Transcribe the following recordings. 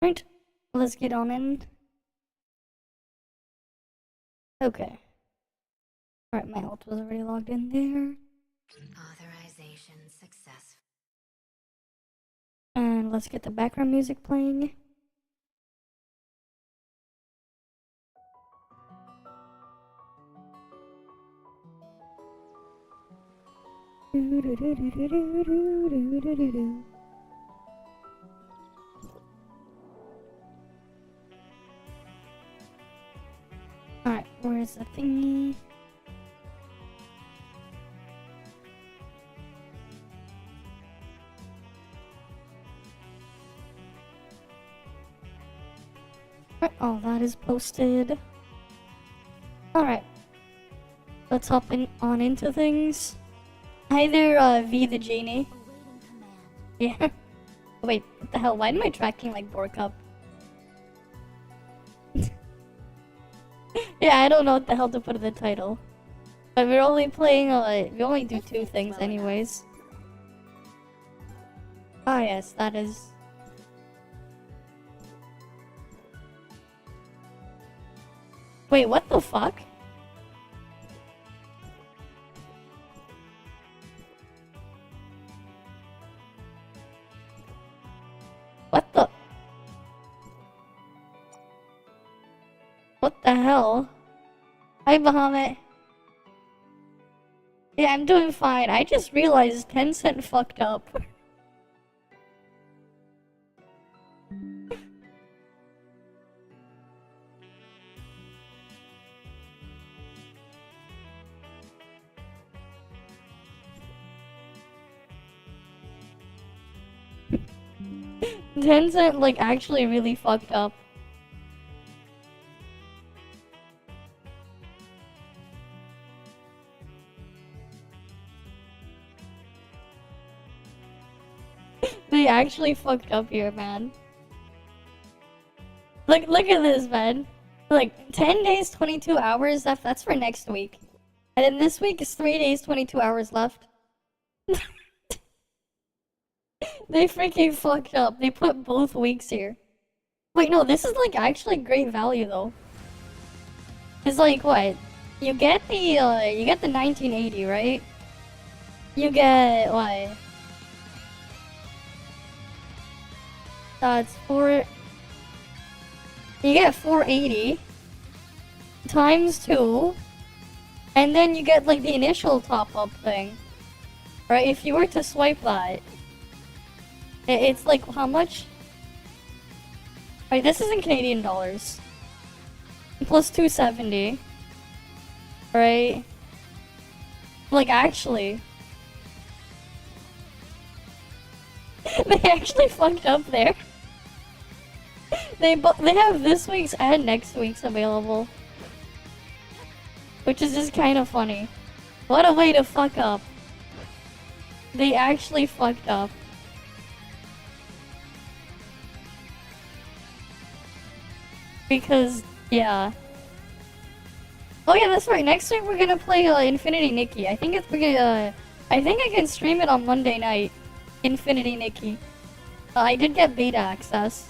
Right, let's get on in. Okay. Alright, my alt was already logged in there. Authorization successful. And let's get the background music playing. Alright, where's the thingy? Alright, all that is posted. Alright. Let's hop on into things. Hi there, V the Genie. Yeah. Wait, what the hell? Why am I tracking like Borkup? Yeah, I don't know what the hell to put in the title. But we're only playing, we only do 2 things anyways. Ah yes, that is... Wait, what the fuck? What the... What the hell? Hi, Bahamut. Yeah, I'm doing fine. I just realized Tencent fucked up. Tencent, like, actually really fucked up. They actually fucked up here, man. Look at this, man. Like, 10 days, 22 hours, that's for next week. And then this week is 3 days, 22 hours left. They freaking fucked up. They put both weeks here. Wait, no, this is like actually great value though. It's like what? You get the 1980, right? You get what? It's 4. You get 480 times 2, and then you get like the initial top-up thing, right? If you were to swipe that, it's like how much? Right, this is in Canadian dollars. Plus 270, right? Like actually, they actually fucked up there. They have this week's and next week's available, which is just kind of funny. What a way to fuck up. They actually fucked up. Because, yeah. Oh yeah, that's right. Next week we're gonna play Infinity Nikki. I think I think I can stream it on Monday night. Infinity Nikki. I did get beta access.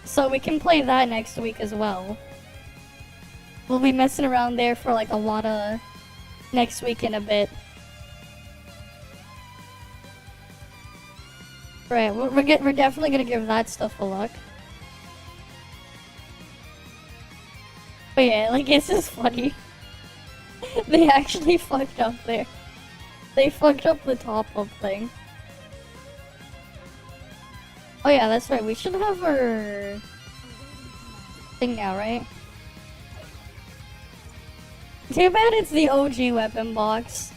So we can play that next week as well. We'll be messing around there for like a lot of next week in a bit. Right, we're definitely gonna give that stuff a look. But yeah, like it's just funny. They actually fucked up there. They fucked up the top-up thing. Oh yeah, that's right. We should have our thing now, right? Too bad it's the OG weapon box.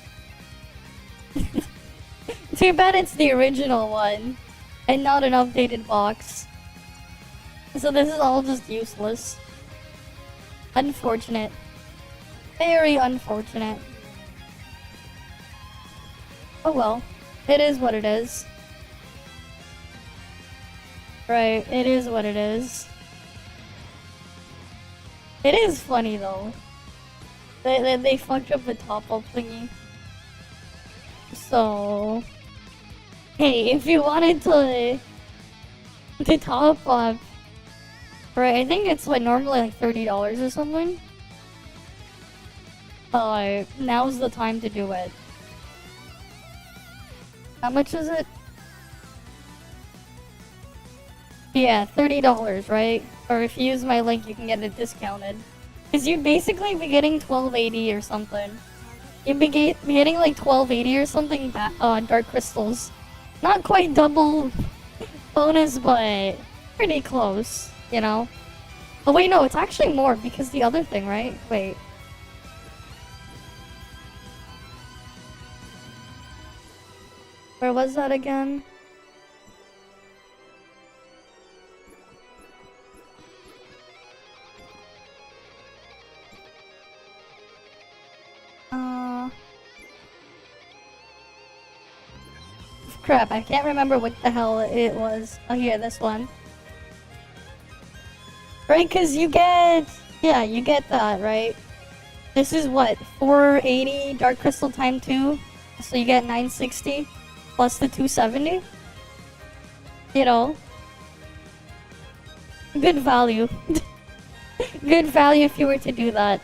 Too bad it's the original one, and not an updated box. So this is all just useless. Unfortunate. Very unfortunate. Oh well. It is what it is. Right, it is what it is. It is funny though. They fucked up the top-up thingy. So... Hey, if you wanted to The top up. Right, I think it's like normally like $30 or something. Now's the time to do it. How much is it? Yeah, $30, right? Or if you use my link, you can get it discounted. Cause you'd basically be getting $12.80 or something. You'd be getting like $12.80 or something. Dark crystals. Not quite double bonus, but pretty close. You know. Oh wait, no, it's actually more because the other thing, right? Wait. Where was that again? Crap, I can't remember what the hell it was. Oh yeah, this one. Right, cause you get... Yeah, you get that, right? This is what? 480 Dark Crystal time 2? So you get 960 plus the 270? You know? Good value. Good value if you were to do that.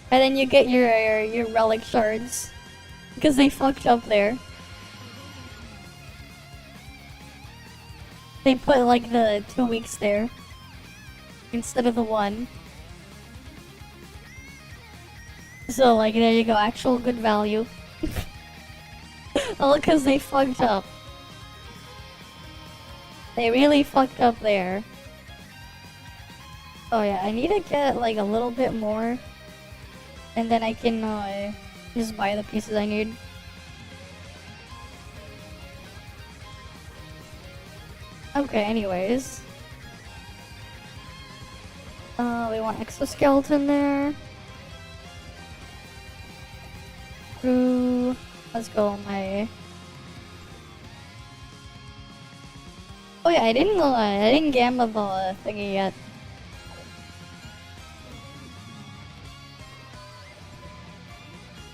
And then you get your relic shards. Because they fucked up there. They put like the 2 weeks there. Instead of the 1. So like there you go, actual good value. All because they fucked up. They really fucked up there. Oh yeah, I need to get like a little bit more. And then I can just buy the pieces I need. Okay, anyways. We want exoskeleton there. Ooh, let's go on my... Oh yeah, I didn't gamma the thingy yet.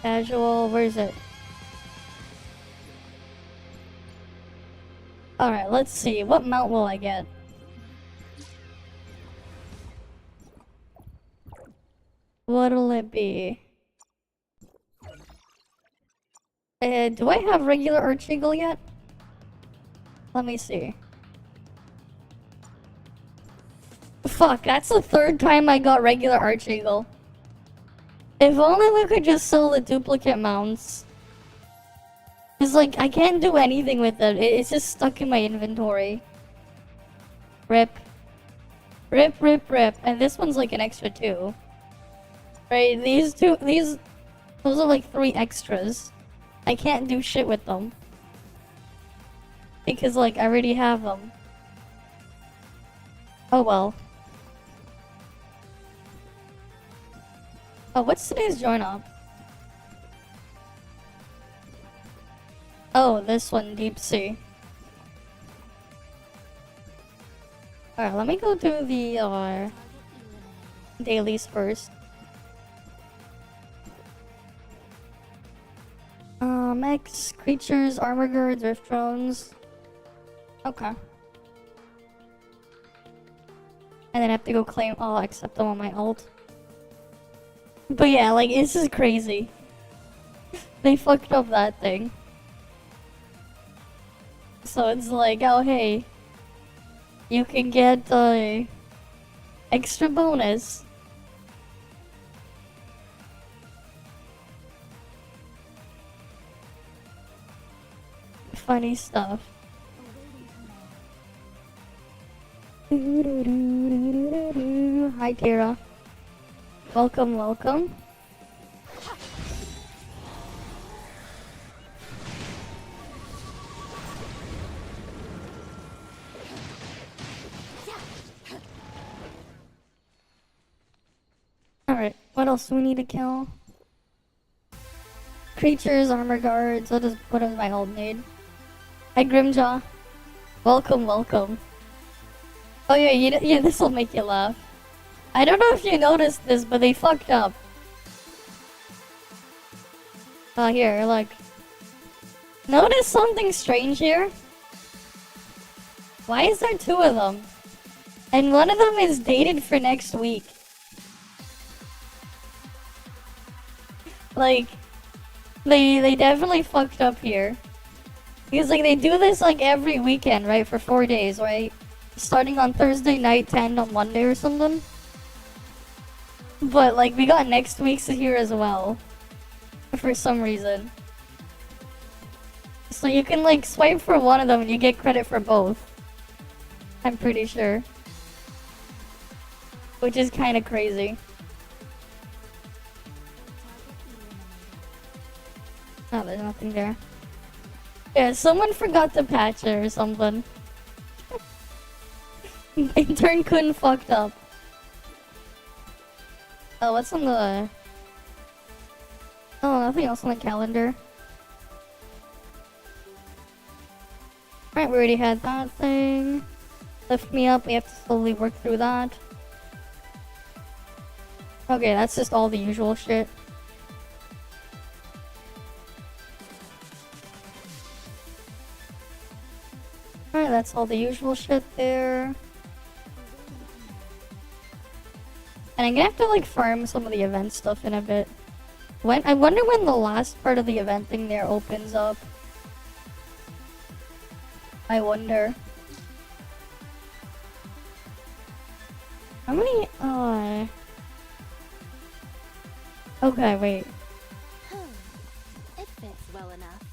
Casual, where is it? Alright, let's see. What mount will I get? What'll it be? Do I have regular Archeagle yet? Let me see. Fuck, that's the 3rd time I got regular Archeagle. If only we could just sell the duplicate mounts. It's like, I can't do anything with it. It's just stuck in my inventory. Rip. Rip, rip, rip. And this one's like an extra 2. Right, those are like 3 extras. I can't do shit with them. Because like, I already have them. Oh well. Oh, what's today's join up? Oh, this one, Deep Sea. Alright, let me go through the dailies first. Mechs, creatures, armor guards, earth drones. Okay. And then I have to go claim. Oh, I'll accept them on my ult. But yeah, like, this is crazy. They fucked up that thing. So it's like, oh hey, you can get extra bonus. Funny stuff. Hi Tara. Welcome, welcome. Alright, what else do we need to kill? Creatures, armor guards, what does my ult need? Hi Grimjaw. Welcome, welcome. Oh yeah, yeah, this will make you laugh. I don't know if you noticed this, but they fucked up. Oh, here, look. Notice something strange here? Why is there 2 of them? And one of them is dated for next week. Like, they definitely fucked up here. Because, like, they do this, like, every weekend, right? For 4 days, right? Starting on Thursday night to end on Monday or something. But, like, we got next week's here as well. For some reason. So you can, like, swipe for one of them and you get credit for both. I'm pretty sure. Which is kind of crazy. Oh, there's nothing there. Yeah, someone forgot to patch it or something. My turn couldn't fucked up. Oh, what's on the... Oh, nothing else on the calendar. Alright, we already had that thing. Lift me up, we have to slowly work through that. Okay, that's just all the usual shit. Alright, that's all the usual shit there. And I'm gonna have to like farm some of the event stuff in a bit. I wonder when the last part of the event thing there opens up. I wonder. How many, Okay, wait. It fits well enough.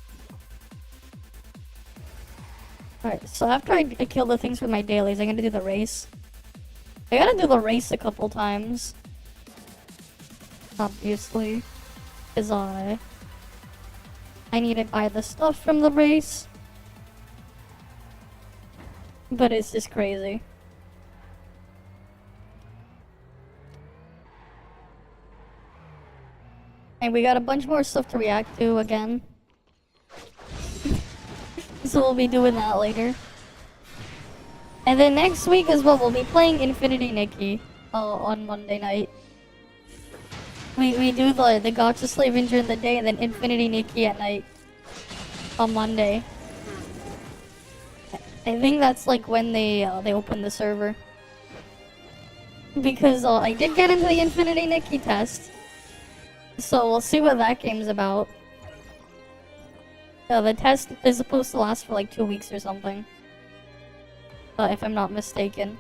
Alright, so after I kill the things for my dailies, I'm gonna do the race. I gotta do the race a couple times. Obviously. Because I need to buy the stuff from the race. But it's just crazy. And we got a bunch more stuff to react to again. So we'll be doing that later. And then next week as well, we'll be playing Infinity Nikki on Monday night. We do the Gacha slaving during the day and then Infinity Nikki at night on Monday. I think that's like when they open the server. Because I did get into the Infinity Nikki test. So we'll see what that game's about. The test is supposed to last for like 2 weeks or something. If I'm not mistaken.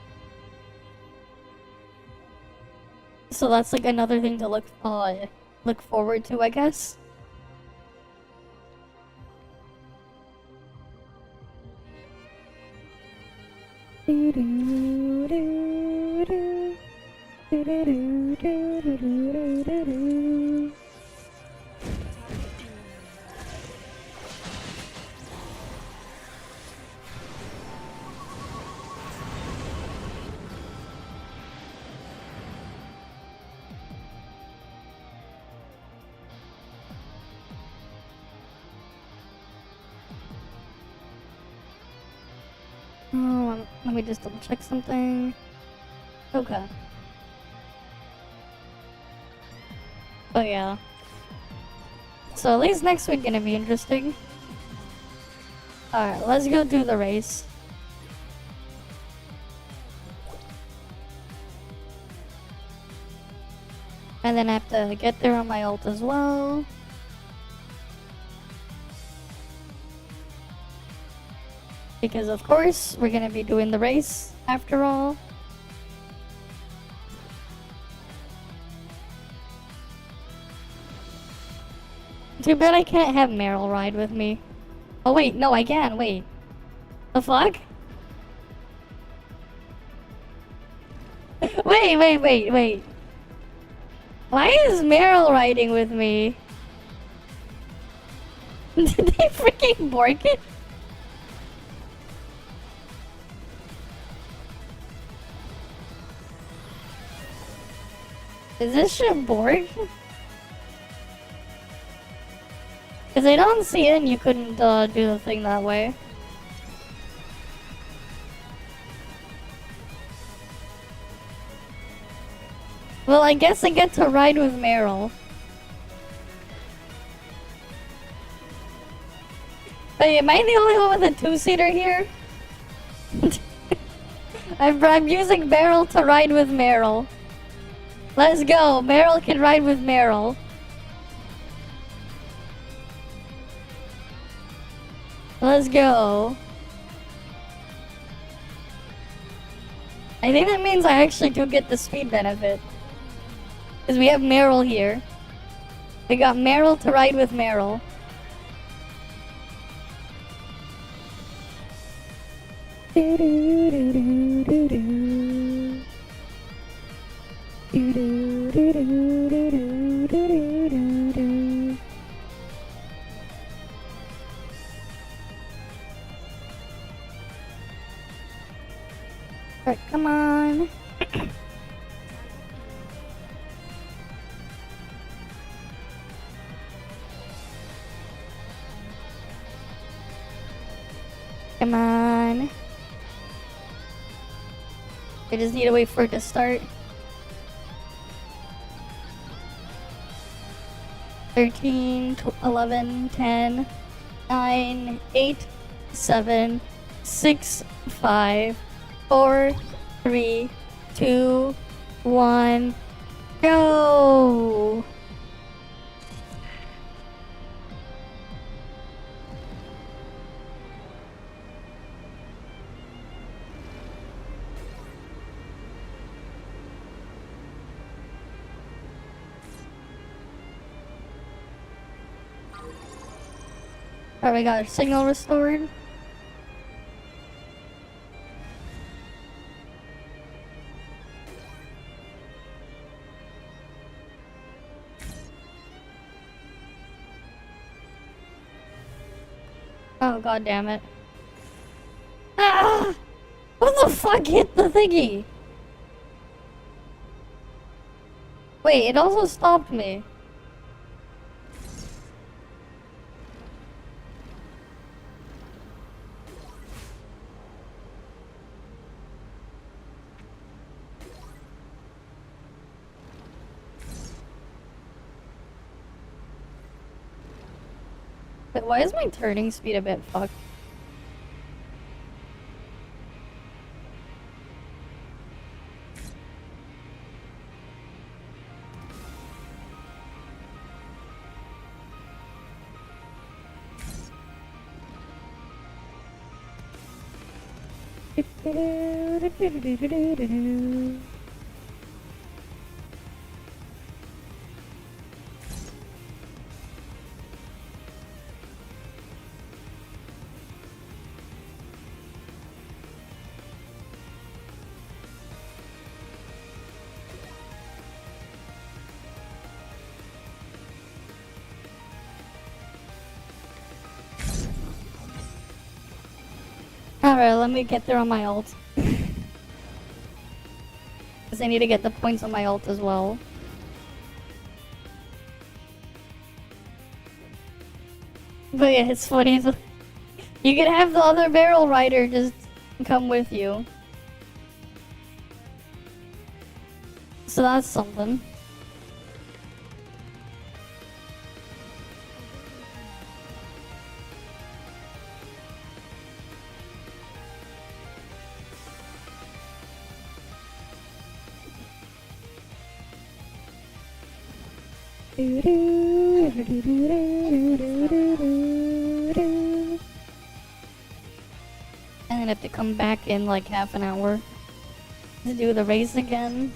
So that's like another thing to look forward to, I guess. Let me just double check something. Okay. Oh yeah. So at least next week gonna be interesting. Alright, let's go do the race. And then I have to get there on my ult as well. Because of course, we're gonna be doing the race after all. Too bad I can't have Meryl ride with me. Oh wait, no I can, wait. The fuck? Wait. Why is Meryl riding with me? Did they freaking bork it? Is this shit Borg? Because I don't see it and you couldn't do the thing that way. Well, I guess I get to ride with Meryl. Wait, am I the only one with a 2-seater here? I'm using Meryl to ride with Meryl. Let's go. Meryl can ride with Meryl. Let's go. I think that means I actually do get the speed benefit. Because we have Meryl here. We got Meryl to ride with Meryl. Alright, come on. Come on. I just need to wait for it to start. 13, 11, 10, 9, 8, 7, 6, 5, 4, 3, 2, 1, go! Alright, we got our signal restored. Oh, god damn it. Ah! What the fuck hit the thingy? Wait, it also stopped me. Wait, why is my turning speed a bit fucked? Alright, let me get there on my ult. Because I need to get the points on my ult as well. But yeah, it's funny. You can have the other barrel rider just come with you. So that's something. And then have to come back in like half an hour to do the race again.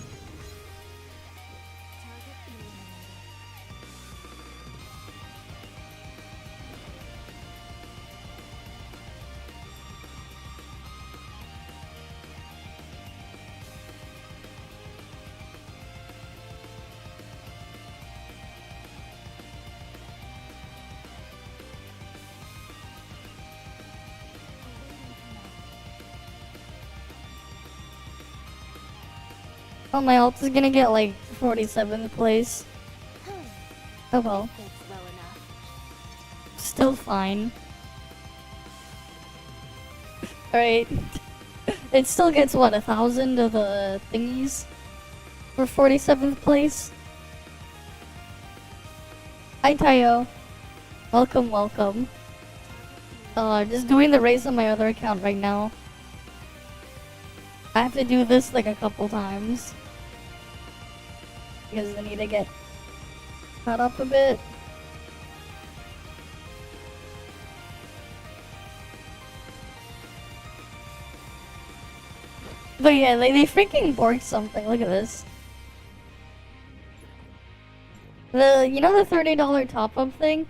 Oh, my ult is gonna get like 47th place. Oh well. Still fine. Alright. It still gets what, 1,000 of the thingies? For 47th place? Hi Tayo. Welcome, welcome. Just doing the race on my other account right now. I have to do this like a couple times. Because I need to get caught up a bit. But yeah, they freaking borked something. Look at this. You know the $30 top-up thing?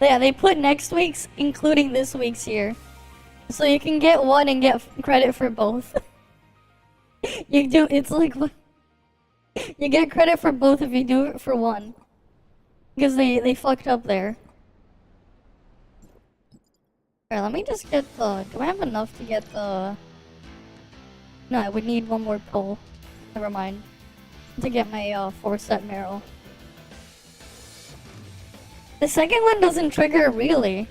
Yeah, they put next week's, including this week's here. So you can get one and get credit for both. It's like, you get credit for both if you do it for one. Because they fucked up there. Alright, let me just get the, do I have enough to get the, no, I would need one more pull. Never mind. To get my 4-set Meryl. The second one doesn't trigger really.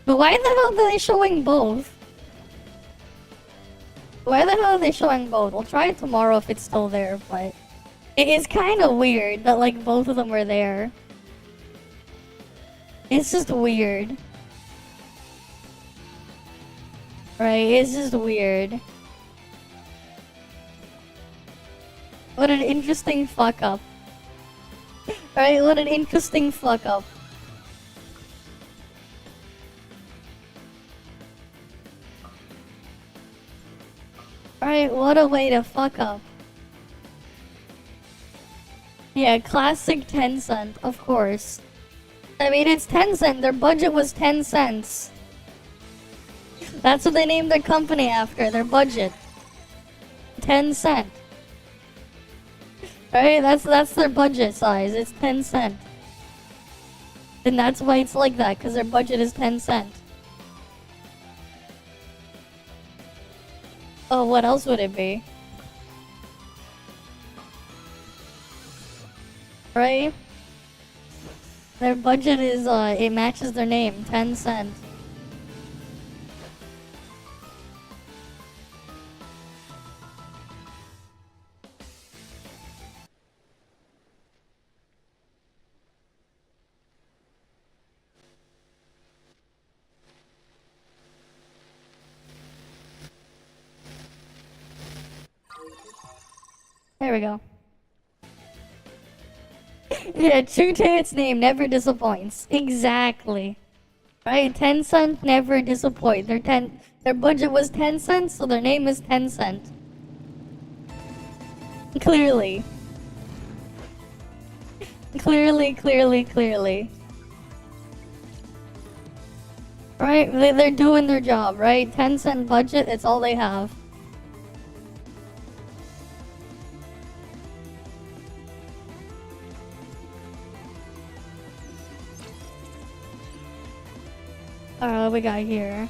But why the hell are they showing both? Why the hell are they showing both? We'll try it tomorrow if it's still there, but it is kind of weird that like both of them were there. It's just weird. Right, it's just weird. What an interesting fuck up. Right, what an interesting fuck up. Alright, what a way to fuck up. Yeah, classic 10 cent, of course. I mean, it's 10 cent, their budget was 10 cents. That's what they named their company after, their budget. 10 cent. Right, that's their budget size, it's 10 cent. And that's why it's like that, because their budget is 10 cent. Oh, what else would it be? Right? Their budget is, it matches their name, 10 cent. There we go. Yeah, true to its name, never disappoints. Exactly. Right? 10 cent never disappoint. Their budget was 10 cents, so their name is 10 cent. Clearly. Clearly. Right? They're doing their job, right? 10 cent budget, it's all they have. Alright, what we got here?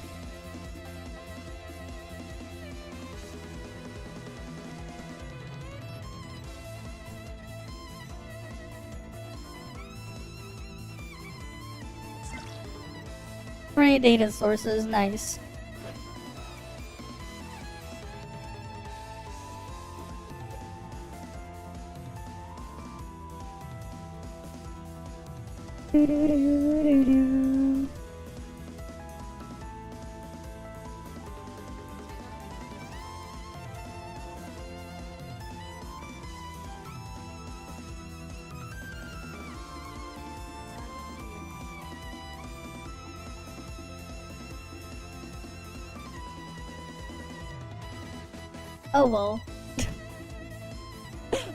Free data sources, nice. Oh well.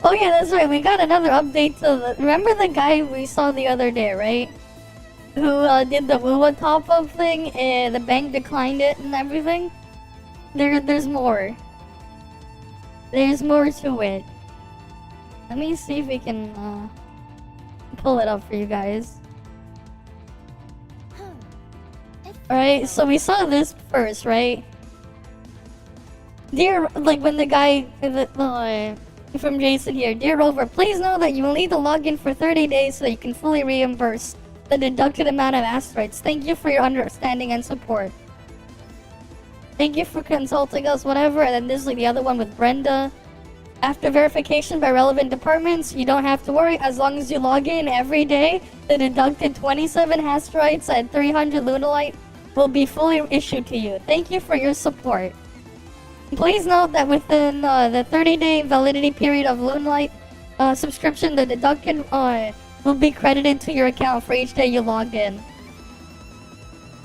Oh yeah, that's right. We got another update to the. Remember the guy we saw the other day, right? Who did the Wuwa top-up thing and the bank declined it and everything? There's more. There's more to it. Let me see if we can pull it up for you guys. Alright, so we saw this first, right? Dear, like when the guy from Jason here, dear Rover, please know that you will need to log in for 30 days so you can fully reimburse the deducted amount of asteroids. Thank you for your understanding and support. Thank you for consulting us, whatever. And then this is like the other one with Brenda. After verification by relevant departments, you don't have to worry. As long as you log in every day, the deducted 27 asteroids and 300 lunalite will be fully issued to you. Thank you for your support. Please note that within the 30-day validity period of Moonlight subscription, the deduction will be credited to your account for each day you log in.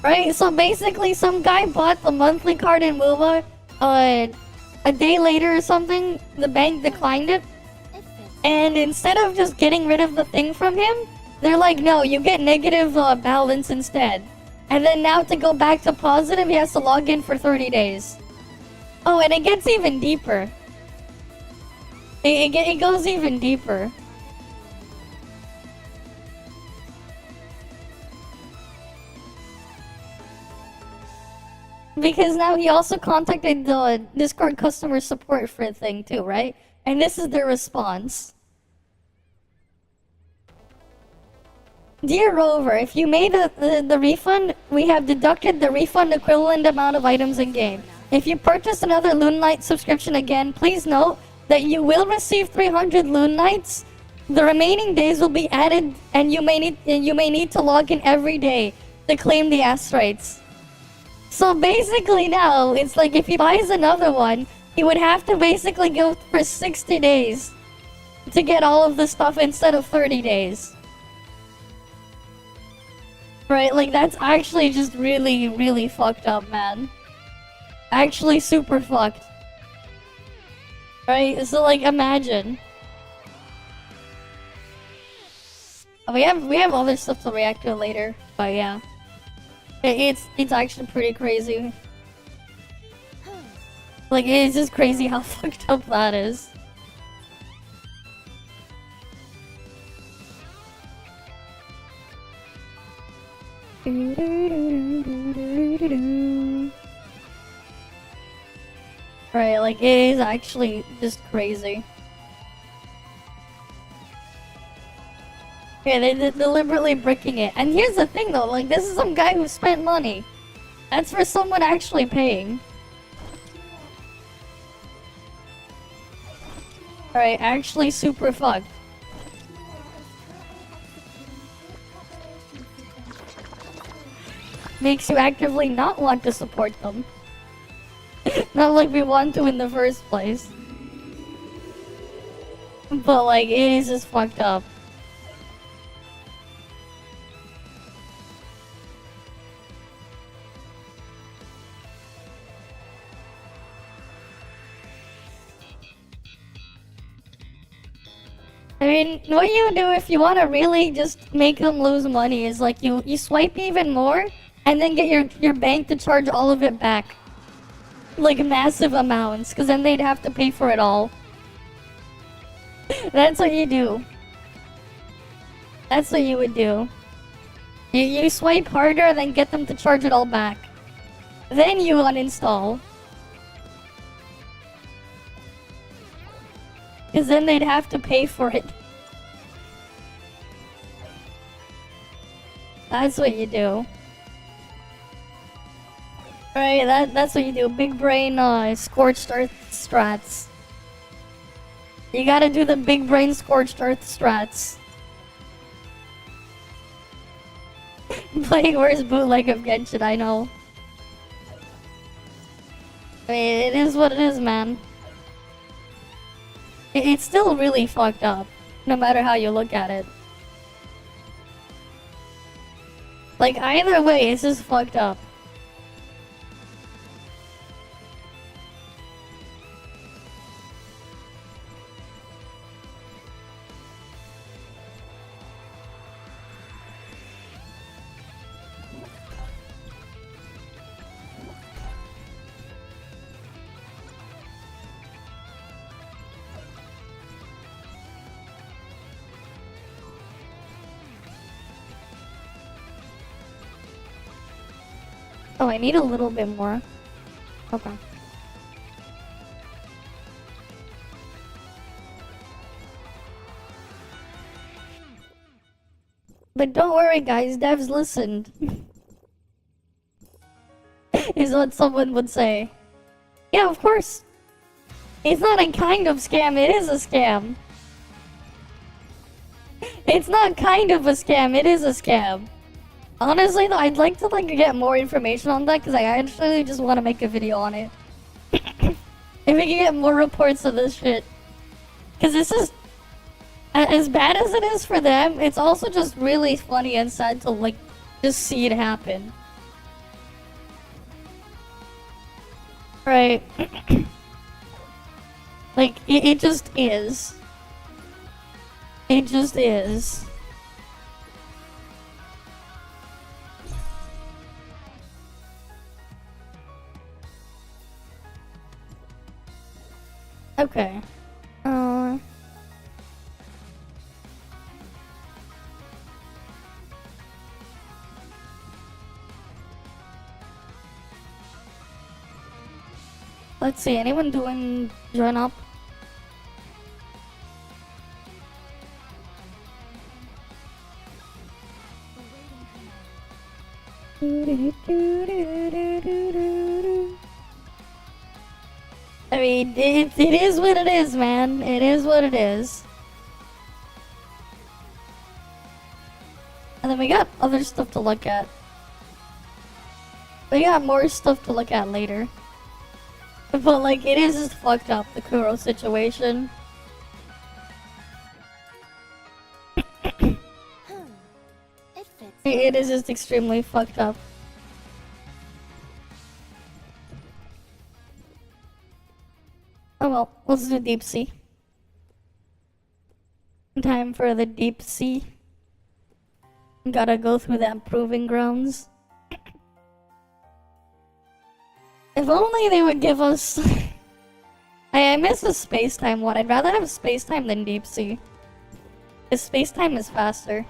Right, so basically some guy bought the monthly card in MOBA, a day later or something, the bank declined it, and instead of just getting rid of the thing from him, they're like, no, you get negative balance instead. And then now to go back to positive, he has to log in for 30 days. Oh, and it gets even deeper. It goes even deeper. Because now he also contacted the Discord customer support for a thing too, right? And this is their response. Dear Rover, if you made the refund, we have deducted the refund equivalent amount of items in game. If you purchase another Loon Knight subscription again, please note that you will receive 300 Loon Knights. The remaining days will be added, and you may need to log in every day to claim the asteroids. So basically now, it's like if he buys another one, he would have to basically go for 60 days to get all of the stuff instead of 30 days. Right, like that's actually just really, really fucked up, man. Actually super fucked. Right, so like imagine. We have other stuff to react to later, but yeah. It's actually pretty crazy. Like, it's just crazy how fucked up that is. Right, like, it is actually just crazy. Yeah, they're deliberately bricking it. And here's the thing though, like, this is some guy who spent money. That's for someone actually paying. Alright, actually super fucked. Makes you actively not want to support them. Not like we want to in the first place. But like, it is just fucked up. I mean, what you do if you want to really just make them lose money is like you swipe even more and then get your bank to charge all of it back. Like massive amounts, because then they'd have to pay for it all. That's what you do. That's what you would do. You swipe harder, then get them to charge it all back. Then you uninstall. Because then they'd have to pay for it. That's what you do. Right, that's what you do. Big brain, scorched earth strats. You gotta do the big brain scorched earth strats. Playing worse bootleg of Genshin, I know. I mean, it is what it is, man. It's still really fucked up, no matter how you look at it. Like, either way, it's just fucked up. Oh, I need a little bit more. Okay. But don't worry guys, devs listened. Is what someone would say. Yeah, of course. It's not a kind of scam, it is a scam. It's not kind of a scam, it is a scam. Honestly though, I'd like to get more information on that because I actually just want to make a video on it. If we can get more reports of this shit. Because this is... As bad as it is for them, it's also just really funny and sad to, like, just see it happen. Right. Like, it just is. It just is. Okay. Let's see, anyone doing join up? I mean, it is what it is, man. It is what it is. And then we got other stuff to look at. We got more stuff to look at later. But, like, it is just fucked up, the Kuro situation. It is just extremely fucked up. Oh well, let's do deep sea. Time for the deep sea. Gotta go through that proving grounds. If only they would give us... I miss the space-time one. I'd rather have space-time than deep sea. Because space-time is faster.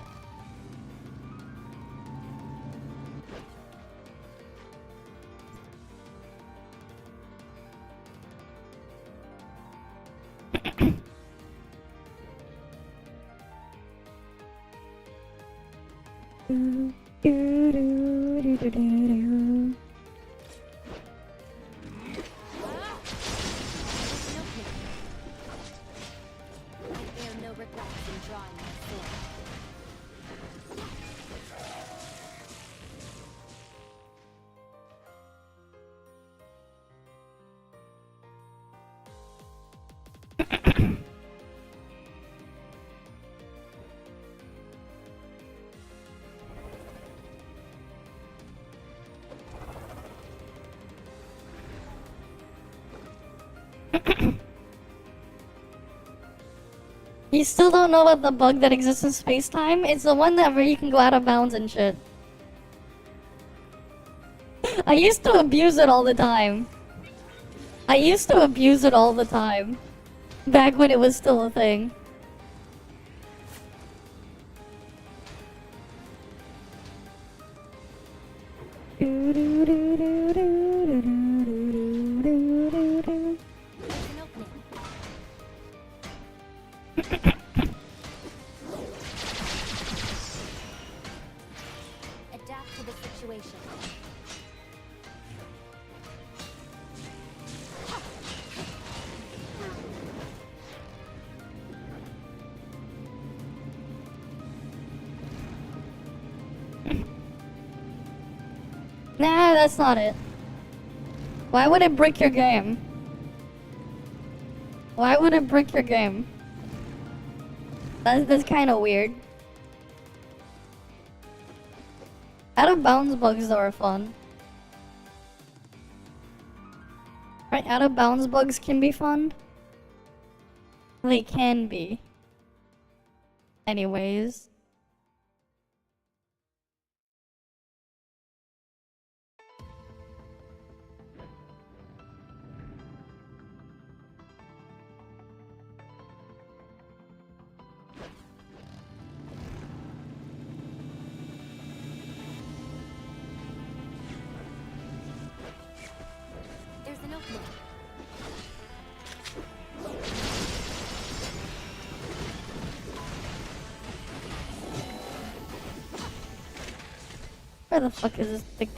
You still don't know about the bug that exists in space-time? It's the one that where you can go out of bounds and shit. I used to abuse it all the time. I used to abuse it all the time. Back when it was still a thing. Adapt to the situation. Nah, that's not it. Why would it brick your game? Why would it brick your game? That's kind of weird. Out of bounds bugs though are fun. Right, out of bounds bugs can be fun. They can be. Anyways. There's an opening. Where the fuck is this thing?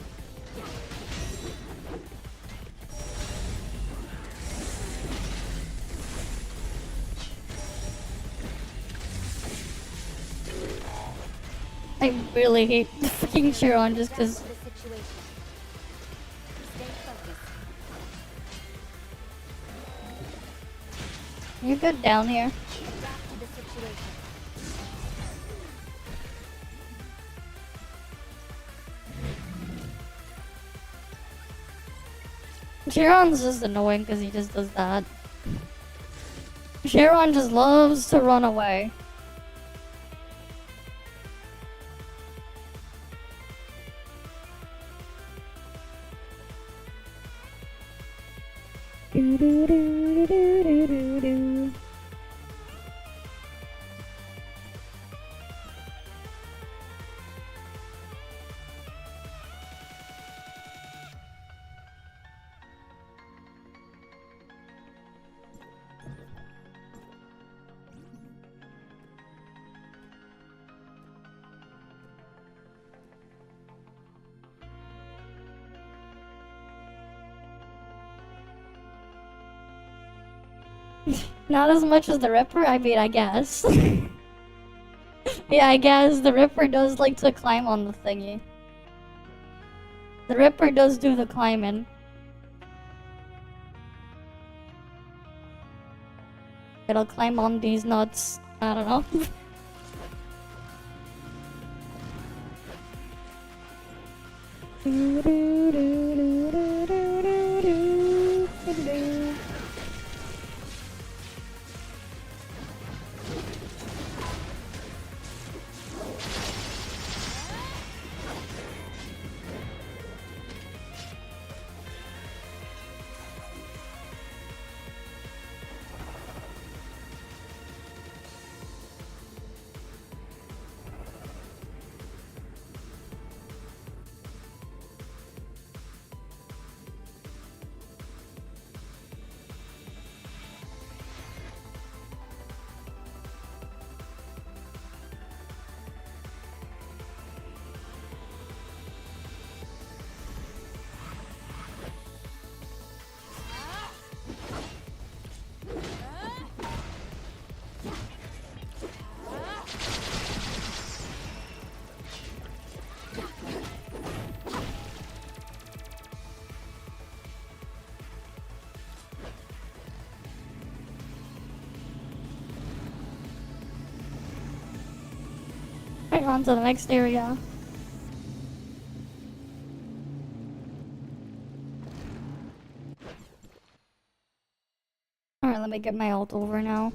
I really hate the fucking Chiron just cause Adapt to the situation. Stay focused. You're good down here. Adapt to the situation. Sharon's just annoying because he just does that. Sharon just loves to run away. Do do do do do do do. Not as much as the Ripper, I mean, I guess. Yeah, I guess the Ripper does like to climb on the thingy. The Ripper does do the climbing. It'll climb on these nuts. I don't know. Do, do, do, do, do, do, do, do, do. Right, on to the next area. Alright, let me get my ult over now.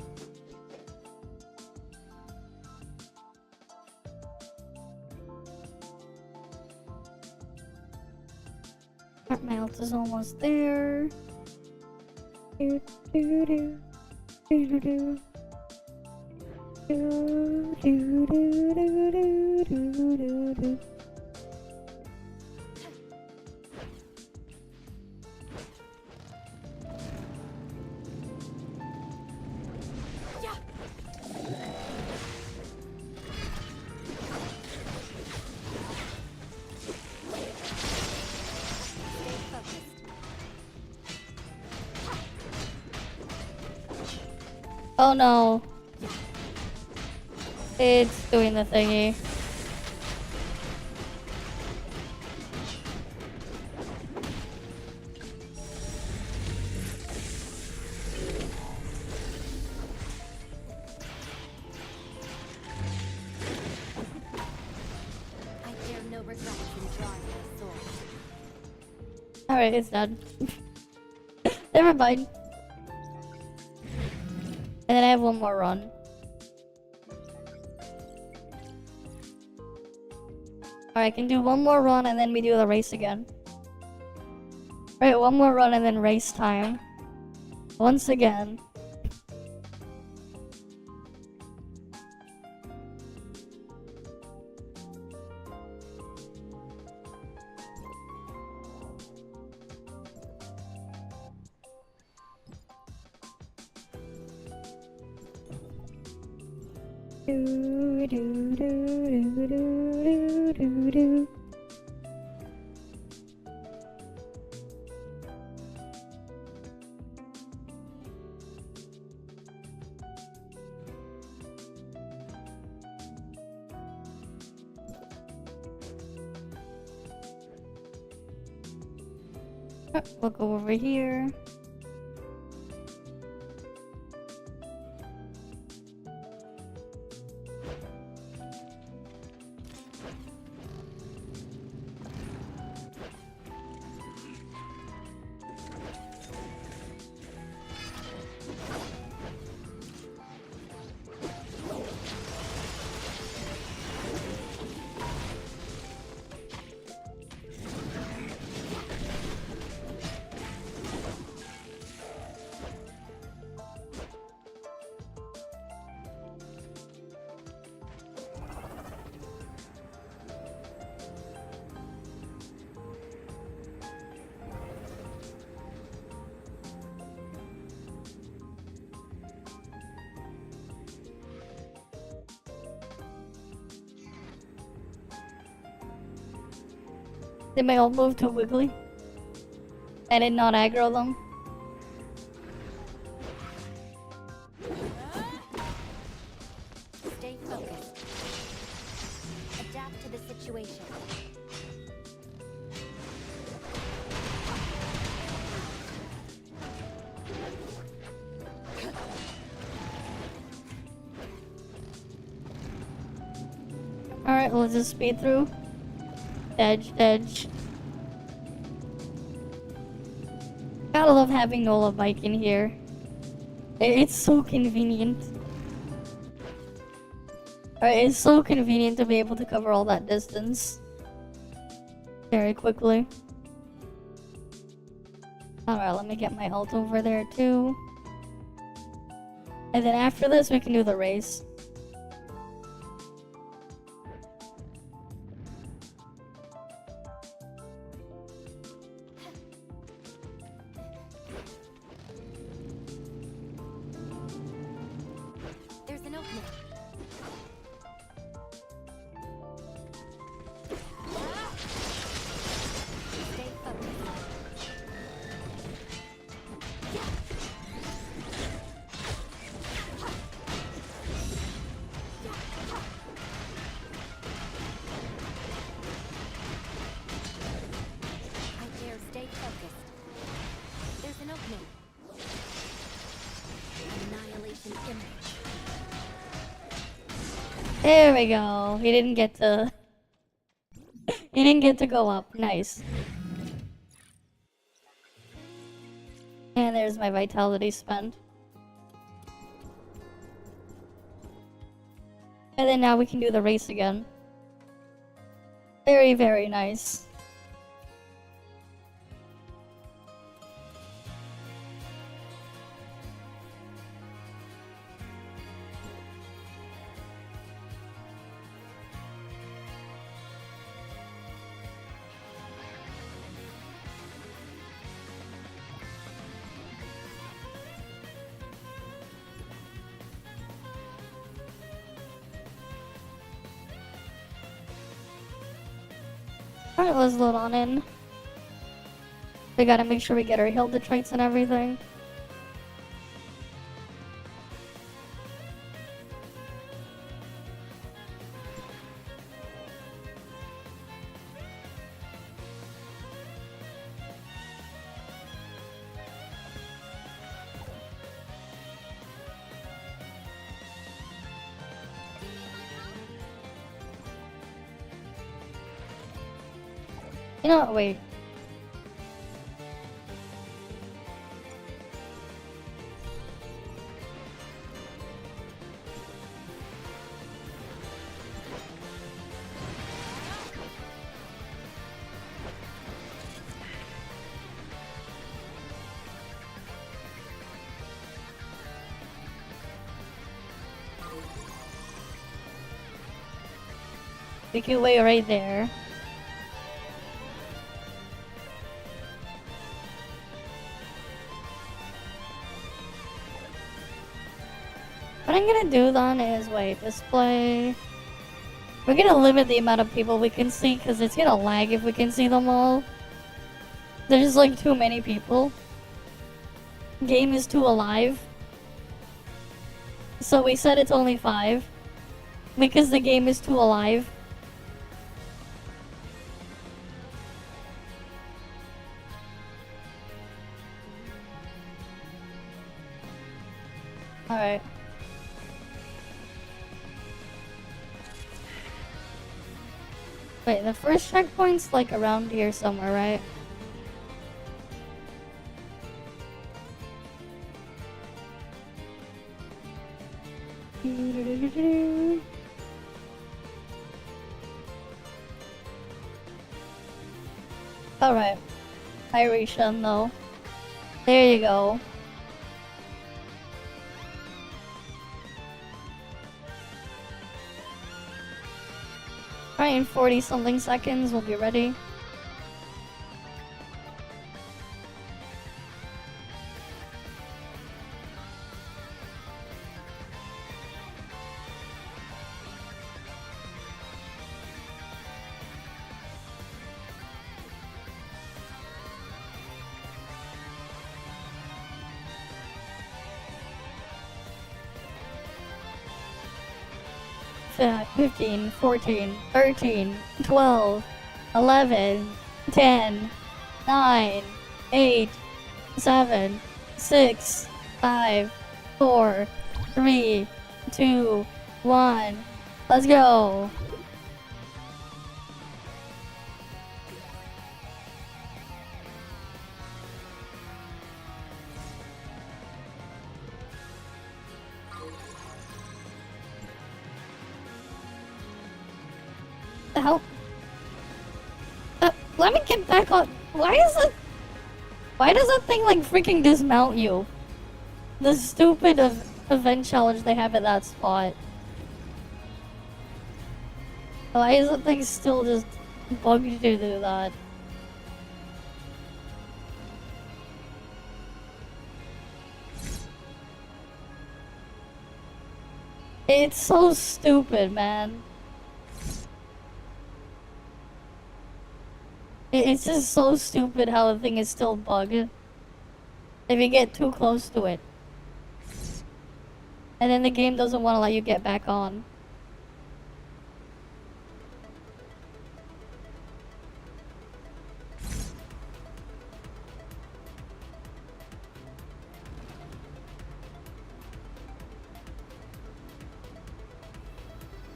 Alright, my ult is almost there. Do, do, do, do, do, do. Do, do, do, do, do, do, do, do. Oh no. It's doing the thingy. I dare no regrets in drawing my sword. Alright, it's done. Never mind. And then I have one more run. Alright, I can do one more run and then we do the race again. Right, one more run and then race time. Once again. Do, do, do, do, do, do, do. We'll go over here. They may all move to Wiggly. I did not aggro them. Stay focused. Adapt to the situation. Alright, let's just speed through. Edge, edge. Gotta love having Nola bike in here. It's so convenient. Alright, it's so convenient to be able to cover all that distance very quickly. Alright, let me get my ult over there too. And then after this, we can do the race. There's an opening. Stay focused. I dare stay focused. There's an opening. Annihilation image. There we go. He didn't get to... he didn't get to go up. Nice. And there's my vitality spent. And then now we can do the race again. Very, very nice. Alright, let's load on in. We gotta make sure we get our heal traits and everything. You know what, wait. We can wait right there. What I'm gonna do then is, wait, display. We're gonna limit the amount of people we can see because it's gonna lag if we can see them all. There's like too many people. Game is too alive. So we said it's only 5. Because the game is too alive. Alright. Wait, the first checkpoint's like around here somewhere, right? Alright. Iration though. There you go. Alright, in 40 something seconds we'll be ready. 15, 14, 13, 12, 11, 10, 9, 8, 7, 6, 5, 4, 3, 2, 1. Let's go. The hell? Let me get back on. Why does that thing like freaking dismount you? The stupid event challenge they have at that spot. Why is that thing still just bugged to do that? It's so stupid, man. It's just so stupid how the thing is still bugged. If you get too close to it. And then the game doesn't want to let you get back on.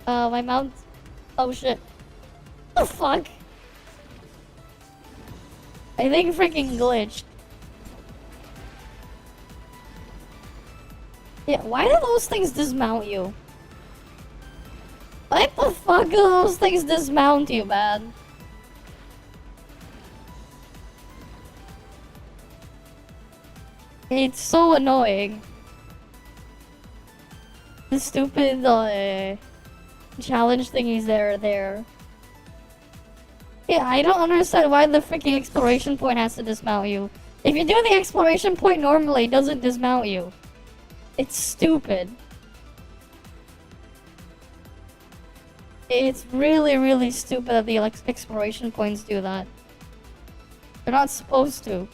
My mount. Oh shit. The fuck? I think freaking glitched. Yeah, why do those things dismount you? What the fuck do those things dismount you, man? It's so annoying. The stupid challenge thingies there. Yeah, I don't understand why the freaking exploration point has to dismount you. If you do the exploration point normally, it doesn't dismount you. It's stupid. It's really, really stupid that the exploration points do that. They're not supposed to.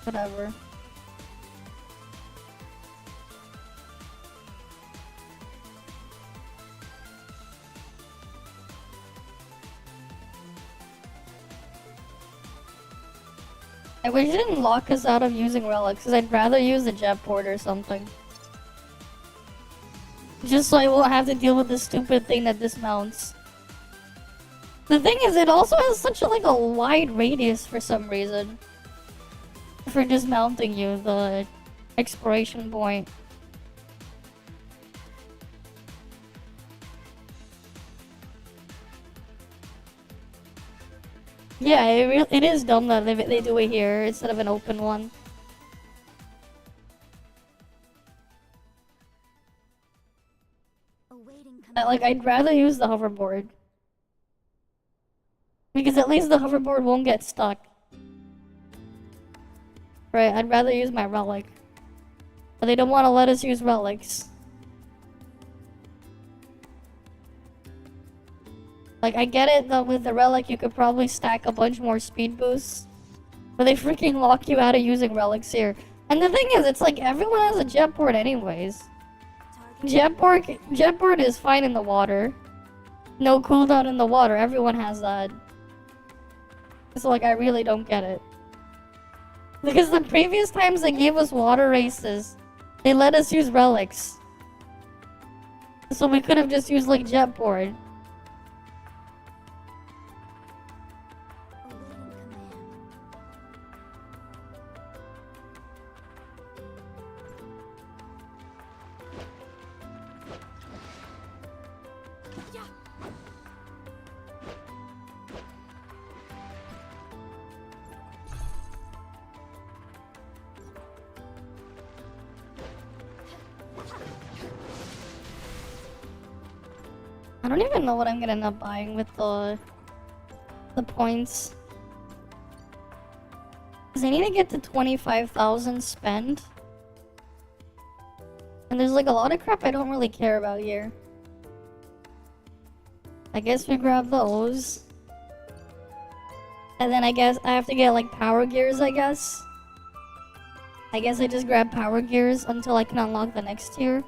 Whatever. I wish it didn't lock us out of using relics, because I'd rather use the jet port or something. Just so I won't have to deal with this stupid thing that dismounts. The thing is, it also has such a wide radius for some reason. For dismounting you, the exploration point. Yeah, it is dumb that they do it here instead of an open one. I'd rather use the hoverboard. Because at least the hoverboard won't get stuck. Right, I'd rather use my relic. But they don't want to let us use relics. I get it that with the relic you could probably stack a bunch more speed boosts. But they freaking lock you out of using relics here. And the thing is, it's like everyone has a jet port anyways. Jet port is fine in the water. No cooldown in the water, everyone has that. So I really don't get it. Because the previous times they gave us water races, they let us use relics. So we could have just used jet port. I don't even know what I'm gonna end up buying with the points. Because I need to get to 25,000 spent. And there's a lot of crap I don't really care about here. I guess we grab those. And then I guess I have to get like power gears, I guess. I guess I just grab power gears until I can unlock the next tier.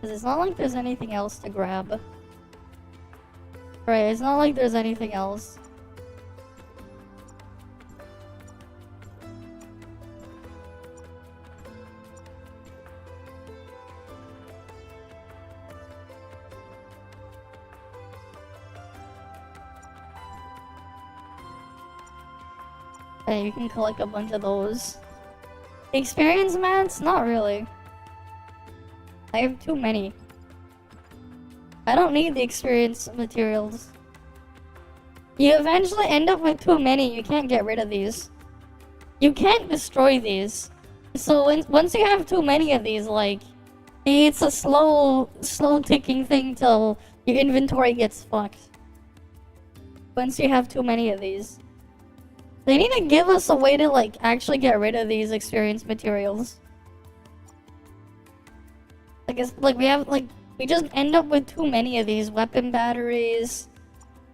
Cause it's not like there's anything else to grab. Right, it's not like there's anything else. Hey, you can collect a bunch of those. Experience mats? Not really. I have too many. I don't need the experience materials. You eventually end up with too many. You can't get rid of these. You can't destroy these. So once you have too many of these, like, it's a slow ticking thing till your inventory gets fucked. Once you have too many of these. They need to give us a way to, like, actually get rid of these experience materials. Like, it's, like, we just end up with too many of these weapon batteries,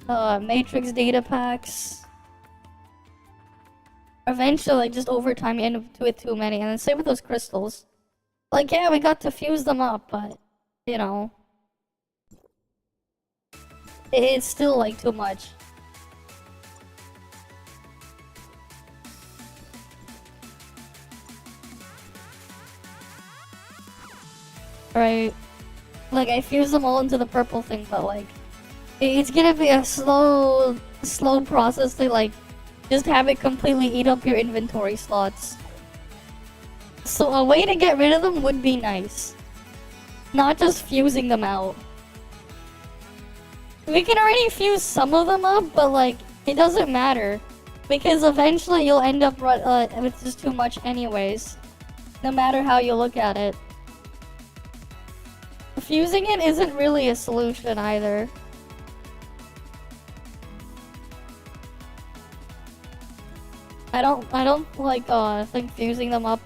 matrix data packs. Eventually, like, just over time, you end up with too many. And then same with those crystals. Like, yeah, we got to fuse them up, but, you know, it's still, like, too much. Right. Like, I fuse them all into the purple thing, but, like, it's gonna be a slow process to, like, just have it completely eat up your inventory slots. So a way to get rid of them would be nice. Not just fusing them out. We can already fuse some of them up, but, like, it doesn't matter. Because eventually you'll end up with just too much anyways. No matter how you look at it. Fusing it isn't really a solution either. I don't like think fusing them up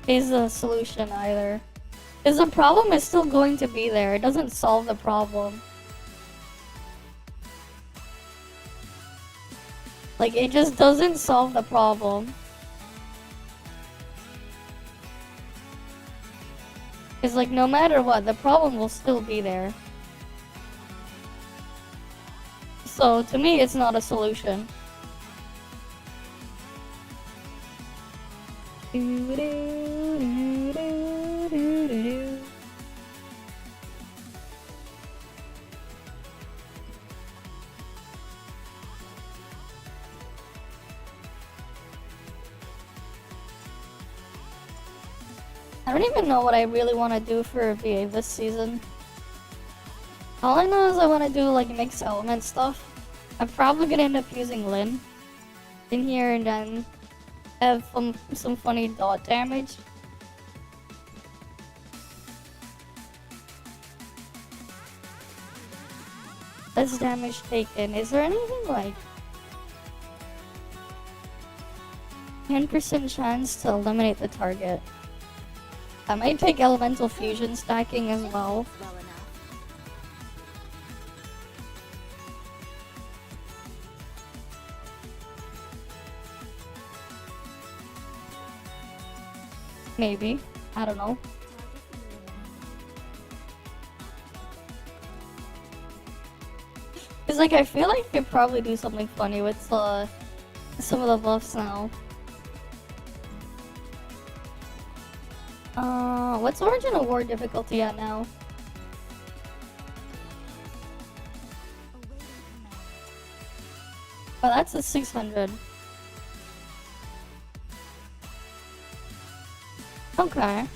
is a solution either. Because the problem is still going to be there. It doesn't solve the problem. Like, it just doesn't solve the problem. It's like, no matter what, the problem will still be there. So, to me, it's not a solution. I don't even know what I really want to do for VA this season. All I know is I want to do like mixed element stuff. I'm probably gonna end up using Lin in here and then have some funny dot damage. Less damage taken. Is there anything like 10% chance to eliminate the target? I might take elemental fusion stacking as well. Well enough. Maybe. I don't know. Cause like I feel like we could probably do something funny with some of the buffs now. What's Origin of War difficulty at now? Oh, that's a 600. Okay.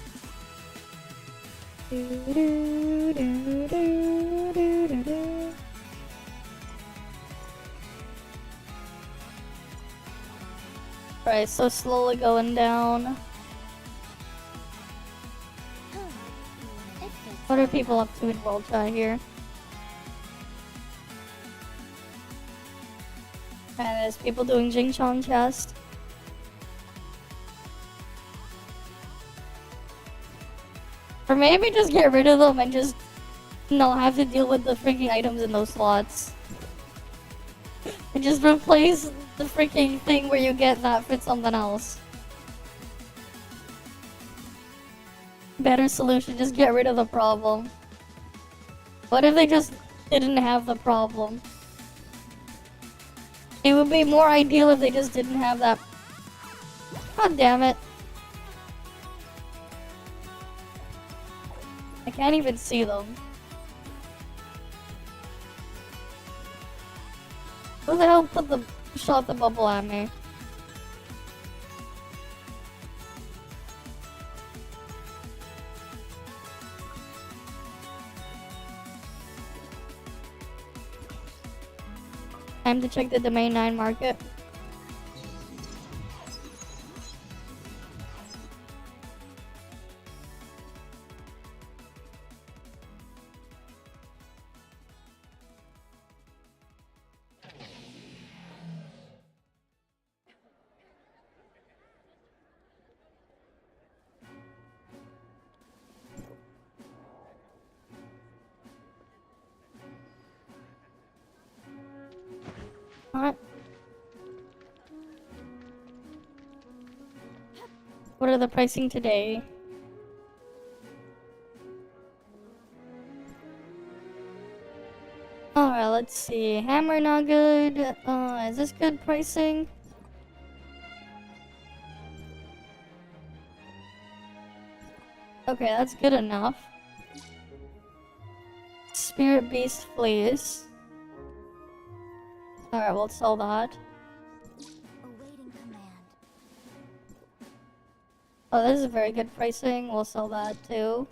Right, so slowly going down. What are people up to in World Chat here? And there's people doing Jing Chong chest. Or maybe just get rid of them and just not have to deal with the freaking items in those slots. And just replace the freaking thing where you get that with something else. Better solution, just get rid of the problem. What if they just didn't have the problem? It would be more ideal if they just didn't have that. God damn it. I can't even see them. Who the hell shot the bubble at me? Time to check the domain 9 market. Alright. What are the pricing today? Alright, let's see. Hammer not good. Is this good pricing? Okay, that's good enough. Spirit Beast Fleece. Alright, we'll sell that. Awaiting command. Oh, this is very good pricing. We'll sell that too.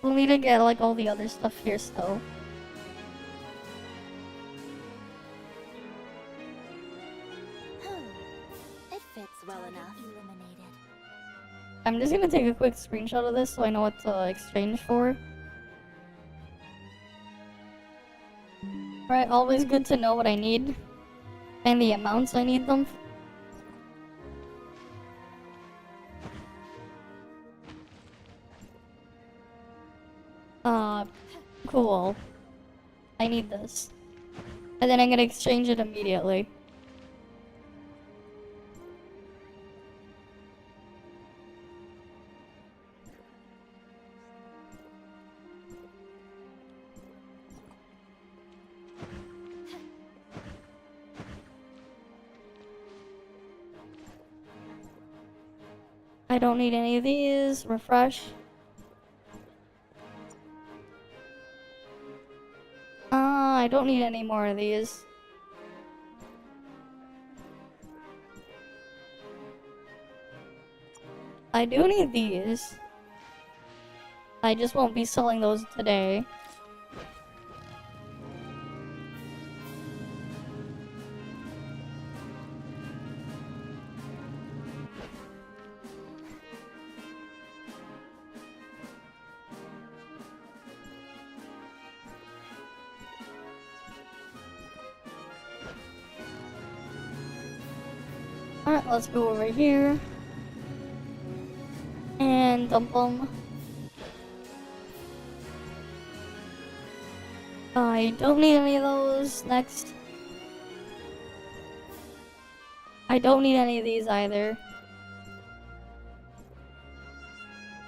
We'll need to get like all the other stuff here still. It fits well enough. Eliminated. I'm just gonna take a quick screenshot of this so I know what to exchange for. Right, always good to know what I need. And the amounts I need them. Cool. I need this. And then I'm gonna exchange it immediately. I don't need any of these. Refresh. I don't need any more of these. I do need these. I just won't be selling those today. Alright, let's go over here. And dump them. I don't need any of those. Next. I don't need any of these either.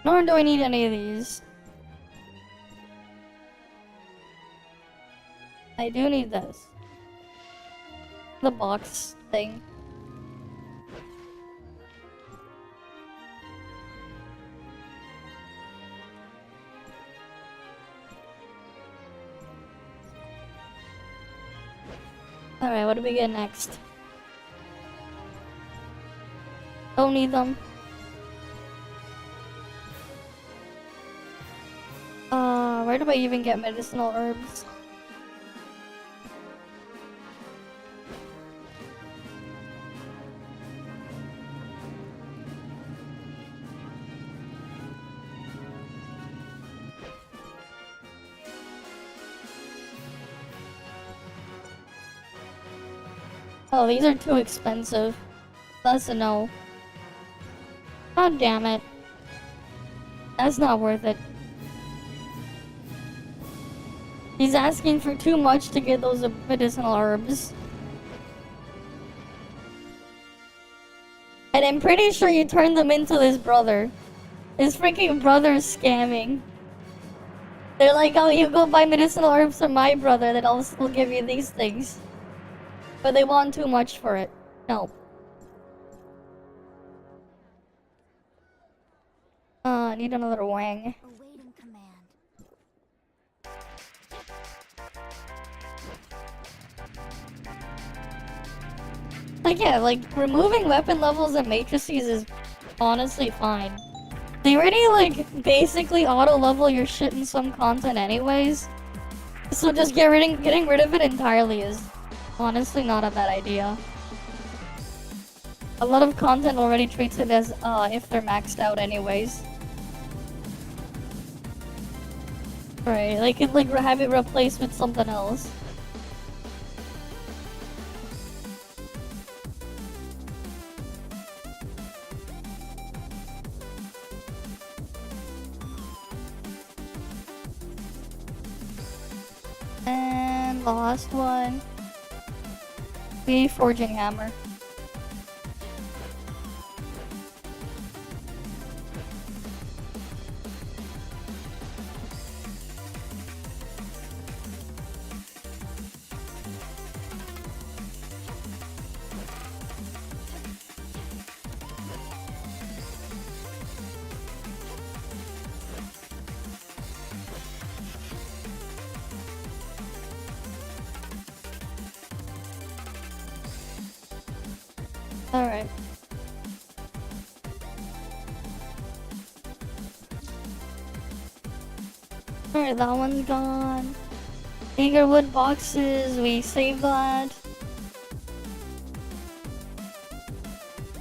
Nor do I need any of these. I do need this. The box thing. Alright, what do we get next? Don't need them. Where do I even get medicinal herbs? Oh, these are too expensive. That's a no. God damn it. That's not worth it. He's asking for too much to get those medicinal herbs. And I'm pretty sure you turned them into this brother. His freaking brother's scamming. They're like, oh, you go buy medicinal herbs from my brother, then I'll still give you these things. But they want too much for it. No. I need another wang. Awaiting command. Like, yeah, like, removing weapon levels and matrices is honestly fine. They already, like, basically auto-level your shit in some content anyways. So just getting rid of it entirely is honestly not a bad idea. A lot of content already treats it as, if they're maxed out anyways. Right, like, it, like, have it replaced with something else. And the last one, the forging hammer. Alright. Alright, that one's gone. Angerwood boxes, we saved that.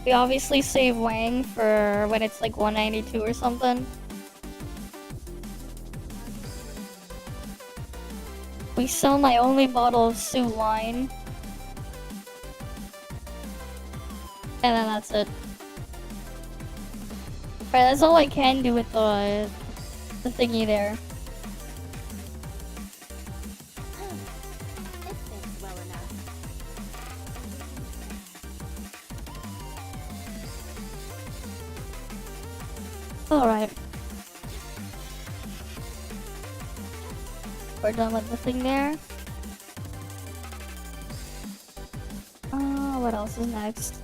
We obviously save Wang for when it's like 192 or something. We sell my only bottle of Sue wine. And then that's it. Right, that's all I can do with the thingy there. It fits well enough. Alright. We're done with the thing there. What else is next?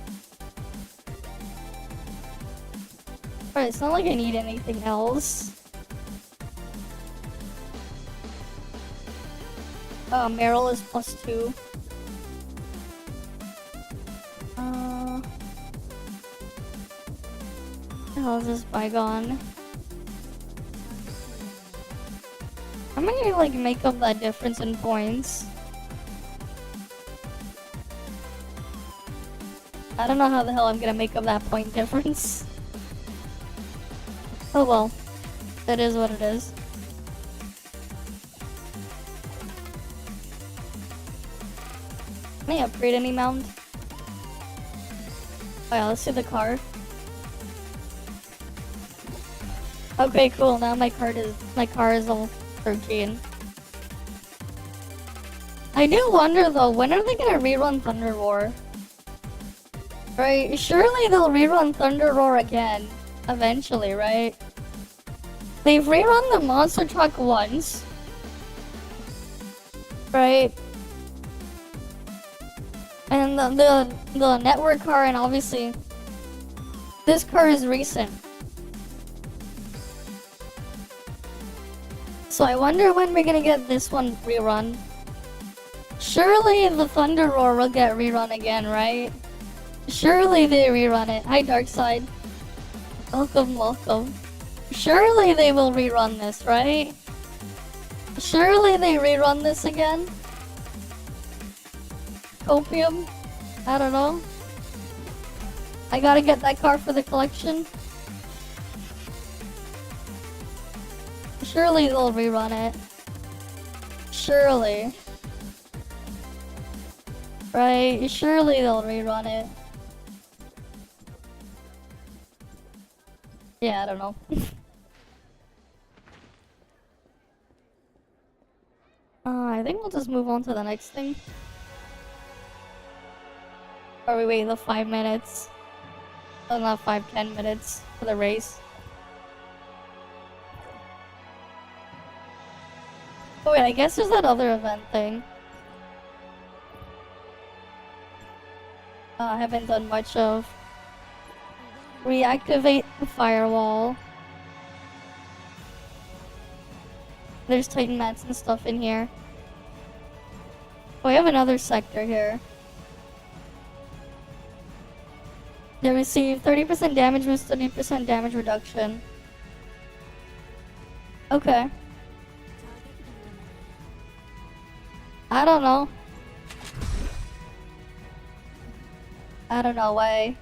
Alright, it's not like I need anything else. Meryl is +2. What the hell is this bygone? I'm gonna like make up that difference in points. I don't know how the hell I'm gonna make up that point difference. Oh well, that is what it is. Can I upgrade any mount? Oh yeah, let's see the car. Okay, cool. Now my car is all 13. I do wonder though, when are they gonna rerun Thunder Roar? Right? Surely they'll rerun Thunder Roar again. Eventually, right? They've rerun the monster truck once. Right? And the network car, and obviously this car is recent. So I wonder when we're gonna get this one rerun. Surely the Thunder Roar will get rerun again, right? Surely they rerun it. Hi, Darkside. Welcome, welcome. Surely they will rerun this, right? Surely they rerun this again? Copium? I don't know. I gotta get that car for the collection. Surely they'll rerun it. Surely. Right? Surely they'll rerun it. Yeah, I don't know. I think we'll just move on to the next thing. Or we wait the 5 minutes. Oh, not 5, 10 minutes for the race. Oh wait, I guess there's that other event thing. I haven't done much of. Reactivate the firewall. There's Titan mats and stuff in here. Oh, we have another sector here. They receive 30% damage with 30% damage reduction. Okay. I don't know. I don't know why.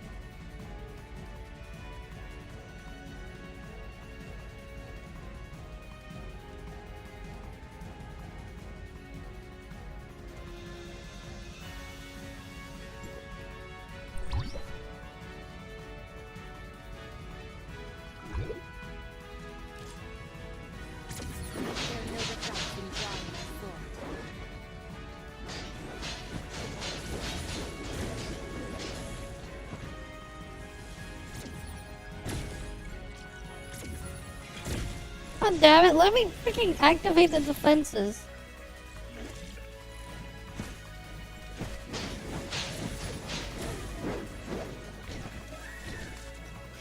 God damn it, let me freaking activate the defenses.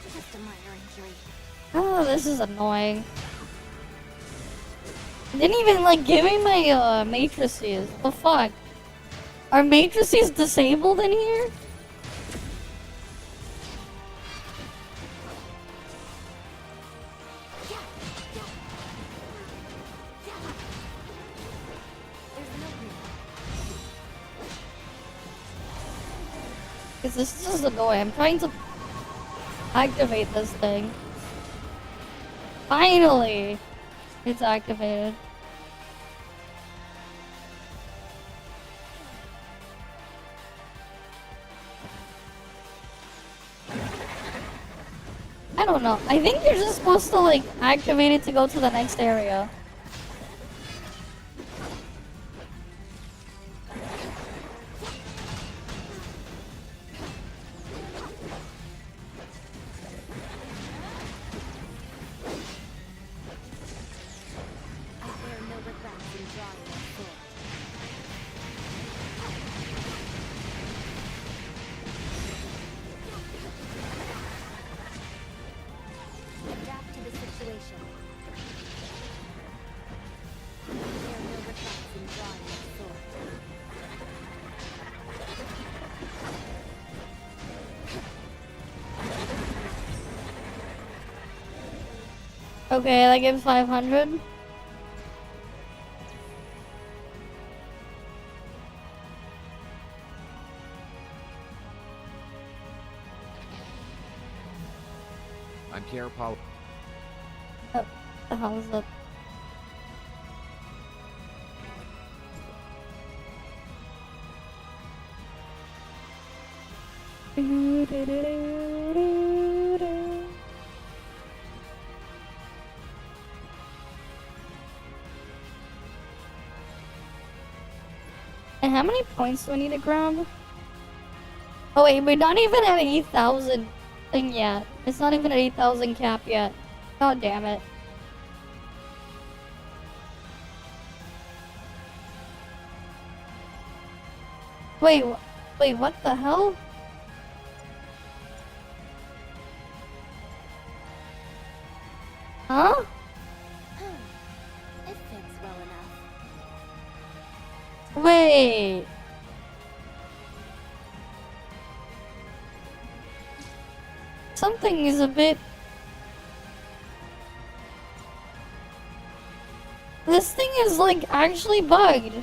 Just a minor injury. Oh, this is annoying. Didn't even like give me my matrices. What the fuck? Are matrices disabled in here? Cause this is just annoying. I'm trying to activate this thing. Finally! It's activated. I don't know. I think you're just supposed to like activate it to go to the next area. Okay, that gives 500. I'm Carapal. Oh, the hell is that? And how many points do I need to grab? Oh wait, we're not even at 8,000 thing yet. It's not even at 8,000 cap yet. God damn it. Wait, wait, what the hell? Huh? It fits well enough. Wait. Something is a bit... This thing is like actually bugged.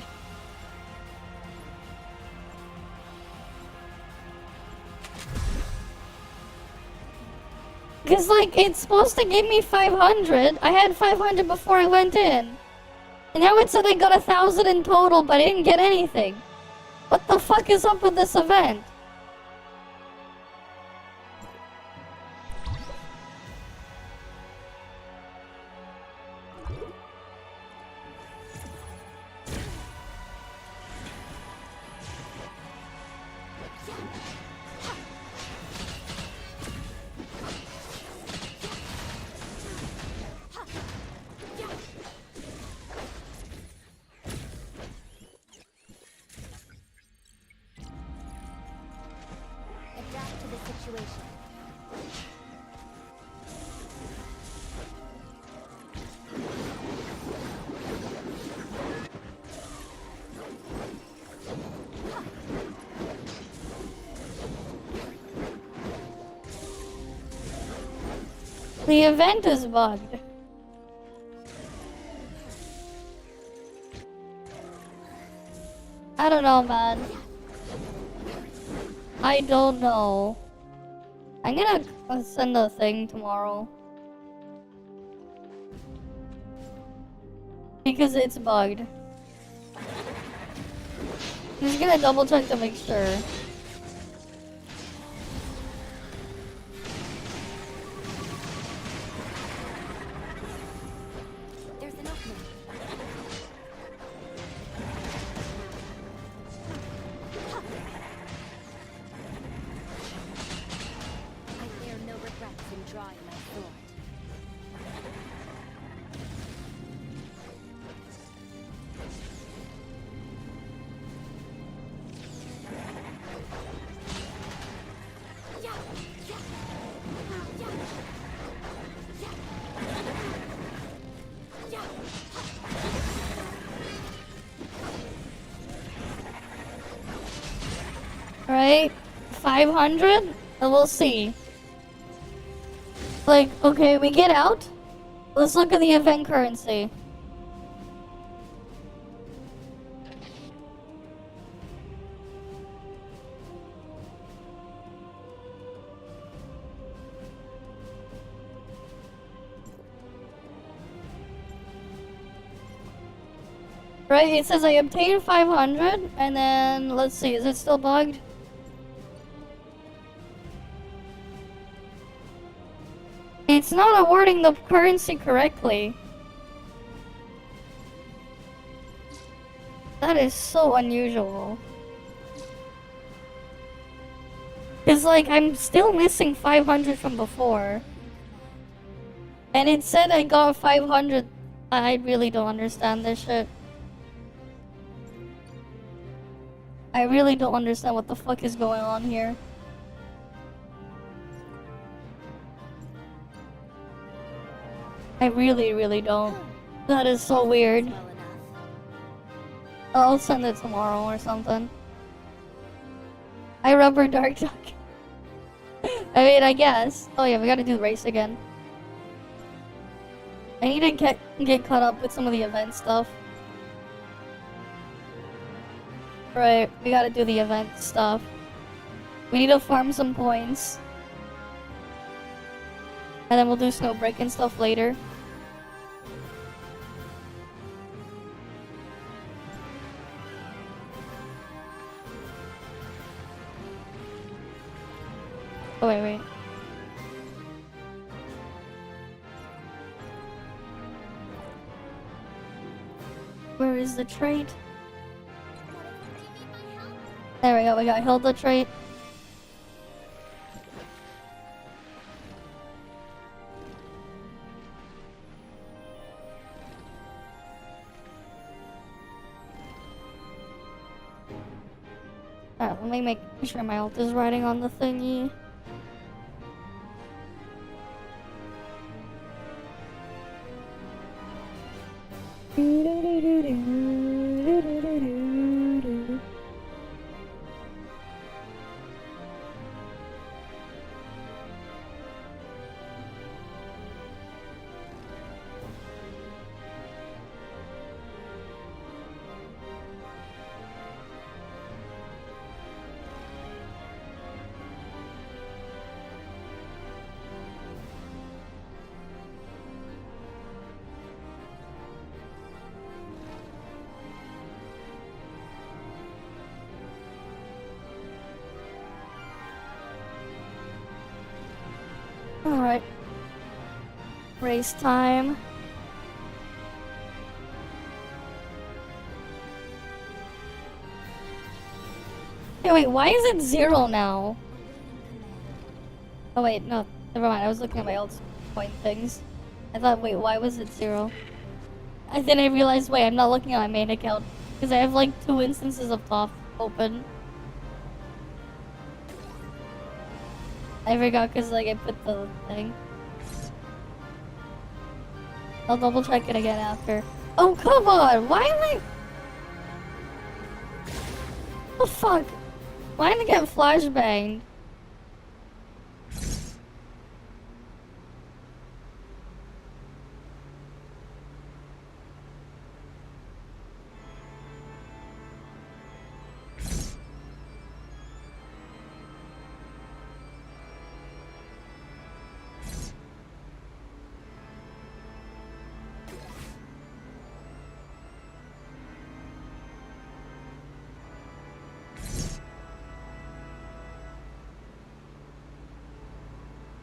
Cause like it's supposed to give me 500. I had 500 before I went in. And now it said I got 1,000 in total, but I didn't get anything. What the fuck is up with this event? Adapt to the situation. The event is bugged. I don't know, man. I don't know. I'm gonna send a thing tomorrow. Because it's bugged. I'm just gonna double check to make sure. There's an opening. I bear no regrets in drawing my sword. Right? 500? And we'll see. Like, okay, we get out. Let's look at the event currency. Right, it says I obtained 500, and then, let's see, is it still bugged? It's not awarding the currency correctly. That is so unusual. It's like, I'm still missing 500 from before. And it said I got 500. I really don't understand this shit. I really don't understand what the fuck is going on here. I really don't. That is so weird. Well enough. I'll send it tomorrow or something. I rubber dark duck. I mean, I guess. Oh yeah, we gotta do the race again. I need to get caught up with some of the event stuff. Right, we gotta do the event stuff. We need to farm some points. And then we'll do Snowbreak and stuff later. Oh, wait. Where is the trait? There we go, we got Hilda trait. Alright, let me make sure my ult is riding on the thingy. Alright. Race time. Hey, wait, why is it 0 now? Oh wait, no, never mind. I was looking at my old point things. I thought, wait, why was it 0? Then I realized, wait, I'm not looking at my main account. Because I have like 2 instances of ToF open. I forgot because like I put the thing. I'll double check it again after. Oh, come on! Why am I... Oh, fuck! Why did I get flashbanged?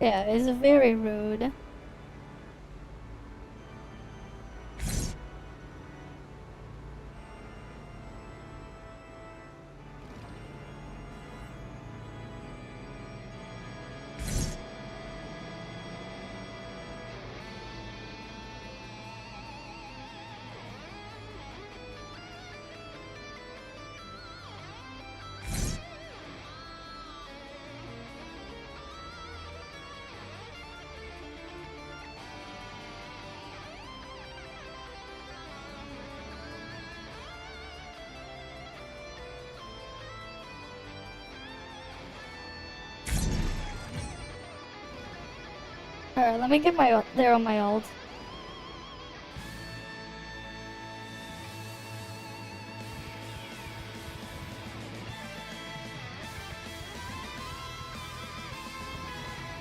Yeah, it's very rude. Alright, let me get my there on my ult.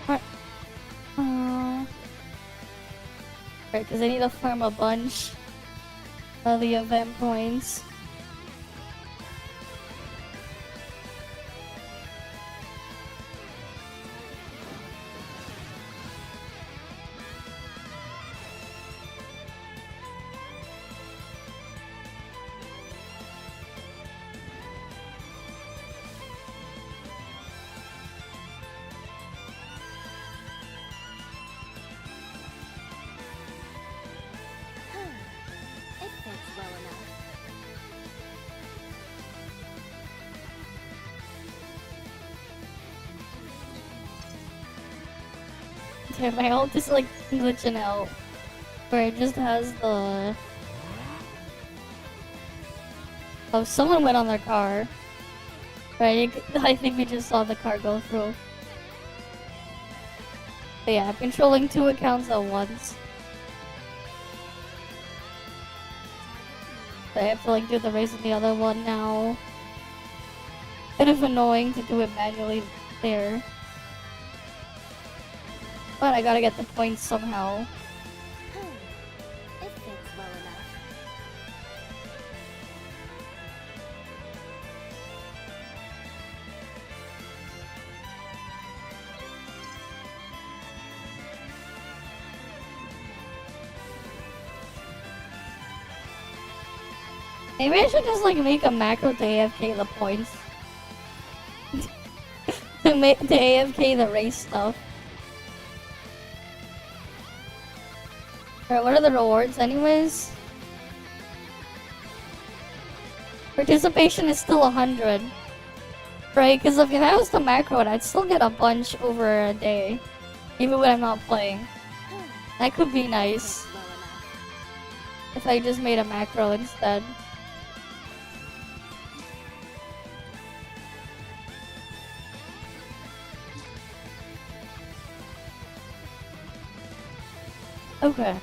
Alright, because I need to farm a bunch of the event points. It fits well enough. Yeah, my ult is like glitching out. Where it just has the... Oh, someone went on their car. Right, I think we just saw the car go through. But yeah, I'm controlling 2 accounts at once. So I have to like do the race in the other one now. Kind of annoying to do it manually there. But I gotta get the points somehow. It fits well enough. Maybe I should just like make a macro to AFK the points. to AFK the race stuff. Alright, what are the rewards anyways? Participation is still 100. Right, because if that was the macro, I'd still get a bunch over a day. Even when I'm not playing. That could be nice. Well enough. If I just made a macro instead. Okay.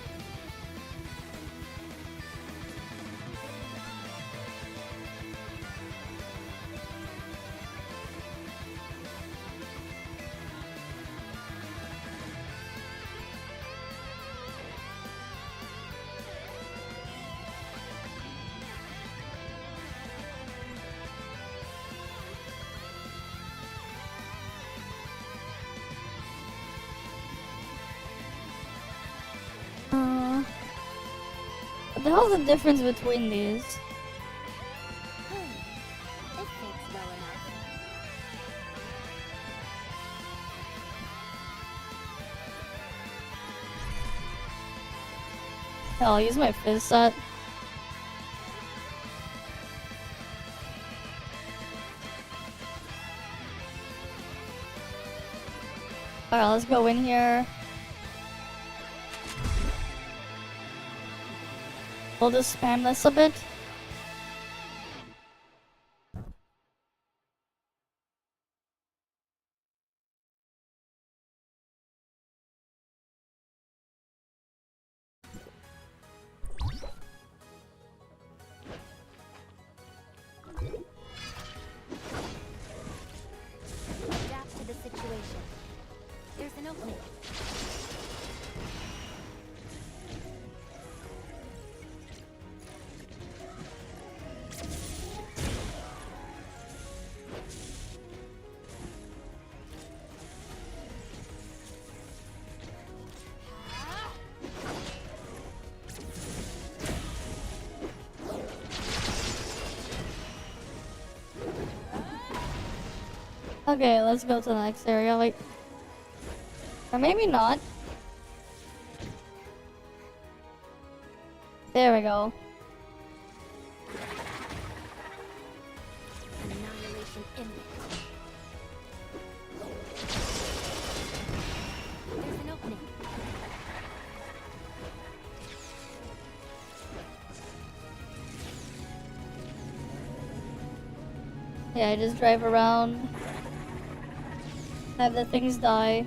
What the hell's the difference between these? It fits well enough. I'll use my fizz set. Alright, let's go in here. We'll just spam this a bit. Adapt to the situation. There's an opening. Okay, let's go to the next area. Wait. Or maybe not. There we go. Annihilation imminent. There's an opening. Yeah, I just drive around. Have the things die.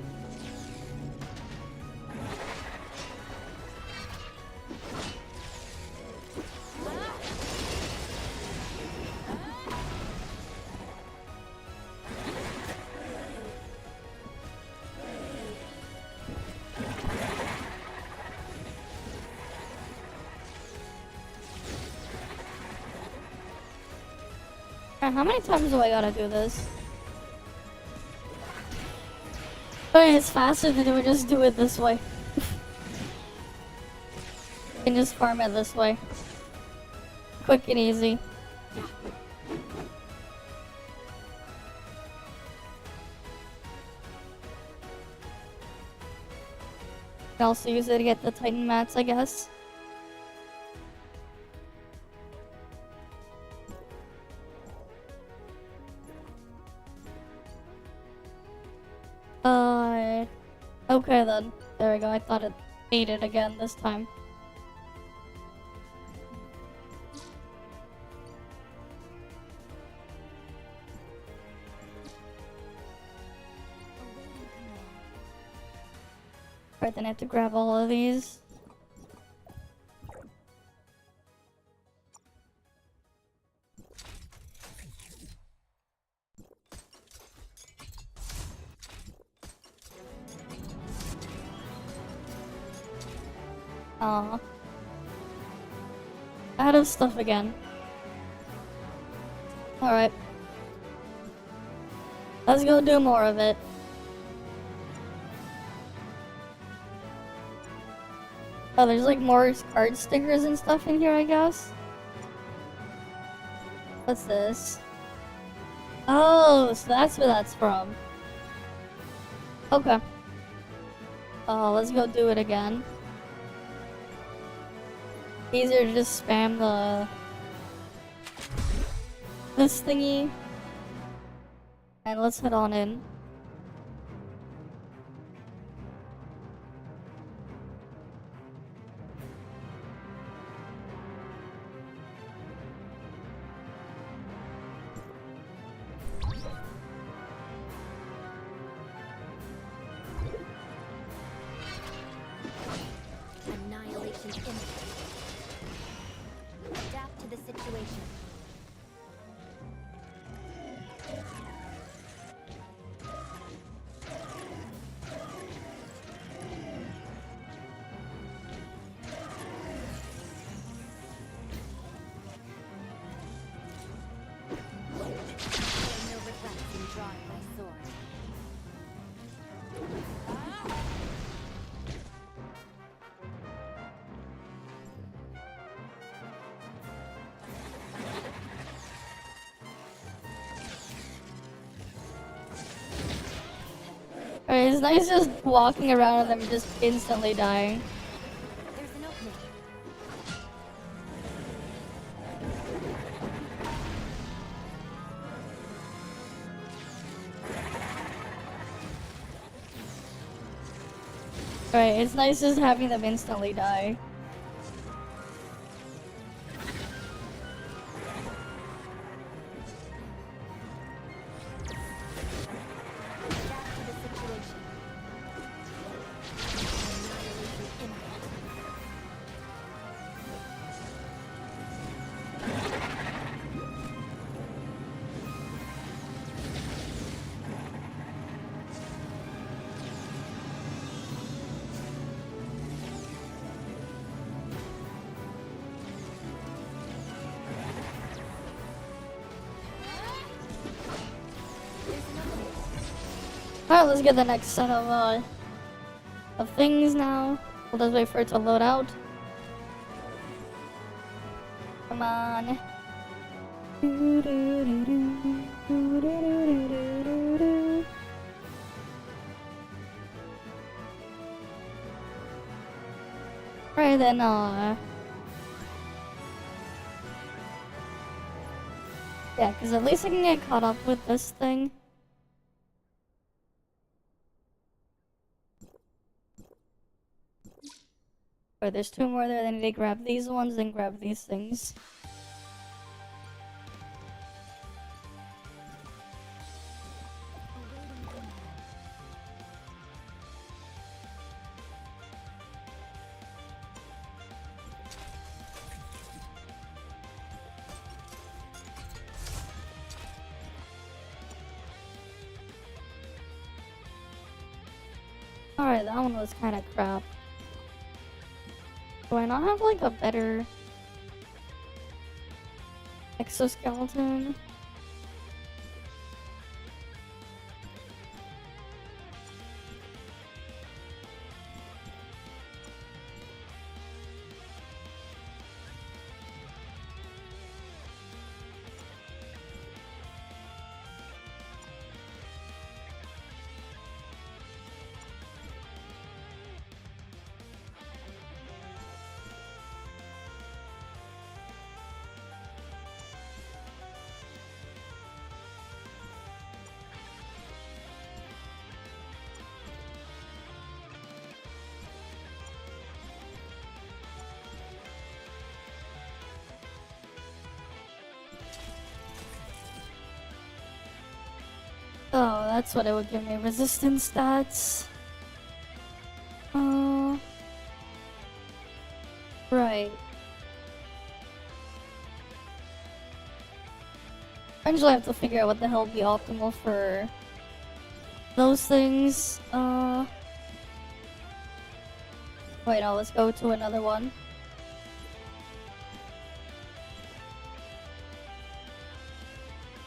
Alright, how many times do I gotta do this? Okay, it's faster than we just do it this way. You can just farm it this way. Quick and easy. Can also use it to get the Titan mats, I guess. Okay then. There we go. I thought it ate it again this time. Right, then I have to grab all of these. Aw. Out of stuff again. Alright. Let's go do more of it. Oh, there's like more card stickers and stuff in here, I guess. What's this? Oh, so that's where that's from. Okay. Oh, let's go do it again. Easier to just spam this thingy. And let's head on in. Annihilation imminent. Adapt to the situation. There are no regrets in drawing my sword. Alright, it's nice just walking around and them just instantly dying. There's an opening. Right, it's nice just having them instantly die. Adapt to the situation. Annihilation imminent. Alright, let's get the next set of things now. We'll just wait for it to load out. Come on. Alright then, yeah, because at least I can get caught up with this thing. Alright, there's 2 more there, then I need to grab these ones and grab these things. Alright, that one was kind of crap. Do I not have like a better exoskeleton? Oh, that's what it would give me. Resistance stats. Right. Eventually I have to figure out what the hell would be optimal for those things. Wait, no, let's go to another one.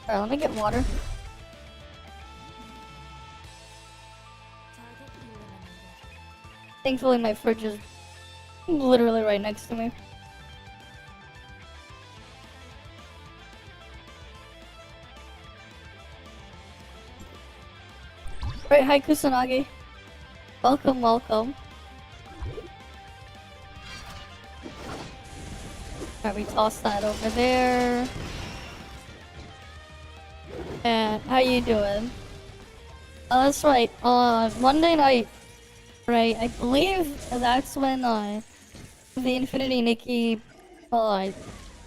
Alright, let me get water. Target eliminated. Thankfully my fridge is literally right next to me. Right, hi Kusanagi. Welcome, welcome. Alright, we toss that over there. And how you doing? Oh, that's right. Monday night, right? I believe that's when the Infinity Nikki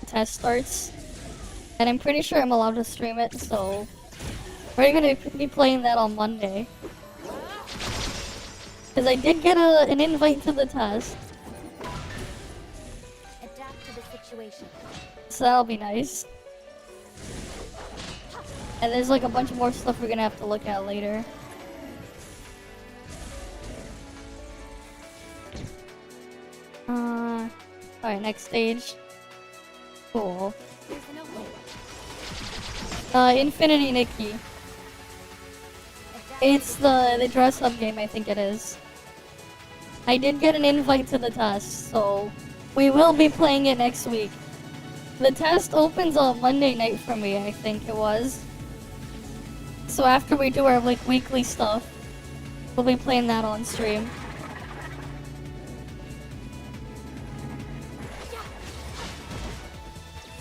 test starts, and I'm pretty sure I'm allowed to stream it. So we're gonna be playing that on Monday. Cause I did get an invite to the test, Adapt to the situation. so that'll be nice. And there's like a bunch more stuff we're gonna have to look at later. Alright, next stage. Cool. There's an opening. Infinity Nikki. Adapt It's the dress up game, I think it is. I did get an invite to the test, so we will be playing it next week. The test opens on Monday night for me, I think it was. So after we do our like weekly stuff, we'll be playing that on stream.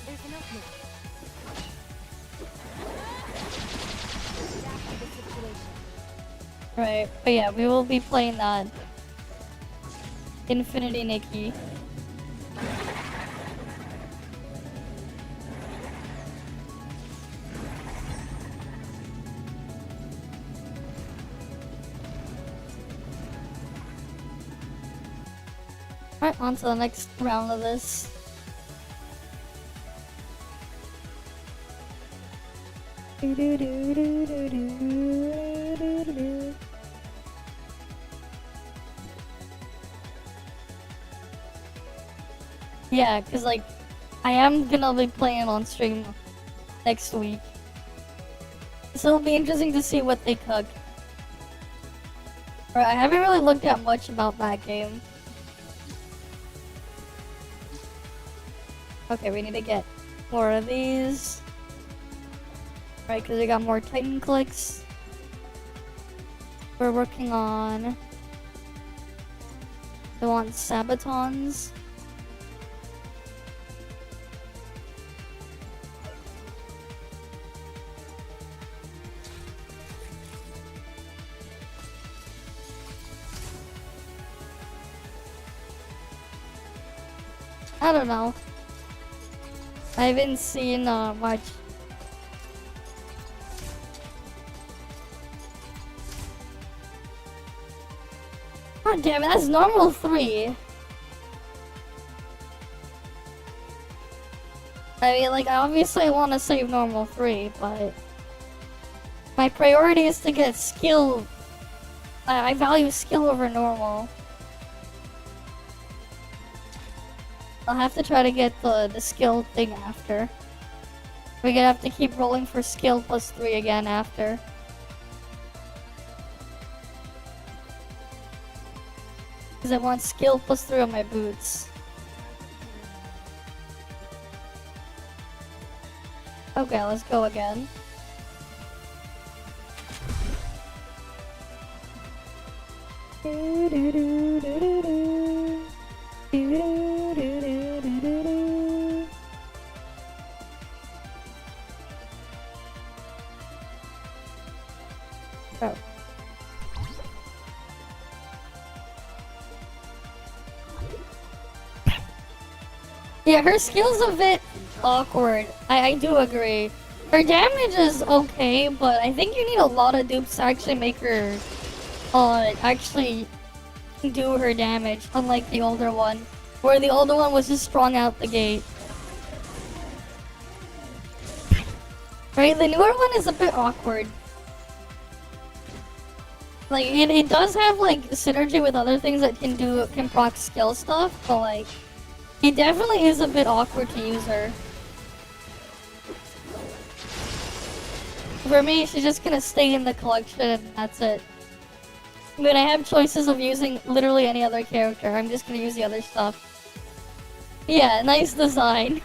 There's an opening. Adapt to the situation. Right, but yeah, we will be playing that Infinity Nikki. Alright, on to the next round of this. Yeah, cause like, I am gonna be playing on stream next week. So it'll be interesting to see what they cook. Right, I haven't really looked at much about that game. Okay, we need to get more of these. Right, because we got more Titan clicks. We're working on... I want Sabatons. I don't know. I haven't seen much. God damn it, that's normal 3. I mean, like, I obviously want to save normal 3, but my priority is to get skill. I value skill over normal. I'll have to try to get the skill thing after. We're gonna have to keep rolling for skill plus 3 again after. Because I want skill plus 3 on my boots. Okay, let's go again. Oh. Yeah, her skill's a bit awkward. I do agree. Her damage is okay, but I think you need a lot of dupes to actually make her actually do her damage, unlike the older one, where the older one was just strong out the gate. Right, the newer one is a bit awkward. Like, it does have, like, synergy with other things that can proc skill stuff, but, like, it definitely is a bit awkward to use her. For me, she's just gonna stay in the collection and that's it. When I have choices of using literally any other character, I'm just gonna use the other stuff. Yeah, nice design.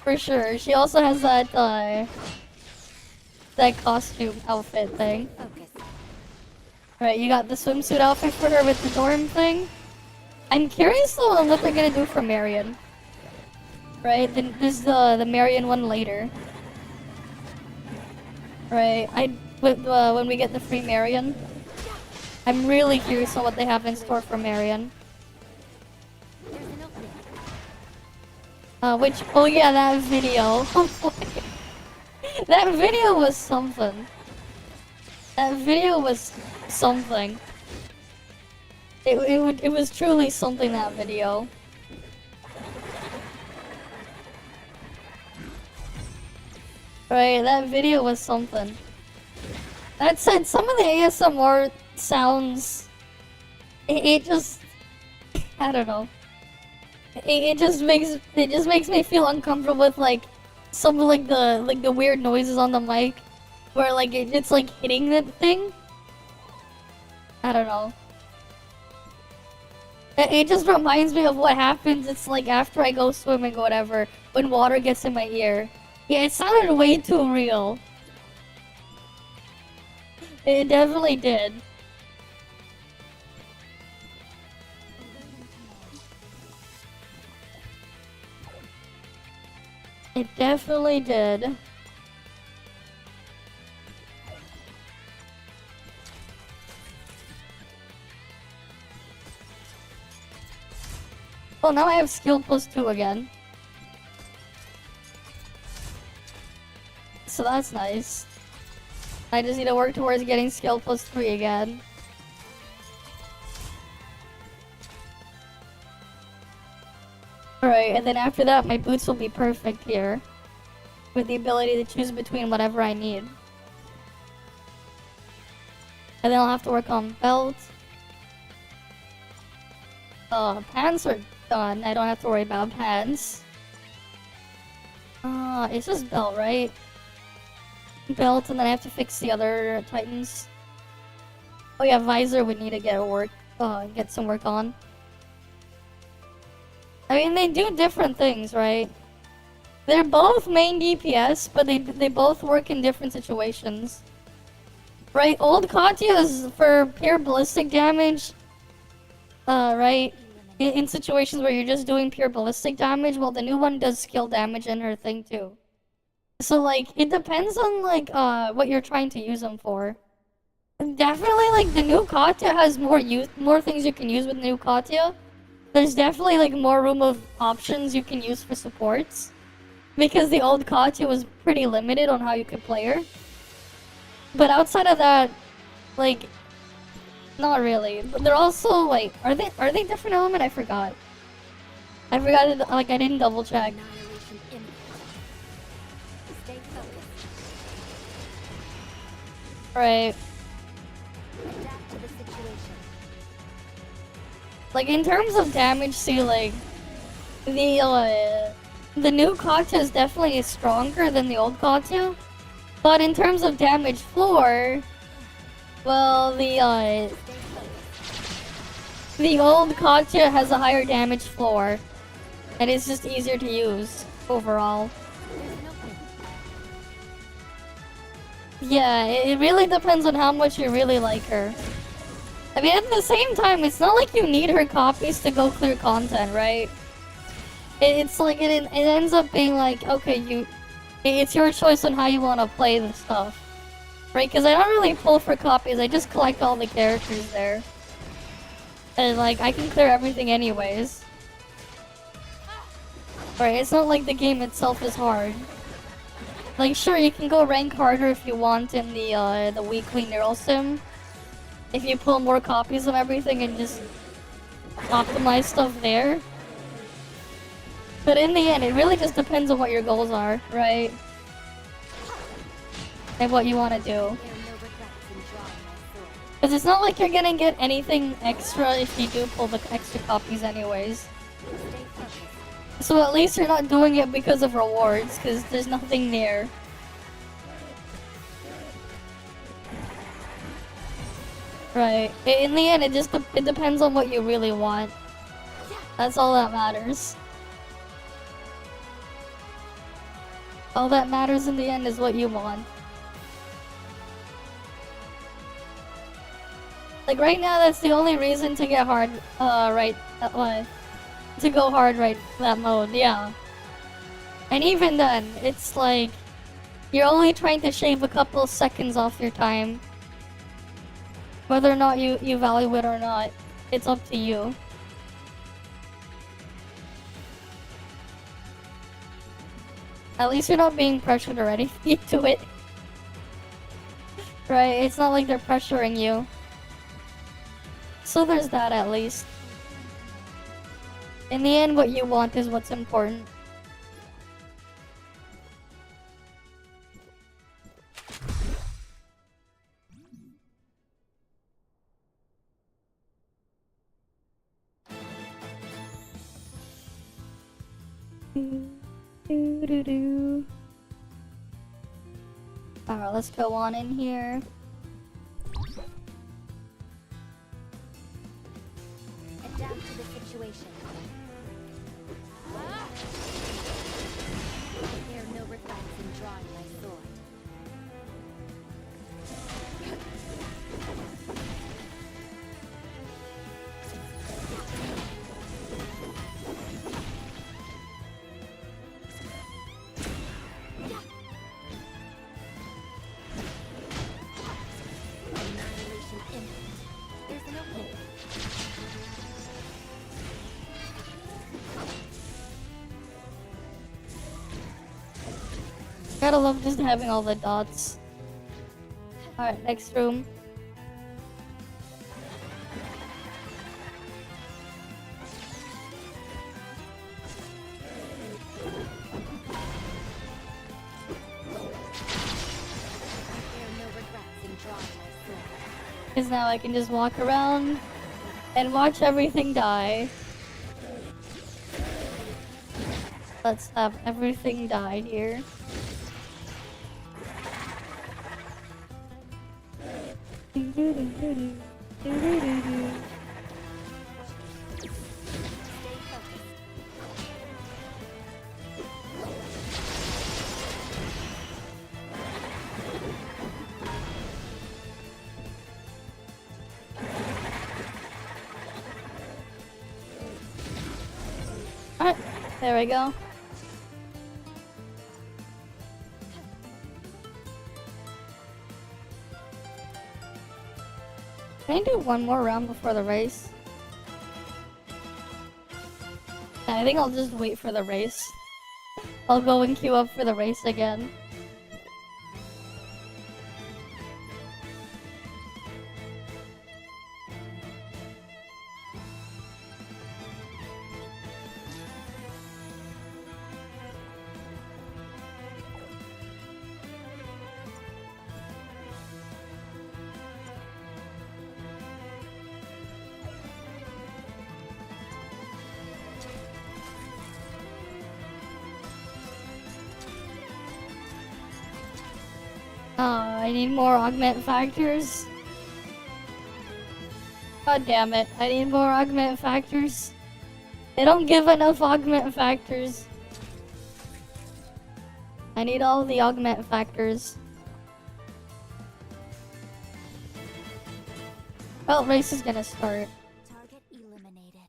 For sure. She also has that, that costume outfit thing. Right, you got the swimsuit outfit for her with the dorm thing. I'm curious though on what they're gonna do for Marion. Right, then there's the Marion one later. Right, when we get the free Marion. I'm really curious on what they have in store for Marion. Oh yeah, that video. That video was something. That video was something. It was truly something, that video. Right, that video was something. That said, some of the ASMR sounds... It just... I don't know. It just makes me feel uncomfortable with, like, some of, like, the weird noises on the mic. Where, like, it's, like, hitting the thing. I don't know. It just reminds me of what happens, it's like, after I go swimming or whatever, when water gets in my ear. Yeah, it sounded way too real. It definitely did. It definitely did. Well, now I have skill +2 again. So that's nice. I just need to work towards getting skill +3 again. Alright, and then after that, my boots will be perfect here. With the ability to choose between whatever I need. And then I'll have to work on belt. Pants are done. I don't have to worry about pants. It's just belt, right? Belt, and then I have to fix the other titans. Oh yeah, visor would need to get some work on. I mean, they do different things, right? They're both main DPS, but they both work in different situations. Right, old Katya is for pure ballistic damage. Right? In situations where you're just doing pure ballistic damage, well, the new one does skill damage in her thing too. So, like, it depends on, like, what you're trying to use them for. Definitely, like, the new Katya has more things you can use with new Katya. There's definitely, like, more room of options you can use for supports. Because the old Katya was pretty limited on how you could play her. But outside of that, like, not really. But they're also, like, are they different element? I forgot. I didn't double check. Annihilation imminent. Stay focused. Right. Adapt to the situation. Like, in terms of damage, see, like, the new Katya is definitely stronger than the old Katya. But in terms of damage floor, well, the old Katya has a higher damage floor. And it's just easier to use, overall. Yeah, it really depends on how much you really like her. I mean, at the same time, it's not like you need her copies to go clear content, right? It's like, it ends up being like, okay, it's your choice on how you want to play the stuff. Right? Because I don't really pull for copies, I just collect all the characters there. And, like, I can clear everything anyways. Right, it's not like the game itself is hard. Like, sure, you can go rank harder if you want in the weekly neural sim. If you pull more copies of everything and just optimize stuff there. But in the end, it really just depends on what your goals are, right? And what you want to do. There are no regrets in drawing my sword. Because it's not like you're gonna get anything extra if you do pull the extra copies anyways. Stay focused. So at least you're not doing it because of rewards, because there's nothing there. Right. In the end, it depends on what you really want. That's all that matters. All that matters in the end is what you want. Like right now, that's the only reason to get hard, to go hard right that mode, yeah. And even then, it's like, you're only trying to shave a couple seconds off your time. Whether or not you value it or not, it's up to you. At least you're not being pressured or anything to it. Right, it's not like they're pressuring you. So there's that at least. In the end, what you want is what's important. Alright, let's go on in here. Adapt to the situation. There are no regrets in drawing my sword. Annihilation imminent. There's an opening. gotta love just having all the dots. Alright, next room. Because now I can just walk around and watch everything die. Let's have everything die here. Alright, there we go. Can I do one more round before the race? I think I'll just wait for the race. I'll go and queue up for the race again. I need more augment factors. God damn it, I need more augment factors. They don't give enough augment factors. I need all the augment factors. Well, race is gonna start. Target eliminated.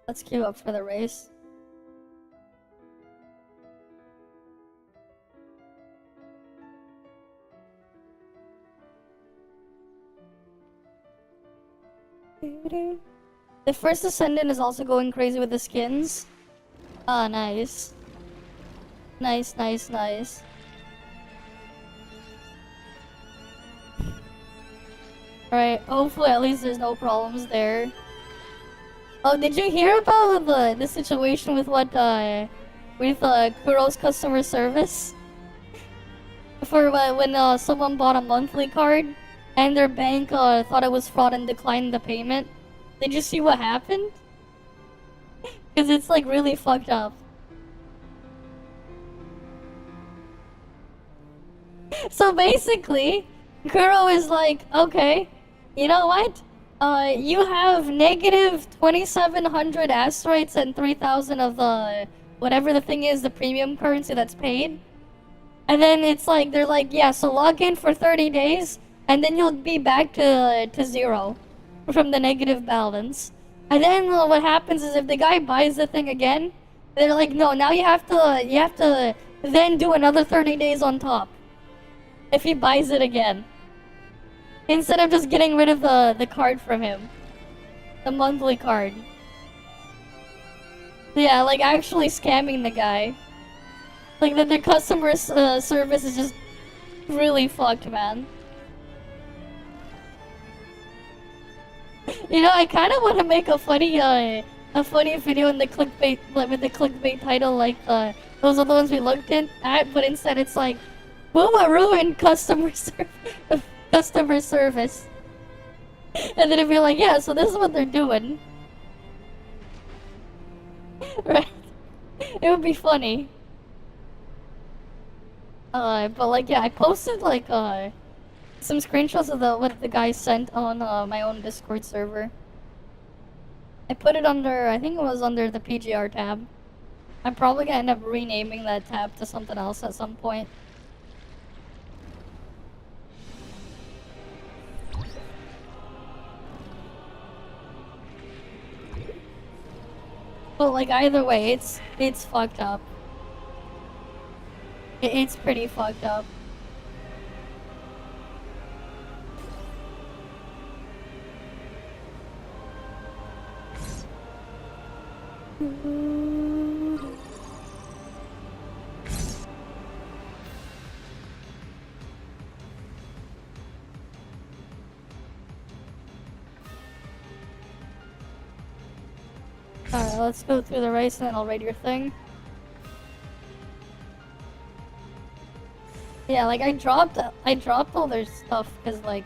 Let's queue up for the race. The first Ascendant is also going crazy with the skins. Ah, nice. Nice, nice, nice. Alright, hopefully at least there's no problems there. Oh, did you hear about the situation with Kuro's customer service? For when someone bought a monthly card and their bank thought it was fraud and declined the payment. Did you see what happened? Because it's like really fucked up. So basically, Kuro is like, okay, you know what? You have negative 2,700 asteroids and 3,000 of the whatever the thing is, the premium currency that's paid. And then it's like, they're like, yeah, so log in for 30 days, and then you'll be back to zero from the negative balance. And then what happens is if the guy buys the thing again, they're like, no, now you have to then do another 30 days on top. If he buys it again. Instead of just getting rid of the card from him. The monthly card. Yeah, like actually scamming the guy. Like their customer service is just really fucked, man. You know, I kind of want to make a funny video in the clickbait, with the clickbait title, like those are the ones we looked at, but instead it's like, Boomer ruined customer service. And then it'd be like, yeah, so this is what they're doing. Right? It would be funny. But like, yeah, I posted like some screenshots of what the guy sent on my own Discord server. I put it under, I think it was under the PGR tab. I'm probably gonna end up renaming that tab to something else at some point. But like either way, it's fucked up. It's pretty fucked up. Alright, let's go through the race and then I'll raid your thing. Yeah, like I dropped all their stuff because like,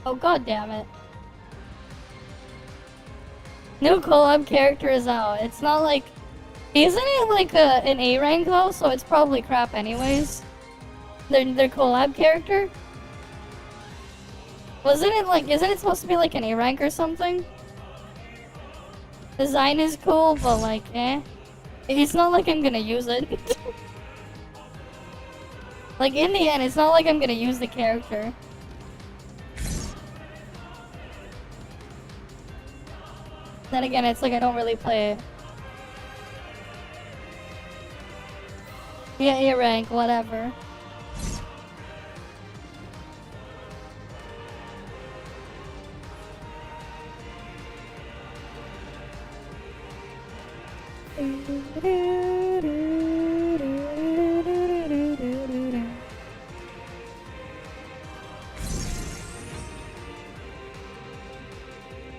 oh god damn it. New collab character is out. It's not like, isn't it like an A rank though? So it's probably crap anyways. Their collab character. Wasn't it like, isn't it supposed to be like an A rank or something? Design is cool, but like, eh. It's not like I'm gonna use it. Like, in the end, it's not like I'm gonna use the character. Then again, it's like I don't really play it. Yeah, A rank, whatever.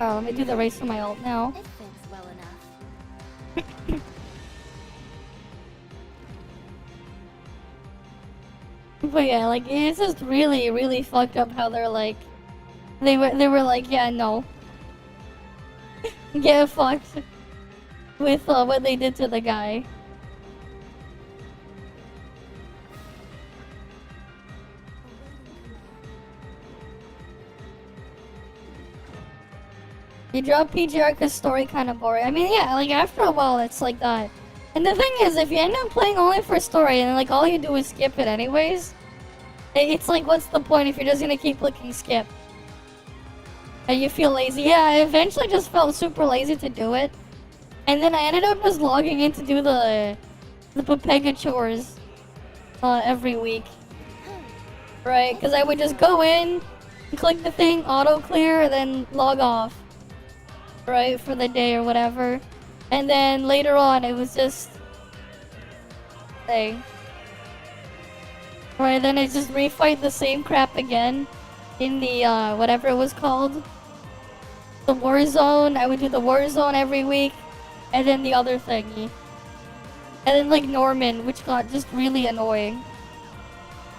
Oh, let me do the race for my ult now. It fits well enough. But yeah, like it's just really, really fucked up how they're like, they were like, yeah, no, get fucked with what they did to the guy. You drop PGR because story kind of boring. I mean, yeah, like after a while it's like that. And the thing is, if you end up playing only for story and like all you do is skip it anyways, it's like what's the point if you're just gonna keep clicking skip? And you feel lazy. Yeah, I eventually just felt super lazy to do it. And then I ended up just logging in to do the Pepega chores every week. Right, because I would just go in, click the thing, auto clear, then log off. Right, for the day or whatever. And then later on, it was just thing. Right, then I just refight the same crap again in the whatever it was called, the war zone. I would do the war zone every week, and then the other thingy, and then like Norman, which got just really annoying.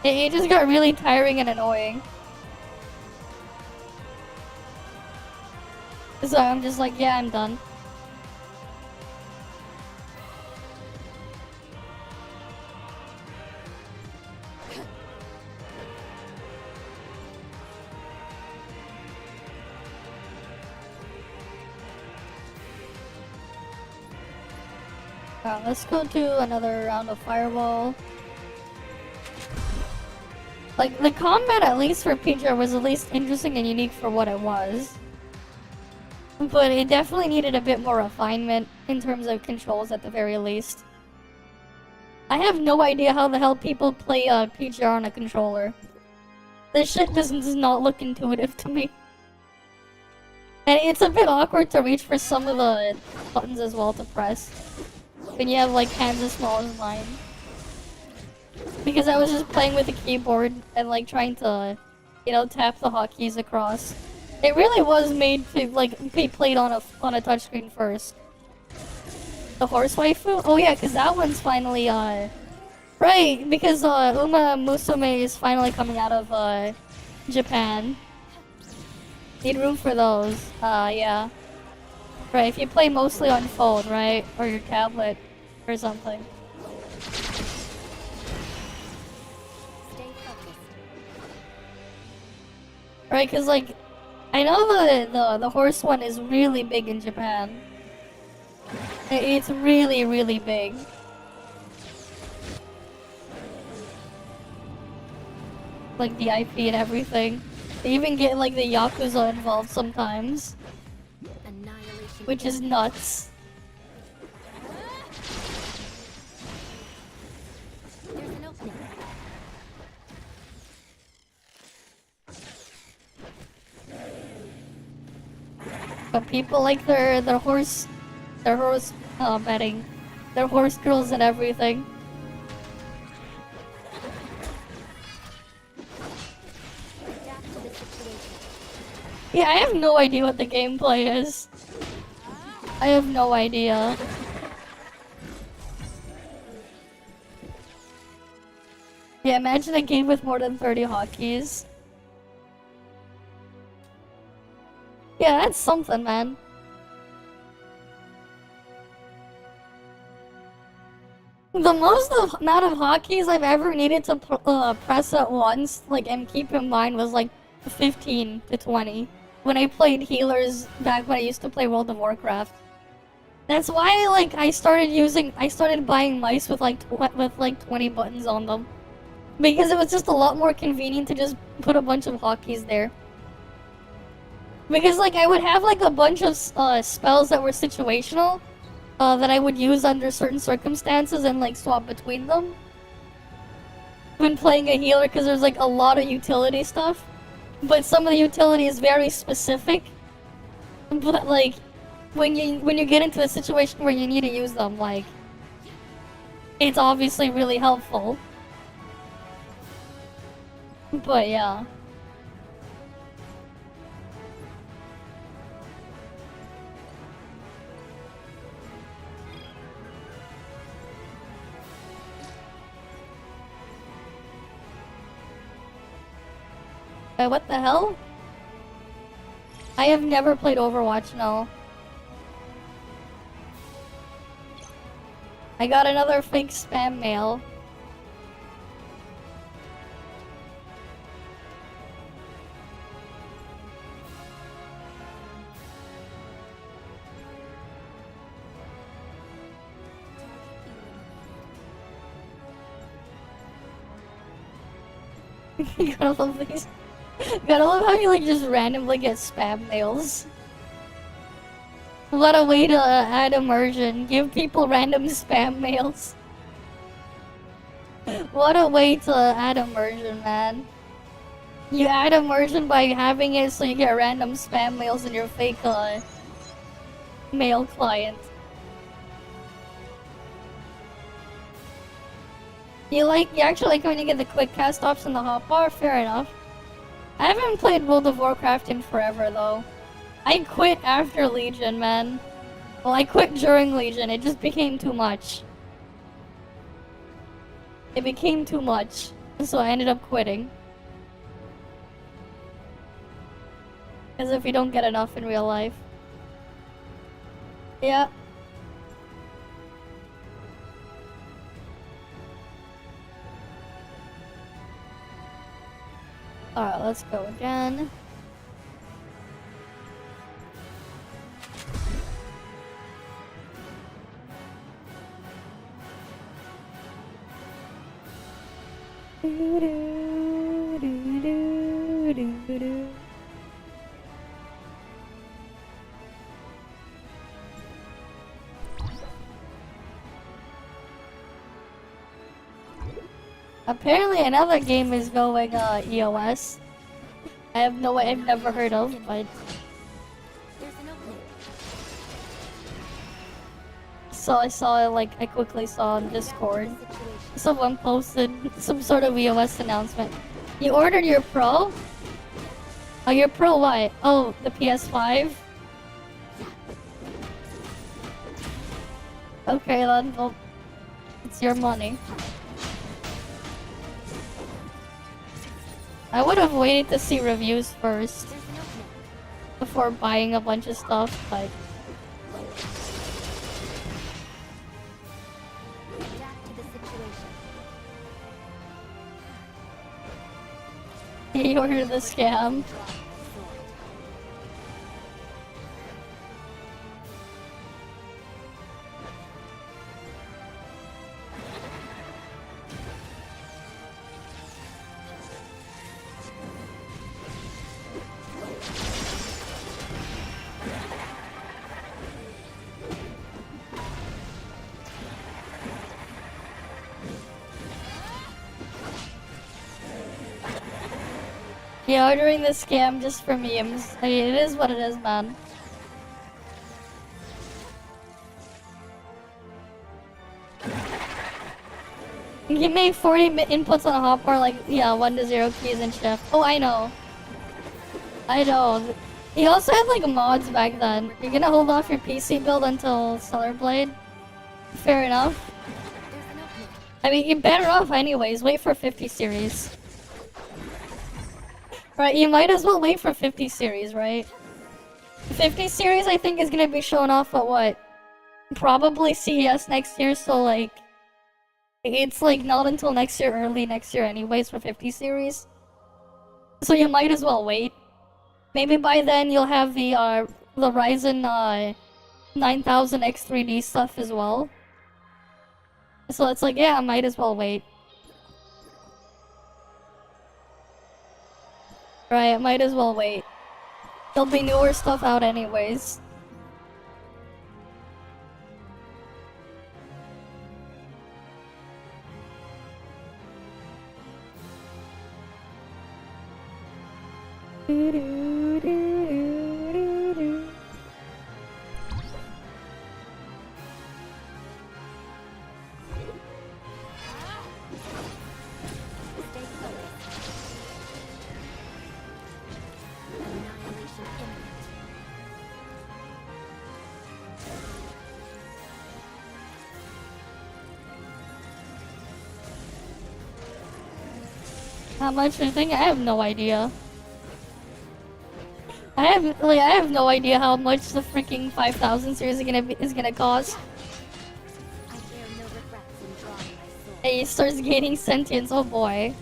It just got really tiring and annoying. So I'm just like, yeah, I'm done. Let's go to another round of Fireball. Like, the combat, at least for PGR, was at least interesting and unique for what it was. But it definitely needed a bit more refinement in terms of controls at the very least. I have no idea how the hell people play PGR on a controller. This shit does not look intuitive to me. And it's a bit awkward to reach for some of the buttons as well to press. When you have like hands as small as mine. Because I was just playing with the keyboard and like trying to, you know, tap the hotkeys across. It really was made to like be played on a touchscreen first. The horse waifu? Oh yeah, because that one's finally right, because Uma Musume is finally coming out of Japan. Need room for those. Yeah. Right, if you play mostly on phone, right? Or your tablet or something. Stay focused. Right, because like I know the horse one is really big in Japan. It's really, really big. Like the IP and everything. They even get like the Yakuza involved sometimes. Annihilation. Which is nuts. There's an opening. But people like their horse betting, their horse girls and everything. Adapt to the situation. Yeah, I have no idea what the gameplay is. I have no idea. Yeah, imagine a game with more than 30 hotkeys. Yeah, that's something, man. The most amount of hotkeys I've ever needed to press at once, like, and keep in mind was like 15 to 20. When I played healers back when I used to play World of Warcraft. That's why, like, I started buying mice with like 20 buttons on them. Because it was just a lot more convenient to just put a bunch of hotkeys there. Because, like, I would have, like, a bunch of spells that were situational that I would use under certain circumstances and, like, swap between them when playing a healer, because there's, like, a lot of utility stuff. But some of the utility is very specific. But, like, when you get into a situation where you need to use them, like, it's obviously really helpful. But, yeah. What the hell? I have never played Overwatch, no. I got another fake spam mail. You gotta love these. Gotta love how you like just randomly get spam mails. What a way to add immersion. Give people random spam mails. What a way to add immersion, man. You add immersion by having it so you get random spam mails in your fake mail client. You actually like when you get the quick cast ops in the hotbar? Fair enough. I haven't played World of Warcraft in forever though. I quit after Legion, man. Well, I quit during Legion, it just became too much. It became too much, so I ended up quitting. As if you don't get enough in real life. Yeah. Alright, let's go again. Apparently another game is going EOS. I've never heard of, but There's an opening. so I quickly saw on Discord. Situation. Someone posted some sort of EOS announcement. You ordered your Pro? Oh, your Pro what? Oh, the PS5? Okay then, well, it's your money. I would have waited to see reviews first There's an opening. before buying a bunch of stuff, but Adapt to the situation. he ordered the scam. Draw sword. Yeah, ordering the scam just for memes. I mean, it is what it is, man. You make 40 inputs on a hotbar, like, yeah, 1 to 0 keys and shift. Oh, I know. I know. He also had like mods back then. You're gonna hold off your PC build until Stellar Blade? Fair enough. There's an opening. I mean, you're better off anyways. Wait for 50 series. Right, you might as well wait for 50 series, right? 50 series I think is gonna be shown off at what? Probably CES next year, so like... It's like not until next year, early next year anyways for 50 series. So you might as well wait. Maybe by then you'll have the Ryzen 9000 X3D stuff as well. So it's like, yeah, I might as well wait. Right, might as well wait. There'll be newer stuff out anyways. Stay focused. Annihilation imminent. How much I think? I have no idea. I have no idea how much the freaking 5000 series is gonna cost. I bear no regrets in drawing my sword. And he starts gaining sentience, oh boy.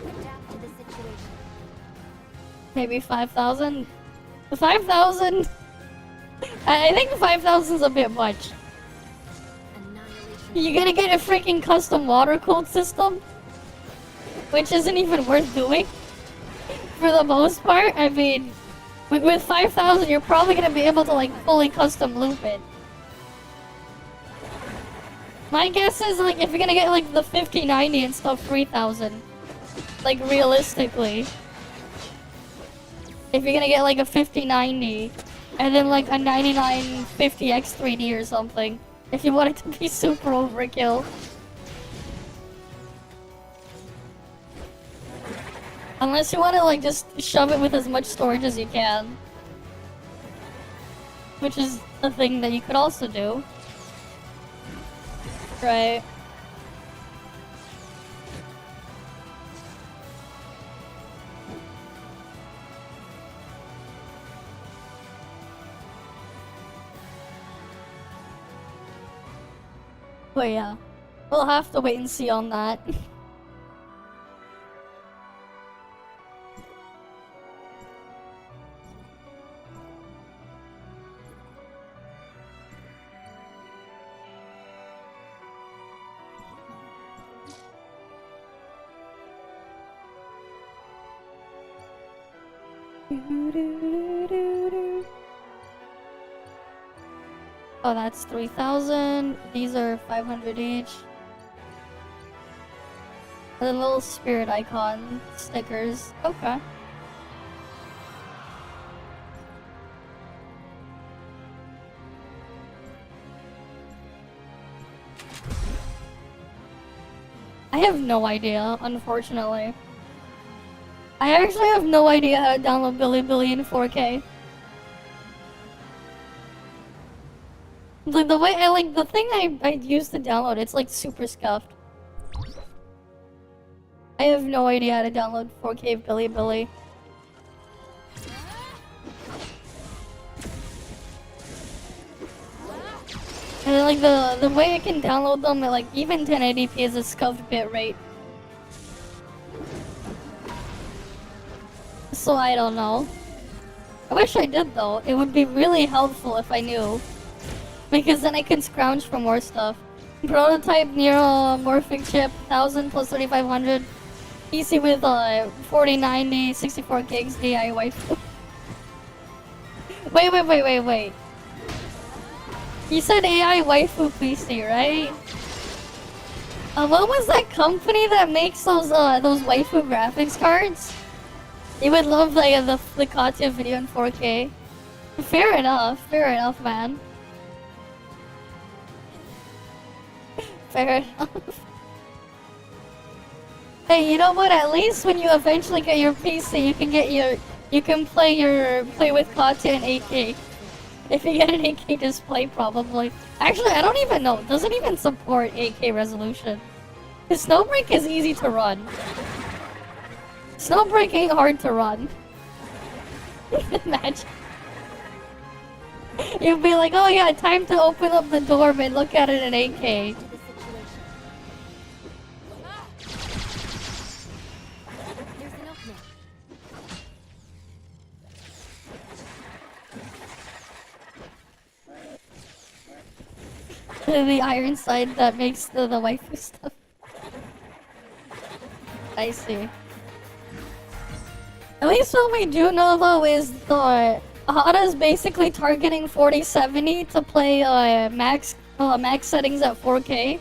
Adapt to the situation. Maybe 5,000? 5,000? I think 5,000 is a bit much. Annihilation. You're gonna get a freaking custom water cooled system? Which isn't even worth doing. For the most part, I mean, with 5,000 you're probably gonna be able to like fully custom loop it. My guess is like if you're gonna get like the 5090 and stuff, 3,000. Like realistically. If you're gonna get like a 5090 and then like a 9950 X3D or something. If you want it to be super overkill. Unless you want to like just shove it with as much storage as you can. Which is a thing that you could also do. Right. But yeah, we'll have to wait and see on that. Oh, that's 3,000. These are 500 each. And then little spirit icon stickers. Okay. I have no idea, unfortunately. I actually have no idea how to download Bilibili in 4K. Like the way I like the thing I used to download, it's like super scuffed. I have no idea how to download 4K Bilibili. And like the way I can download them at like even 1080p is a scuffed bitrate. So I don't know. I wish I did though. It would be really helpful if I knew. Because then I can scrounge for more stuff. Prototype neuromorphic chip, 1000 plus 3500. PC with 4090, 64 gigs AI waifu. Wait. You said AI waifu PC, right? What was that company that makes those waifu graphics cards? You would love like the Katya video in 4K. Fair enough, man. Fair enough. Hey, you know what? At least when you eventually get your PC, you can play with Gacha and 8K. If you get an 8K display, probably. Actually, I don't even know. It doesn't even support 8K resolution. The Snowbreak is easy to run. Snowbreak ain't hard to run. Imagine. You'd be like, oh yeah, time to open up the door, but look at it in 8K. There's an opening. The iron side that makes the waifu stuff. I see. At least what we do know though is the Hada's basically targeting 4070 to play max settings at 4K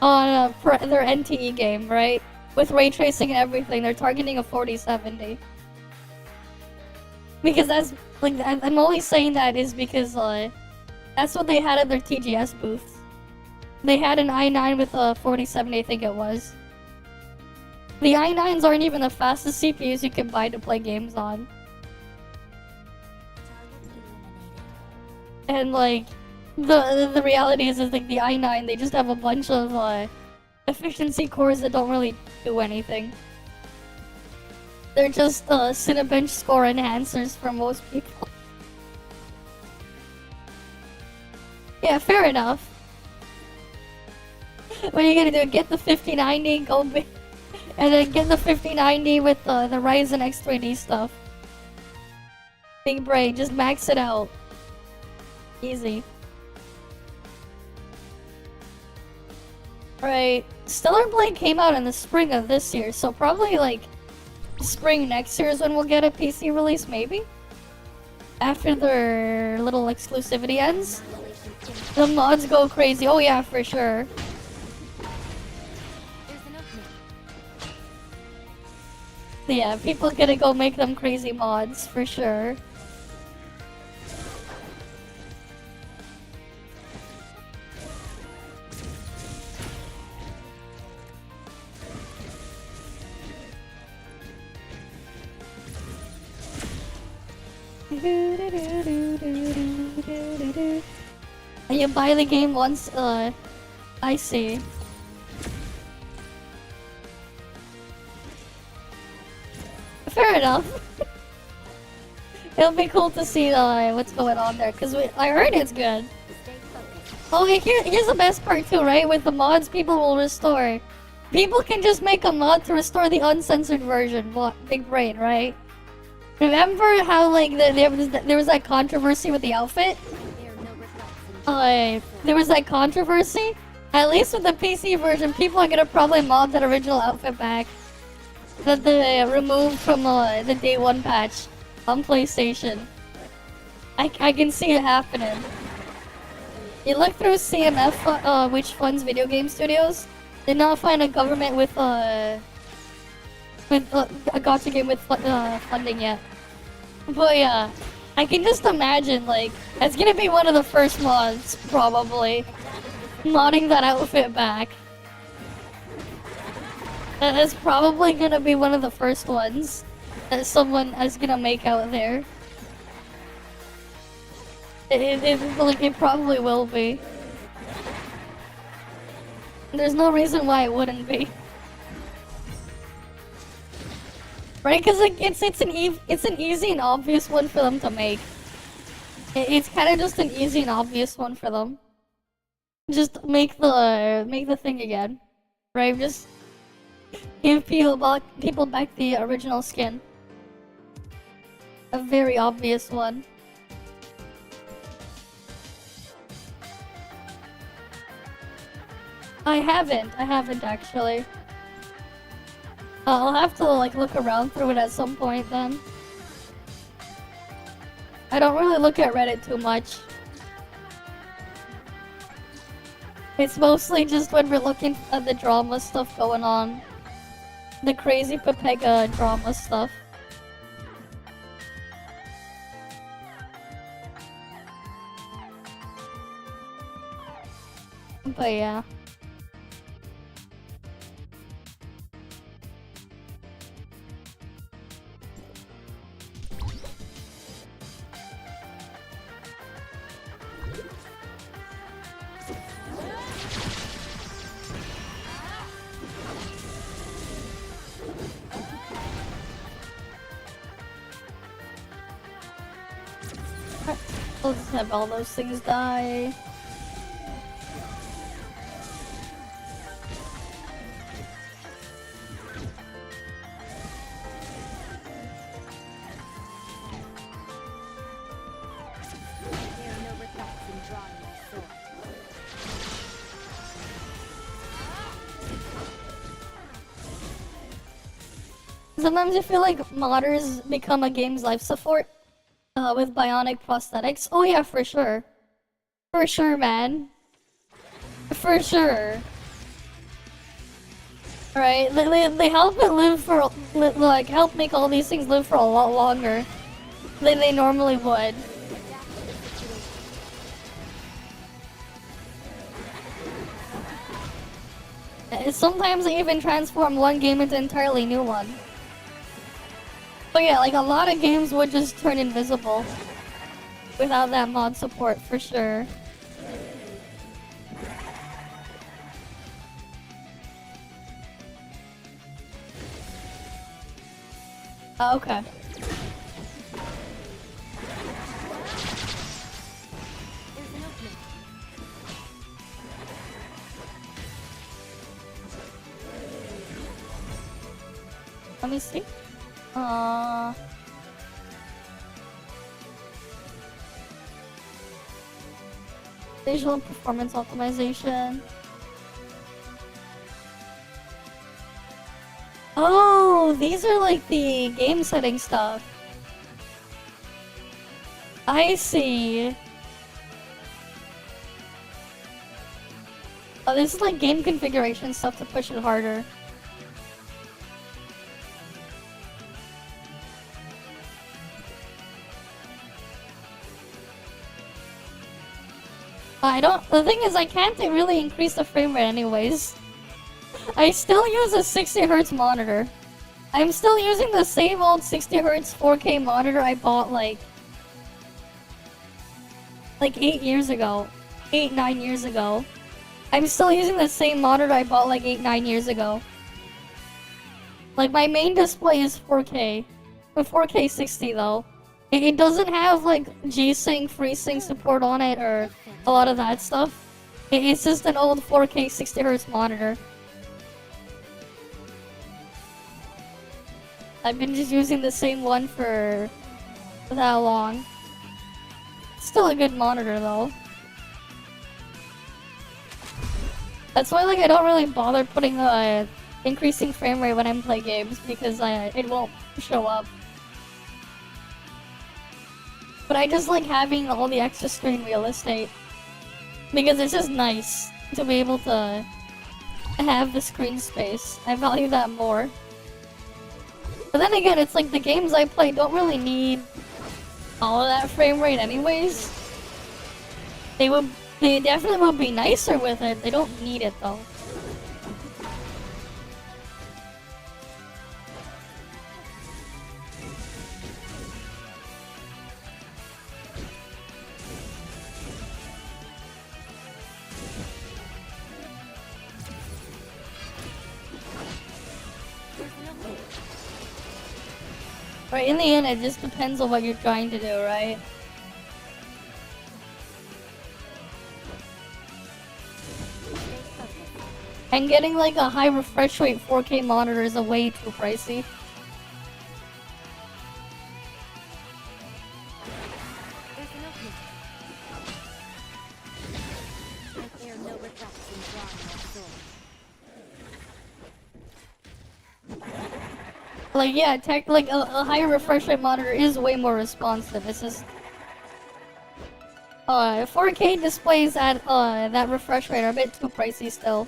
on their NTE game, right? With ray tracing and everything, they're targeting a 4070. Because that's like I'm only saying that is because that's what they had at their TGS booth. They had an i9 with a 4070, I think it was. The i9s aren't even the fastest CPUs you can buy to play games on. And like, the reality is like the i9, they just have a bunch of efficiency cores that don't really do anything. They're just Cinebench score enhancers for most people. Yeah, fair enough. What are you gonna do? Get the 5090, go big, and then get the 5090 with the Ryzen X3D stuff. Big brain, just max it out. Easy. Right, Stellar Blade came out in the spring of this year, so probably like spring next year is when we'll get a PC release, maybe? After their little exclusivity ends. The mods go crazy, oh yeah, for sure. There's an opening. Yeah, people gonna go make them crazy mods, for sure. And you buy the game once, I see. Fair enough. It'll be cool to see what's going on there, cause I heard it's good. Stay focused. Oh, here's the best part too, right? With the mods, people will restore. People can just make a mod to restore the uncensored version. Big brain, right? Remember how like there was that controversy with the outfit? There are no regrets in There was that controversy. At least with the PC version, people are gonna probably mod that original outfit back that they removed from the day one patch on PlayStation. I can see it happening. You look through CMF, which funds video game studios, did not find a government with a gacha game with funding yet. But yeah, I can just imagine like it's gonna be one of the first mods probably modding that outfit back. That is probably gonna be one of the first ones that someone is gonna make out there. It probably will be. There's no reason why it wouldn't be. Right? Because like, it's an easy and obvious one for them to make. It's kind of just an easy and obvious one for them. Just make the thing again, right? Just give people back the original skin. A very obvious one. I haven't actually. I'll have to like look around through it at some point then. I don't really look at Reddit too much. It's mostly just when we're looking at the drama stuff going on. The crazy Pepega drama stuff. But yeah. Let's have all those things die. There are no regrets in drawing my sword. Sometimes I feel like modders become a game's life support with bionic prosthetics. Oh yeah, for sure. For sure, man. For sure. Right? They help it live for, like, help make all these things live for a lot longer than they normally would. Sometimes they even transform one game into an entirely new one. But yeah, like a lot of games would just turn invisible without that mod support, for sure. Oh, okay. There's an opening. Let me see. Visual performance optimization. Oh, these are like the game setting stuff. I see. Oh, this is like game configuration stuff to push it harder. The thing is, I can't really increase the frame rate anyways. I still use a 60Hz monitor. I'm still using the same old 60Hz 4K monitor I bought like 8 years ago. 9 years ago. I'm still using the same monitor I bought like 9 years ago. Like, my main display is 4K. But 4K 60 though. It doesn't have like G-Sync, FreeSync support on it or a lot of that stuff. It's just an old 4K 60Hz monitor. I've been just using the same one for that long. Still a good monitor though. That's why like I don't really bother putting increasing frame rate when I play games because it won't show up. But I just like having all the extra screen real estate because it's just nice to be able to have the screen space. I value that more. But then again, it's like the games I play don't really need all of that frame rate anyways. They definitely would be nicer with it. They don't need it though. Right, in the end, it just depends on what you're trying to do, right? And getting like a high refresh rate 4K monitor is way too pricey. There's an opening. I bear no regrets in drawing my sword. Like, yeah, like a higher refresh rate monitor is way more responsive. It's just 4K displays at that refresh rate are a bit too pricey still.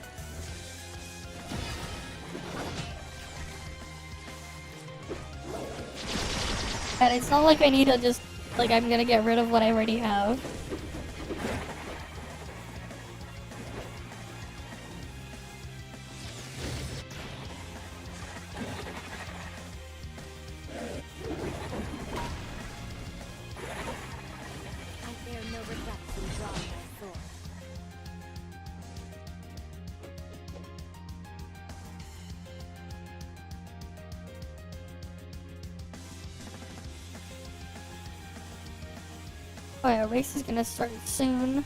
And it's not like I need to just like I'm gonna get rid of what I already have. I bear no regrets in drawing my sword. Oh yeah, race is gonna start soon.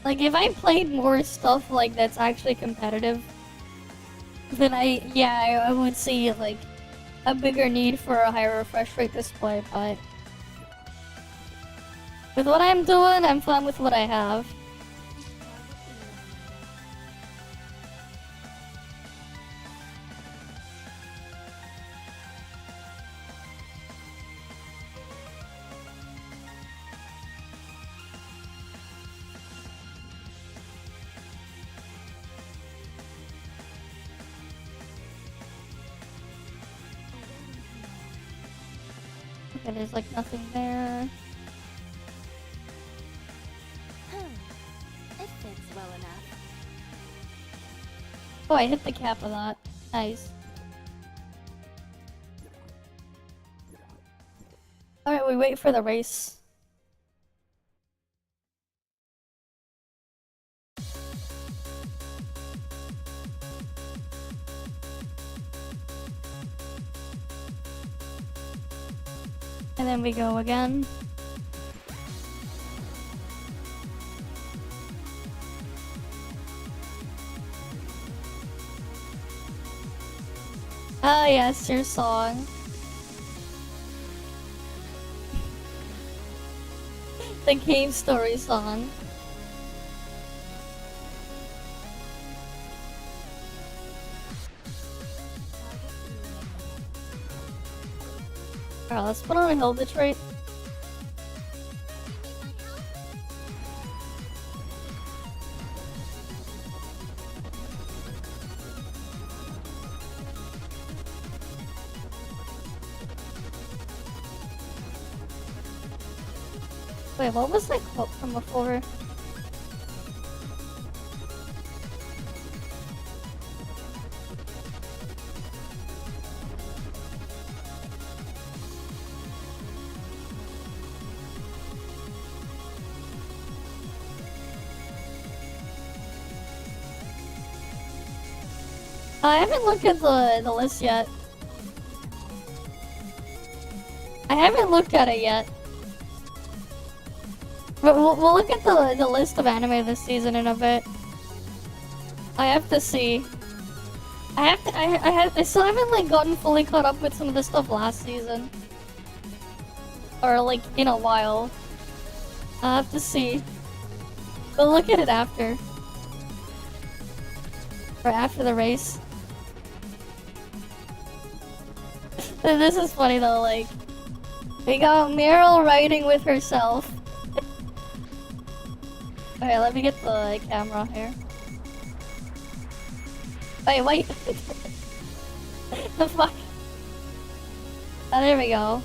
Like, if I played more stuff like that's actually competitive, then I would see like a bigger need for a higher refresh rate display, but with what I'm doing, I'm fine with what I have. Okay, there's like nothing there. It fits well enough. Oh, I hit the cap of that. Nice. Alright, we wait for the race. And then we go again. Ah, yes, your song. The Cave Story song. Alright, let's put on a hill Detroit. Wait, what was that quote from before? I haven't looked at the list yet. I haven't looked at it yet. But we'll look at the list of anime this season in a bit. I have to see. I still haven't like gotten fully caught up with some of the stuff last season. Or like in a while. I have to see. We'll look at it after. Or after the race. This is funny though, like we got Meryl riding with herself. Okay, let me get the camera here. Wait. The fuck? Oh, there we go.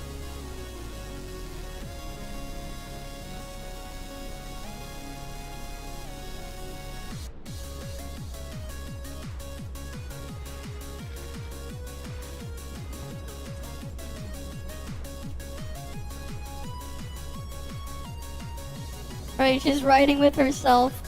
Right, she's riding with herself.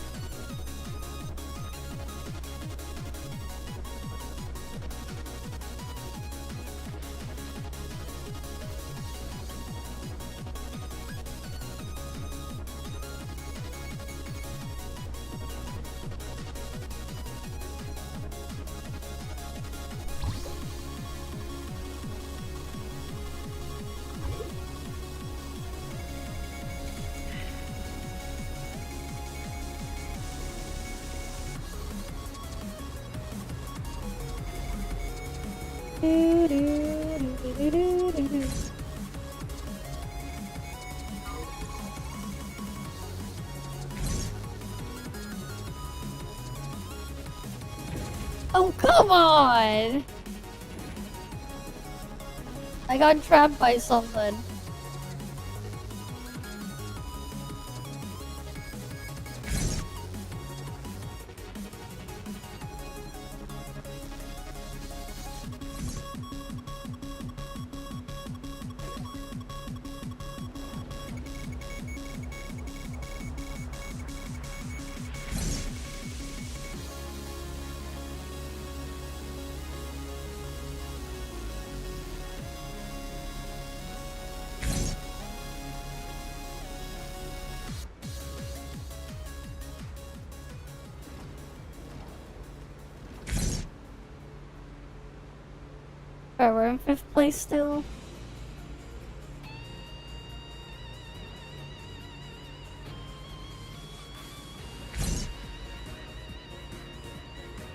Oh, come on! I got trapped by something. Alright, we're in 5th place still.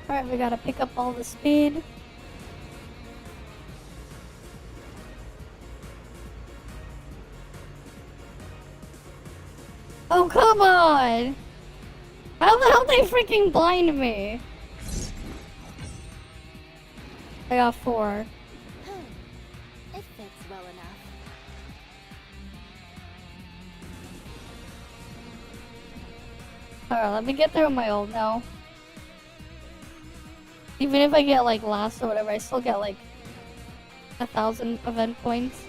Alright, we gotta pick up all the speed. Oh, come on! How the hell they freaking blind me? I got 4. It fits well enough. Alright, let me get there with my ult now. Even if I get like last or whatever, I still get like 1,000 event points.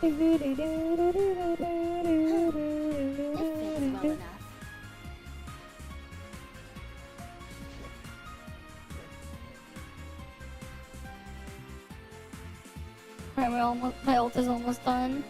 It fits well enough. Alright, my ult is almost done.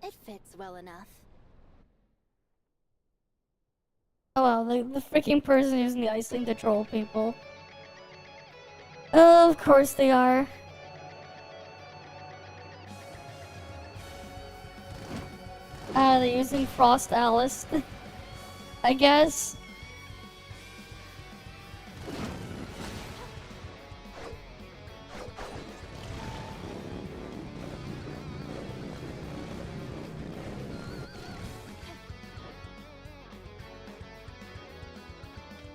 It fits well enough. Oh well, the freaking person using the ice thing to troll people. Of course they are. They're using Frost Alice. I guess.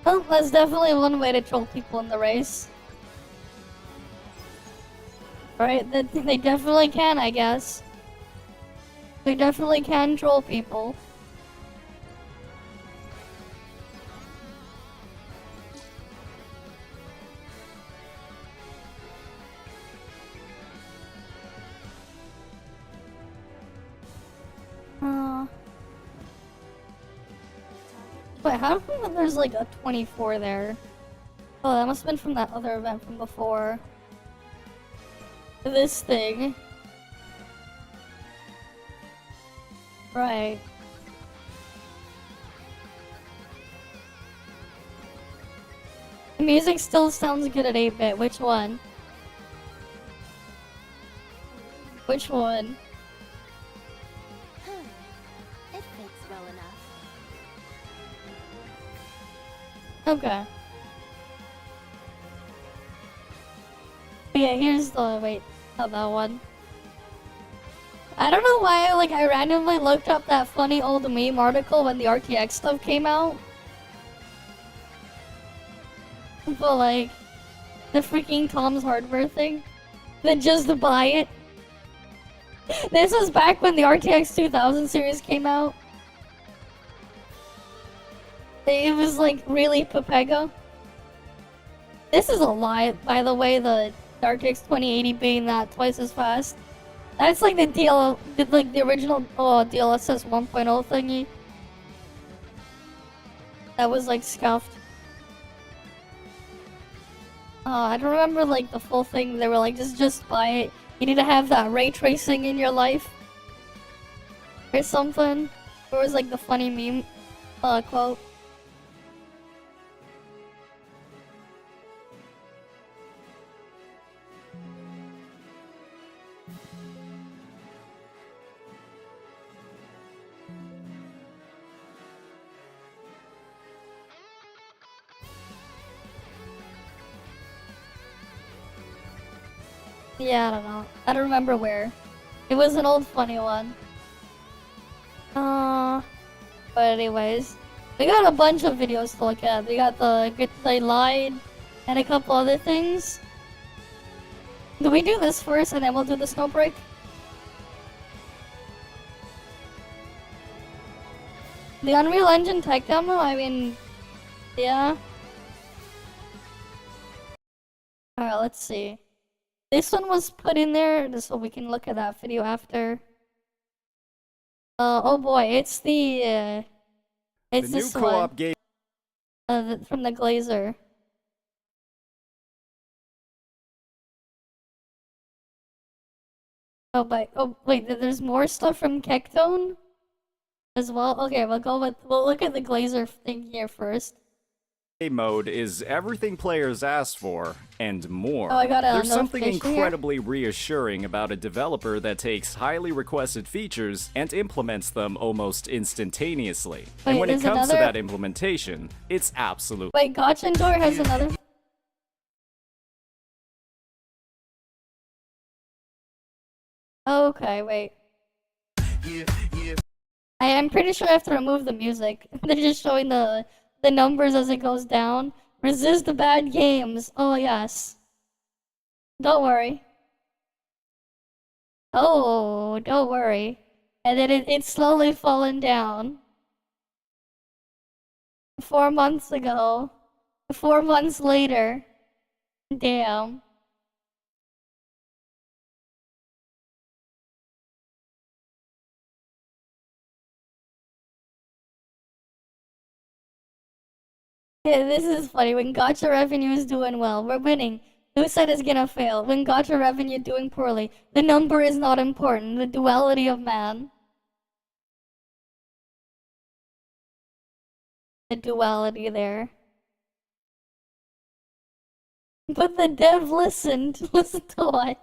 Well, that's definitely one way to troll people in the race. Right? They definitely can, I guess. They definitely can troll people. Wait, how come there's like a 24 there? Oh, that must have been from that other event from before. This thing. Right. The music still sounds good at 8-bit. Which one? Which one? It fits well enough. Okay. But yeah, here's the wait. Oh, that one. I don't know why, like, I randomly looked up that funny old meme article when the RTX stuff came out. But, like, the freaking Tom's Hardware thing. Then just to buy it. This was back when the RTX 2000 series came out. It was, like, really Pepega. This is a lie, by the way, the RTX 2080 being that twice as fast. That's like the original DLSS 1.0 thingy. That was like scuffed. I don't remember like the full thing. They were like, just buy it. You need to have that ray tracing in your life, or something. Or it was like the funny meme quote. Yeah, I don't know. I don't remember where. It was an old funny one. But anyways, we got a bunch of videos to look at. We got the Good Play Lied and a couple other things. Do we do this first and then we'll do the Snowbreak? The Unreal Engine tech demo, I mean, yeah. Alright, let's see. This one was put in there just so we can look at that video after. Oh boy, it's the it's The new this co-op one. game. From the Glazer. Oh wait, there's more stuff from Kektone as well. Okay, we'll look at the Glazer thing here first. Game mode is everything players asked for, and more. Oh, I got a There's something notification here. incredibly reassuring about a developer that takes highly requested features and implements them almost instantaneously. And Wait, when it there's comes to another- that implementation, it's absolute. Wait, Gacha Door has another. Okay, wait. I'm pretty sure I have to remove the music. They're just showing the numbers as it goes down. Resist the bad games. Oh yes. Don't worry. Oh, don't worry. And then it's slowly fallen down. 4 months ago. 4 months later. Damn. Yeah, this is funny. When Gacha revenue is doing well, we're winning. Who said it's gonna fail? When Gacha revenue doing poorly, the number is not important. The duality of man. The duality there. But the dev listened. Listen to what?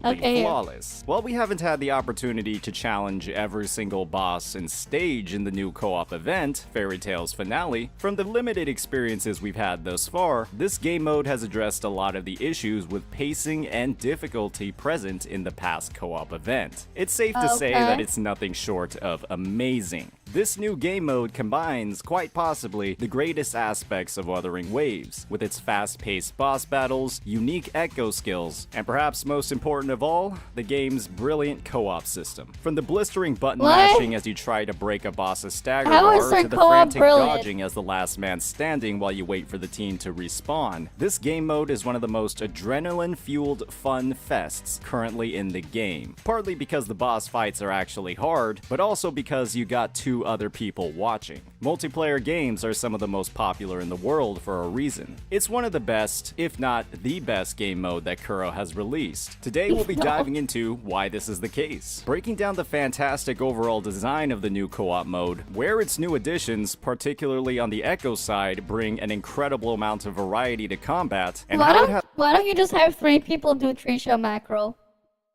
Okay, yeah. Flawless. While we haven't had the opportunity to challenge every single boss and stage in the new co-op event, Fairy Tail's Finale, from the limited experiences we've had thus far, this game mode has addressed a lot of the issues with pacing and difficulty present in the past co-op event. It's safe to say that it's nothing short of amazing. This new game mode combines, quite possibly, the greatest aspects of Wuthering Waves, with its fast-paced boss battles, unique echo skills, and perhaps most important of all, the game's brilliant co-op system. From the blistering button mashing as you try to break a boss's stagger bar, to the frantic dodging as the last man standing while you wait for the team to respawn, this game mode is one of the most adrenaline-fueled fun fests currently in the game. Partly because the boss fights are actually hard, but also because you got two other people watching. Multiplayer games are some of the most popular in the world for a reason. It's one of the best, if not the best game mode that Kuro has released. Today we'll be diving into why this is the case, breaking down the fantastic overall design of the new co-op mode, where its new additions, particularly on the echo side, bring an incredible amount of variety to combat, and how it has Why don't you just have 3 people do Trisha macro?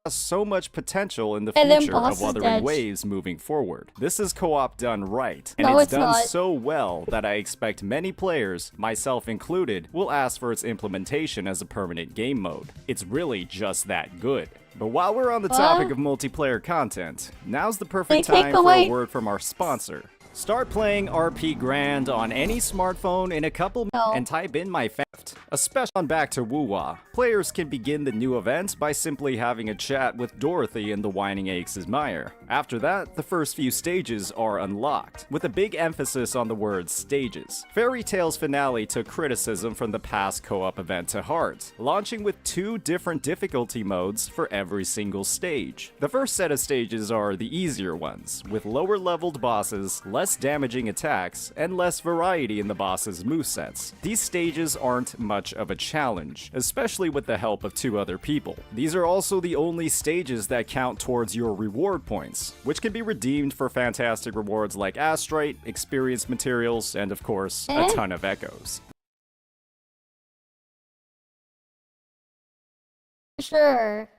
so much potential in the And then future boss of is Wuthering dead. Waves moving forward. This is co-op done right, and No, it's it's done not. so well that I expect many players, myself included, will ask for its implementation as a permanent game mode. It's really just that good. But while we're on the topic of multiplayer content, now's the perfect They take time for away- a word from our sponsor. Start playing RP Grand on any smartphone in a couple No. and type in my theft. Especially on Back to Woo-Wah. Players can begin the new event by simply having a chat with Dorothy in the Whining Aches' Mire. After that, the first few stages are unlocked, with a big emphasis on the word stages. Fairy Tail's Finale took criticism from the past co-op event to heart, launching with 2 different difficulty modes for every single stage. The first set of stages are the easier ones, with lower leveled bosses, less damaging attacks, and less variety in the boss's movesets. These stages aren't much of a challenge, especially with the help of 2 other people. These are also the only stages that count towards your reward points, which can be redeemed for fantastic rewards like Astrite, experience materials, and of course, a ton of echoes. Sure.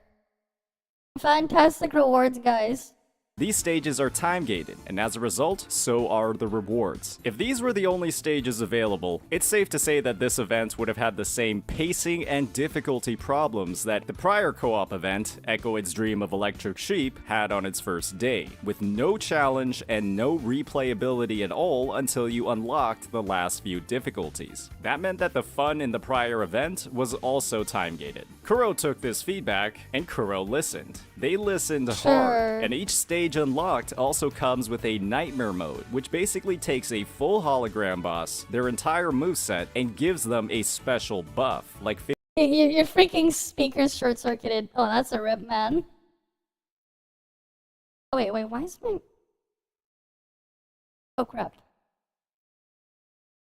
Fantastic rewards, guys. These stages are time-gated, and as a result, so are the rewards. If these were the only stages available, it's safe to say that this event would have had the same pacing and difficulty problems that the prior co-op event, Echoid's Dream of Electric Sheep, had on its first day, with no challenge and no replayability at all until you unlocked the last few difficulties. That meant that the fun in the prior event was also time-gated. Kuro took this feedback, and Kuro listened. They listened hard, and each stage unlocked also comes with a nightmare mode, which basically takes a full hologram boss, their entire moveset, and gives them a special buff, like Your freaking speaker's short-circuited. Oh, that's a rip, man. Oh, wait, why is my... Oh, crap.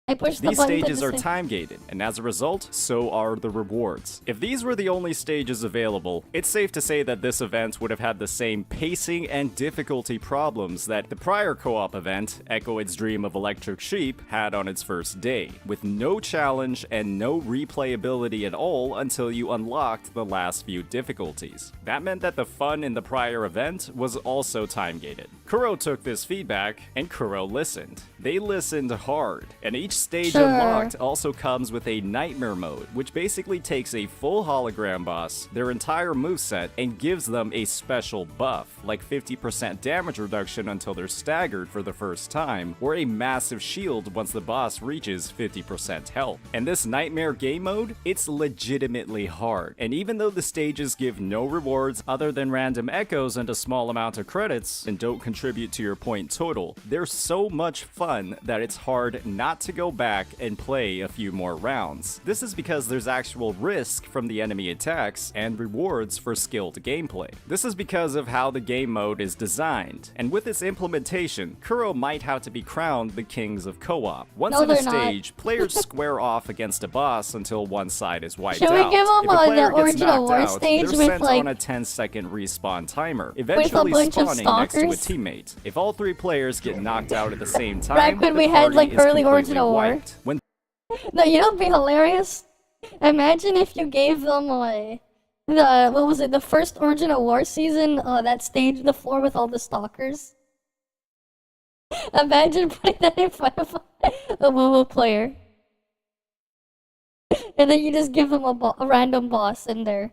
I pushed the These button stages are time-gated, and as a result, so are the rewards. If these were the only stages available, it's safe to say that this event would have had the same pacing and difficulty problems that the prior co-op event, Echoid's Dream of Electric Sheep, had on its first day, with no challenge and no replayability at all until you unlocked the last few difficulties. That meant that the fun in the prior event was also time-gated. Kuro took this feedback, and Kuro listened. They listened hard, and each stage unlocked also comes with a nightmare mode, which basically takes a full hologram boss, their entire moveset, and gives them a special buff, like 50% damage reduction until they're staggered for the first time, or a massive shield once the boss reaches 50% health. And this nightmare game mode, it's legitimately hard, and even though the stages give no rewards other than random echoes and a small amount of credits, and don't contribute to your point total, they're so much fun that it's hard not to go back and play a few more rounds. This is because there's actual risk from the enemy attacks and rewards for skilled gameplay. This is because of how the game mode is designed, and with its implementation, Kuro might have to be crowned the kings of co-op. Once in a stage, players square off against a boss until one side is wiped out. Should we give them If a player the gets original knocked war out, stage they're with sent like on a 10-second respawn timer, eventually bunch of spawning next to a stalkers? teammate. If all three players get knocked out at the same time, back when the we had party like is early completely original war? wiped. When No, you know what'd be hilarious? Imagine if you gave them the what was it, the first original war season, that stage, the floor with all the stalkers. Imagine putting that in front of a Woo player. And then you just give them a random boss in there.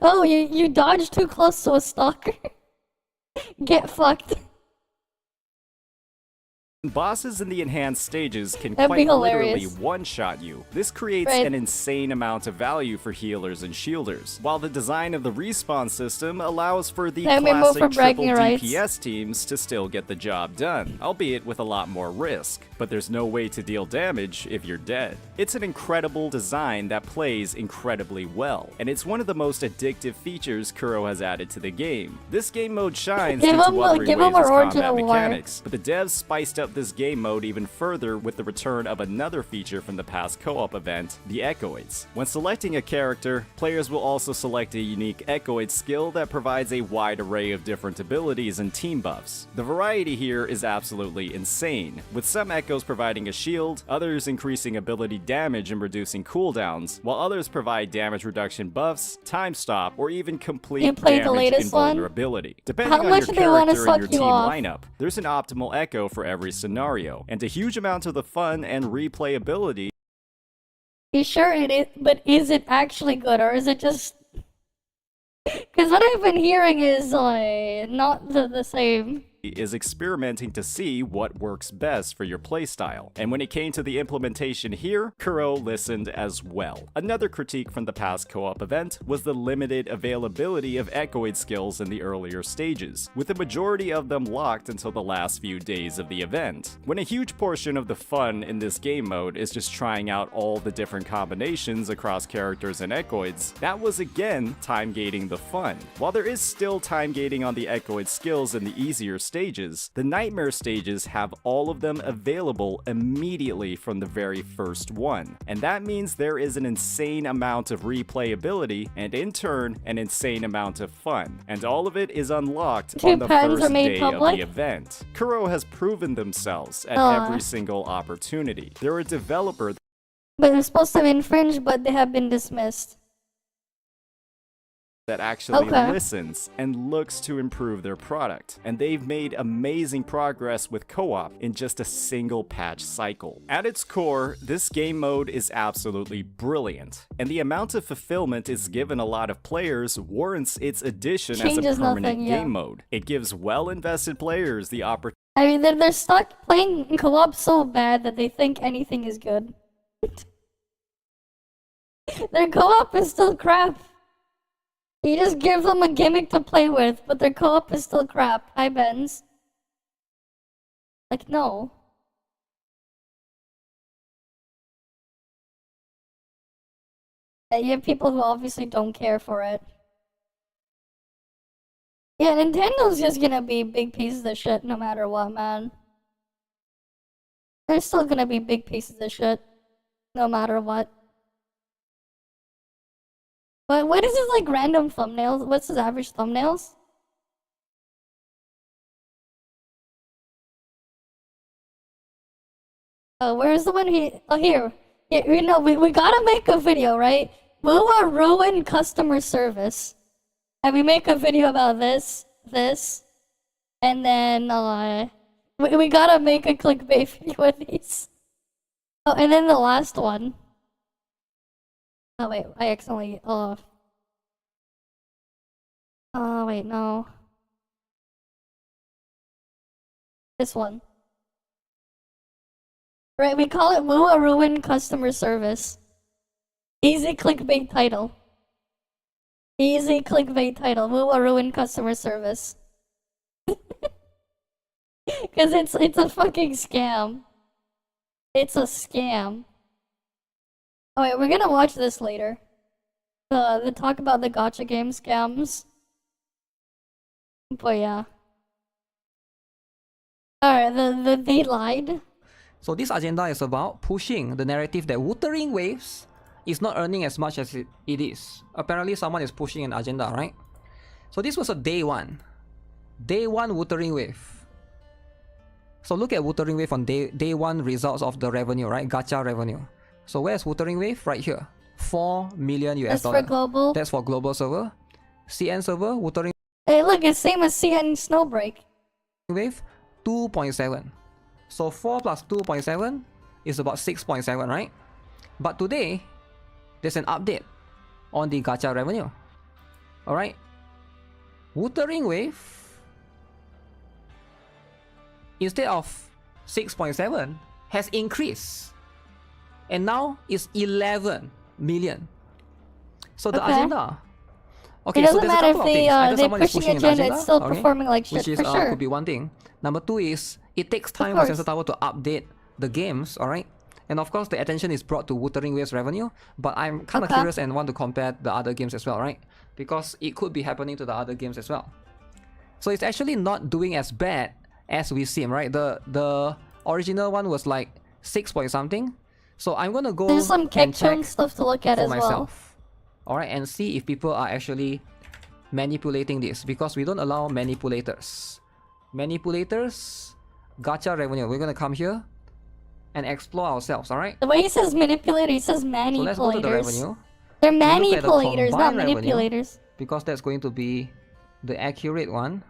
Oh, you dodged too close to a stalker. Get fucked. bosses in the enhanced stages can That'd be quite literally hilarious. one-shot you. This creates Right. an insane amount of value for healers and shielders, while the design of the respawn system allows for the Let me move classic for triple bragging rights. DPS teams to still get the job done, albeit with a lot more risk. But there's no way to deal damage if you're dead. It's an incredible design that plays incredibly well, and it's one of the most addictive features Kuro has added to the game. This game mode shines Give due to him what a rewaves its combat original war. mechanics, but the devs spiced up this game mode even further with the return of another feature from the past co-op event, the Echoids. When selecting a character, players will also select a unique Echoid skill that provides a wide array of different abilities and team buffs. The variety here is absolutely insane, with some Echoes providing a shield, others increasing ability damage and reducing cooldowns, while others provide damage reduction buffs, time stop, or even complete You played the damage latest one? invulnerability. Depending on much your do they wanna character and suck your you team off? lineup, there's an optimal Echo for every scenario, and a huge amount of the fun and replayability You sure it is, but is it actually good, or is it just... Because what I've been hearing is, not the same. is experimenting to see what works best for your playstyle. And when it came to the implementation here, Kuro listened as well. Another critique from the past co-op event was the limited availability of Echoid skills in the earlier stages, with the majority of them locked until the last few days of the event. When a huge portion of the fun in this game mode is just trying out all the different combinations across characters and Echoids, that was again time gating the fun. While there is still time gating on the Echoid skills in the easier stages, the Nightmare stages have all of them available immediately from the very first one. And that means there is an insane amount of replayability, and in turn, an insane amount of fun. And all of it is unlocked Two on the pens are first made day public? of the event. Kuro has proven themselves at every single opportunity. They're a developer But they're supposed to infringe, but they have been dismissed. that actually Okay. listens and looks to improve their product. And they've made amazing progress with co-op in just a single patch cycle. At its core, this game mode is absolutely brilliant, and the amount of fulfillment it's given a lot of players warrants its addition as a Changes permanent nothing, yeah. game mode. It gives well-invested players the opportunity. I mean, they're stuck playing co-op so bad that they think anything is good. Their co-op is still crap. You just give them a gimmick to play with, but their co-op is still crap. Hi, Benz. Like, no. And you have people who obviously don't care for it. Yeah, Nintendo's just gonna be big pieces of shit no matter what, man. They're still gonna be big pieces of shit no matter what. But what is his like random thumbnails? What's his average thumbnails? Oh, where's the one he? Oh, here. Yeah, you know, we gotta make a video, right? Will ruin customer service? And we make a video about this, and then we gotta make a clickbait video with these. Oh, and then the last one. Oh wait, I accidentally oh wait, no. This one. Right, we call it Will Ruin Customer Service. Easy clickbait title. Easy clickbait title. Will ruin customer service. Cause it's a fucking scam. It's a scam. Oh wait, we're gonna watch this later. The talk about the gacha game scams. But yeah. Alright, they lied. So this agenda is about pushing the narrative that Wuthering Waves is not earning as much as it is. Apparently someone is pushing an agenda, right? So this was a day one. Day one Wuthering Wave. So look at Wuthering Wave on day one results of the revenue, right? Gacha revenue. So where's Wuthering Wave? Right here. 4 million US That's dollar. for global. That's for global server. CN server, Wuthering Hey look, it's same as CN Snowbreak. Wave, 2.7. So 4 plus 2.7 is about 6.7, right? But today, there's an update on the gacha revenue. Alright? Wuthering Wave, instead of 6.7, has increased. And now it's 11 million. So the Okay. agenda. Okay, It doesn't so there's a matter if couple of things. Either they're someone is pushing pushing an agenda, agenda, it's still okay, performing like shit, which is for sure. could be one thing. Number two is it takes time for course. Sensor Tower to update the games, alright? And of course the attention is brought to Wuthering Waves revenue, but I'm kind of Okay. curious and want to compare the other games as well, right? Because it could be happening to the other games as well. So it's actually not doing as bad as we seem, right? The original one was like 6 point something. So I'm gonna go There's some and kick check tune stuff to look at for as well. myself. Alright, and see if people are actually manipulating this, because we don't allow manipulators. Manipulators, gacha revenue. We're gonna come here and explore ourselves, alright? The way he says manipulator, he says So let's go to the manipulators. revenue, They're look at the manipulators, not combined revenue. manipulators. because that's going to be the accurate one.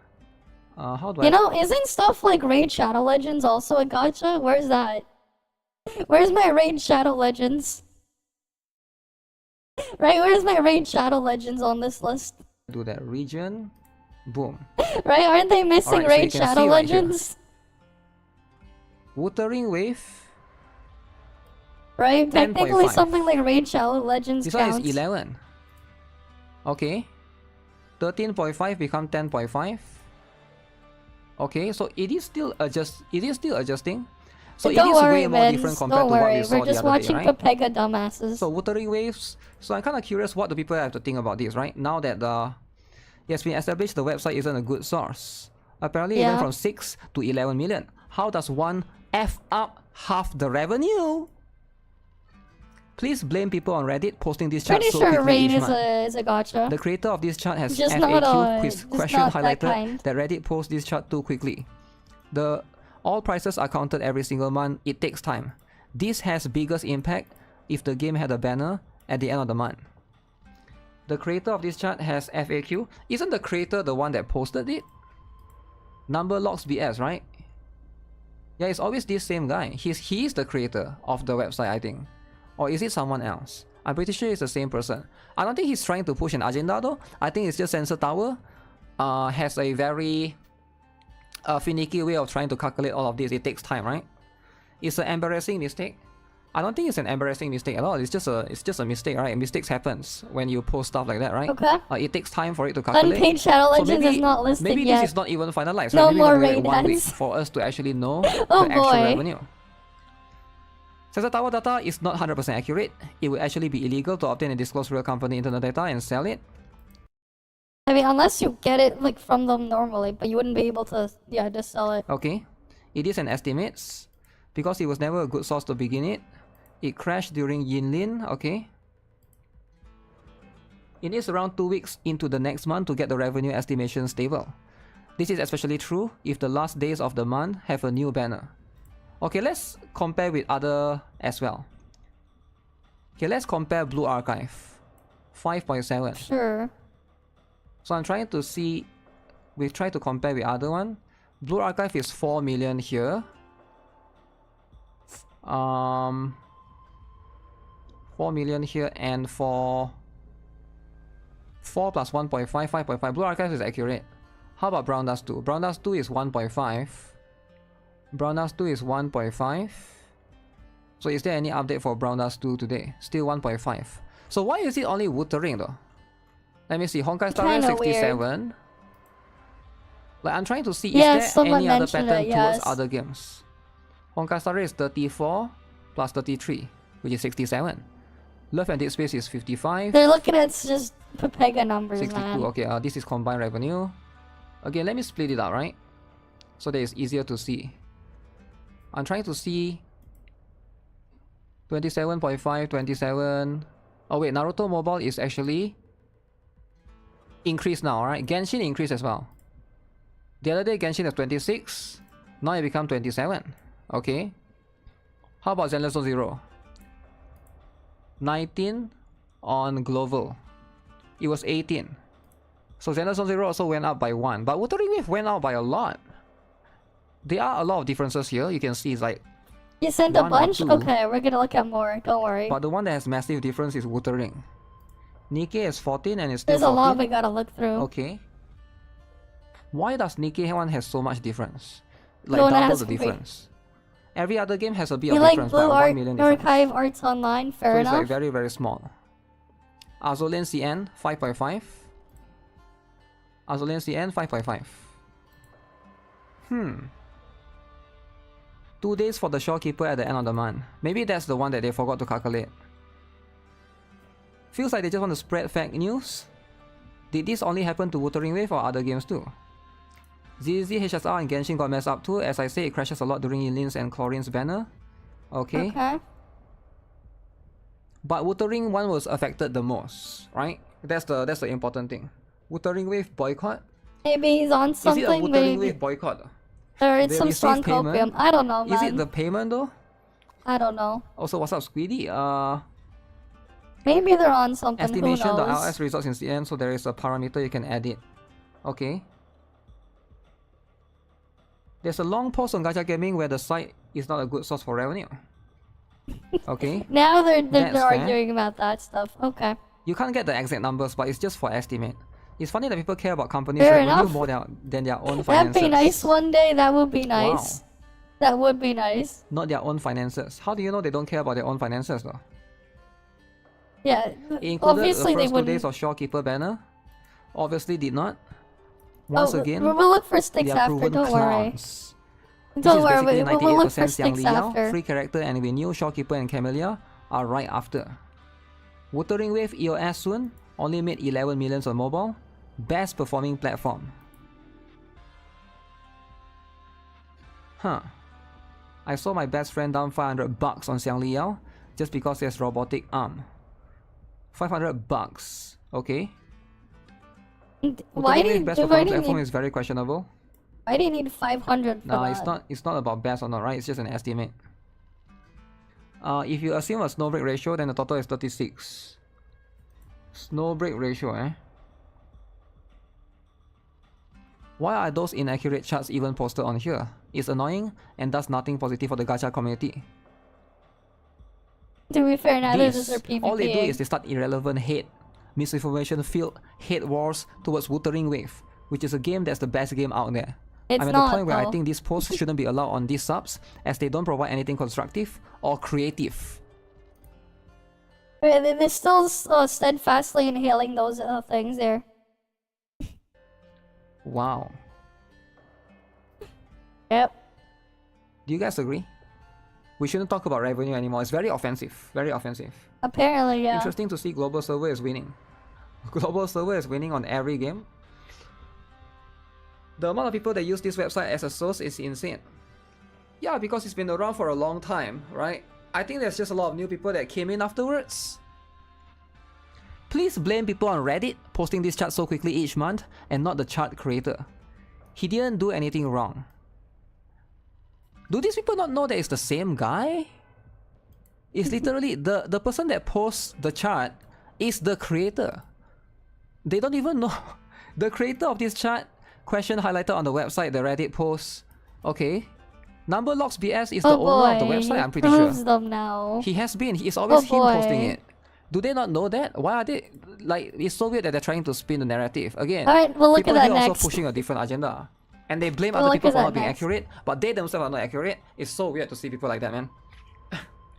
How do You I... know, isn't stuff like Raid Shadow Legends also a gacha? Where's that? Where's my Raid Shadow Legends? Right, where's my Raid Shadow Legends on this list? do that region, boom. Right, aren't they missing Alright, so you Raid can Shadow see right here. Legends? Wuthering Wave, Right, technically 10.5. something like Raid Shadow Legends this one counts. is 11. Okay, 13.5 become 10.5. Okay, so it is still adjusting. So Don't it is worry, way more Vince, different compared don't to what worry. we saw We're the just other watching day, right? Pepega dumbasses. So Wuthering Waves. So I'm kind of curious what the people have to think about this, right? Now that it has been established the website isn't a good source. Apparently it went Yeah. from 6 to 11 million. How does one F up half the revenue? Please blame people on Reddit posting this chart Pretty so sure quickly Raid each is month. a gacha. The creator of this chart has Just FAQ not, quiz just question not that highlighted kind. that Reddit posts this chart too quickly. All prices are counted every single month. It takes time. This has biggest impact if the game had a banner at the end of the month. The creator of this chart has FAQ. Isn't the creator the one that posted it? Number logs BS, right? Yeah, it's always this same guy. He is the creator of the website, I think. Or is it someone else? I'm pretty sure it's the same person. I don't think he's trying to push an agenda though. I think it's just Sensor Tower has a very finicky way of trying to calculate all of this. It takes time, right? It's an embarrassing mistake. I don't think it's an embarrassing mistake at all. It's just a mistake, right? Mistakes happens when you post stuff like that, right? Okay. It takes time for it to calculate. Unpaid Shadow So Legends is not listed maybe yet. this is not even finalized. No Maybe more we're gonna wait raid 1 week ads. for us to actually know Oh the actual boy. revenue. Sensor Tower data is not 100% accurate. It would actually be illegal to obtain and disclose real company internal data and sell it. I mean, unless you get it like from them normally, but you wouldn't be able to, yeah, just sell it. Okay. It is an estimate. Because it was never a good source to begin it. It crashed during Yinlin, okay. It needs around 2 weeks into the next month to get the revenue estimation stable. This is especially true if the last days of the month have a new banner. Okay, let's compare with other as well. Okay, let's compare Blue Archive. 5.7. Sure. So I'm trying to see, we've tried to compare with other one. Blue Archive is 4 million here. 4 million here, and for 4 plus 1.5, 5.5. Blue Archive is accurate. How about Brown Dust 2? Brown Dust 2 is 1.5. Brown Dust 2 is 1.5. So is there any update for Brown Dust 2 today? Still 1.5. So why is it only Wuthering though? Let me see. Honkai Star Rail 67. Like, I'm trying to see, Yes, is there any someone other mentioned pattern it, yes. towards other games? Honkai Star Rail is 34 plus 33, which is 67. Love and Dead Space is 55. They're looking at just Pepega numbers, 62. man. Okay, this is combined revenue. Again, let me split it out, right? So that it's easier to see. I'm trying to see 27.5, 27. Oh wait, Naruto Mobile is actually increased now, right? Genshin increased as well. The other day Genshin was 26. Now it become 27. Okay. How about Zenless Zero? 19 on global. It was 18. So Zenless Zero also went up by 1. But Wuthering Wave went up by a lot. There are a lot of differences here. You can see it's like... You sent a 1 or bunch? 2. Okay, we're gonna look at more. Don't worry. But the one that has massive difference is Wuthering. Nikkei is 14 and it's still There's a 14. lot we gotta look through. Okay. Why does Nikkei one has so much difference? Like Don't double ask the me. difference. Every other game has a bit You of like difference, Blue but 1 million difference. Archive Arts Online? Fair So it's enough. like very, very small. Azolian CN 5.5. Azolian CN 5.5. 2 days for the Shorekeeper at the end of the month. Maybe that's the one that they forgot to calculate. Feels like they just want to spread fake news. Did this only happen to Wuthering Wave or other games too? ZZ, HSR and Genshin got messed up too. As I say, it crashes a lot during Yinlin's and Chlorine's banner. Okay. Okay. But Wuthering one was affected the most, right? That's the important thing. Wuthering Wave boycott? Maybe he's on Is something. it a Wuthering Maybe Wave boycott? or it's They some receive strong payment? copium. I don't know, man. Is it the payment though? I don't know. Also, what's up, Squiddy? Maybe they're on something. Who Estimation.ls knows? results in CN, so there is a parameter you can edit. Okay. There's a long post on Gacha Gaming where the site is not a good source for revenue. Okay. Now they're That's fair. arguing about that stuff. Okay. You can't get the exact numbers, but it's just for estimate. It's funny that people care about companies' Fair revenue enough. more than their own That'd finances. be nice one day. That would be nice. Wow. That would be nice. Not their own finances. How do you know they don't care about their own finances though? Yeah. It included Obviously the they first 2 wouldn't. days of Shorekeeper banner. Obviously did not. Once Oh, again, we'll look for they sticks are after. proven Don't worry. clowns. Don't This is worry. basically We'll look for 98% Xiang sticks Liao, after. free character, and we knew Shorekeeper and Camellia are right after. Wuthering Wave EOS soon, only made 11 million on mobile. Best performing platform. Huh. I saw my best friend down $500 on Xiang Liao just because he has robotic arm. $500. Okay. Why Wuthering do you Wave best why performing do you platform need is very questionable. why do you need 500 for No, that? it's not about best or not, right? It's just an estimate. If you assume a Snowbreak ratio, then the total is 36. Snowbreak ratio, eh? Why are those inaccurate charts even posted on here? It's annoying and does nothing positive for the gacha community. To be fair, neither does This, their PvP. all they do is they start irrelevant hate, misinformation-filled hate wars towards Wuthering Wave, which is a game that's the best game out there. It's I'm at not, the point where I though. think these posts shouldn't be allowed on these subs, as they don't provide anything constructive or creative. They're still steadfastly inhaling those things there. Wow. Yep. Do you guys agree? We shouldn't talk about revenue anymore. It's very offensive. Very offensive. Apparently, yeah. Interesting to see Global Server is winning. Global Server is winning on every game. The amount of people that use this website as a source is insane. Yeah, because it's been around for a long time, right? I think there's just a lot of new people that came in afterwards. Please blame people on Reddit posting this chart so quickly each month and not the chart creator. He didn't do anything wrong. Do these people not know that it's the same guy? It's literally the person that posts the chart is the creator. They don't even know. The creator of this chart, question highlighted on the website, the Reddit post. Okay. Numberlocks BS is the owner of the website, I'm pretty sure. Proves them now. He has been. It's always him boy. posting it. Do they not know that? Why are they... Like, it's so weird that they're trying to spin the narrative. Again, Alright, we'll look people at that here also next. pushing a different agenda. And they blame We'll other look people at for that not being next. accurate, but they themselves are not accurate. It's so weird to see people like that, man.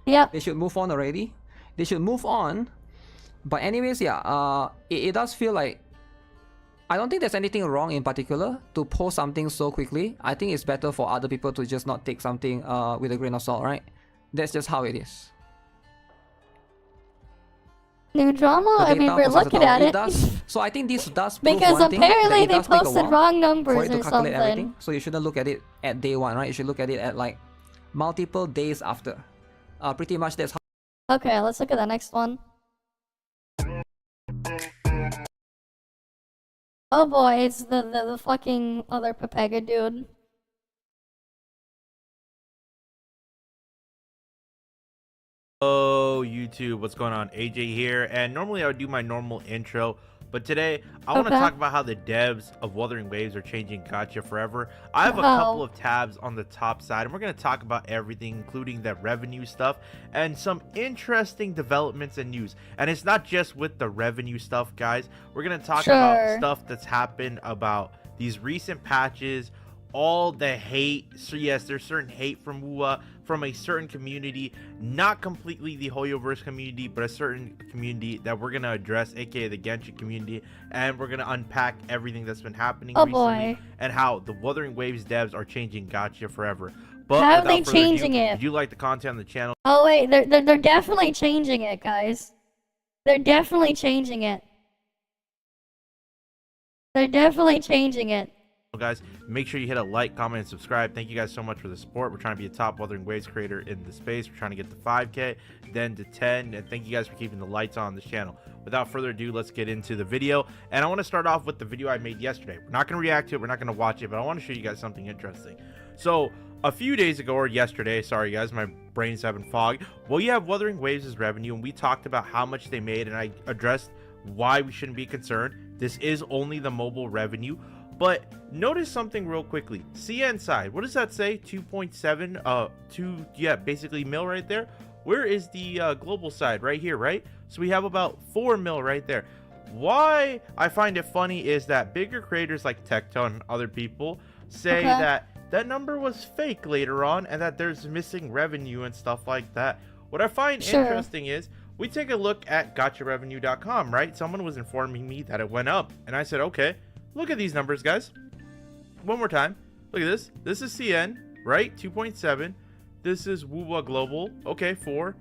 Yep. They should move on already. They should move on. But anyways, yeah, it does feel like... I don't think there's anything wrong in particular to post something so quickly. I think it's better for other people to just not take something with a grain of salt, right? That's just how it is. New drama? The I mean, data we're processor looking tower, at it. does, so I think this does prove Because one thing, that apparently it they does take a posted while wrong for numbers it to or calculate something. everything. So you shouldn't look at it at day one, right? You should look at it at like multiple days after. Pretty much that's how. Okay, let's look at the next one. Oh boy, it's the fucking other Pepega dude. Hello YouTube, what's going on? AJ here, and normally I would do my normal intro, but today I want to Okay. talk about how the devs of Wuthering Waves are changing Gacha forever. I have a Wow. couple of tabs on the top side, and we're going to talk about everything, including the revenue stuff and some interesting developments and news. And it's not just with the revenue stuff, guys. We're going to talk about Sure. stuff that's happened about these recent patches, all the hate. So yes, there's certain hate from WUA, from a certain community, not completely the Hoyoverse community, but a certain community that we're gonna address, aka the Genshin community, and we're gonna unpack everything that's been happening Oh, recently boy. and how the Wuthering Waves devs are changing Gacha forever. But How are without they further ado, changing it? if you like the content on the channel, Oh wait, they're definitely changing it, guys. They're definitely changing it. They're definitely changing it. guys, make sure you hit a like, comment, and subscribe. Thank you guys so much for the support. We're trying to be a top Wuthering Waves creator in the space. We're trying to get to 5K, then to 10, and thank you guys for keeping the lights on this channel. Without further ado, let's get into the video. And I want to start off with the video I made yesterday. We're not going to react to it, we're not going to watch it, but I want to show you guys something interesting. So a few days ago, or yesterday, sorry guys, my brain's having fog. Well, you have Wuthering Waves' revenue, and we talked about how much they made, and I addressed why we shouldn't be concerned. This is only the mobile revenue. But notice something real quickly. CN side, what does that say? 2.7 yeah, basically mil right there. Where is the global side? Right here, right? So we have about 4 mil right there. Why I find it funny is that bigger creators like Tecto and other people say that number was fake later on, and that there's missing revenue and stuff like that. What I find interesting is we take a look at gacharevenue.com, right? Someone was informing me that it went up, and I said, okay, look at these numbers, guys. One more time. Look at this. This is CN, right? 2.7. This is WUWA Global. Okay, 4.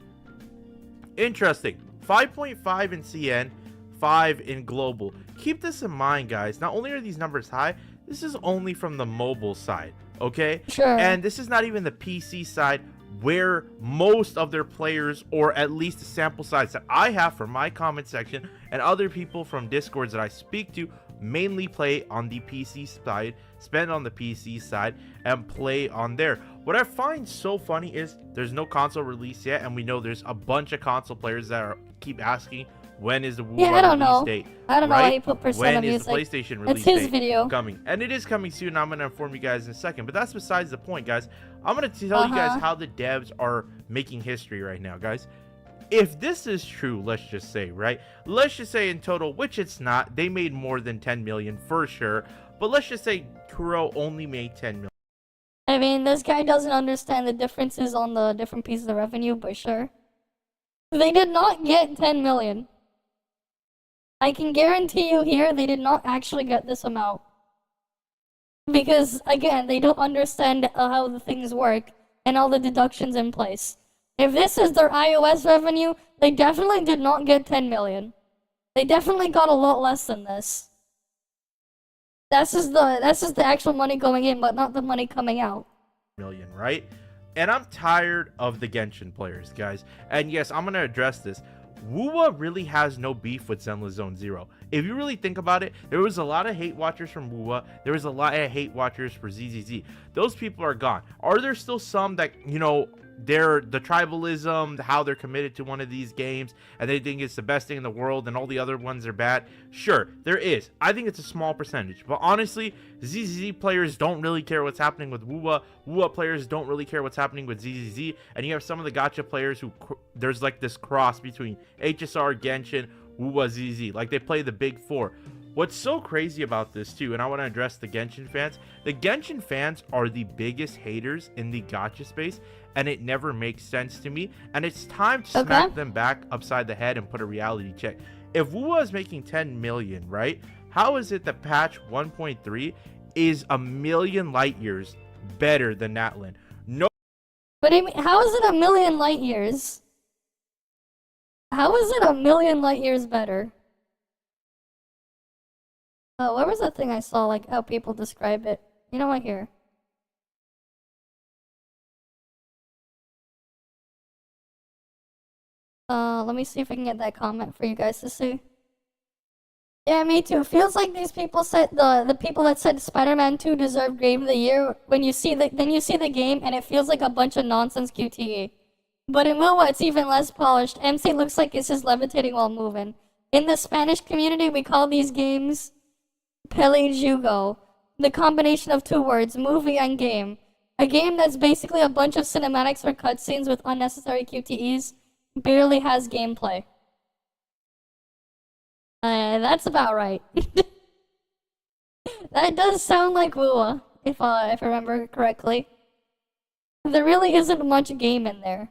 Interesting. 5.5 in CN, 5 in Global. Keep this in mind, guys. Not only are these numbers high, this is only from the mobile side, okay? Sure. And this is not even the PC side, where most of their players, or at least the sample size that I have from my comment section and other people from Discords that I speak to, mainly play on the PC side, spend on the PC side, and play on there. What I find so funny is there's no console release yet, and we know there's a bunch of console players that keep asking, When is the Woowa Yeah, I don't release know. date? I don't know why right? he put percent When on is the music. PlayStation It's release his date video. coming? And it is coming soon. I'm gonna inform you guys in a second. But that's besides the point, guys. I'm gonna tell you guys how the devs are making history right now, guys. If this is true, let's just say, right? Let's just say in total, which it's not, they made more than 10 million for sure. But let's just say Kuro only made 10 million. I mean, this guy doesn't understand the differences on the different pieces of revenue, but sure. They did not get 10 million. I can guarantee you here, they did not actually get this amount. Because, again, they don't understand how the things work and all the deductions in place. If this is their iOS revenue, they definitely did not get 10 million. They definitely got a lot less than this. That's just the actual money going in, but not the money coming out. Million, right? And I'm tired of the Genshin players, guys. And yes, I'm gonna address this. Woowa really has no beef with Zenless Zone Zero. If you really think about it, there was a lot of hate watchers from Woowa. There was a lot of hate watchers for ZZZ. Those people are gone. Are there still some that, you know, they're the tribalism, how they're committed to one of these games, and they think it's the best thing in the world, and all the other ones are bad? Sure, there is. I think it's a small percentage, but honestly, ZZZ players don't really care what's happening with Woowa. Woowa players don't really care what's happening with ZZZ, and you have some of the Gacha players who there's like this cross between HSR, Genshin, Woowa, ZZ. Like they play the big four. What's so crazy about this too, and I want to address the Genshin fans are the biggest haters in the Gacha space, and it never makes sense to me, and it's time to smack them back upside the head and put a reality check. If Woowa is making 10 million, right, how is it that patch 1.3 is a million light years better than Natlin? No. But I mean, how is it a million light years? How is it a million light years better? What was that thing I saw, like how people describe it? You know what, here. Let me see if I can get that comment for you guys to see. Yeah, me too. Feels like these people said the people that said Spider-Man 2 deserved Game of the Year. When you see then you see the game and it feels like a bunch of nonsense QTE. But in Woowa, it's even less polished. MC looks like it's just levitating while moving. In the Spanish community, we call these games Pelejugo, the combination of two words, movie and game. A game that's basically a bunch of cinematics or cutscenes with unnecessary QTEs, barely has gameplay. That's about right. That does sound like Woowa, if I remember correctly. There really isn't much game in there.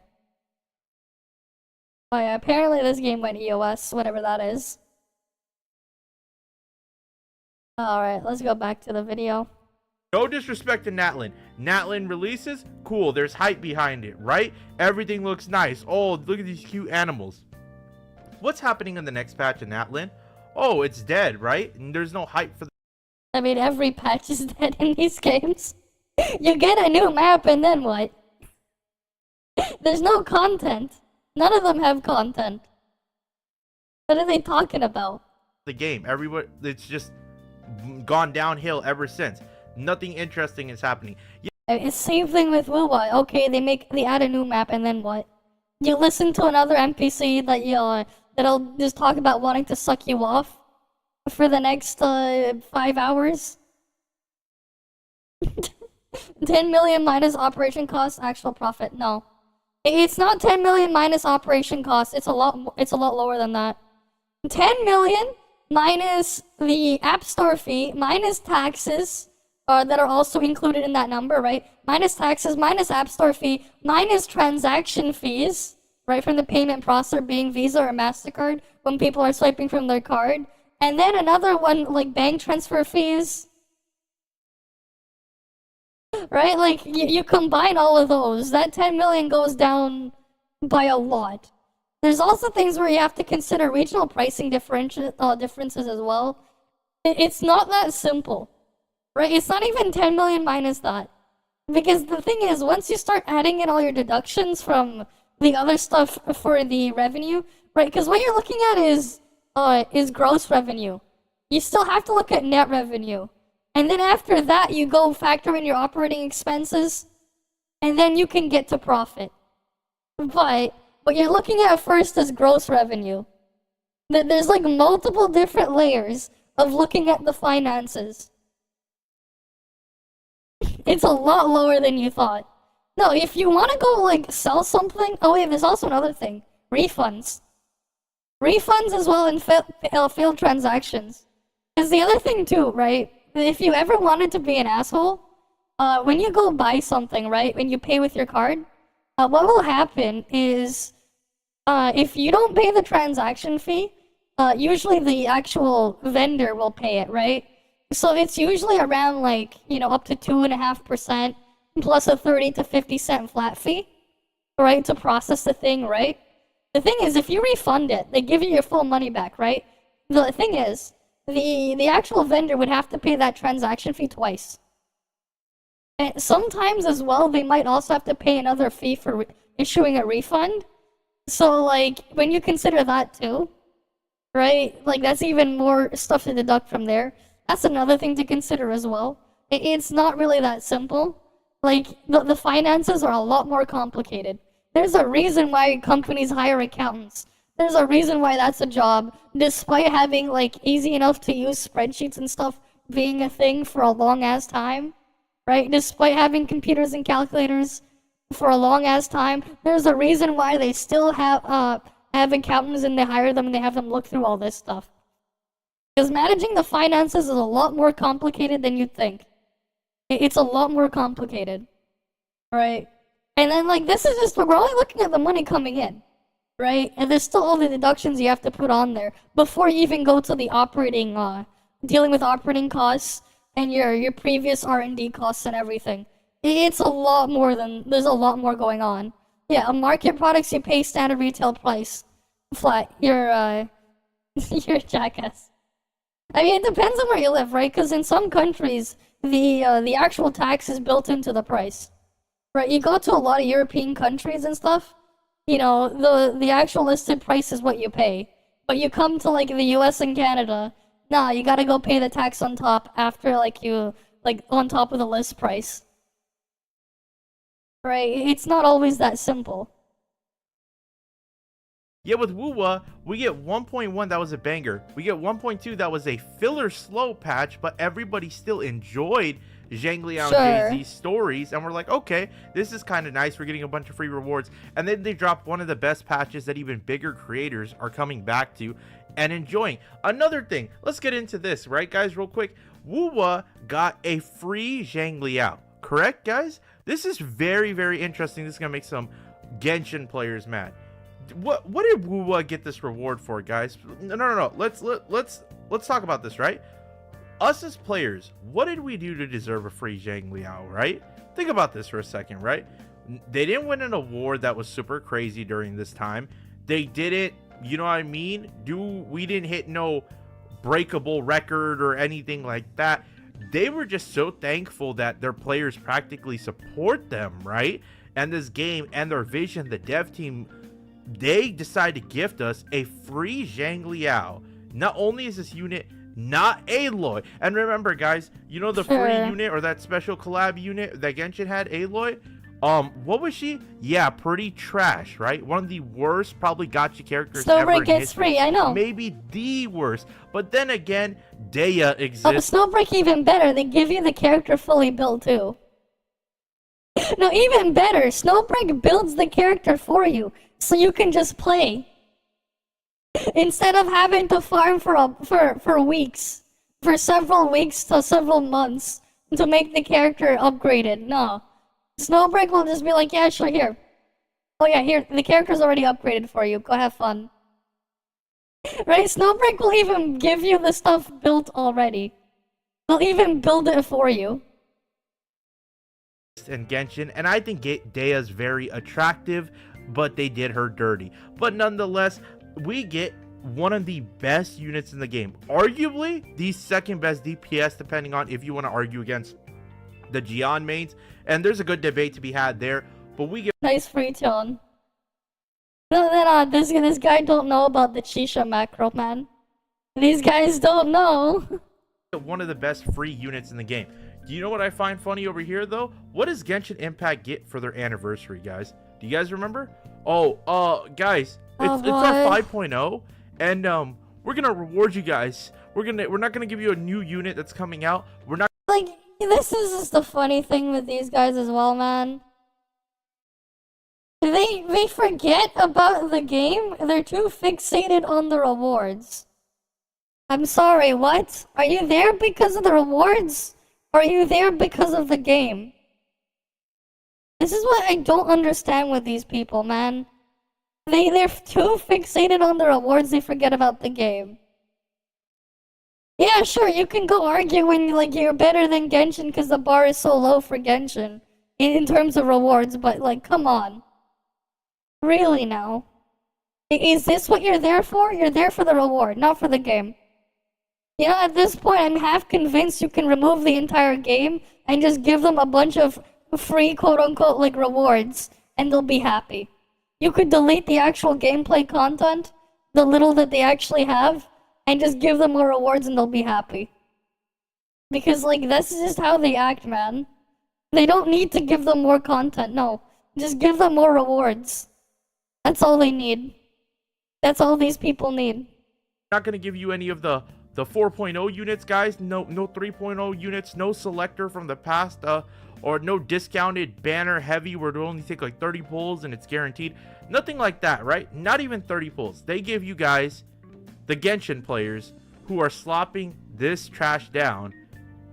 Oh yeah, apparently this game went EOS, whatever that is. Alright, let's go back to the video. No disrespect to Natlin. Natlin releases, cool, there's hype behind it, right? Everything looks nice. Oh, look at these cute animals. What's happening in the next patch of Natlin? Oh, it's dead, right? And there's no hype for the I mean, every patch is dead in these games. You get a new map and then what? There's no content. None of them have content. What are they talking about? the game. Everyone, it's just gone downhill ever since. Nothing interesting is happening. It's same thing with Woowa. Okay, they add a new map and then what? You listen to another NPC that'll just talk about wanting to suck you off for the next 5 hours. 10 million minus operation costs, actual profit. No, it's not 10 million minus operation costs. It's a lot lower than that. 10 million minus the App Store fee, minus taxes that are also included in that number, right? Minus taxes, minus App Store fee, minus transaction fees, right, from the payment processor being Visa or MasterCard when people are swiping from their card. And then another one, like bank transfer fees. Right? Like, you combine all of those, that 10 million goes down by a lot. There's also things where you have to consider regional pricing differences as well. It's not that simple. Right? It's not even 10 million minus that. Because the thing is, once you start adding in all your deductions from the other stuff for the revenue, right? Because what you're looking at is gross revenue. You still have to look at net revenue. And then after that, you go factor in your operating expenses, and then you can get to profit. But what you're looking at first is gross revenue. There's like multiple different layers of looking at the finances. It's a lot lower than you thought. No, if you want to go like sell something, oh wait, there's also another thing. Refunds. Refunds as well in failed transactions. Is the other thing too, right? If you ever wanted to be an asshole, when you go buy something, right, when you pay with your card, what will happen is, if you don't pay the transaction fee, usually the actual vendor will pay it, right? So it's usually around like, up to 2.5% plus a 30 to 50 cent flat fee, right, to process the thing, right? The thing is, if you refund it, they give you your full money back, right? The thing is, the actual vendor would have to pay that transaction fee twice. And sometimes as well, they might also have to pay another fee for issuing a refund. So like, when you consider that too, right? Like that's even more stuff to deduct from there. That's another thing to consider as well. It's not really that simple. Like, the finances are a lot more complicated. There's a reason why companies hire accountants. There's a reason why that's a job, despite having like easy enough to use spreadsheets and stuff being a thing for a long ass time, right? Despite having computers and calculators for a long ass time, there's a reason why they still have accountants and they hire them and they have them look through all this stuff. Because managing the finances is a lot more complicated than you'd think. It's a lot more complicated, right? And then like this is just, we're only looking at the money coming in, right? And there's still all the deductions you have to put on there before you even go to the operating, dealing with operating costs and your previous R&D costs and everything. It's a lot more there's a lot more going on. Yeah, on market products you pay standard retail price. Flat, you're a jackass. I mean, it depends on where you live, right? Because in some countries, the actual tax is built into the price. Right, you go to a lot of European countries and stuff, the actual listed price is what you pay. But you come to like the US and Canada, nah, you gotta go pay the tax on top after on top of the list price. Right, it's not always that simple. Yeah, with Wuwa, we get 1.1, that was a banger. We get 1.2, that was a filler slow patch, but everybody still enjoyed Zhangliao and Jay-Z's stories, and we're like, okay, this is kind of nice. We're getting a bunch of free rewards. And then they dropped one of the best patches that even bigger creators are coming back to and enjoying. Another thing, let's get into this, right, guys, real quick. Wuwa got a free Zhangliao, correct, guys? This is very, very interesting. This is gonna make some Genshin players mad. What did Wuwa get this reward for, guys? No. Let's talk about this, right? Us as players, what did we do to deserve a free Zhangliao, right? Think about this for a second, right? They didn't win an award that was super crazy during this time. They didn't, you know what I mean? We didn't hit no breakable record or anything like that. They were just so thankful that their players practically support them, right? And this game and their vision, the dev team, they decide to gift us a free Zhangliao. Not only is this unit not Aloy, and remember guys, the free unit or that special collab unit that Genshin had, Aloy, what was she? Yeah, pretty trash, right? One of the worst probably gacha characters ever in gets history. free, I know. Maybe the worst. But then again, Daya exists. Snowbreak even better, they give you the character fully built too. No, even better, Snowbreak builds the character for you, so you can just play. Instead of having to farm for weeks, for several weeks to several months to make the character upgraded. No. Snowbreak will just be like, yeah, sure, here. Oh yeah, here, the character's already upgraded for you. Go have fun. Right? Snowbreak will even give you the stuff built already. They'll even build it for you. And Genshin, and I think Daya's very attractive, but they did her dirty. But nonetheless, we get one of the best units in the game, arguably the second best DPS, depending on if you want to argue against the Gion mains, and there's a good debate to be had there. But we get nice free tone. Then this guy don't know about the Chisha macro, man. These guys don't know. One of the best free units in the game. Do you know what I find funny over here though? What does Genshin Impact get for their anniversary, guys? Do you guys remember? Guys, it's our 5.0, and we're gonna reward you guys. We're not gonna give you a new unit that's coming out. We're not Like, this is just the funny thing with these guys as well, man. They forget about the game. They're too fixated on the rewards. I'm sorry, what? Are you there because of the rewards? Or are you there because of the game? This is what I don't understand with these people, man. They're too fixated on the rewards, they forget about the game. Yeah, sure, you can go argue when like you're better than Genshin because the bar is so low for Genshin in terms of rewards, but like, come on. Really now? Is this what you're there for? You're there for the reward, not for the game. You know, at this point, I'm half convinced you can remove the entire game and just give them a bunch of free quote-unquote like rewards, and they'll be happy. You could delete the actual gameplay content, the little that they actually have, and just give them more rewards and they'll be happy. Because like, this is just how they act, man. They don't need to give them more content, no. Just give them more rewards. That's all they need. That's all these people need. not gonna give you any of the 4.0 units, guys. No 3.0 units, no selector from the past, or no discounted banner heavy where it'll only take like 30 pulls and it's guaranteed. Nothing like that, right? Not even 30 pulls. They give you guys, the Genshin players who are slopping this trash down,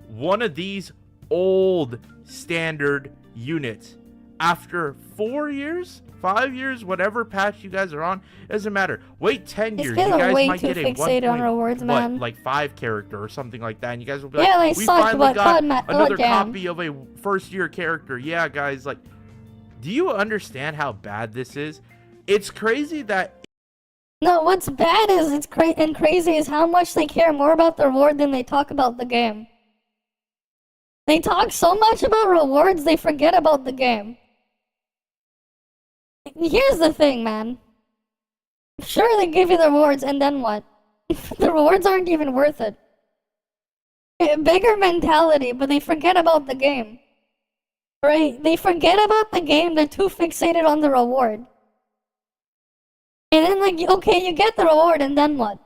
one of these old standard units after 4 years, 5 years, whatever patch you guys are on. It doesn't matter. Wait 10 years, you guys might get a 1 like 5 character or something like that, and you guys will be like, yeah, they we suck, finally but got God, another copy of a first year character. Yeah, guys, like, do you understand how bad this is? It's crazy that no, what's bad is it's crazy is how much they care more about the reward than they talk about the game. They talk so much about rewards, they forget about the game. Here's the thing, man. Sure, they give you the rewards, and then what? The rewards aren't even worth it. Bigger mentality, but they forget about the game. Right? They forget about the game, they're too fixated on the reward. And then, like, okay, you get the reward, and then what?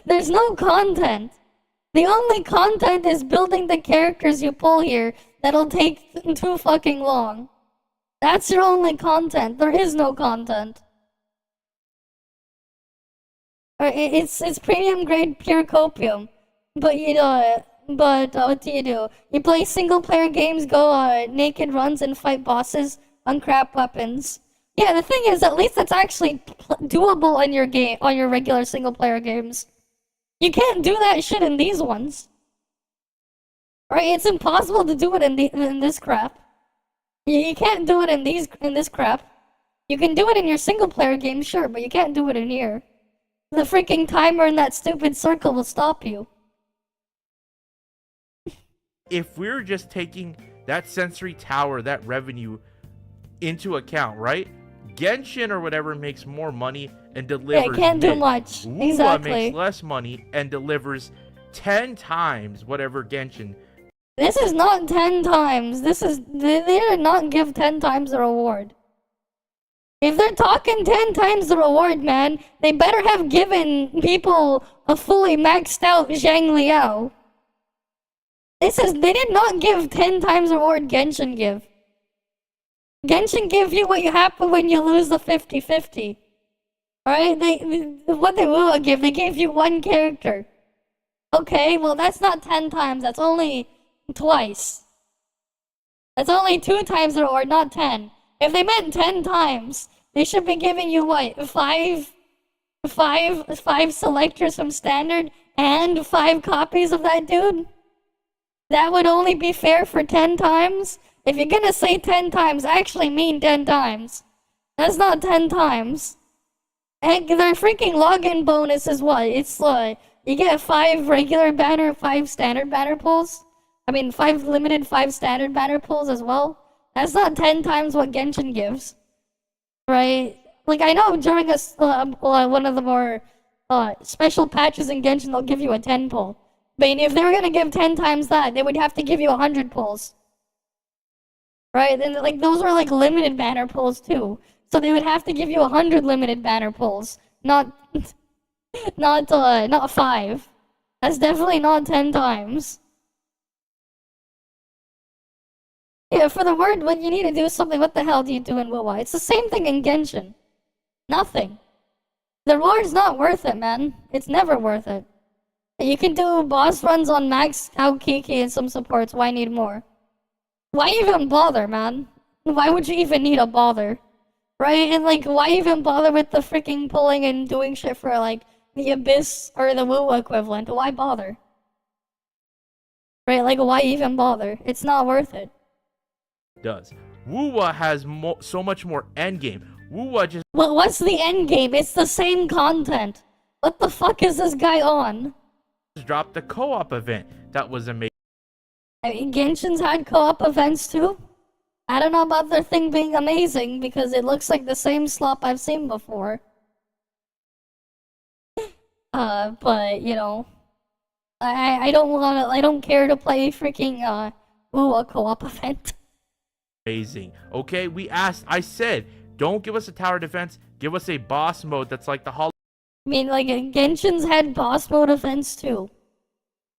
There's no content. The only content is building the characters you pull here that'll take too fucking long. That's your only content. There is no content. It's premium grade pure copium. But you know, what do you do? You play single player games, go naked runs and fight bosses on crap weapons. Yeah, the thing is, at least that's actually doable on your game, on your regular single player games. You can't do that shit in these ones. Right? It's impossible to do it in this crap. You can't do it in this crap. You can do it in your single player game, sure, but you can't do it in here. The freaking timer in that stupid circle will stop you. if we're just taking that sensory tower, that revenue into account, right? Genshin or whatever makes more money and delivers. Yeah, it can't do much. Wuwa Exactly. makes less money and delivers 10 times whatever Genshin. This is not 10 times. They did not give 10 times the reward. If they're talking 10 times the reward, man, they better have given people a fully maxed out Zhang Liao. They did not give 10 times the reward Genshin give. Genshin give you what you happen when you lose the 50-50. Alright? What they will give, they gave you one character. Okay, well that's not 10 times, that's only twice. That's only 2 times the reward, not 10. If they meant 10 times, they should be giving you what? 5 selectors from standard and 5 copies of that dude? That would only be fair for 10 times? If you're gonna say 10 times, actually mean 10 times. That's not 10 times. And their freaking login bonus is what? It's you get 5 regular banner, 5 standard banner pulls. I mean, 5 limited, 5 standard banner pulls as well. That's not 10 times what Genshin gives. Right? Like, I know during one of the more special patches in Genshin, they'll give you a 10 pull. But if they were gonna give 10 times that, they would have to give you 100 pulls. Right? And like those are like limited banner pulls too. So they would have to give you 100 limited banner pulls. Not, not 5. That's definitely not 10 times. Yeah, for the word, when you need to do something, what the hell do you do in WoW? It's the same thing in Genshin. Nothing. The reward's not worth it, man. It's never worth it. You can do boss runs on max out Kiki and some supports. Why need more? Why even bother, man? Why would you even need a bother? Right? And like, why even bother with the freaking pulling and doing shit for like the Abyss or the WoW equivalent? Why bother? Right? Like, why even bother? It's not worth it. Does. Wuwa has so much more endgame. Wuwa just Well, what's the end game? It's the same content. What the fuck is this guy on? dropped the co-op event. That was amazing. I mean, Genshin's had co-op events too. I don't know about their thing being amazing because it looks like the same slop I've seen before. But you know, I don't care to play freaking a co-op event. Amazing. Okay, I said, don't give us a tower defense, give us a boss mode that's like the I mean, like, Genshin's had boss mode events too.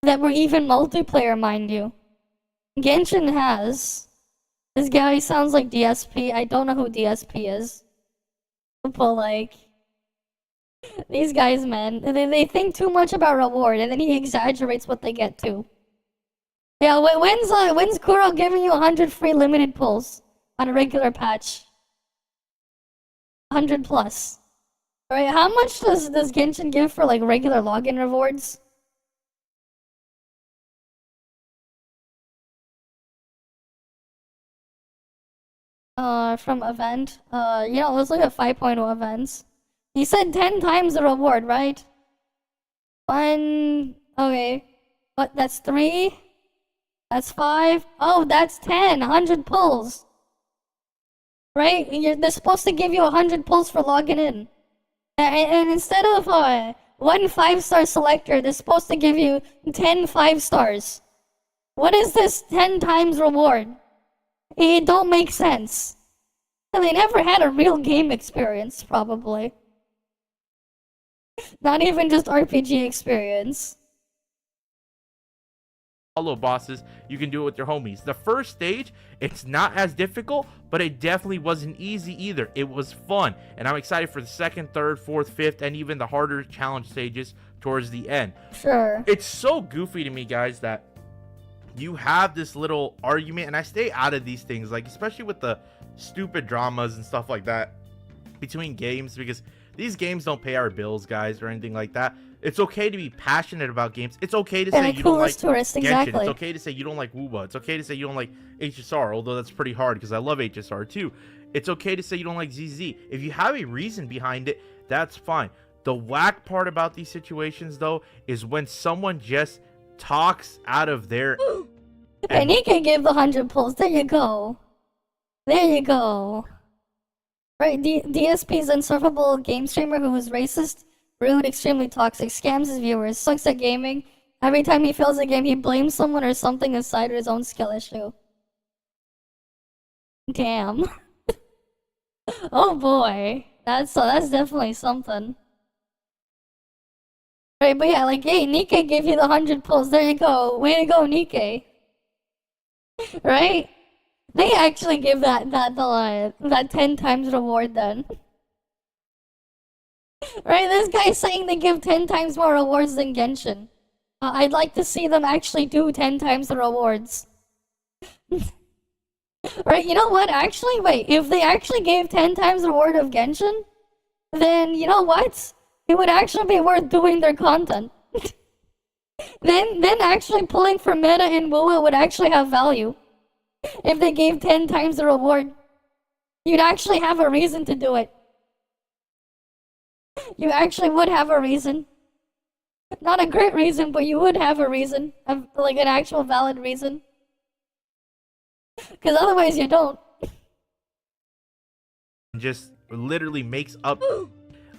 That were even multiplayer, mind you. Genshin has. This guy sounds like DSP. I don't know who DSP is. But, like, these guys, man, they think too much about reward, and then he exaggerates what they get to. Yeah, when's Kuro giving you 100 free limited pulls on a regular patch? 100 plus. Alright, how much does Genshin give for like regular login rewards? From event. Let's look at 5.0 events. He said 10 times the reward, right? Okay. What, that's 3? That's 5. Oh, that's 10. 100 pulls. Right? They're supposed to give you 100 pulls for logging in. And instead of 1 5-star selector, they're supposed to give you 10 5-stars. What is this 10 times reward? It don't make sense. They never had a real game experience, probably. Not even just RPG experience. Follow bosses, you can do it with your homies. The first stage, it's not as difficult, but it definitely wasn't easy either. It was fun, and I'm excited for the second, third, fourth, fifth, and even the harder challenge stages towards the end. Sure. It's so goofy to me, guys, that you have this little argument, and I stay out of these things, like especially with the stupid dramas and stuff like that between games, because these games don't pay our bills, guys, or anything like that. It's okay to be passionate about games. It's okay to say you don't like tourist, Genshin. exactly. It's okay to say you don't like WoW. It's okay to say you don't like HSR, although that's pretty hard because I love HSR too. It's okay to say you don't like ZZ. If you have a reason behind it, that's fine. The whack part about these situations, though, is when someone just talks out of their... And he can give the 100 pulls. There you go. There you go. Right, DSP's insufferable game streamer who is racist, rude, extremely toxic, scams his viewers, sucks at gaming. Every time he fails a game, he blames someone or something aside his own skill issue. Damn. Oh boy. That's definitely something. Right, but yeah, like, hey, Nikkei gave you the 100 pulls. There you go. Way to go, Nikkei. Right? They actually give that 10 times reward then. Right, this guy's saying they give 10 times more rewards than Genshin. I'd like to see them actually do 10 times the rewards. Right, you know what? Actually, wait, if they actually gave 10 times the reward of Genshin, then you know what? It would actually be worth doing their content. Then actually pulling for meta in WoW would actually have value. If they gave 10 times the reward, you'd actually have a reason to do it. You actually would have a reason. Not a great reason, but you would have a reason. Like an actual valid reason. Because otherwise you don't. Just literally makes up...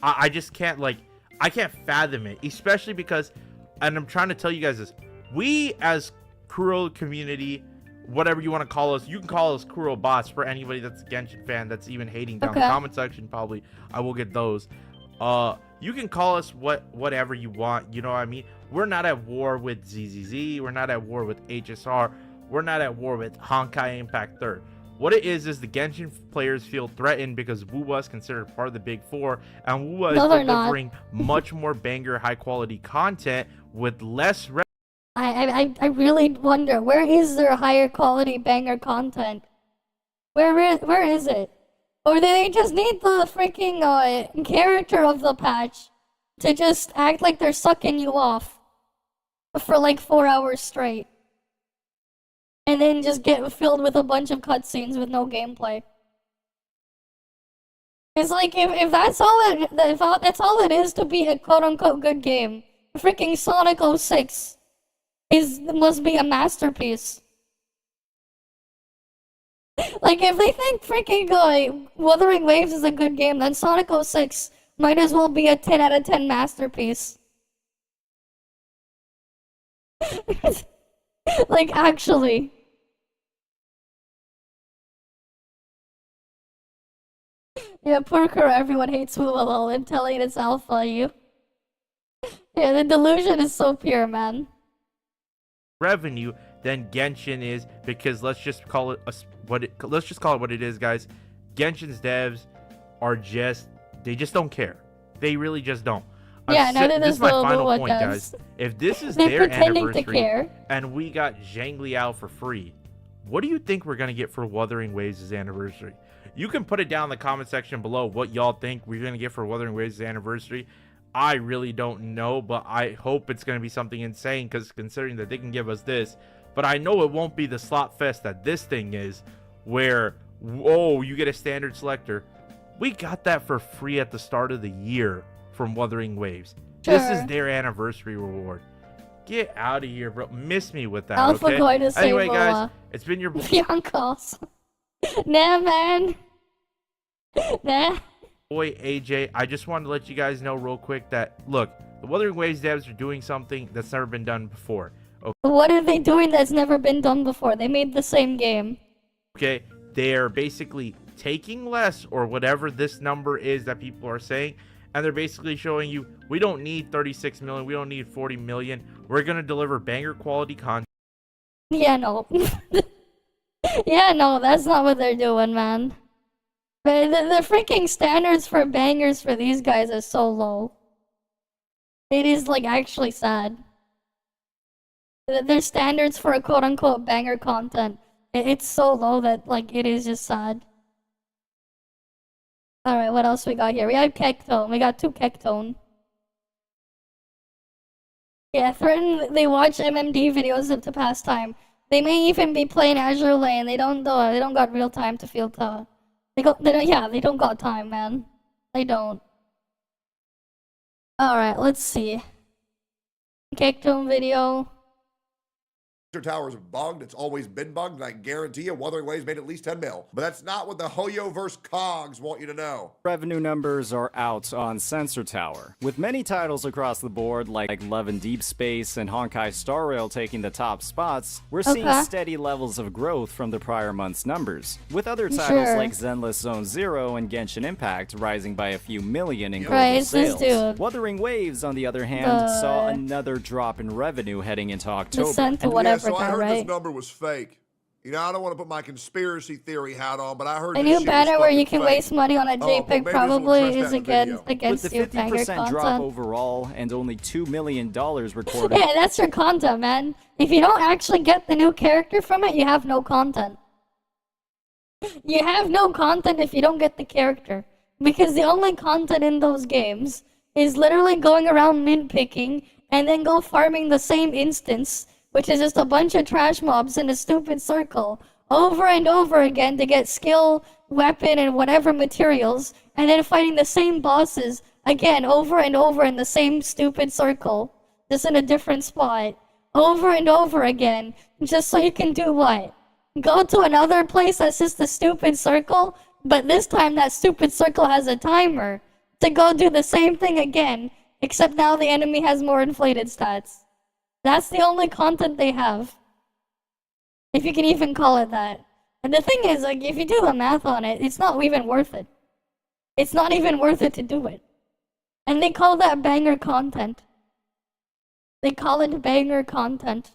I just can't, like... I can't fathom it. Especially because... And I'm trying to tell you guys this. We, as Kuro community... Whatever you want to call us, you can call us Kuro bots for anybody that's a Genshin fan that's even hating down the comment section. Probably I will get those. You can call us whatever you want, you know what I mean? We're not at war with ZZZ, we're not at war with HSR, we're not at war with Honkai Impact 3rd. What it is the Genshin players feel threatened because Wuwa is considered part of the Big Four, and Wuwa is delivering much more banger, high quality content with less. I really wonder, where is their higher quality banger content? Where is it? Or do they just need the freaking character of the patch to just act like they're sucking you off for like 4 hours straight? And then just get filled with a bunch of cutscenes with no gameplay. It's like, if that's all it is to be a quote-unquote good game, freaking Sonic 06 must be a masterpiece. Like, if they think freaking Wuthering Waves is a good game, then Sonic 06 might as well be a 10 out of 10 masterpiece. Like, actually. Yeah, Pokerogue, everyone hates Wuwa, I'm telling it's alpha, you. Yeah, the delusion is so pure, man. Revenue than Genshin is, because let's just call it what it is, guys. Genshin's devs are they just don't care. They really just don't. Yeah, neither this does is my the final Wuwa point, does. guys. If this is They're their pretending to anniversary care. and we got Zhangli out for free, what do you think we're gonna get for Wuthering Waves' anniversary? You can put it down in the comment section below what y'all think we're gonna get for Wuthering Waves' anniversary. I really don't know, but I hope it's gonna be something insane, because considering that they can give us this, but I know it won't be the slot fest that this thing is, where you get a standard selector. We got that for free at the start of the year from Wuthering Waves. Sure. This is their anniversary reward. Get out of here, bro. Miss me with that. Alpha Okay? going to say Anyway, guys, Wuwa. it's been your Yonkos. Nah, man. Nah. boy AJ. I just wanted to let you guys know real quick that, look, the Wuthering Waves devs are doing something that's never been done before. What are they doing that's never been done before? They made the same game. Okay, they're basically taking less, or whatever this number is that people are saying, and they're basically showing you, we don't need 36 million, we don't need 40 million, we're gonna deliver banger quality content. Yeah, no. Yeah, no, that's not what they're doing, man. But the freaking standards for bangers for these guys are so low. It is, like, actually sad. Their standards for a quote-unquote banger content, it's so low that, like, it is just sad. Alright, what else we got here? We have Kectone. We got 2 Kectone. Yeah, threaten they watch MMD videos to pass time. They may even be playing Azure Lane. They don't got real time to feel they don't got time, man. They don't. Alright, let's see. Kectone video. Towers bugged. It's always been bugged, and I guarantee you Wuthering Waves made at least 10 mil. But that's not what the Hoyoverse cogs want you to know. Revenue numbers are out on Sensor Tower, with many titles across the board like Love and Deep Space and Honkai Star Rail taking the top spots. We're seeing steady levels of growth from the prior month's numbers, with other titles like Zenless Zone Zero and Genshin Impact rising by a few million in global sales. Wuthering Waves, on the other hand, saw another drop in revenue heading into October. So I heard this number was fake. You know, I don't want to put my conspiracy theory hat on, but I heard a new banner where you can waste money on a JPEG probably is against with the 50% drop overall and only $2 million recorded. Yeah, that's your content, man. If you don't actually get the new character from it, you have no content. You have no content if you don't get the character. Because the only content in those games is literally going around mid-picking and then go farming the same instance, which is just a bunch of trash mobs in a stupid circle, over and over again to get skill, weapon, and whatever materials, and then fighting the same bosses, again, over and over in the same stupid circle, just in a different spot, over and over again, just so you can do what? Go to another place that's just a stupid circle, but this time that stupid circle has a timer, to go do the same thing again, except now the enemy has more inflated stats. That's the only content they have. If you can even call it that. And the thing is, like, if you do the math on it, it's not even worth it. It's not even worth it to do it. And they call that banger content. They call it banger content.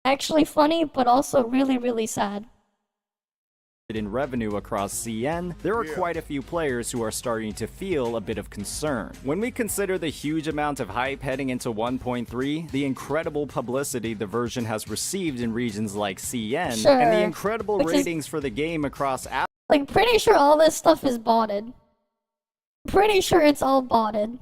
Actually funny, but also really, really sad. In revenue across CN, there are quite a few players who are starting to feel a bit of concern. When we consider the huge amount of hype heading into 1.3, the incredible publicity the version has received in regions like CN, and the incredible ratings for the game across apps. Like, pretty sure all this stuff is botted. Pretty sure it's all botted.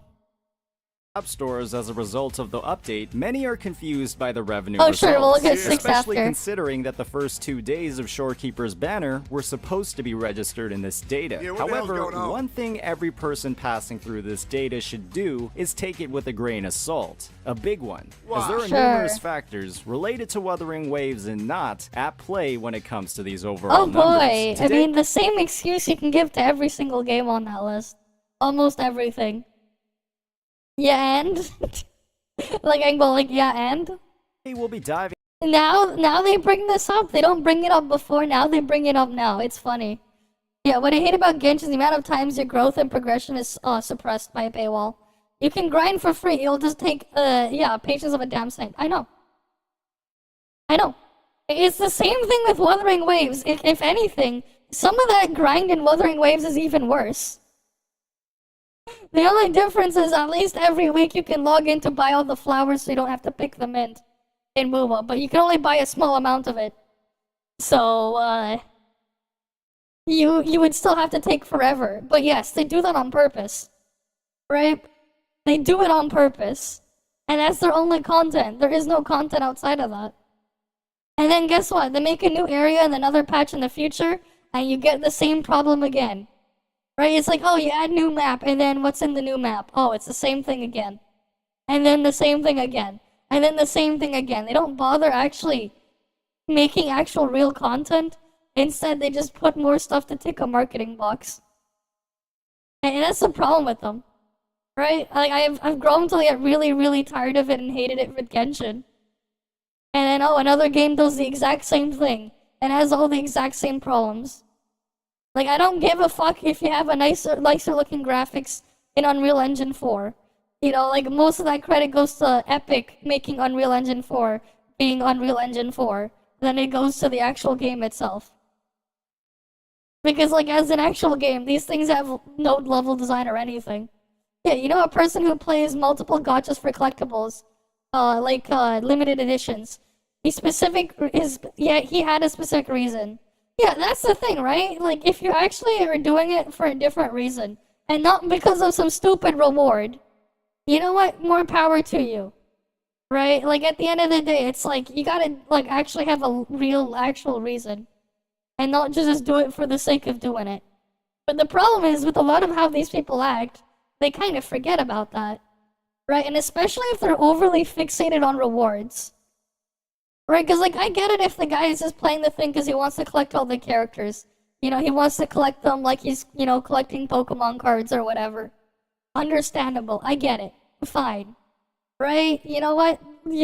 App stores as a result of the update, many are confused by the revenue Oh, results, sure, we'll look at 6 especially after. considering that the first 2 days of Shorekeeper's banner were supposed to be registered in this data. Yeah, what the hell's However, going on? one thing every person passing through this data should do is take it with a grain of salt. A big one, as there are Sure. numerous factors related to Wuthering Waves and not at play when it comes to these overall Oh numbers. boy, I Today- mean, the same excuse you can give to every single game on that list. Almost everything. Yeah, and? Like, I can go like, yeah, and? we'll be diving Now they bring this up. They don't bring it up before, now they bring it up now. It's funny. Yeah, what I hate about Genshin is the amount of times your growth and progression is suppressed by a paywall. You can grind for free, it'll just take, patience of a damn saint. I know. It's the same thing with Wuthering Waves. If anything, some of that grind in Wuthering Waves is even worse. The only difference is at least every week you can log in to buy all the flowers so you don't have to pick them in MUBA, but you can only buy a small amount of it. So, you would still have to take forever. But yes, they do that on purpose. Right? They do it on purpose. And that's their only content. There is no content outside of that. And then guess what? They make a new area and another patch in the future, and you get the same problem again. Right? It's like, oh, you add new map, and then what's in the new map? Oh, it's the same thing again. And then the same thing again. And then the same thing again. They don't bother actually making actual real content. Instead, they just put more stuff to tick a marketing box. And that's the problem with them. Right? Like, I've grown to get really, really tired of it and hated it with Genshin. And then, oh, another game does the exact same thing. And has all the exact same problems. Like, I don't give a fuck if you have a nicer looking graphics in Unreal Engine 4. You know, like, most of that credit goes to Epic making Unreal Engine 4 being Unreal Engine 4. Then it goes to the actual game itself. Because, like, as an actual game, these things have no level design or anything. Yeah, you know, a person who plays multiple gachas for collectibles, limited editions, he had a specific reason. Yeah, that's the thing, right? Like, if you actually are doing it for a different reason, and not because of some stupid reward, you know what? More power to you. Right? Like, at the end of the day, it's like, you gotta, like, actually have a real, actual reason. And not just do it for the sake of doing it. But the problem is, with a lot of how these people act, they kind of forget about that. Right? And especially if they're overly fixated on rewards. Right, because, like, I get it if the guy is just playing the thing because he wants to collect all the characters. You know, he wants to collect them like he's, you know, collecting Pokemon cards or whatever. Understandable. I get it. Fine. Right? You know what? He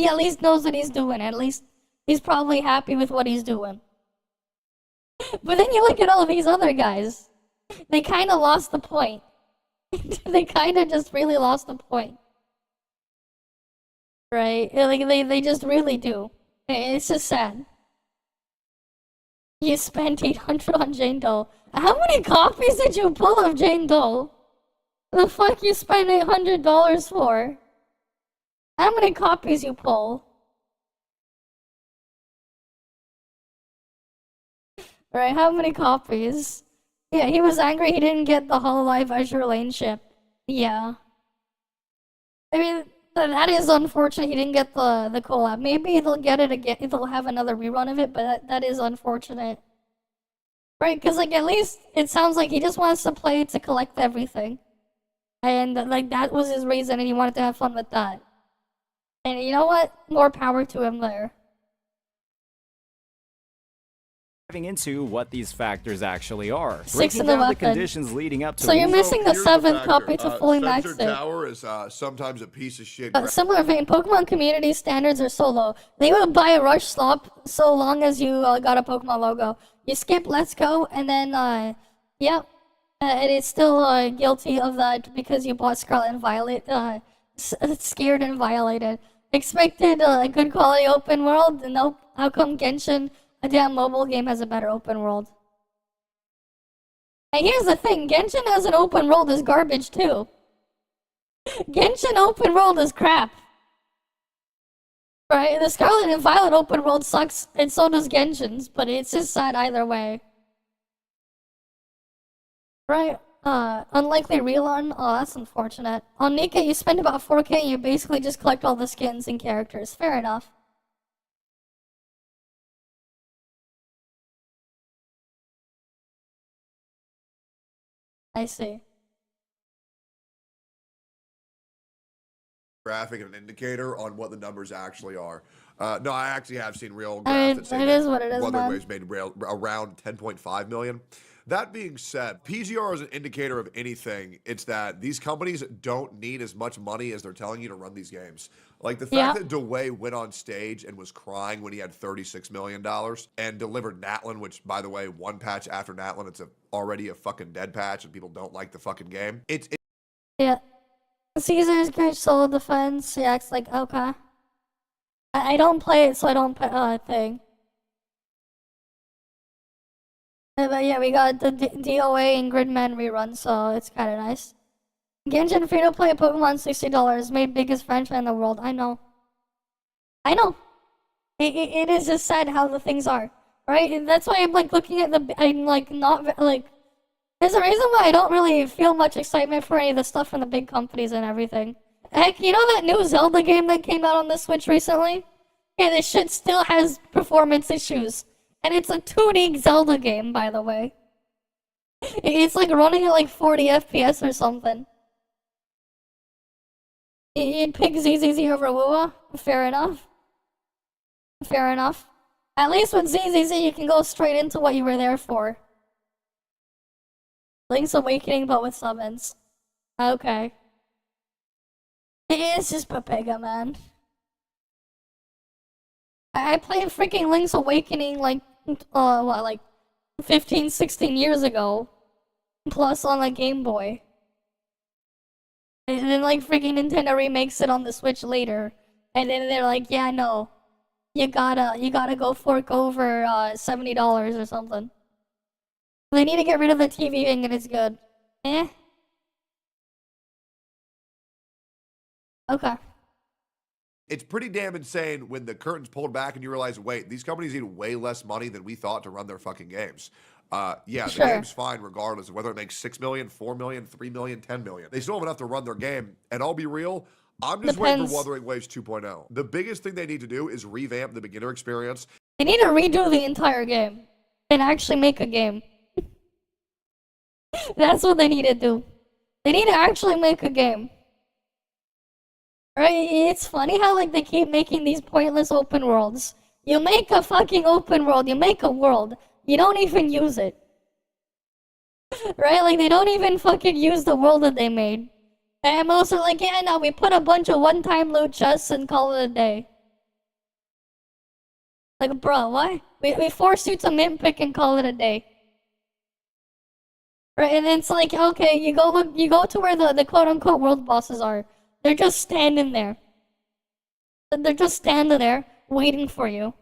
at least knows what he's doing. At least he's probably happy with what he's doing. But then you look at all these other guys. They kind of lost the point. They kind of just really lost the point. Right? Like, they just really do. It's just sad. You spent 800 on Jane Doe. How many copies did you pull of Jane Doe? The fuck you spent $800 for? How many copies you pull? Right, how many copies? Yeah, he was angry he didn't get the HoloLive Azure Lane ship. Yeah. I mean, that is unfortunate he didn't get the collab. Maybe they'll get it again, they'll have another rerun of it, but that is unfortunate. Right, because, like, at least it sounds like he just wants to play to collect everything. And, like, that was his reason, and he wanted to have fun with that. And you know what? More power to him there. Diving into what these factors actually are. 6 Breaking in the down the weapon. conditions leading up to So you're missing the Here's 7th factor. copy to fully Sensor max it. Tower is sometimes a piece of shit. Similar vein, Pokemon community standards are so low. They would buy a Rush Slop so long as you got a Pokemon logo. You skip Let's Go, and then, And it's still guilty of that because you bought Scarlet and Violet, scared and violated. Expected a good quality open world, and nope. How come Genshin, a damn mobile game, has a better open world? And here's the thing, Genshin as an open world is garbage too. Genshin open world is crap. Right? The Scarlet and Violet open world sucks, and so does Genshin's, but it's just sad either way. Right? Unlikely rerun? Oh, that's unfortunate. On Nika, you spend about 4K and you basically just collect all the skins and characters. Fair enough. I see. Graphic and an indicator on what the numbers actually are. No, I actually have seen real I graphs mean, that say it that is what it is, Wuthering man. Waves made around 10.5 million. That being said, PGR is an indicator of anything. It's that these companies don't need as much money as they're telling you to run these games. Like the fact that DeWay went on stage and was crying when he had $36 million and delivered Natlin, which, by the way, one patch after Natlin, it's already a fucking dead patch and people don't like the fucking game. Yeah. Caesar's great solo defense. He acts like, okay. I don't play it, so I don't thing. But yeah, we got the DOA and Gridman rerun, so it's kind of nice. Genshin free-to-play Pokemon $60, made biggest franchise in the world. I know. I know. It is just sad how the things are, right? And that's why I'm like looking at I'm like not like. There's a reason why I don't really feel much excitement for any of the stuff from the big companies and everything. Heck, you know that new Zelda game that came out on the Switch recently? Yeah, this shit still has performance issues. And it's a 2D Zelda game, by the way. It's like running at like 40 FPS or something. You'd pick ZZZ over Wua? Fair enough. Fair enough. At least with ZZZ you can go straight into what you were there for. Link's Awakening but with summons. Okay. It's just Pepega, man. I played freaking Link's Awakening like, like 15, 16 years ago. Plus on the Game Boy. And then like freaking Nintendo remakes it on the Switch later. And then they're like, yeah, no. You gotta go fork over $70 or something. They need to get rid of the TV thing and it's good. Eh? Okay. It's pretty damn insane when the curtain's pulled back and you realize, wait, these companies need way less money than we thought to run their fucking games. Yeah, the game's fine regardless of whether it makes 6 million, 4 million, 3 million, 10 million. They still have enough to run their game. And I'll be real, I'm just waiting for Wuthering Waves 2.0. The biggest thing they need to do is revamp the beginner experience. They need to redo the entire game and actually make a game. That's what they need to do. They need to actually make a game. Right? It's funny how like they keep making these pointless open worlds. You make a fucking open world, you make a world, you don't even use it. Right? Like they don't even fucking use the world that they made. And I'm also like, yeah, no, we put a bunch of one-time loot chests and call it a day. Like, bro, why? We force you to mint pick and call it a day. Right, and it's like, okay, you go to where the quote-unquote world bosses are. They're just standing there. They're just standing there, waiting for you.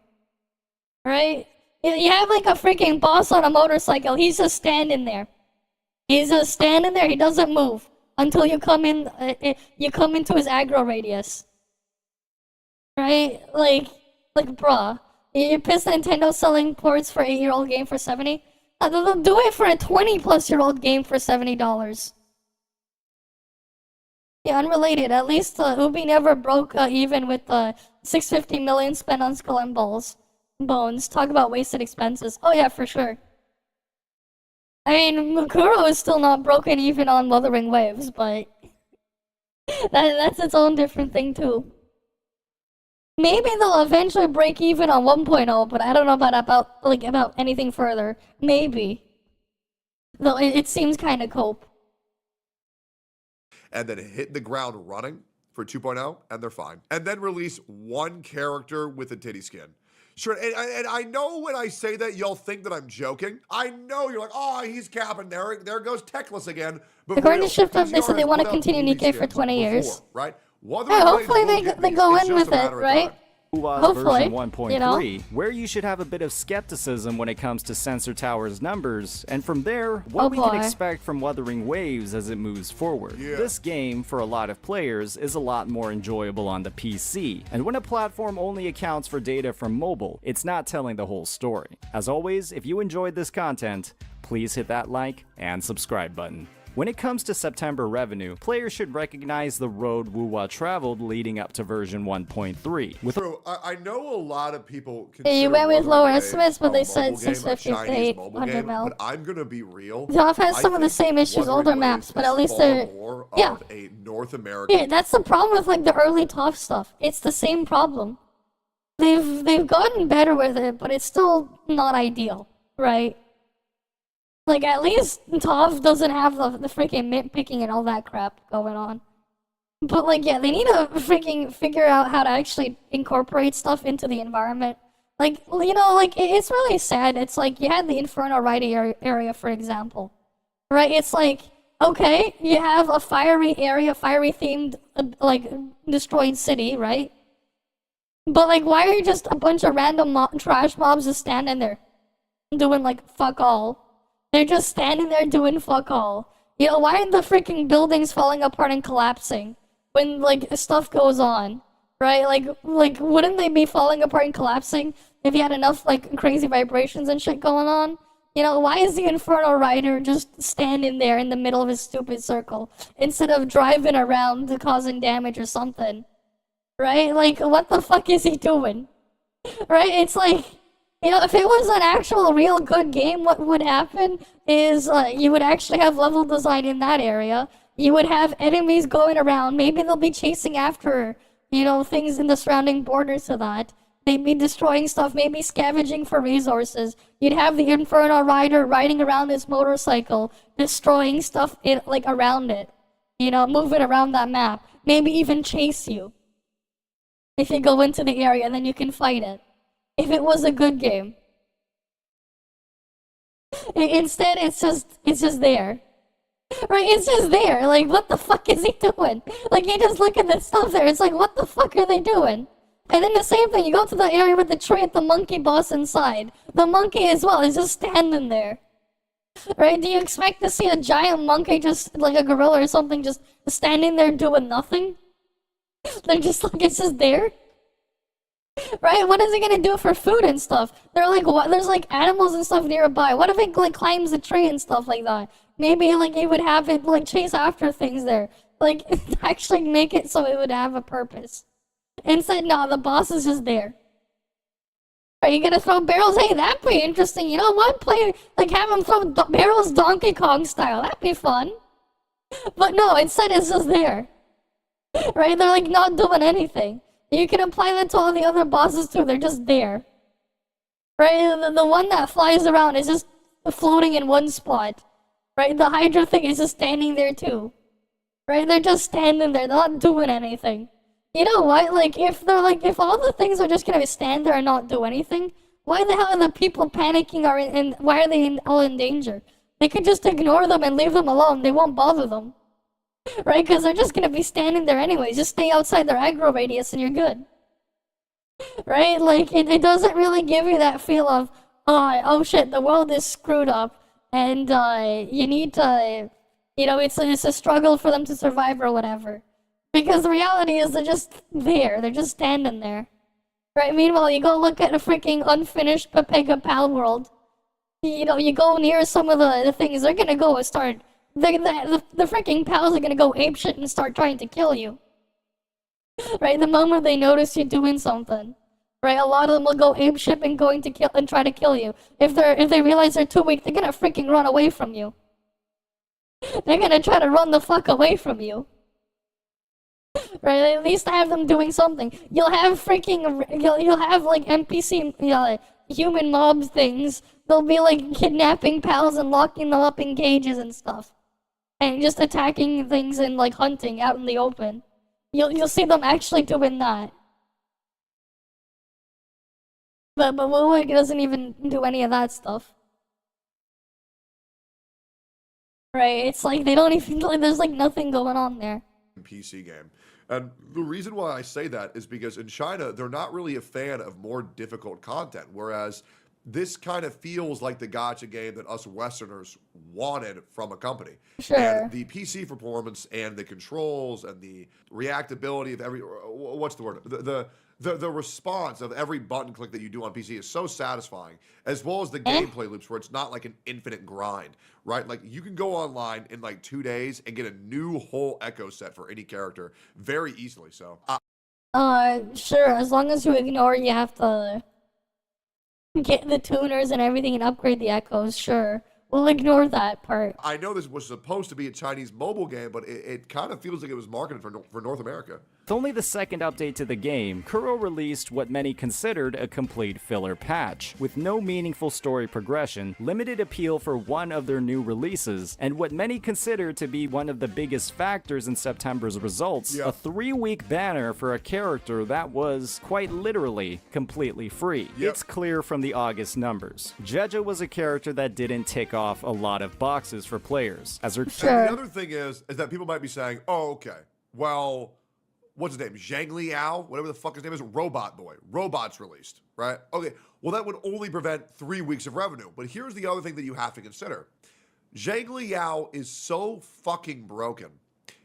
Right? You have like a freaking boss on a motorcycle, he's just standing there. He's just standing there, he doesn't move. Until you come in, you come into his aggro radius. Right? Like, bruh. You're pissed Nintendo selling ports for 8-year-old game for 70? They'll do it for a 20-plus-year-old game for $70. Yeah, unrelated. At least Ubi never broke even with the $650 million spent on Skull and Bones. Talk about wasted expenses. Oh yeah, for sure. I mean, Mukuro is still not broken even on Wuthering Waves, but that's its own different thing too. Maybe they'll eventually break even on 1.0, but I don't know about anything further. Maybe. Though it seems kind of cope. And then hit the ground running for 2.0, and they're fine. And then release one character with a titty skin. Sure, and I know when I say that, y'all think that I'm joking. I know you're like, oh, he's capping. There goes Techless again. But According to real, Shift Up, they PGR said they has want to put out continue movie Nikkei for skins 20 years. before, right? Yeah, hopefully they go in with it, right? Uwa's Hopefully, version 1.3, you know? where you should have a bit of skepticism when it comes to Sensor Tower's numbers, and from there, what we can boy. expect from Wuthering Waves as it moves forward. Yeah. This game, for a lot of players, is a lot more enjoyable on the PC, and when a platform only accounts for data from mobile, it's not telling the whole story. As always, if you enjoyed this content, please hit that like and subscribe button. When it comes to September revenue, players should recognize the road Wuwa traveled leading up to version 1.3. With True. I know a lot of people. Yeah, you went with Wuthering lower Waves estimates, but a they said mobile game, a 650 to Chinese mobile 800 game, mil. But I'm gonna be real. ToF has I some of the think same issues, Wuthering older Waves maps, but is at least far they're... more Yeah. of a North American. Yeah, that's the problem with like the early ToF stuff. It's the same problem. They've gotten better with it, but it's still not ideal, right? Like at least ToF doesn't have the freaking nitpicking and all that crap going on. But like yeah, they need to freaking figure out how to actually incorporate stuff into the environment. Like you know, like it's really sad. It's like you had the Inferno Ride area, for example, right? It's like okay, you have a fiery area, fiery themed like destroyed city, right? But like, why are you just a bunch of random trash mobs just standing there, doing like fuck all? They're just standing there doing fuck all. You know, why aren't the freaking buildings falling apart and collapsing when like stuff goes on, right? Like wouldn't they be falling apart and collapsing if you had enough like crazy vibrations and shit going on? You know, why is the Inferno Rider just standing there in the middle of his stupid circle instead of driving around causing damage or something? Right? Like, what the fuck is he doing? Right? It's like, you know, if it was an actual real good game, what would happen is you would actually have level design in that area. You would have enemies going around. Maybe they'll be chasing after, you know, things in the surrounding borders to that. They'd be destroying stuff, maybe scavenging for resources. You'd have the Inferno Rider riding around his motorcycle, destroying stuff like around it. You know, moving around that map. Maybe even chase you. If you go into the area, then you can fight it. If it was a good game. Instead, it's just there. Right, it's just there. Like, what the fuck is he doing? Like, you just look at the stuff there. It's like, what the fuck are they doing? And then the same thing, you go to the area with the tree at the monkey boss inside. The monkey as well is just standing there. Right, do you expect to see a giant monkey just, like a gorilla or something, just standing there doing nothing? They're just like, it's just there. Right? What is it gonna do for food and stuff? They're like, what? There's like animals and stuff nearby. What if it like climbs a tree and stuff like that? Maybe like it would have it like chase after things there. Like actually make it so it would have a purpose. Instead, no, the boss is just there. Are you gonna throw barrels? Hey, that'd be interesting. You know what? Play like have him throw barrels Donkey Kong style. That'd be fun. But no, instead it's just there. Right? They're like not doing anything. You can apply that to all the other bosses too. They're just there. Right? The one that flies around is just floating in one spot. Right? The Hydra thing is just standing there too. Right? They're just standing there. They're not doing anything. You know what? Like if all the things are just gonna stand there and not do anything, why the hell are the people panicking and why are they all in danger? They could just ignore them and leave them alone. They won't bother them. Right? Because they're just gonna be standing there anyways. Just stay outside their aggro radius and you're good. Right? Like, it doesn't really give you that feel of, oh shit, the world is screwed up, and you need to, you know, it's a struggle for them to survive or whatever. Because the reality is they're just there. They're just standing there. Right? Meanwhile, you go look at a freaking unfinished Pepega Pal world. You know, you go near some of the things, they're gonna go and start... The freaking pals are gonna go apeshit and start trying to kill you. Right, the moment they notice you doing something. Right, a lot of them will go apeshit and going to kill and try to kill you. If they realize they're too weak, they're gonna freaking run away from you. They're gonna try to run the fuck away from you. Right, at least have them doing something. You'll have like NPC human mob things. They'll be like kidnapping pals and locking them up in cages and stuff. And just attacking things and like hunting out in the open. You'll see them actually doing that. But Woolwork doesn't even do any of that stuff. Right, it's like they don't even, like, there's like nothing going on there. PC game. And the reason why I say that is because in China, they're not really a fan of more difficult content, whereas this kind of feels like the gacha game that us Westerners wanted from a company. Sure. And the PC performance and the controls and the reactability of every, what's the word? The response of every button click that you do on PC is so satisfying, as well as the gameplay loops where it's not like an infinite grind, right? Like you can go online in like 2 days and get a new whole echo set for any character very easily. So, sure, as long as you ignore you have to get the tuners and everything and upgrade the echoes, sure. We'll ignore that part. I know this was supposed to be a Chinese mobile game, but it kind of feels like it was marketed for North America. With only the second update to the game, Kuro released what many considered a complete filler patch, with no meaningful story progression, limited appeal for one of their new releases, and what many consider to be one of the biggest factors in September's results, a 3-week banner for a character that was, quite literally, completely free. It's clear from the August numbers. Jeja was a character that didn't tick off a lot of boxes for players, as her... Sure. And the other thing is that people might be saying, oh, okay, well... what's his name? Zhang Liao, whatever the fuck his name is, Robot Boy. Robot's released, right? Okay, well, that would only prevent 3 weeks of revenue. But here's the other thing that you have to consider. Zhang Liao is so fucking broken.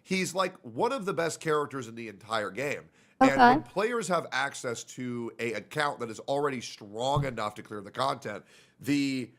He's like one of the best characters in the entire game. And when players have access to an account that is already strong enough to clear the content, the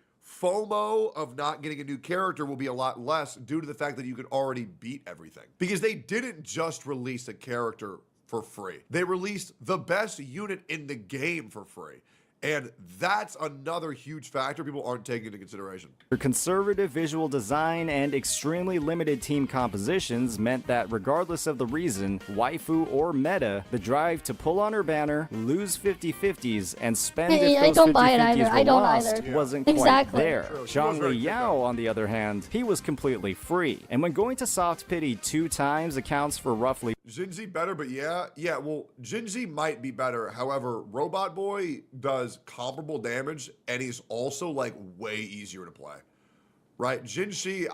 FOMO of not getting a new character will be a lot less due to the fact that you can already beat everything. Because they didn't just release a character for free. They released the best unit in the game for free. And that's another huge factor people aren't taking into consideration. Her conservative visual design and extremely limited team compositions meant that regardless of the reason, waifu or meta, the drive to pull on her banner, lose 50/50s, and spend if those 50/50s were lost wasn't quite there. Zhang Liao, on the other hand, he was completely free. And when going to soft pity 2 times accounts for roughly... Jinzi better, but well, Jinzi might be better. However, Robot Boy does comparable damage, and he's also like way easier to play. Right? Jinshi,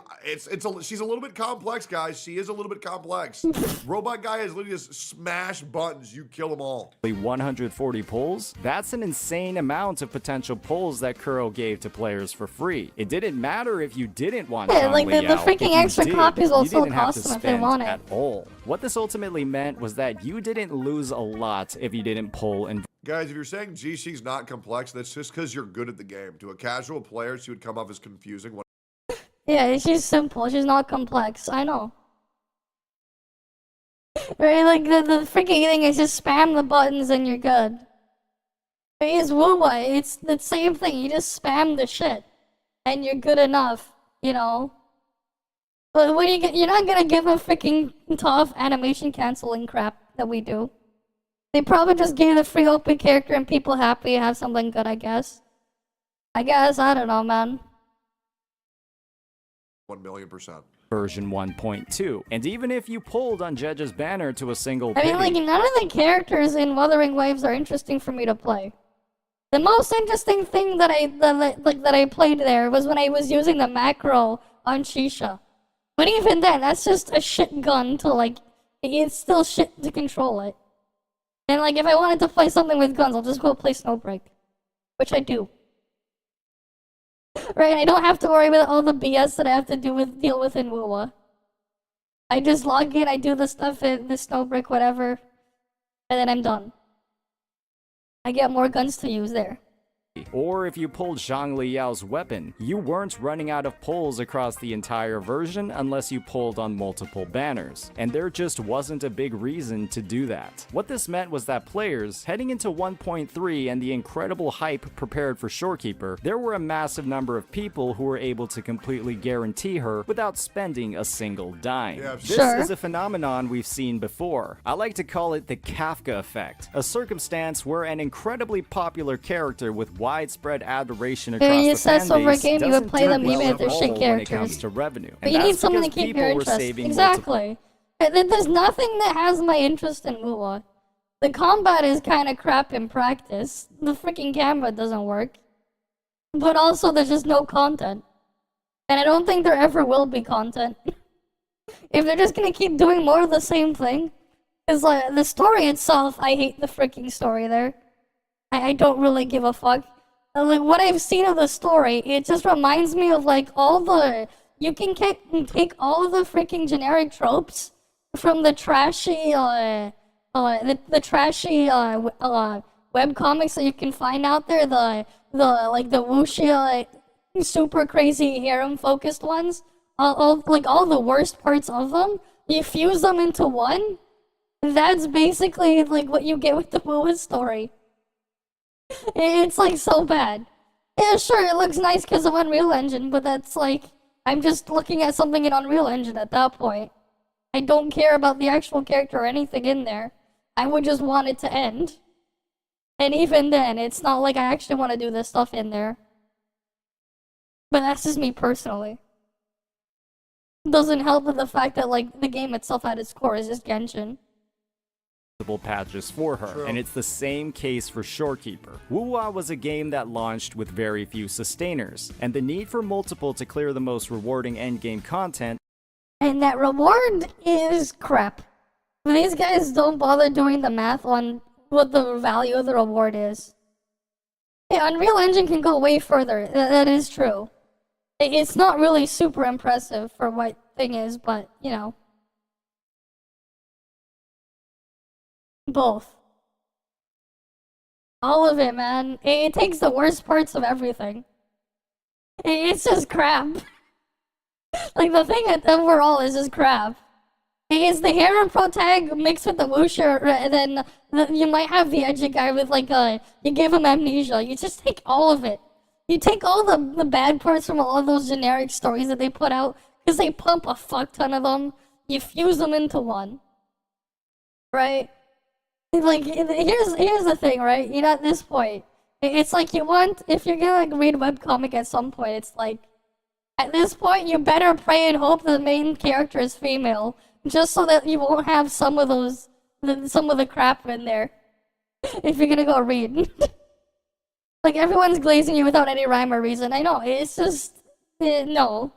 she's a little bit complex, guys. She is a little bit complex. Robot guy is literally just smash buttons. You kill them all. 140 pulls? That's an insane amount of potential pulls that Kuro gave to players for free. It didn't matter if you didn't want Zhang like the Liao. freaking extra copies will still cost them if they want it. At all. What this ultimately meant was that you didn't lose a lot if you didn't pull and... Guys, if you're saying GC's not complex, that's just because you're good at the game. To a casual player, she would come off as confusing. Yeah, she's simple. She's not complex. I know. Right, like the freaking thing is just spam the buttons and you're good. It's Wuwa. It's the same thing. You just spam the shit and you're good enough, you know. But what do you get? You're not gonna give a freaking ToF animation canceling crap that we do. They probably just gave the free open character and people happy have something good, I guess. I don't know, man. 1,000,000%. Version 1.2. And even if you pulled on Jeja's banner to a single I mean, like, none of the characters in Wuthering Waves are interesting for me to play. The most interesting thing that I played there was when I was using the macro on Shisha. But even then, that's just a shit gun to, like, it's still shit to control it. And, like, if I wanted to play something with guns, I'll just go play Snowbreak. Which I do. Right, I don't have to worry about all the BS that I have to deal with in WoWa. I just log in, I do the stuff in the Snowbreak, whatever, and then I'm done. I get more guns to use there. Or if you pulled Zhang Liao's weapon, you weren't running out of pulls across the entire version unless you pulled on multiple banners, and there just wasn't a big reason to do that. What this meant was that players, heading into 1.3 and the incredible hype prepared for Shorekeeper, there were a massive number of people who were able to completely guarantee her without spending a single dime. This is a phenomenon we've seen before. I like to call it the Kafka effect, a circumstance where an incredibly popular character with widespread adoration across the fan base game, you would play them even if they're shit when it characters. comes to revenue. But you need something to keep your interest. Exactly. There's nothing that has my interest in Wuwa. The combat is kind of crap in practice. The freaking camera doesn't work. But also, there's just no content. And I don't think there ever will be content. If they're just gonna keep doing more of the same thing. Because like, the story itself, I hate the freaking story there. I don't really give a fuck. Like, what I've seen of the story, it just reminds me of like all the... You can take all of the freaking generic tropes from the trashy, the trashy web comics that you can find out there, the wuxia, super crazy harem focused ones, all the worst parts of them, you fuse them into one. That's basically like what you get with the Wuha story. It's like so bad. Yeah, sure, it looks nice because of Unreal Engine, but that's like, I'm just looking at something in Unreal Engine at that point. I don't care about the actual character or anything in there. I would just want it to end. And even then, it's not like I actually want to do this stuff in there. But that's just me personally. Doesn't help with the fact that like the game itself at its core is just Genshin. Patches for her, True. and it's the same case for Shorekeeper. Wuwa was a game that launched with very few sustainers, and the need for multiple to clear the most rewarding endgame content. And that reward is crap. These guys don't bother doing the math on what the value of the reward is. Yeah, Unreal Engine can go way further, that is true. It's not really super impressive for what thing is, but, you know. Both. All of it, man. It takes the worst parts of everything. It's just crap. Like, the thing overall is just crap. It's the harem protag mixed with the wuxia, and then you might have the edgy guy with, like, you give him amnesia. You just take all of it. You take all the bad parts from all of those generic stories that they put out, because they pump a fuck ton of them. You fuse them into one. Right? Like, here's the thing, right? You know, at this point, it's like you want, if you're gonna like, read webcomic at some point, it's like, at this point, you better pray and hope the main character is female, just so that you won't have some of the crap in there, if you're gonna go read. Like, everyone's glazing you without any rhyme or reason. I know, it's just, no.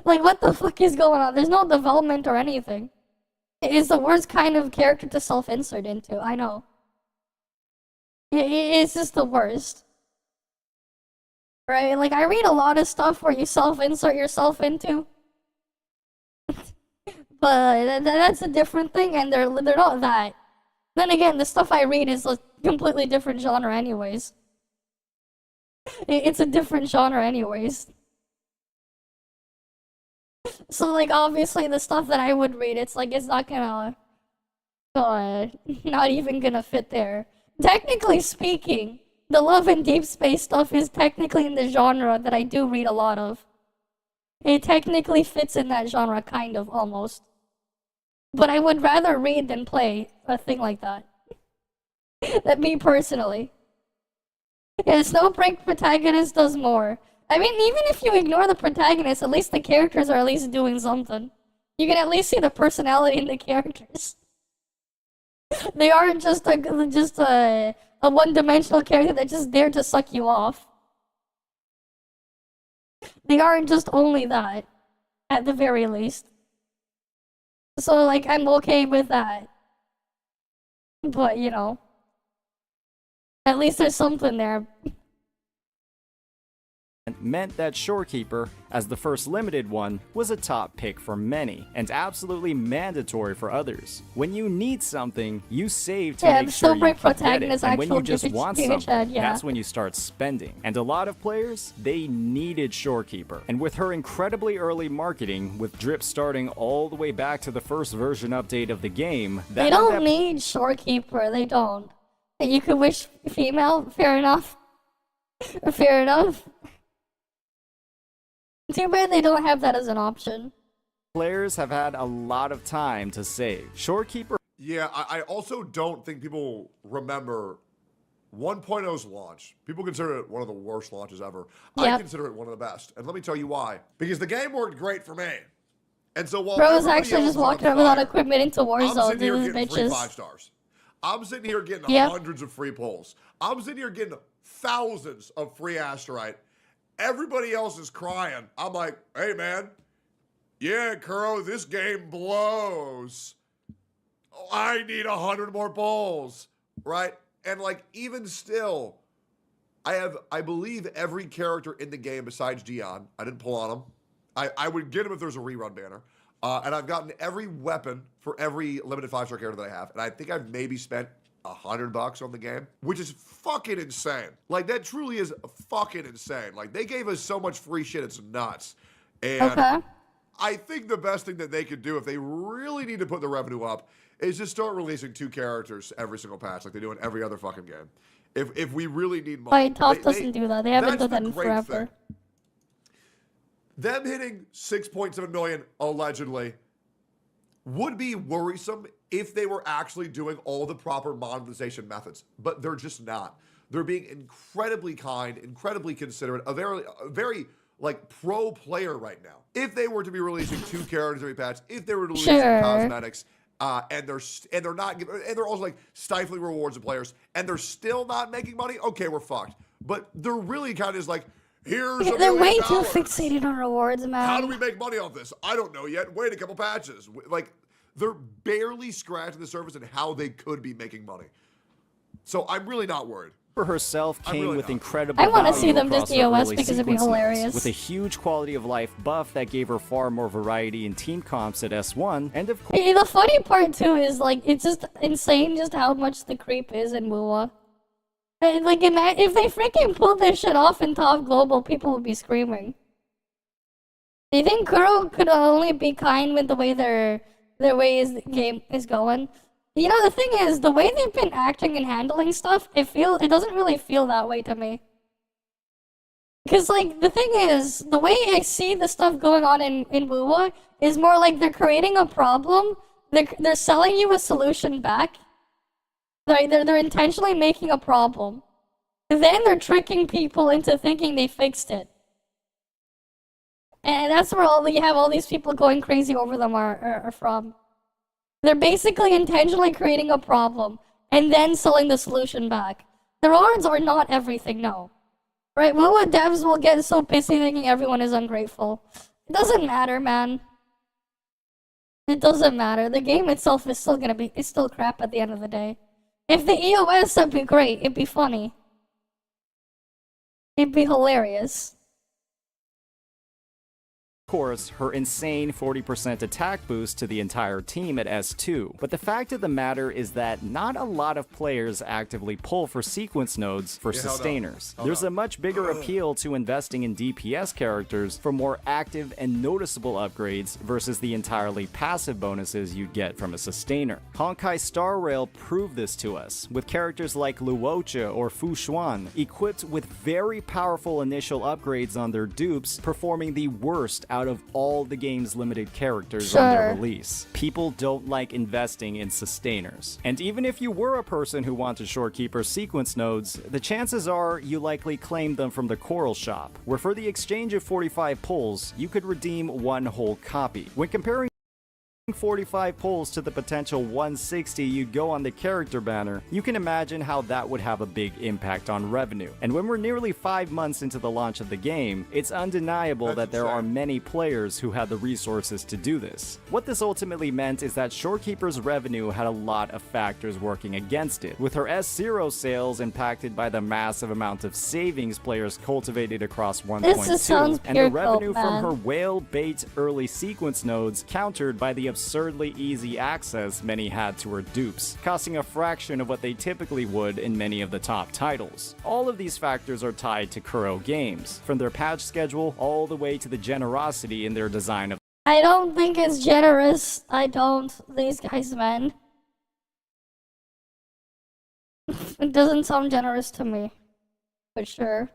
Like, what the fuck is going on? There's no development or anything. It's the worst kind of character to self-insert into, I know. It's just the worst. Right? Like, I read a lot of stuff where you self-insert yourself into. But that's a different thing, and they're not that. Then again, the stuff I read is a completely different genre anyways. It's a different genre anyways. So, like, obviously the stuff that I would read, it's like, it's not gonna, not even gonna fit there. Technically speaking, the Love and Deep Space stuff is technically in the genre that I do read a lot of. It technically fits in that genre, kind of, almost. But I would rather read than play a thing like that. That me personally. Yeah, Snowbreak protagonist does more. I mean, even if you ignore the protagonist, at least the characters are at least doing something. You can at least see the personality in the characters. They aren't just a one-dimensional character that's just there to suck you off. They aren't just only that, at the very least. So, like, I'm okay with that. But, you know, at least there's something there. Meant that Shorekeeper, as the first limited one, was a top pick for many, and absolutely mandatory for others. When you need something, you save to make sure you can get it, and when you just want something, that's when you start spending. And a lot of players, they needed Shorekeeper. And with her incredibly early marketing, with drip starting all the way back to the first version update of the game, they don't need Shorekeeper, they don't. You could wish female, fair enough. Fair enough. Too bad they don't have that as an option. Players have had a lot of time to save. Shorekeeper. Yeah, I also don't think people remember 1.0's launch. People consider it one of the worst launches ever. Yep. I consider it one of the best. And let me tell you why. Because the game worked great for me. And so while Bro's actually just walking around without equipment into Warzone, I'm sitting here these getting bitches. 3 5 stars. I'm sitting here getting Yep. hundreds of free pulls. I'm sitting here getting thousands of free asterite. Everybody else is crying. I'm like, hey, man. Yeah, Kuro, this game blows. I need 100 more pulls, right? And like, even still, I believe every character in the game besides Dion. I didn't pull on him. I would get him if there's a rerun banner. And I've gotten every weapon for every limited 5-star character that I have. And I think I've maybe spent $100 on the game, which is fucking insane. Like, that truly is fucking insane. Like, they gave us so much free shit, it's nuts. And Okay. I think the best thing that they could do if they really need to put the revenue up is just start releasing 2 characters every single patch like they do in every other fucking game. If we really need money. Wait, ToF doesn't do that. They haven't done that in forever. Thing. Them hitting 6.7 million allegedly would be worrisome if they were actually doing all the proper monetization methods, but they're just not. They're being incredibly kind, incredibly considerate, a very like pro player right now. If they were to be releasing 2 characters every patch, if they were to release some cosmetics, and they're also like stifling rewards to players, and they're still not making money, okay, we're fucked. But they're really kind of just like, here's $1 They're way million. too fixated on rewards, man. How do we make money off this? I don't know yet. Wait a couple patches. Like, they're barely scratching the surface in how they could be making money. So I'm really not worried. Herself came really with not. incredible I want to value see them across just her EOS early because it'd be sequence nodes, hilarious. with a huge quality of life buff that gave her far more variety in team comps at S1, and of course, Hey, the funny part too is like it's just insane just how much the creep is in MUA. And, like if they freaking pulled this shit off in ToF Global, people would be screaming. Do you think Kuro could only be kind with the way their game is going? You know, the thing is, the way they've been acting and handling stuff, it doesn't really feel that way to me. Because, like, the thing is, the way I see the stuff going on in WoWa is more like they're creating a problem, they're selling you a solution back, they're intentionally making a problem, and then they're tricking people into thinking they fixed it. And that's where you have all these people going crazy over them are from. They're basically intentionally creating a problem and then selling the solution back. The rewards are not everything, no. Right? WoWa devs will get so pissy thinking everyone is ungrateful. It doesn't matter, man. It doesn't matter. The game itself is still crap at the end of the day. If the EOS would be great, it'd be funny. It'd be hilarious. course, her insane 40% attack boost to the entire team at S2. But the fact of the matter is that not a lot of players actively pull for sequence nodes for sustainers. There's a much bigger appeal to investing in DPS characters for more active and noticeable upgrades versus the entirely passive bonuses you'd get from a sustainer. Honkai Star Rail proved this to us, with characters like Luocha or Fu Xuan equipped with very powerful initial upgrades on their dupes, performing the worst out of all the game's limited characters on their release. People don't like investing in sustainers. And even if you were a person who wanted Shorekeeper sequence nodes, the chances are you likely claimed them from the Coral shop, where for the exchange of 45 pulls, you could redeem one whole copy. When comparing 45 pulls to the potential 160 you'd go on the character banner, you can imagine how that would have a big impact on revenue. And when we're nearly 5 months into the launch of the game, it's undeniable that there are many players who had the resources to do this. What this ultimately meant is that Shorekeeper's revenue had a lot of factors working against it, with her S0 sales impacted by the massive amount of savings players cultivated across 1.2, and the revenue from her whale bait early sequence nodes countered by the absurdly easy access many had to her dupes, costing a fraction of what they typically would in many of the top titles. All of these factors are tied to Kuro Games, from their patch schedule all the way to the generosity in their design of. I don't think it's generous. I don't. These guys, man. It doesn't sound generous to me. For sure.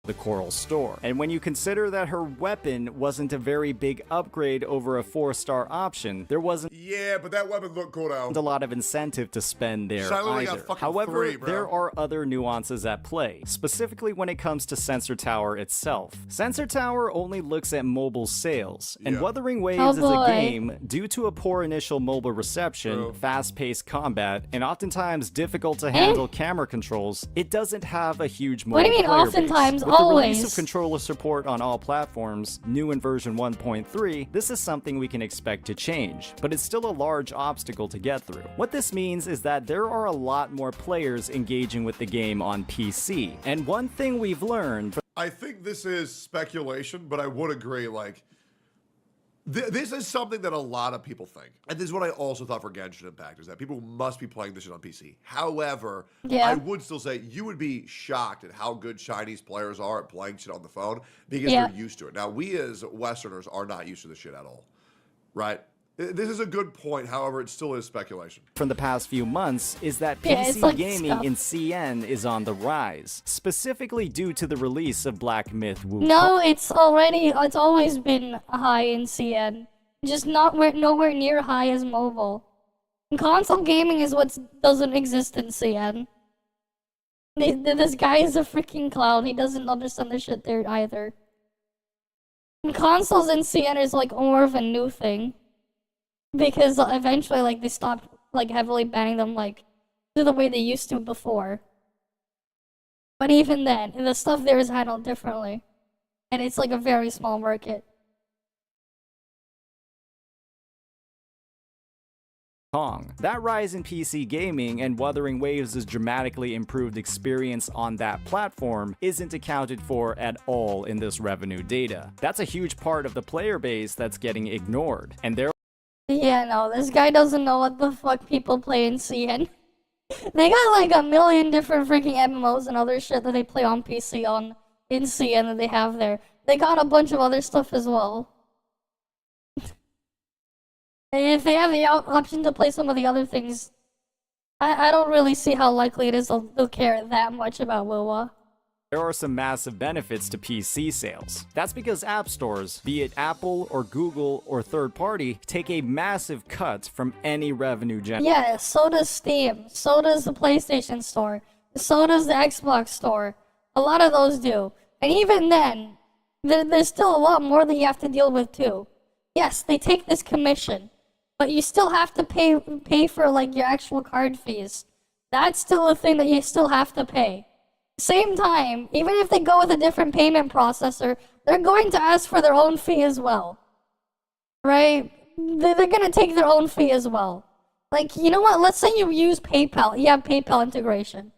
the Coral store. And when you consider that her weapon wasn't a very big upgrade over a 4-star option, there wasn't Yeah, but that weapon looked cool now. a lot of incentive to spend there Shine only got either. fucking However, 3, bro. there are other nuances at play, specifically when it comes to Sensor Tower itself. Sensor Tower only looks at mobile sales, and Yeah. Wuthering Waves Oh is a boy. game due to a poor initial mobile reception, True. fast-paced combat, and oftentimes difficult to handle camera controls. It doesn't have a huge mobile What do you mean player base. oftentimes? With the release Always. of controller support on all platforms, new in version 1.3, this is something we can expect to change, but it's still a large obstacle to get through. What this means is that there are a lot more players engaging with the game on PC, and one thing we've learned from I think this is speculation, but I would agree, like, this is something that a lot of people think. And this is what I also thought for Genshin Impact, is that people must be playing this shit on PC. However, Yeah. I would still say you would be shocked at how good Chinese players are at playing shit on the phone because Yeah. they're used to it. Now, we as Westerners are not used to this shit at all, right? This is a good point. However, it still is speculation. the past few months is that Yeah, PC it's like gaming stuff. in CN is on the rise, specifically due to the release of Black Myth Wukong. No, it's always been high in CN. Just nowhere near high as mobile. Console gaming is what doesn't exist in CN. This guy is a freaking clown. He doesn't understand the shit there either. And consoles in CN is like more of a new thing. Because eventually, like, they stopped, like, heavily banning them, like, to the way they used to before. But even then, the stuff there is handled differently. And it's, like, a very small market. That rise in PC gaming and Wuthering Waves' dramatically improved experience on that platform isn't accounted for at all in this revenue data. That's a huge part of the player base that's getting ignored, and there Yeah, no, this guy doesn't know what the fuck people play in CN. They got like a million different freaking MMOs and other shit that they play on PC in CN that they have there. They got a bunch of other stuff as well. And if they have the option to play some of the other things, I don't really see how likely it is they'll care that much about WoWa. There are some massive benefits to PC sales. That's because app stores, be it Apple or Google or third party, take a massive cut from any revenue generated. Yeah, so does Steam, so does the PlayStation Store, so does the Xbox Store. A lot of those do. And even then, there's still a lot more that you have to deal with too. Yes, they take this commission, but you still have to pay for like your actual card fees. That's still a thing that you still have to pay. Same time, even if they go with a different payment processor, they're going to ask for their own fee as well. Right? They're going to take their own fee as well. Like, you know what? Let's say you use PayPal. You have PayPal integration.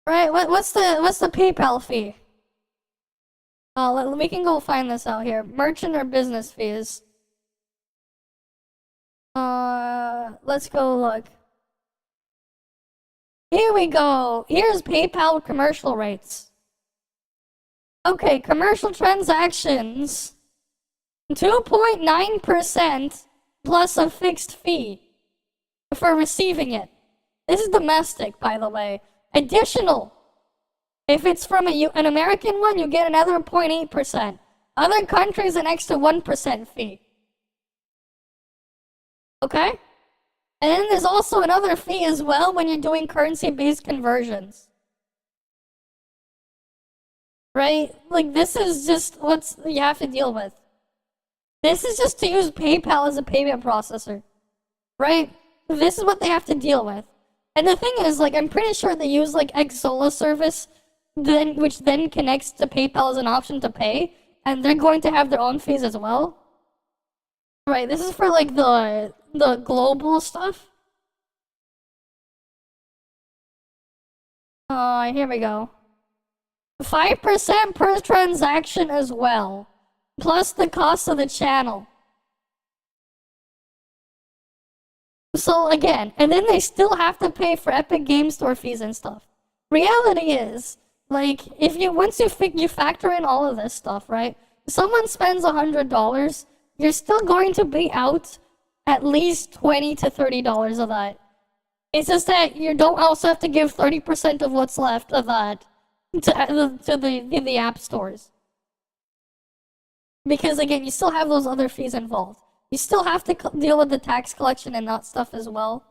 Right? What's the PayPal fee? We can go find this out here. Merchant or business fees. Let's go look. Here we go. Here's PayPal commercial rates. Okay, commercial transactions. 2.9% plus a fixed fee for receiving it. This is domestic, by the way. Additional. If it's from an American one, you get another 0.8%. Other countries, an extra 1% fee. Okay? And then there's also another fee as well when you're doing currency-based conversions. Right? Like, this is just what you have to deal with. This is just to use PayPal as a payment processor. Right? This is what they have to deal with. And the thing is, like, I'm pretty sure they use, like, Xsola service, which then connects to PayPal as an option to pay, and they're going to have their own fees as well. Right, this is for, like, the global stuff. Here we go. 5% per transaction as well, plus the cost of the channel. So again, and then they still have to pay for Epic Game Store fees and stuff. Reality is, like, once you factor in all of this stuff, right? If someone spends $100, you're still going to be out at least $20 to $30 of that. It's just that you don't also have to give 30% of what's left of that to the app stores. Because again, you still have those other fees involved. You still have to deal with the tax collection and that stuff as well,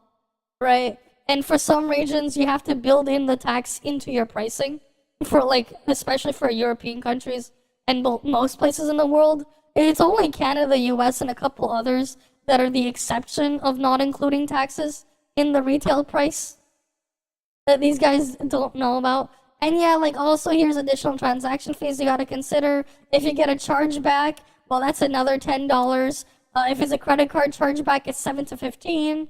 right? And for some regions, you have to build in the tax into your pricing. For like, especially for European countries and most places in the world, it's only Canada, US, and a couple others that are the exception of not including taxes in the retail price that these guys don't know about. And yeah, like also here's additional transaction fees you gotta consider. If you get a chargeback, well, that's another $10. If it's a credit card chargeback, it's $7 to $15.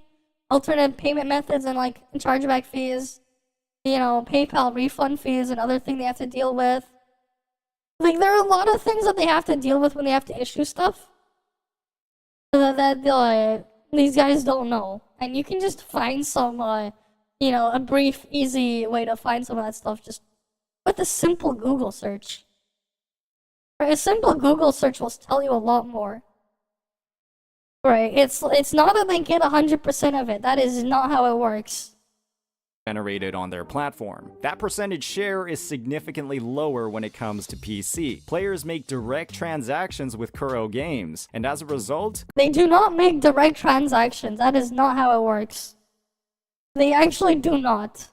Alternate payment methods and like chargeback fees, you know, PayPal refund fees, another thing they have to deal with. Like there are a lot of things that they have to deal with when they have to issue stuff that these guys don't know. And you can just find some, you know, a brief, easy way to find some of that stuff just with a simple Google search. Right? A simple Google search will tell you a lot more. Right? It's not that they get 100% of it. That is not how it works. Generated on their platform. That percentage share is significantly lower when it comes to PC. Players make direct transactions with Kuro Games, and as a result, they do not make direct transactions. That is not how it works. They actually do not.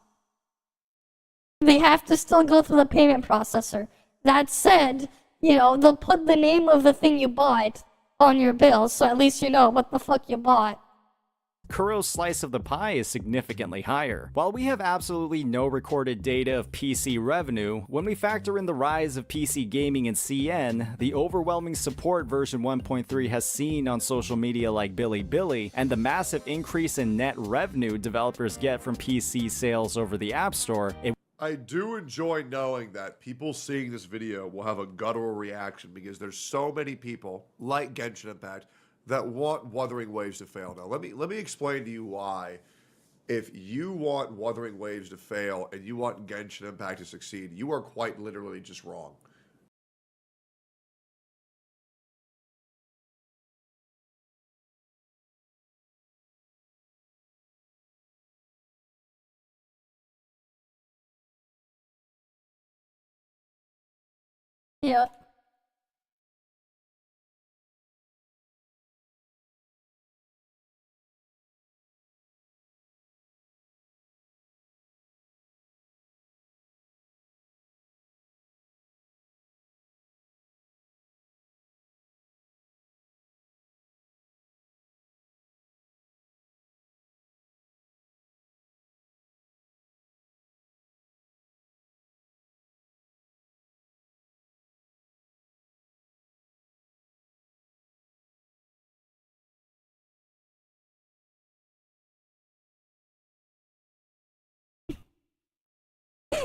They have to still go through the payment processor. That said, you know, they'll put the name of the thing you bought on your bill, so at least you know what the fuck you bought. Kuro's slice of the pie is significantly higher. While we have absolutely no recorded data of PC revenue, when we factor in the rise of PC gaming in CN, the overwhelming support version 1.3 has seen on social media like Bilibili, and the massive increase in net revenue developers get from PC sales over the App Store, I do enjoy knowing that people seeing this video will have a guttural reaction because there's so many people, like Genshin Impact, that want Wuthering Waves to fail. Now, let me explain to you why. If you want Wuthering Waves to fail and you want Genshin Impact to succeed, you are quite literally just wrong. Yeah.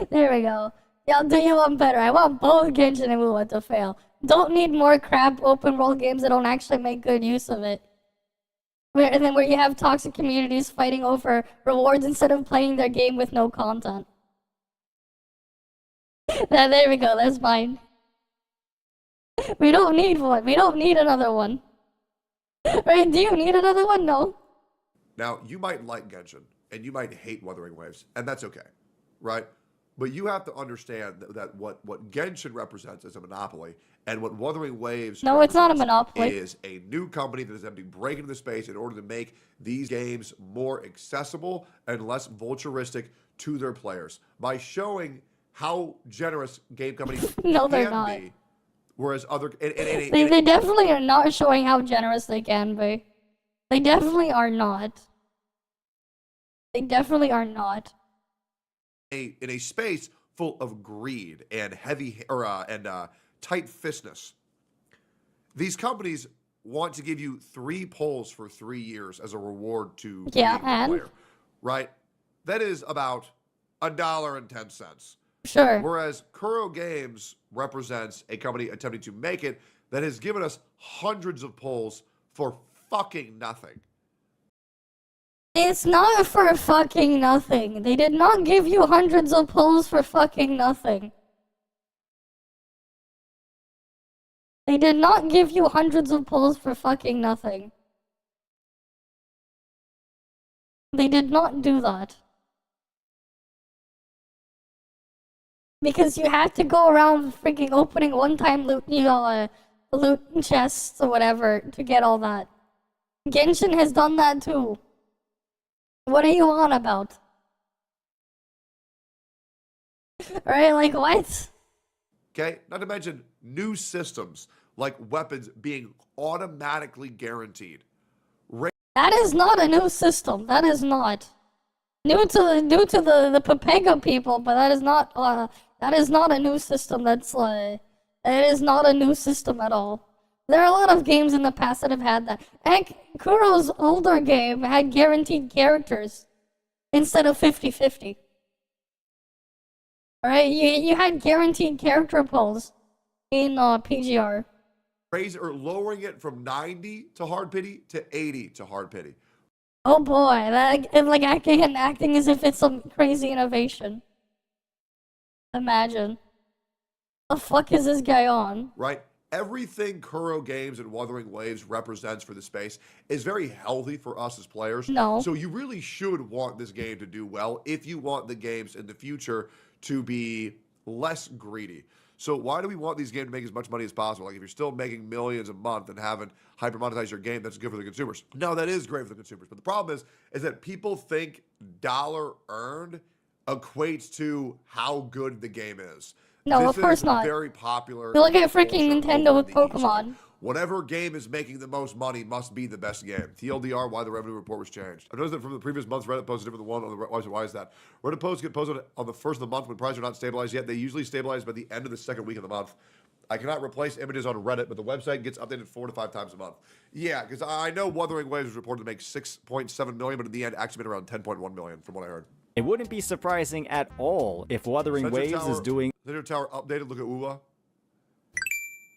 There we go. Yeah, I'll do you one better. I want both Genshin and Wuwa to fail. Don't need more crap open world games that don't actually make good use of it. And then where you have toxic communities fighting over rewards instead of playing their game with no content. There we go, that's mine. We don't need one. We don't need another one. Right, do you need another one? No. Now, you might like Genshin, and you might hate Wuthering Waves, and that's okay, right? But you have to understand that what Genshin represents is a monopoly, and what Wuthering Waves No, it's not a monopoly. is a new company that is going to break into the space in order to make these games more accessible and less vulturistic to their players by showing how generous game companies No, they're can not. be, whereas other They definitely are not showing how generous they can be. They definitely are not. They definitely are not. in a space full of greed and tight fistness. These companies want to give you 3 polls for 3 years as a reward to being a player, right? That is about $1.10. Sure. Whereas Kuro Games represents a company attempting to make it that has given us hundreds of polls for fucking nothing. It's not for fucking nothing. They did not give you hundreds of polls for fucking nothing. They did not give you hundreds of polls for fucking nothing. They did not do that. Because you had to go around freaking opening one-time loot, loot chests or whatever to get all that. Genshin has done that too. What are you on about? Right, like what? Okay, not to mention new systems like weapons being automatically guaranteed. That is not a new system. That is not new to the Papega people, but that is not a new system. That is not a new system at all. There are a lot of games in the past that have had that. Heck, Kuro's older game had guaranteed characters instead of 50-50. Alright, you had guaranteed character pulls in PGR. Lowering it from 90 to hard pity to 80 to hard pity. Oh boy, that like acting as if it's some crazy innovation. Imagine. The fuck is this guy on? Right? Everything Kuro Games and Wuthering Waves represents for the space is very healthy for us as players. No. So you really should want this game to do well if you want the games in the future to be less greedy. So why do we want these games to make as much money as possible? Like if you're still making millions a month and haven't hyper monetized your game, that's good for the consumers. No, that is great for the consumers. But the problem is that people think dollar earned equates to how good the game is. No, of course not. Very popular. You look at freaking Nintendo with Pokemon. Whatever game is making the most money must be the best game. TLDR, why the revenue report was changed. I noticed that from the previous months, Reddit posts different than one on the why is that? Reddit posts get posted on the first of the month when prices are not stabilized yet. They usually stabilize by the end of the second week of the month. I cannot replace images on Reddit, but the website gets updated 4 to 5 times a month. Yeah, because I know Wuthering Waves was reported to make 6.7 million, but in the end, actually made around 10.1 million, from what I heard. It wouldn't be surprising at all if Wuthering Waves is doing... Sensor Tower updated, look at WUA.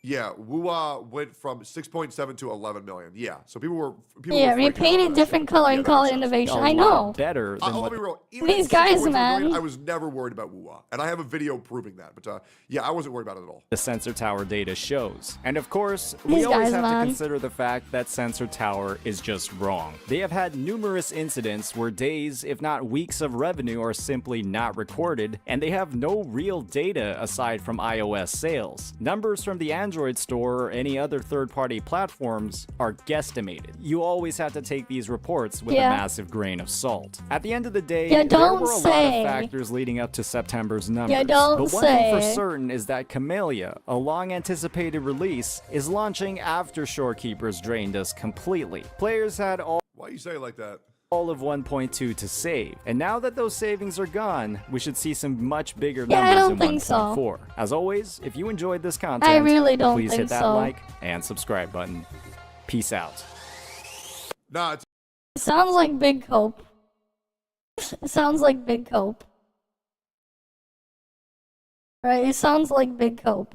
Yeah, WUA went from 6.7 to 11 million. Yeah, so people were repaint it different color and call it innovation. I know. Better than I'll be real. Even these guys, man. Million, I was never worried about WUA, and I have a video proving that. But yeah, I wasn't worried about it at all. The Sensor Tower data shows. And of course, we always have to consider the fact that Sensor Tower is just wrong. They have had numerous incidents where days, if not weeks of revenue are simply not recorded, and they have no real data aside from iOS sales. Numbers from the Android store or any other third-party platforms are guesstimated. You always have to take these reports with a massive grain of salt. At the end of the day, there were a lot of factors leading up to September's numbers. But one thing for certain is that Camellia, a long-anticipated release, is launching after Shorekeepers drained us completely. Players had Why you say it like that? All of 1.2 to save, and now that those savings are gone, we should see some much bigger numbers in 1.4. As always, if you enjoyed this content, I really don't please think hit that so. like and subscribe button. Peace out. Nah, It sounds like Big Cope. It sounds like Big Cope. Right, it sounds like Big Cope.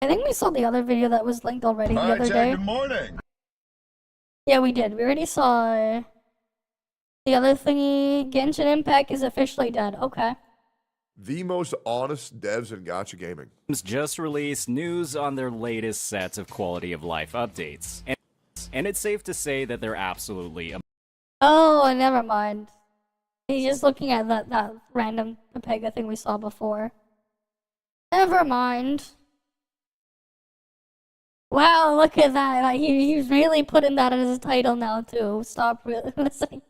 I think we saw the other video that was linked already the other day. Good morning. Yeah, we did. We already saw the other thingy. Genshin Impact is officially dead. Okay. the most honest devs in Gacha gaming. Just released news on their latest sets of quality of life updates. And it's safe to say that they're absolutely Oh, never mind. He's just looking at that random Papega thing we saw before. Never mind. Wow, look at that. Like, he's really putting that as his title now, too. Stop listening.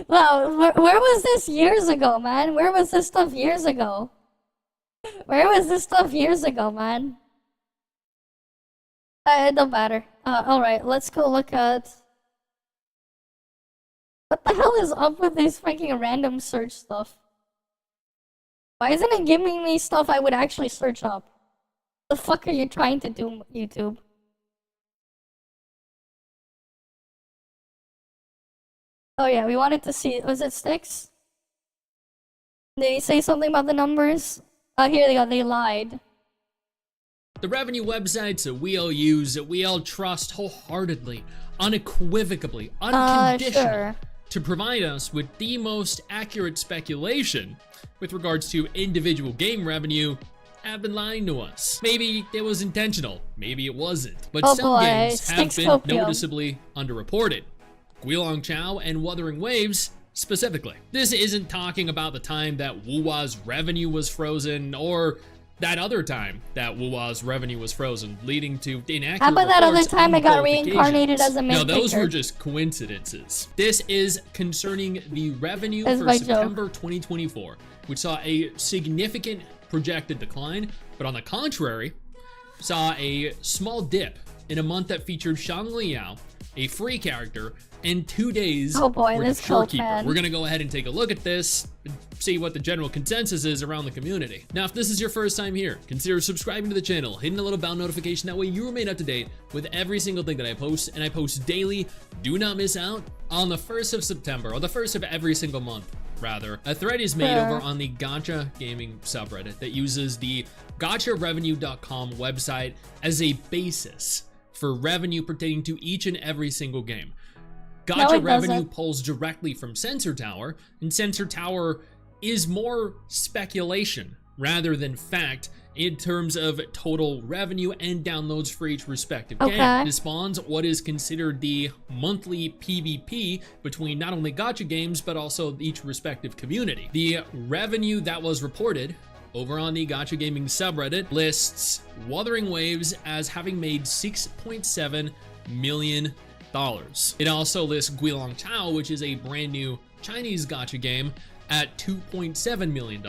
Wow, where was this years ago, man? Where was this stuff years ago? Where was this stuff years ago, man? It don't matter. Alright, let's go look at... What the hell is up with this freaking random search stuff? Why isn't it giving me stuff I would actually search up? The fuck are you trying to do, YouTube? Oh yeah, we wanted to see, was it Sticks? Did he say something about the numbers? Oh, here they go, they lied. The revenue websites that we all use, that we all trust wholeheartedly, unequivocally, unconditionally, Sure. to provide us with the most accurate speculation with regards to individual game revenue, have been lying to us. Maybe it was intentional, maybe it wasn't. But Oh some boy, games have Sticks been Copium. noticeably underreported. Guilong Chao and Wuthering Waves specifically. This isn't talking about the time that Wuwa's revenue was frozen or that other time that Wuwa's revenue was frozen, leading to inaccurate How about that other reports time on it got both reincarnated occasions. as a No, main those character? were just coincidences. This is concerning the revenue That's for my joke. September 2024, which saw a significant projected decline, but on the contrary, saw a small dip in a month that featured Shang Liao, a free character, and 2 days Oh boy, worth this of cult, Shorekeeper. man. We're gonna go ahead and take a look at this and see what the general consensus is around the community. Now, if this is your first time here, consider subscribing to the channel, hitting the little bell notification, that way you remain up to date with every single thing that I post, and I post daily. Do not miss out. On the 1st of September, or the 1st of every single month, rather, a thread is made Sure. over on the Gacha gaming subreddit that uses the gacharevenue.com website as a basis for revenue pertaining to each and every single game. No, Gacha it revenue doesn't. pulls directly from Sensor Tower, and Sensor Tower is more speculation rather than fact in terms of total revenue and downloads for each respective game. Okay. This spawns what is considered the monthly PvP between not only Gacha games, but also each respective community. The revenue that was reported over on the Gacha Gaming subreddit lists Wuthering Waves as having made $6.7 million. It also lists Guilong Chao, which is a brand new Chinese Gacha game, at $2.7 million.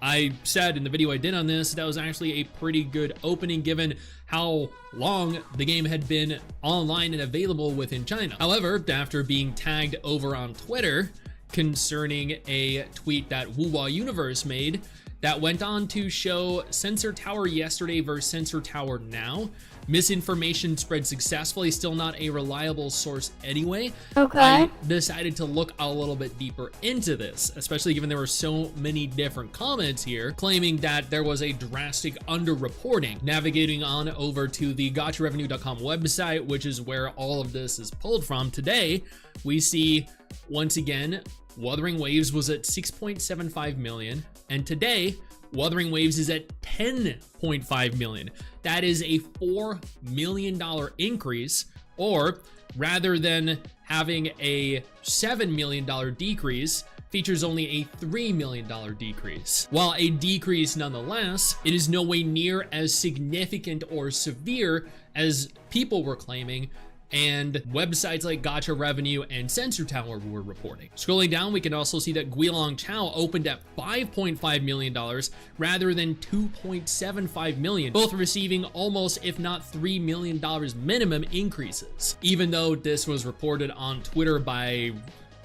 I said in the video I did on this, that was actually a pretty good opening given how long the game had been online and available within China. However, after being tagged over on Twitter concerning a tweet that Wuwa Universe made that went on to show Sensor Tower yesterday versus Sensor Tower now, misinformation spread successfully, still not a reliable source anyway. Okay. I decided to look a little bit deeper into this, especially given there were so many different comments here claiming that there was a drastic underreporting. Navigating on over to the gacharevenue.com website, which is where all of this is pulled from, today we see once again Wuthering Waves was at 6.75 million, and today Wuthering Waves is at 10.5 million. That is a $4 million increase, or rather than having a $7 million decrease, features only a $3 million decrease. While a decrease nonetheless, it is no way near as significant or severe as people were claiming and websites like Gacha Revenue and Sensor Tower were reporting. Scrolling down, we can also see that Guilong Chao opened at $5.5 million rather than $2.75 million, both receiving almost, if not $3 million minimum increases. Even though this was reported on Twitter by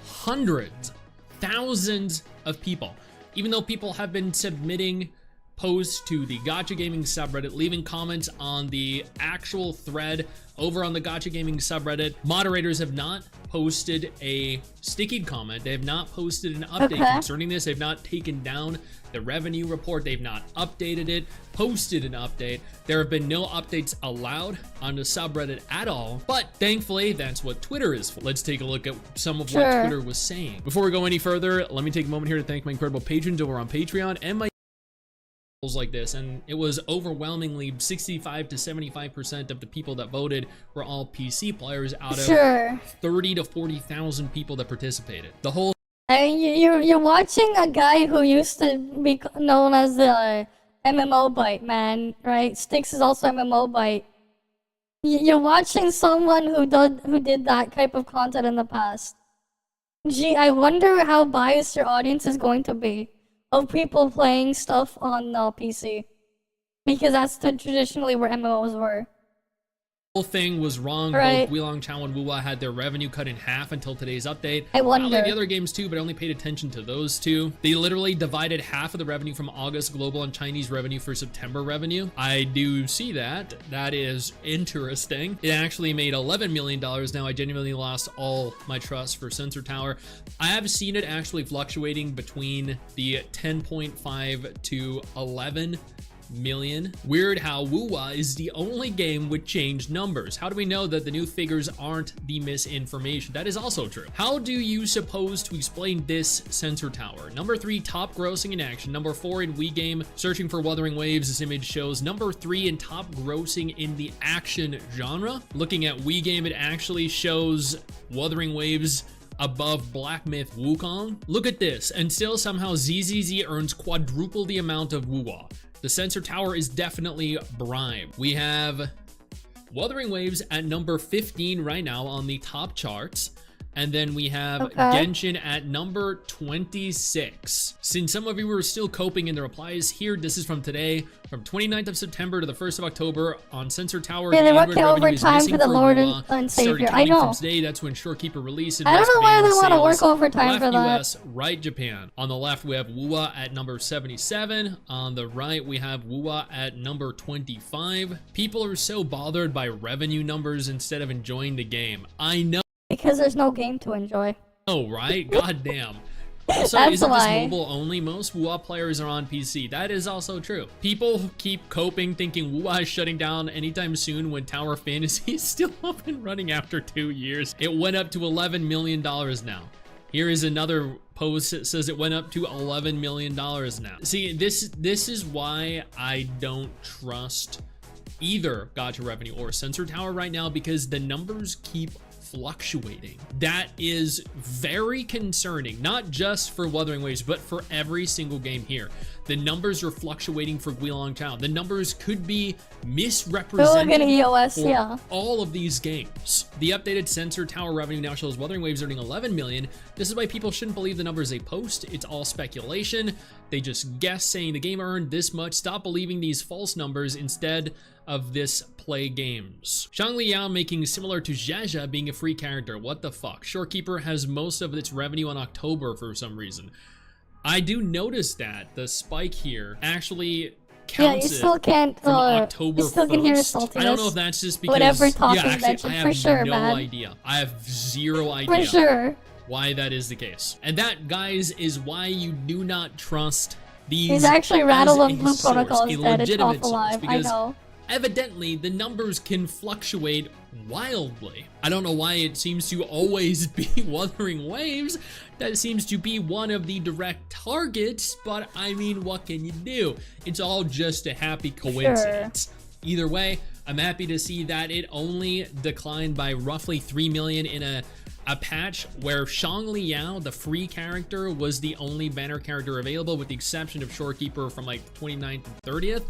hundreds, thousands of people, even though people have been submitting posts to the Gacha Gaming subreddit, leaving comments on the actual thread over on the Gacha Gaming subreddit, moderators have not posted a sticky comment. They have not posted an update concerning this. They've not taken down the revenue report. They've not updated it, posted an update. There have been no updates allowed on the subreddit at all, but thankfully that's what Twitter is for. Let's take a look at some of what Twitter was saying. Before we go any further, let me take a moment here to thank my incredible patrons over on Patreon and my like this, and it was overwhelmingly 65 to 75% of the people that voted were all PC players out of 30 to 40,000 people that participated. The whole You're watching a guy who used to be known as the MMO bite man, right? Sticks is also MMO bite. You're watching someone who did that type of content in the past. Gee, I wonder how biased your audience is going to be of people playing stuff on PC, because that's traditionally where MMOs were. whole thing was wrong. Right. Both Guilong Chao and Wuwa had their revenue cut in half until today's update. I wonder. Probably the other games too, but I only paid attention to those two. They literally divided half of the revenue from August global and Chinese revenue for September revenue. I do see that. That is interesting. It actually made $11 million. Now I genuinely lost all my trust for Sensor Tower. I have seen it actually fluctuating between the 10.5 to 11 million. Weird how Wuwa is the only game with changed numbers. How do we know that the new figures aren't the misinformation? That is also true. How do you suppose to explain this Sensor Tower? Number 3, top grossing in action. Number 4 in Wii game, searching for Wuthering Waves. This image shows number 3 in top grossing in the action genre. Looking at Wii game, it actually shows Wuthering Waves above Black Myth Wukong. Look at this, and still somehow ZZZ earns quadruple the amount of Wuwa. The Sensor Tower is definitely bribed. We have Wuthering Waves at number 15 right now on the top charts. And then we have Genshin at number 26. Since some of you were still coping in the replies here, this is from today, from 29th of September to the 1st of October on Sensor Tower. Yeah, they're working overtime for the Lord and Savior. I know. From today, that's when Shorekeeper released. I don't know why they want to work overtime for that. US, right Japan. On the left, we have Wuwa at number 77. On the right, we have Wuwa at number 25. People are so bothered by revenue numbers instead of enjoying the game. I know. Because there's no game to enjoy. Oh, right? God damn. Also, That's isn't why. this mobile only? Most WoW players are on PC. That is also true. People keep coping thinking WoW is shutting down anytime soon when Tower Fantasy is still up and running after 2 years. It went up to $11 million now. Here is another post that says it went up to $11 million now. See, this is why I don't trust either Gacha revenue or Sensor Tower right now, because the numbers keep fluctuating. That is very concerning, not just for Wuthering Waves, but for every single game here. The numbers are fluctuating for Guilong Town. The numbers could be misrepresented EOS, for yeah. all of these games. The updated Sensor Tower revenue now shows Wuthering Waves earning 11 million. This is why people shouldn't believe the numbers they post. It's all speculation. They just guess saying the game earned this much. Stop believing these false numbers instead of this play games. Shang Liao making similar to Jaja being a free character. What the fuck? Shorekeeper has most of its revenue on October for some reason. I do notice that the spike here actually counts. Yeah, you still can't. From October you still can hear 1st. saltiness. I don't know if that's just because. Whatever talk yeah, is actually, mentioned, I have for sure, no man. idea. I have zero idea. For sure. Why that is the case. And that, guys, is why you do not trust these. He's actually raidlove Blue source, Protocol a instead. It's legitimate source, ToFLive. I because know. evidently the numbers can fluctuate wildly. I don't know why it seems to always be Wuthering Waves. That seems to be one of the direct targets, but I mean, what can you do? It's all just a happy coincidence. Sure. Either way, I'm happy to see that it only declined by roughly 3 million in a patch where Shang Liao, the free character, was the only banner character available, with the exception of Shorekeeper from like 29th and 30th.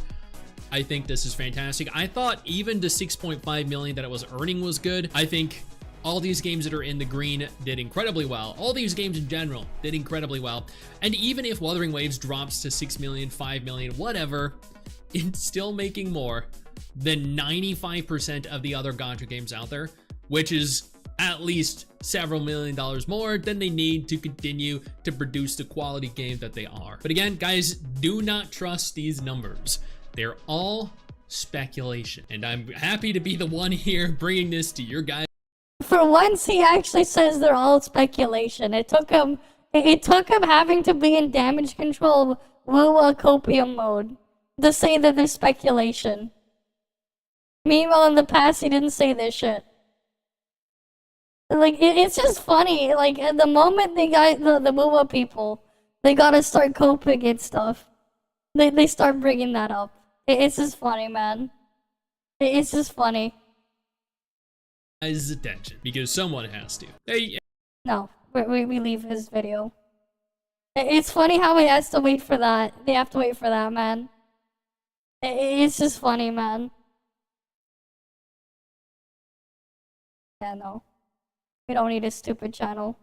I think this is fantastic. I thought even the 6.5 million that it was earning was good. I think all these games that are in the green did incredibly well. All these games in general did incredibly well. And even if Wuthering Waves drops to 6 million, 5 million, whatever, it's still making more than 95% of the other Gacha games out there, which is at least several $1 million more than they need to continue to produce the quality game that they are. But again, guys, do not trust these numbers. They're all speculation. And I'm happy to be the one here bringing this to your guys. For once, he actually says they're all speculation. It took him having to be in damage control Wuwa copium mode to say that they're speculation. Meanwhile, in the past, he didn't say this shit. Like, it's just funny. Like, at the moment they got the Wuwa people, they gotta start coping and stuff. They start bringing that up. It's just funny, man. It's just funny. His attention, because someone has to. Hey, No, we leave his video. It's funny how he has to wait for that. They have to wait for that, man. It's just funny, man. Yeah, no. We don't need a stupid channel.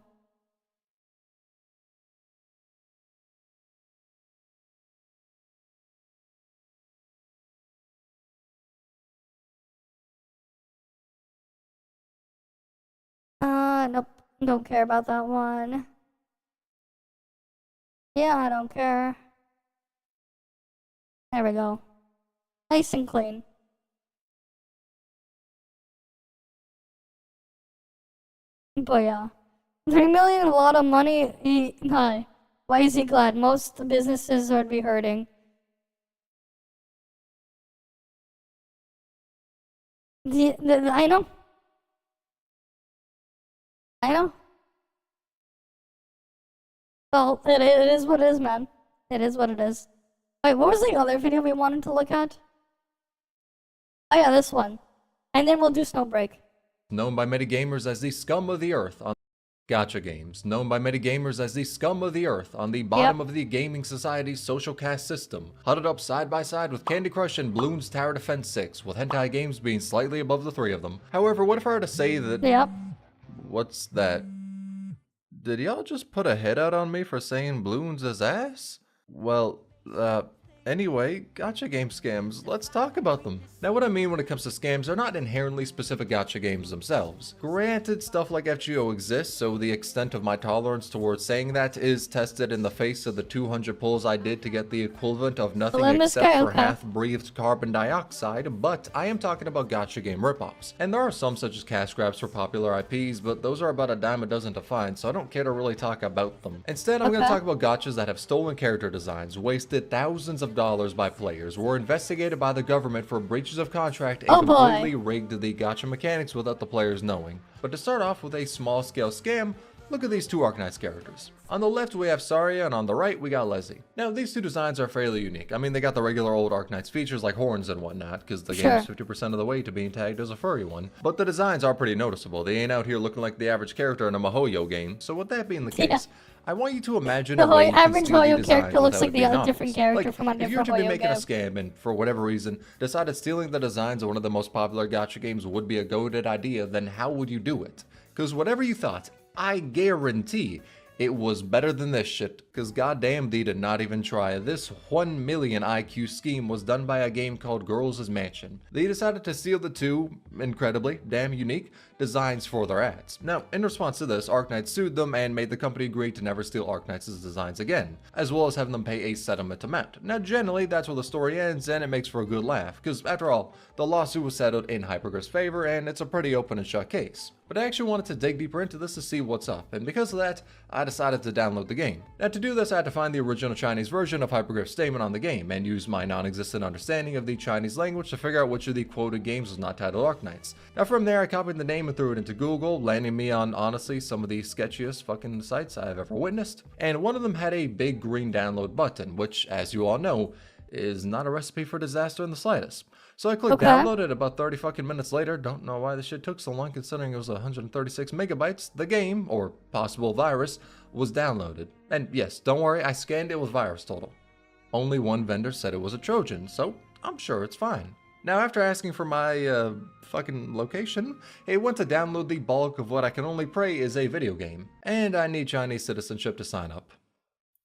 Nope. Don't care about that one. Yeah, I don't care. There we go. Nice and clean. But yeah. 3 million, a lot of money. Why is he glad? Most businesses would be hurting. I know. I know. Well, it is what it is, man. It is what it is. Wait, what was the other video we wanted to look at? Oh yeah, this one. And then we'll do Snowbreak. Known by many gamers as the scum of the earth on Gacha games, known by many gamers as the scum of the earth on the bottom of the gaming society's social caste system, huddled up side by side with Candy Crush and Bloons Tower Defense 6, with hentai games being slightly above the three of them. However, what if I were to say that... Yep. What's that? Did y'all just put a head out on me for saying Bloons is ass? Well, anyway, gacha game scams, let's talk about them. Now what I mean when it comes to scams are not inherently specific gacha games themselves. Granted, stuff like FGO exists, so the extent of my tolerance towards saying that is tested in the face of the 200 pulls I did to get the equivalent of nothing except for half-breathed carbon dioxide, but I am talking about gacha game ripoffs. And there are some such as cash grabs for popular IPs, but those are about a dime a dozen to find, so I don't care to really talk about them. Instead, I'm going to talk about gachas that have stolen character designs, wasted thousands of dollars by players, were investigated by the government for breaches of contract, and completely rigged the gacha mechanics without the players knowing. But to start off with a small-scale scam, look at these two Arknights characters. On the left we have Saria, and on the right we got Leslie. Now these two designs are fairly unique. I mean, they got the regular old Arknights features like horns and whatnot, because the game is 50% of the way to being tagged as a furry one. But the designs are pretty noticeable. They ain't out here looking like the average character in a Mihoyo game. So with that being the case, I want you to imagine the average Mihoyo character looks like the other different character from a different If you were to be Mihoyo making game. a scam and for whatever reason decided stealing the designs of one of the most popular gacha games would be a goated idea, then how would you do it? Because whatever you thought, I guarantee it was better than this shit, because goddamn they did not even try. This 1 million IQ scheme was done by a game called Girls' Mansion. They decided to steal the two, incredibly, damn unique, designs for their ads. Now, in response to this, Arknights sued them and made the company agree to never steal Arknights' designs again, as well as having them pay a settlement amount. Now, generally, that's where the story ends, and it makes for a good laugh, because after all, the lawsuit was settled in Hypergriff's favor, and it's a pretty open and shut case. But I actually wanted to dig deeper into this to see what's up, and because of that, I decided to download the game. Now, to do this, I had to find the original Chinese version of Hypergriff's statement on the game, and use my non-existent understanding of the Chinese language to figure out which of the quoted games was not titled Arknights. Now, from there, I copied the name and threw it into Google, landing me on, honestly, some of the sketchiest fucking sites I've ever witnessed. And one of them had a big green download button, which, as you all know, is not a recipe for disaster in the slightest. So I clicked download it. About 30 fucking minutes later, don't know why this shit took so long considering it was 136 megabytes, the game, or possible virus, was downloaded. And yes, don't worry, I scanned it with virus total. Only one vendor said it was a Trojan, so I'm sure it's fine. Now after asking for my fucking location, it went to download the bulk of what I can only pray is a video game. And I need Chinese citizenship to sign up.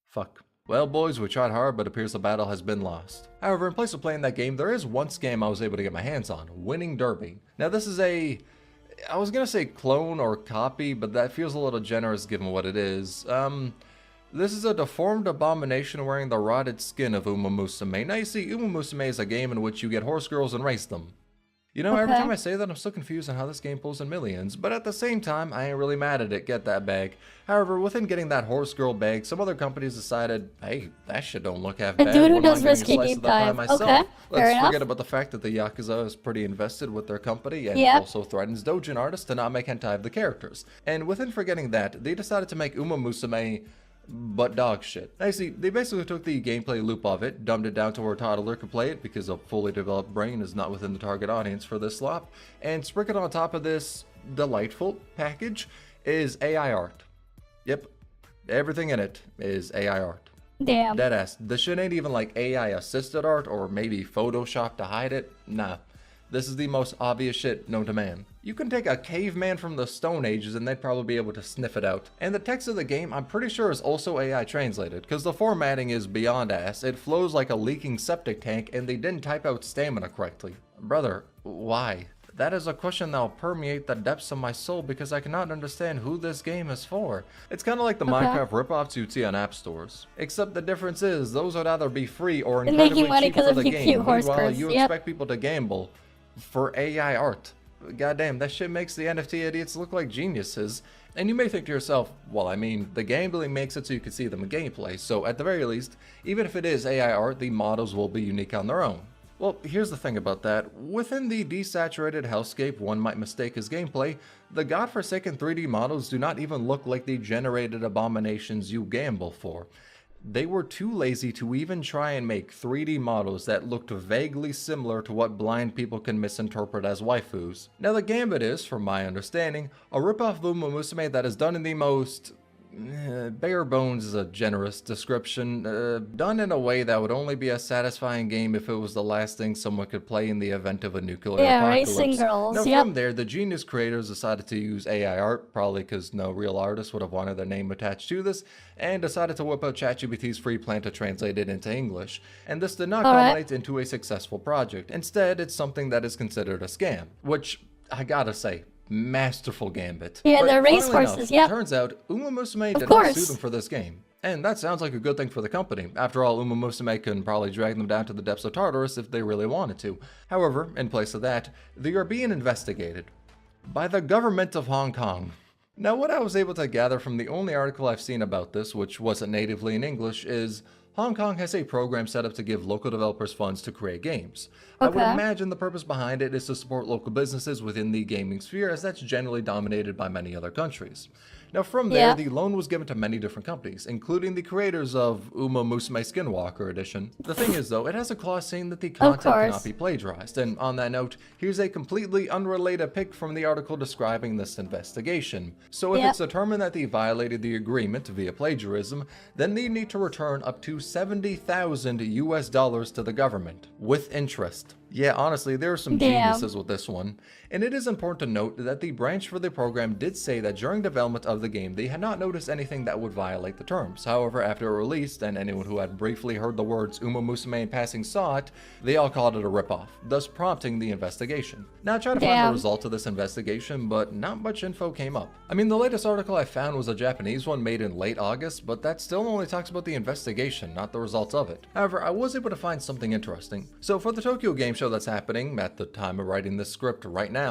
Fuck. Well boys, we tried hard, but it appears the battle has been lost. However, in place of playing that game, there is one scam I was able to get my hands on, Winning Derby. Now this is I was gonna say clone or copy, but that feels a little generous given what it is. This is a deformed abomination wearing the rotted skin of Uma Musume. Now you see, Uma Musume is a game in which you get horse girls and race them. You know, every time I say that, I'm still confused on how this game pulls in millions, but at the same time, I ain't really mad at it, get that bag. However, within getting that horse girl bag, some other companies decided, hey, that shit don't look half bad. Dude who does risky deep dive. Okay, Let's forget about the fact that the Yakuza is pretty invested with their company and also threatens doujin artists to not make hentai of the characters. And within forgetting that, they decided to make Uma Musume but dog shit. Now you see, they basically took the gameplay loop of it, dumbed it down to where a toddler could play it because a fully developed brain is not within the target audience for this slop, and sprinkled on top of this delightful package is AI art. Yep, everything in it is AI art. Damn. Deadass. The shit ain't even like AI assisted art or maybe Photoshop to hide it. Nah. This is the most obvious shit known to man. You can take a caveman from the Stone Ages and they'd probably be able to sniff it out. And the text of the game, I'm pretty sure is also AI translated, because the formatting is beyond ass. It flows like a leaking septic tank and they didn't type out stamina correctly. Brother, why? That is a question that will permeate the depths of my soul because I cannot understand who this game is for. It's kind of like the Minecraft ripoffs you'd see on app stores. Except the difference is, those would either be free or incredibly cheap for the game, meanwhile you expect people to gamble for AI art. Goddamn, that shit makes the NFT idiots look like geniuses. And you may think to yourself, well, I mean, the gambling makes it so you can see them in gameplay, so at the very least, even if it is AI art, the models will be unique on their own. Well, here's the thing about that. Within the desaturated hellscape one might mistake as gameplay, the godforsaken 3D models do not even look like the generated abominations you gamble for. They were too lazy to even try and make 3D models that looked vaguely similar to what blind people can misinterpret as waifus. Now the Gambit is, from my understanding, a ripoff of Uma Musume that is done in the most... bare bones is a generous description, done in a way that would only be a satisfying game if it was the last thing someone could play in the event of a nuclear apocalypse. Racing girls, Now yep. from there, the genius creators decided to use AI art, probably because no real artist would have wanted their name attached to this, and decided to whip out ChatGPT's free plan to translate it into English. And this did not culminate into a successful project. Instead, it's something that is considered a scam, which, I gotta say, masterful gambit. Yeah, But they're race funnily horses, enough, yep. Turns out Uma Musume Of did not course. sue them for this game. And that sounds like a good thing for the company. After all, Uma Musume can probably drag them down to the depths of Tartarus if they really wanted to. However, in place of that, they are being investigated by the government of Hong Kong. Now, what I was able to gather from the only article I've seen about this, which wasn't natively in English, is Hong Kong has a program set up to give local developers funds to create games. I would Okay. imagine the purpose behind it is to support local businesses within the gaming sphere, as that's generally dominated by many other countries. Now from there, Yeah. the loan was given to many different companies, including the creators of Uma Musume Skinwalker Edition. The thing is though, it has a clause saying that the content course. cannot be plagiarized, and on that note, here's a completely unrelated pic from the article describing this investigation. So if Yep. it's determined that they violated the agreement via plagiarism, then they need to return up to $70,000 US to the government, with interest. Yeah, honestly, there are some Damn. geniuses with this one. And it is important to note that the branch for the program did say that during development of the game, they had not noticed anything that would violate the terms. However, after it released, and anyone who had briefly heard the words Uma Musume in passing saw it, they all called it a ripoff, thus prompting the investigation. Now I tried to find the Damn. result of this investigation, but not much info came up. I mean, the latest article I found was a Japanese one made in late August, but that still only talks about the investigation, not the results of it. However, I was able to find something interesting. So for the Tokyo Game Show that's happening at the time of writing this script right now,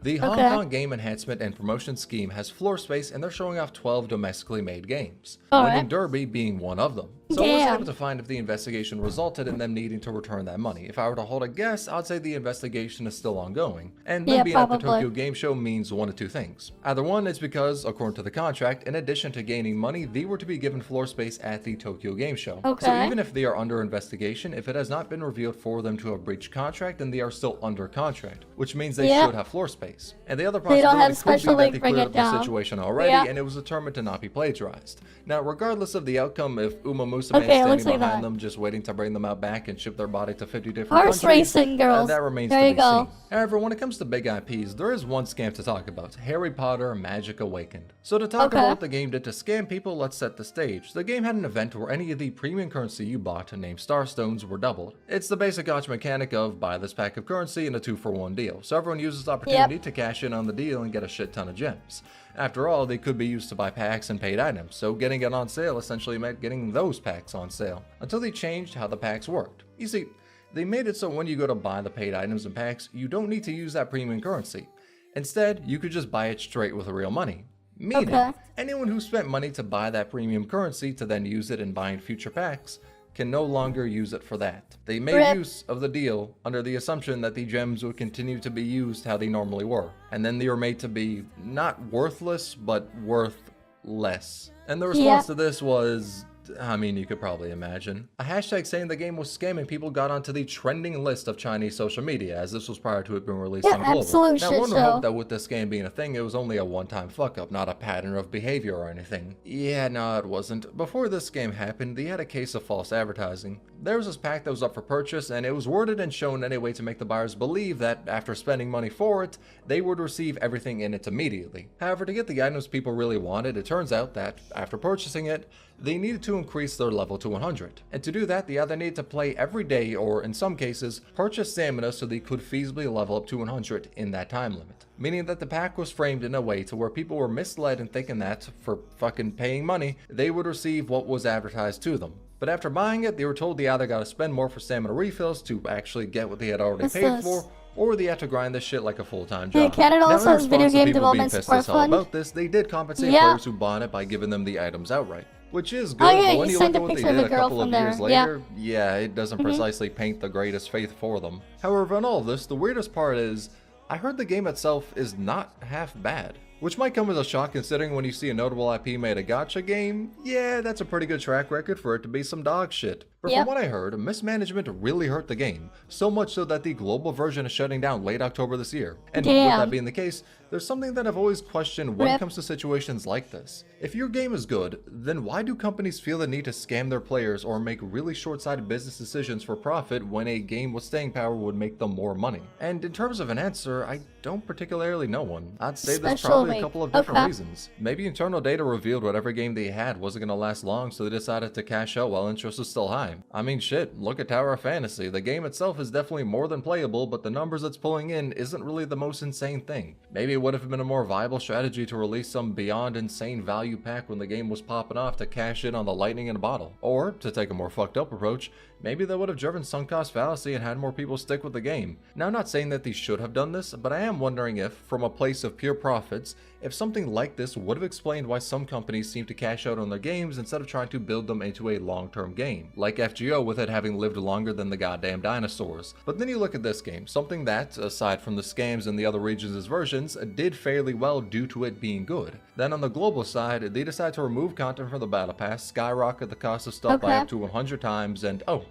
the Hong Okay. Kong Game Enhancement and Promotion Scheme has floor space, and they're showing off 12 domestically made games, Alright. Winning Derby being one of them. So I wasn't Damn. able to find if the investigation resulted in them needing to return that money. If I were to hold a guess, I'd say the investigation is still ongoing. And them Yeah, being at the probably. Tokyo Game Show means one of two things. Either one, it's because, according to the contract, in addition to gaining money, they were to be given floor space at the Tokyo Game Show. So Okay. even if they are under investigation, if it has not been revealed for them to have breached contract, then they are still under contract, which means they Yeah. should have floor space. And the other They don't possibility have could special be that link, they bring cleared it up the down. situation already, Yeah. and it was determined to not be plagiarized. Now, regardless of the outcome, if Uma Musume Okay, is standing let's say behind that. them, just waiting to bring them out back and ship their body to 50 different Horse countries, racing girls. that remains There to you be go. seen. However, when it comes to big IPs, there is one scam to talk about: Harry Potter Magic Awakened. So to talk Okay. about what the game did to scam people, let's set the stage. The game had an event where any of the premium currency you bought, named Starstones, were doubled. It's the basic gacha mechanic of buy this pack of currency in a 2-for-1 deal, so everyone uses the opportunity to cash in on the deal and get a shit ton of gems. After all, they could be used to buy packs and paid items, so getting it on sale essentially meant getting those packs on sale, until they changed how the packs worked. You see, they made it so when you go to buy the paid items and packs, you don't need to use that premium currency. Instead, you could just buy it straight with real money. Meaning, Okay. anyone who spent money to buy that premium currency to then use it in buying future packs can no longer use it for that. They made Rip. use of the deal under the assumption that the gems would continue to be used how they normally were, and then they were made to be not worthless, but worth less. And the response to this was, I mean, you could probably imagine. A hashtag saying the game was scamming people got onto the trending list of Chinese social media, as this was prior to it being released Yeah, on global. absolute Now, shit one would show. hope that with this scam being a thing, it was only a one-time fuck-up, not a pattern of behavior or anything. Yeah, no, it wasn't. Before this scam happened, they had a case of false advertising. There was this pack that was up for purchase, and it was worded and shown in a way to make the buyers believe that after spending money for it, they would receive everything in it immediately. However, to get the items people really wanted, it turns out that, after purchasing it, they needed to increase their level to 100. And to do that, they either needed to play every day or, in some cases, purchase stamina so they could feasibly level up to 100 in that time limit. Meaning that the pack was framed in a way to where people were misled in thinking that, for fucking paying money, they would receive what was advertised to them. But after buying it, they were told they either gotta spend more for stamina refills to actually get what they had already What's paid this? for, or they had to grind this shit like a full-time Yeah, job. Canada Now, in also has video response to game people being development pissed support as hell fund. about this, they did compensate Yeah. players who bought it by giving them the items outright. Which is good, Oh, yeah, but when you you sent look a at what they picture of did the a girl couple of from there. years Yeah. later, yeah, it doesn't precisely paint the greatest faith for them. However, in all of this, the weirdest part is, I heard the game itself is not half bad. Which might come as a shock considering when you see a notable IP made a gacha game, yeah, that's a pretty good track record for it to be some dog shit. But Yep. from what I heard, mismanagement really hurt the game, so much so that the global version is shutting down late October this year. And with Damn. that being the case, there's something that I've always questioned when it Rip. comes to situations like this. If your game is good, then why do companies feel the need to scam their players or make really short-sighted business decisions for profit when a game with staying power would make them more money? And in terms of an answer, I don't particularly know one. I'd say there's Special probably a week. couple of different Okay. reasons. Maybe internal data revealed whatever game they had wasn't going to last long, so they decided to cash out while interest was still high. I mean, shit, look at Tower of Fantasy. The game itself is definitely more than playable, but the numbers it's pulling in isn't really the most insane thing. Maybe it would have been a more viable strategy to release some beyond insane value pack when the game was popping off to cash in on the lightning in a bottle. Or, to take a more fucked up approach, maybe they would have driven sunk cost fallacy and had more people stick with the game. Now, I'm not saying that they should have done this, but I am wondering if, from a place of pure profits, if something like this would have explained why some companies seem to cash out on their games instead of trying to build them into a long-term game, like FGO with it having lived longer than the goddamn dinosaurs. But then you look at this game, something that, aside from the scams in the other regions' versions, did fairly well due to it being good. Then on the global side, they decide to remove content from the battle pass, skyrocket the cost of stuff by Okay. up to 100 times, and oh,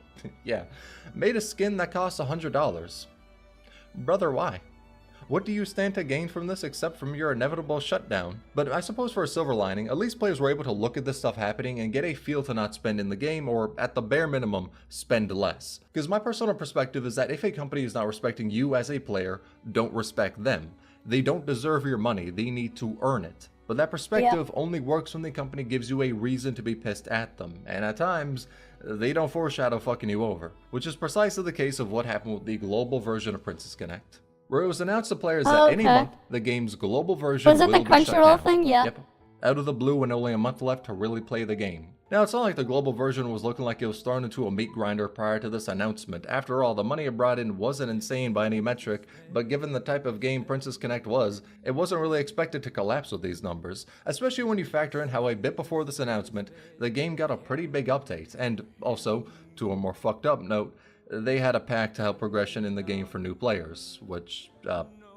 yeah, made a skin that costs $100. Brother, why? What do you stand to gain from this except from your inevitable shutdown? But I suppose for a silver lining, at least players were able to look at this stuff happening and get a feel to not spend in the game, or at the bare minimum, spend less. Because my personal perspective is that if a company is not respecting you as a player, don't respect them. They don't deserve your money, they need to earn it. But that perspective only works when the company gives you a reason to be pissed at them, and at times, they don't foreshadow fucking you over. Which is precisely the case of what happened with the global version of Princess Connect, where it was announced to players that any Okay. month, the game's global version Was it will the be shut Crunchyroll down. thing? Yeah. Yep. Out of the blue and only a month left to really play the game. Now, it's not like the global version was looking like it was thrown into a meat grinder prior to this announcement. After all, the money it brought in wasn't insane by any metric, but given the type of game Princess Connect was, it wasn't really expected to collapse with these numbers, especially when you factor in how a bit before this announcement, the game got a pretty big update, and also, to a more fucked up note, they had a pack to help progression in the game for new players, which,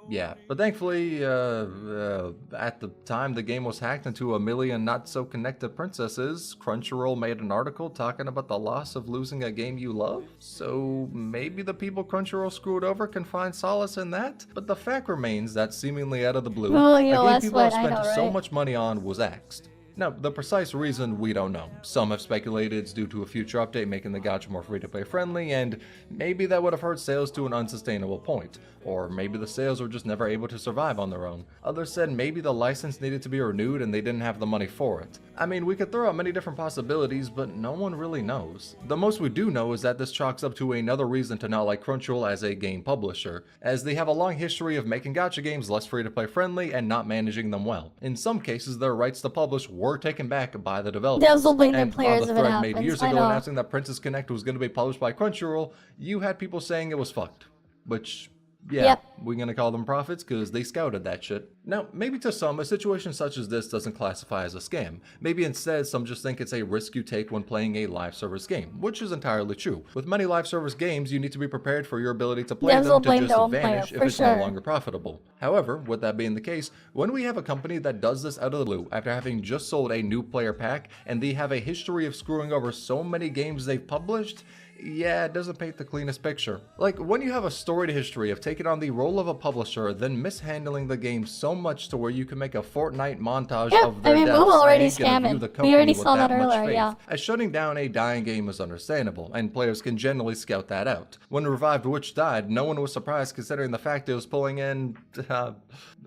yeah. But thankfully, at the time the game was hacked into 1 million not-so-connected princesses, Crunchyroll made an article talking about the loss of losing a game you love. So maybe the people Crunchyroll screwed over can find solace in that? But the fact remains that seemingly out of the blue, Oh, a yo, game that's people have what I spent know, so right? much money on was axed. Now, the precise reason we don't know. Some have speculated it's due to a future update making the gacha more free-to-play friendly, and maybe that would have hurt sales to an unsustainable point. Or maybe the sales were just never able to survive on their own. Others said maybe the license needed to be renewed and they didn't have the money for it. I mean, we could throw out many different possibilities, but no one really knows. The most we do know is that this chalks up to another reason to not like Crunchyroll as a game publisher, as they have a long history of making gacha games less free-to-play friendly and not managing them well. In some cases, their rights to publish were taken back by the developers. Those will blame the And players on the if it thread made happens, years I ago know. announcing that Princess Connect was going to be published by Crunchyroll, you had people saying it was fucked. Which, yeah, Yep. we're gonna call them profits because they scouted that shit. Now, maybe to some, a situation such as this doesn't classify as a scam. Maybe instead, some just think it's a risk you take when playing a live service game, which is entirely true. With many live service games, you need to be prepared for your ability to play Devs will them to blame just their own player, vanish if for it's sure. no longer profitable. However, with that being the case, when we have a company that does this out of the blue after having just sold a new player pack, and they have a history of screwing over so many games they've published, yeah, it doesn't paint the cleanest picture. Like, when you have a storied history of taking on the role of a publisher, then mishandling the game so much to where you can make a Fortnite montage Yeah, of their I mean, deaths, Moogle already ain't gonna scamming. view the We company already with saw that much earlier, faith. yeah. As shutting down a dying game is understandable, and players can generally scout that out. When Revived Witch died, no one was surprised considering the fact it was pulling in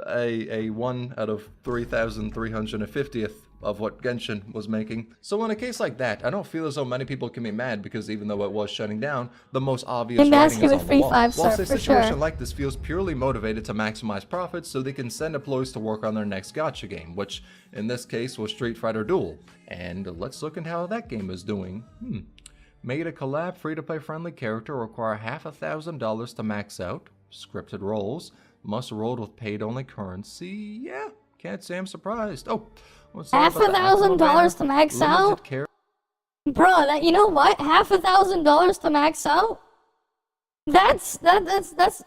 a 1 out of 3,350th of what Genshin was making. So in a case like that, I don't feel as though many people can be mad because even though it was shutting down, the most obvious And writing Mask is with on the free wall. 5-star, Whilst a for situation sure. like this feels purely motivated to maximize profits so they can send employees to work on their next gacha game, which in this case was Street Fighter Duel. And let's look at how that game is doing. Made a collab free-to-play friendly character require $5,000 to max out. Scripted roles. Must roll with paid-only currency. Yeah, Can't say I'm surprised. Oh, what's $1,000 to max out? Bro, that, you know what? $1,000 to max out? That's,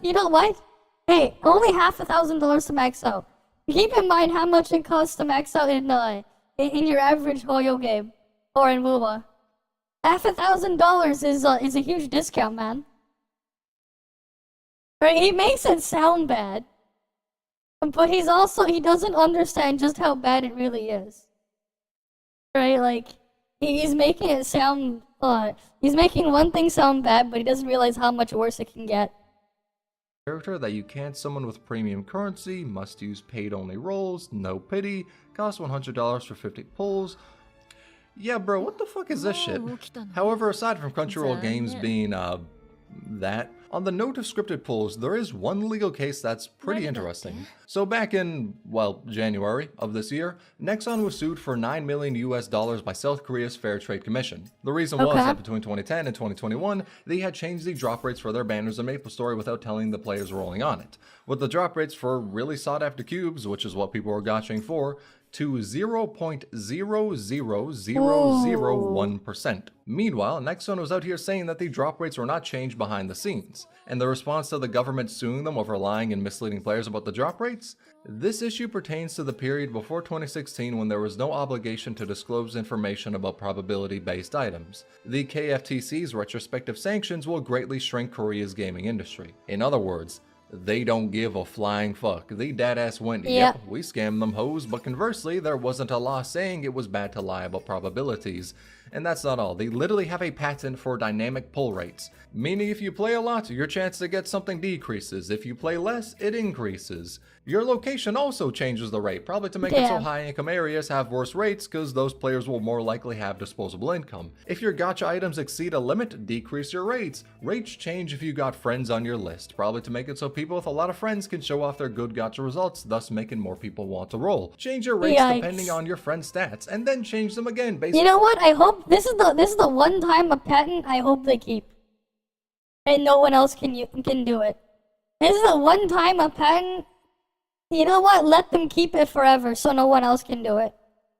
you know what? Hey, only $1,000 to max out. Keep in mind how much it costs to max out in your average Hoyo game. Or in MUBA. $1,000 is a huge discount, man. Right, he makes it sound bad. But he doesn't understand just how bad it really is. Right, like, he's making it sound, he's making one thing sound bad, but he doesn't realize how much worse it can get. Character that you can't summon with premium currency, must use paid-only roles, no pity, costs $100 for 50 pulls. Yeah, bro, what the fuck is this shit? However, aside from Crunchyroll games being, that, on the note of scripted pulls, there is one legal case that's pretty interesting. So back in, well, January of this year, Nexon was sued for $9 million by South Korea's Fair Trade Commission. The reason was that between 2010 and 2021, they had changed the drop rates for their banners in MapleStory without telling the players rolling on it. With the drop rates for really sought after cubes, which is what people were gotching for, to 0.00001%. Meanwhile, Nexon was out here saying that the drop rates were not changed behind the scenes. And the response to the government suing them over lying and misleading players about the drop rates? This issue pertains to the period before 2016 when there was no obligation to disclose information about probability-based items. The KFTC's retrospective sanctions will greatly shrink Korea's gaming industry. In other words, they don't give a flying fuck. They deadass went, yep, we scammed them hoes, but conversely, there wasn't a law saying it was bad to lie about probabilities. And that's not all. They literally have a patent for dynamic pull rates, meaning if you play a lot, your chance to get something decreases. If you play less, it increases. Your location also changes the rate, probably to make it so high-income areas have worse rates because those players will more likely have disposable income. If your gacha items exceed a limit, decrease your rates. Rates change if you got friends on your list, probably to make it so people with a lot of friends can show off their good gacha results, thus making more people want to roll. Change your rates depending on your friend's stats, and then change them again based. You know what? I hope this is the one time a patent I hope they keep, and no one else can do it. This is the one time a patent. You know what? Let them keep it forever so no one else can do it.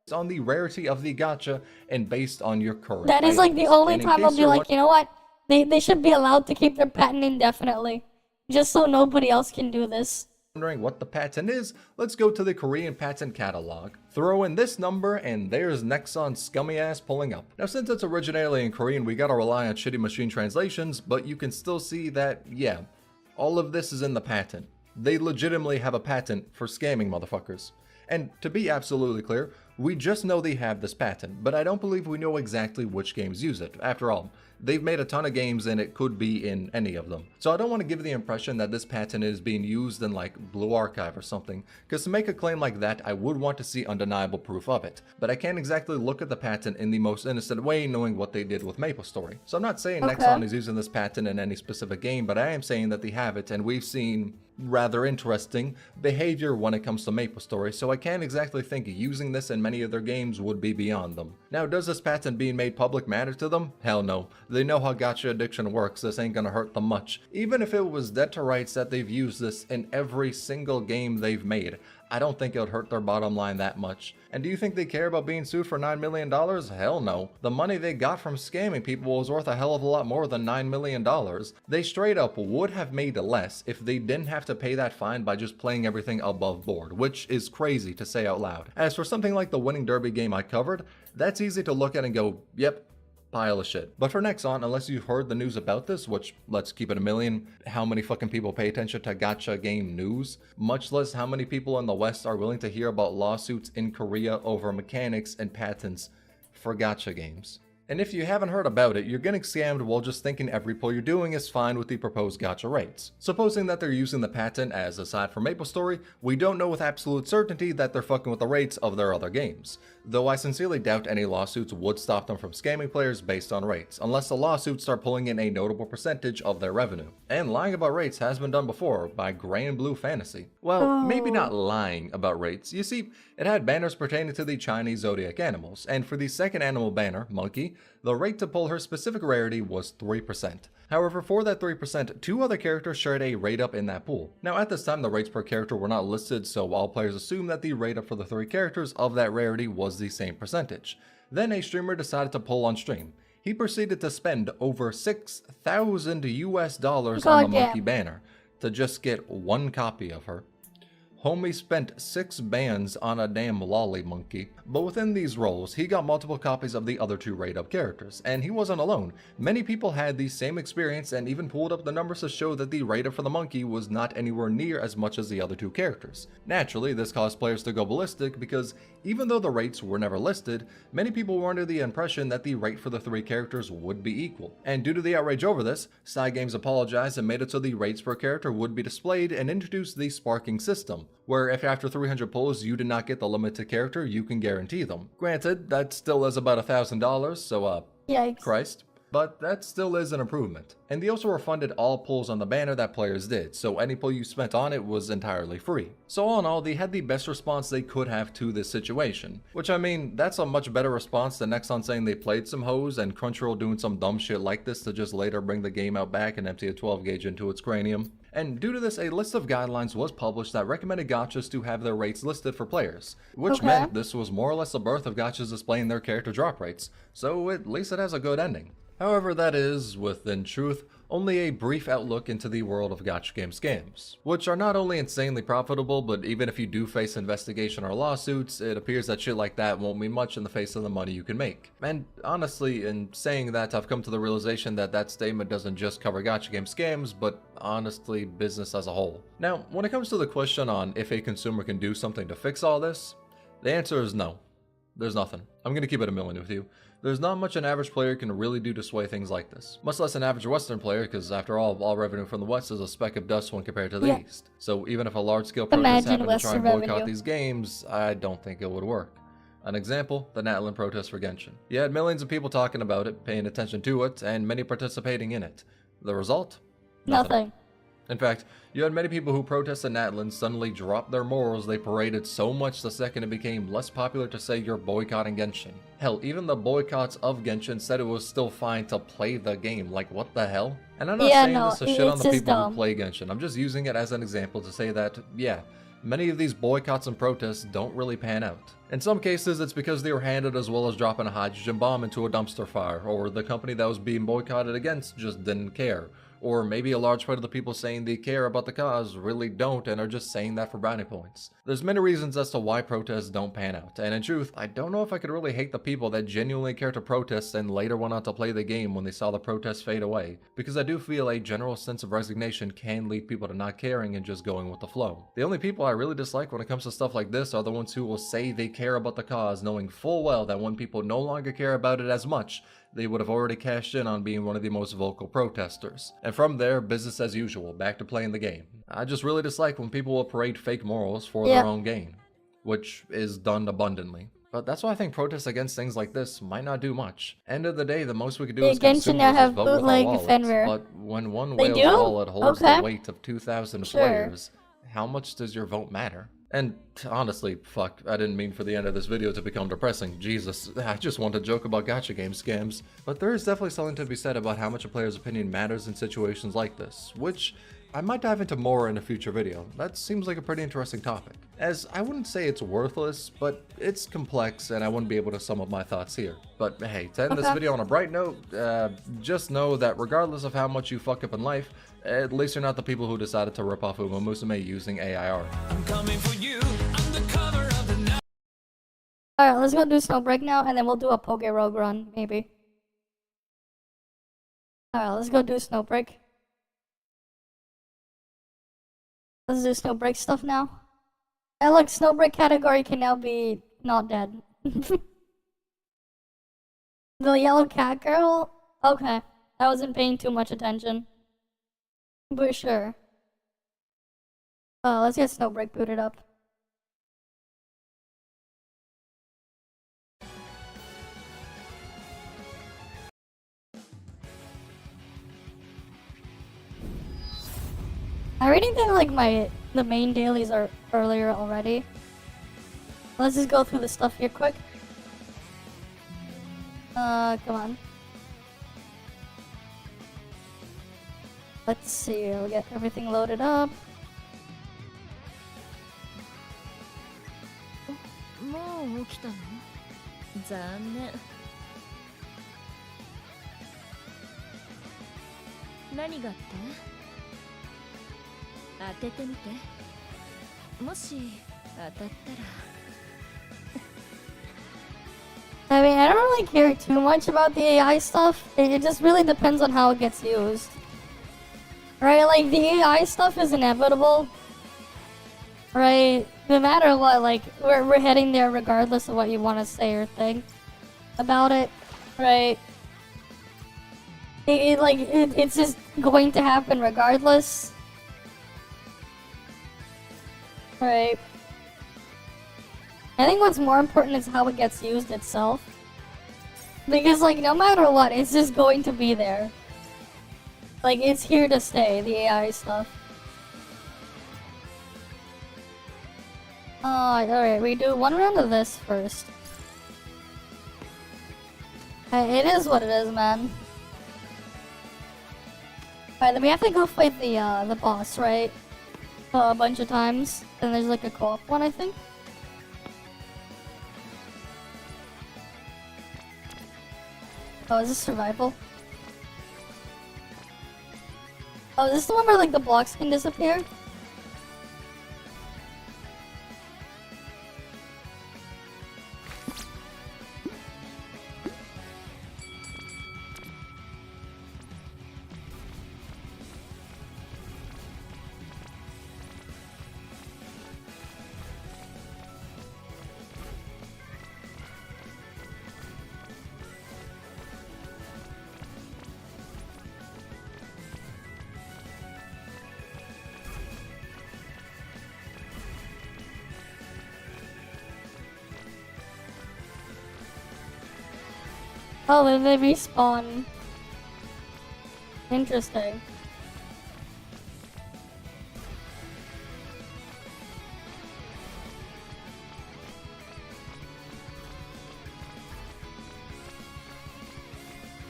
It's on the rarity of the gacha and based on your current That is like the only time I'll be like, you know what? They should be allowed to keep their patent indefinitely. Just so nobody else can do this. Wondering what the patent is? Let's go to the Korean patent catalog. Throw in this number and there's Nexon's scummy ass pulling up. Now since it's originally in Korean, we gotta rely on shitty machine translations, but you can still see that, yeah, all of this is in the patent. They legitimately have a patent for scamming motherfuckers. And to be absolutely clear, we just know they have this patent, but I don't believe we know exactly which games use it. After all, they've made a ton of games and it could be in any of them. So I don't want to give the impression that this patent is being used in like Blue Archive or something, because to make a claim like that, I would want to see undeniable proof of it. But I can't exactly look at the patent in the most innocent way knowing what they did with MapleStory. So I'm not saying Nexon is using this patent in any specific game, but I am saying that they have it, and we've seen rather interesting behavior when it comes to MapleStory, so I can't exactly think using this in many of their games would be beyond them. Now, does this patent being made public matter to them? Hell no. They know how gacha addiction works, this ain't gonna hurt them much. Even if it was dead to rights that they've used this in every single game they've made, I don't think it would hurt their bottom line that much. And do you think they care about being sued for $9 million? Hell no. The money they got from scamming people was worth a hell of a lot more than $9 million. They straight up would have made less if they didn't have to pay that fine by just playing everything above board, which is crazy to say out loud. As for something like the Winning Derby game I covered, that's easy to look at and go, yep, pile of shit. But for Nexon, unless you've heard the news about this, which, let's keep it a million, how many fucking people pay attention to gacha game news? Much less how many people in the West are willing to hear about lawsuits in Korea over mechanics and patents for gacha games. And if you haven't heard about it, you're getting scammed while just thinking every pull you're doing is fine with the proposed gacha rates. Supposing that they're using the patent as aside from MapleStory, we don't know with absolute certainty that they're fucking with the rates of their other games. Though I sincerely doubt any lawsuits would stop them from scamming players based on rates, unless the lawsuits start pulling in a notable percentage of their revenue. And lying about rates has been done before by Gray and Blue Fantasy. Well, maybe not lying about rates. You see, it had banners pertaining to the Chinese zodiac animals, and for the second animal banner, Monkey, monkey, the rate to pull her specific rarity was 3%. However, for that 3%, 2 other characters shared a rate up in that pool. Now at this time, the rates per character were not listed, so all players assumed that the rate up for the 3 characters of that rarity was the same percentage. Then a streamer decided to pull on stream. He proceeded to spend over $6,000 on the monkey banner to just get 1 copy of her. Homie spent 6 bands on a damn lolly monkey. But within these roles, he got multiple copies of the other 2 rate-up characters, and he wasn't alone. Many people had the same experience and even pulled up the numbers to show that the rate-up for the monkey was not anywhere near as much as the other 2 characters. Naturally, this caused players to go ballistic because even though the rates were never listed, many people were under the impression that the rate for the 3 characters would be equal. And due to the outrage over this, Side Games apologized and made it so the rates per character would be displayed and introduced the sparking system, where if after 300 pulls you did not get the limited character, you can guarantee them. Granted, that still is about $1,000, so yikes. Christ. But that still is an improvement. And they also refunded all pulls on the banner that players did, so any pull you spent on it was entirely free. So all in all, they had the best response they could have to this situation. Which, I mean, that's a much better response than Nexon saying they played some hoes and Crunchyroll doing some dumb shit like this to just later bring the game out back and empty a 12 gauge into its cranium. And due to this, a list of guidelines was published that recommended gachas to have their rates listed for players, which meant this was more or less the birth of gachas displaying their character drop rates, so at least it has a good ending. However, that is, within truth, only a brief outlook into the world of gacha game scams, which are not only insanely profitable, but even if you do face investigation or lawsuits, it appears that shit like that won't mean much in the face of the money you can make. And honestly, in saying that, I've come to the realization that that statement doesn't just cover gacha game scams, but honestly, business as a whole. Now, when it comes to the question on if a consumer can do something to fix all this, the answer is no. There's nothing. I'm gonna keep it a million with you. There's not much an average player can really do to sway things like this. Much less an average Western player, because after all revenue from the West is a speck of dust when compared to the East. So even if a large-scale protest happened to try and boycott these games, I don't think it would work. An example, the Natlan protest for Genshin. You had millions of people talking about it, paying attention to it, and many participating in it. The result? Nothing. In fact, you had many people who protested Natlan suddenly drop their morals they paraded so much the second it became less popular to say you're boycotting Genshin. Hell, even the boycotts of Genshin said it was still fine to play the game. Like, what the hell? And I'm not saying this to shit on the people who play Genshin. I'm just using it as an example to say that, yeah, many of these boycotts and protests don't really pan out. In some cases, it's because they were handled as well as dropping a hydrogen bomb into a dumpster fire, or the company that was being boycotted against just didn't care. Or maybe a large part of the people saying they care about the cause really don't and are just saying that for brownie points. There's many reasons as to why protests don't pan out, and in truth, I don't know if I could really hate the people that genuinely care to protest and later went on to play the game when they saw the protests fade away, because I do feel a general sense of resignation can lead people to not caring and just going with the flow. The only people I really dislike when it comes to stuff like this are the ones who will say they care about the cause, knowing full well that when people no longer care about it as much, they would have already cashed in on being one of the most vocal protesters. And from there, business as usual, back to playing the game. I just really dislike when people will parade fake morals for their own gain, which is done abundantly. But that's why I think protests against things like this might not do much. End of the day, the most we could do as consumers is vote with our wallets. But when one whale's wallet holds the weight of 2,000 players, how much does your vote matter? And honestly, fuck, I didn't mean for the end of this video to become depressing. Jesus, I just want to joke about gacha game scams. But there is definitely something to be said about how much a player's opinion matters in situations like this, which I might dive into more in a future video. That seems like a pretty interesting topic. As I wouldn't say it's worthless, but it's complex and I wouldn't be able to sum up my thoughts here. But hey, to end this video on a bright note, just know that regardless of how much you fuck up in life, at least you're not the people who decided to rip off Uma Musume using AIR. I'm coming for you. I'm the cover of the night. Alright, let's go do Snowbreak now, and then we'll do a Pokerogue run, maybe. Alright, let's go do Snowbreak. Let's do Snowbreak stuff now. And look, Snowbreak category can now be not dead. The yellow cat girl? Okay, I wasn't paying too much attention. But sure. Let's get Snowbreak booted up. I already think like the main dailies are earlier already. Let's just go through the stuff here quick. Come on. Let's see, we'll get everything loaded up. もう起きたの？残念。何がって？当ててみて。もし当たったら。I mean, I don't really care too much about the AI stuff. It just really depends on how it gets used. Right, like, the AI stuff is inevitable. Right? No matter what, like, we're heading there regardless of what you want to say or think about it. Right? It's just going to happen regardless. Right? I think what's more important is how it gets used itself. Because, like, no matter what, it's just going to be there. Like, it's here to stay, the AI stuff. Alright, we do one round of this first. It is what it is, man. Alright, then we have to go fight the boss, right? A bunch of times. And there's like a co-op one, I think. Oh, is this survival? Oh, is this the one where like the blocks can disappear? Oh, then they respawn. Interesting.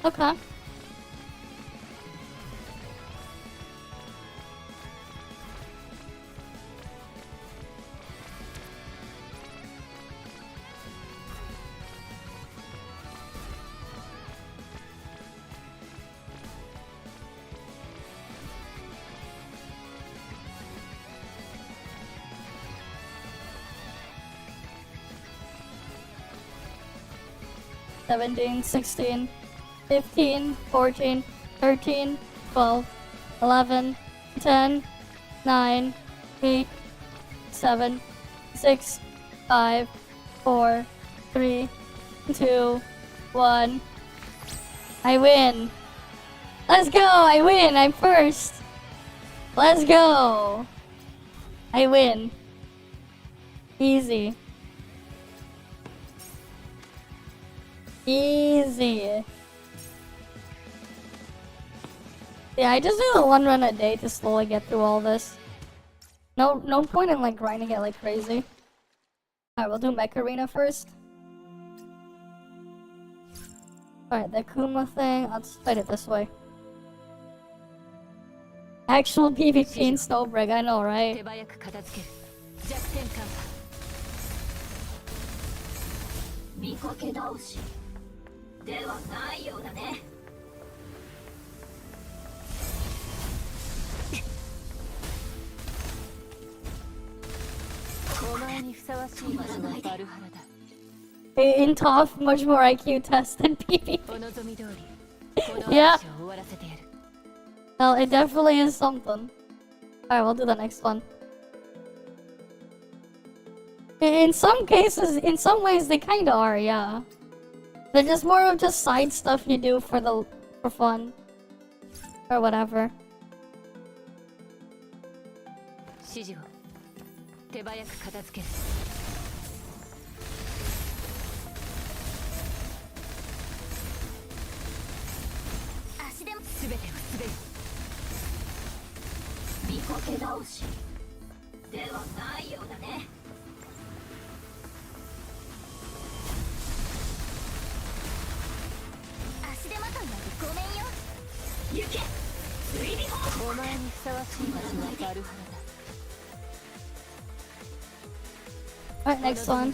Okay. Seventeen, 16, 15, 14, 13, 12, 11, 10, 9, 8, 7, 6, 5, 4, 3, 2, 1. I win. Let's go! I win! I'm first! Let's go! I win. Easy. Easy. Yeah, I just do the one run a day to slowly get through all this. No point in like grinding it like crazy. Alright, we'll do Mech Arena first. Alright, the Kuma thing, I'll just fight it this way. Actual PvP in Snowbreak, I know, right? 手早く片付ける。弱点カンパ。見かけ倒し。ではないようだね。お前にふさわしい場所はバルハラだ。In ToF, much more IQ test than PvP. お望み通り、この Yeah. 話を終わらせてやる。Well, it definitely is something. Alright, we'll do the next one. In some cases, in some ways, they kinda are, yeah. They're just more of just side stuff you do for fun. Or whatever. 指示を手早く片付ける。足でも全てを滑る。見かけ倒しではないようだね。Alright, next one.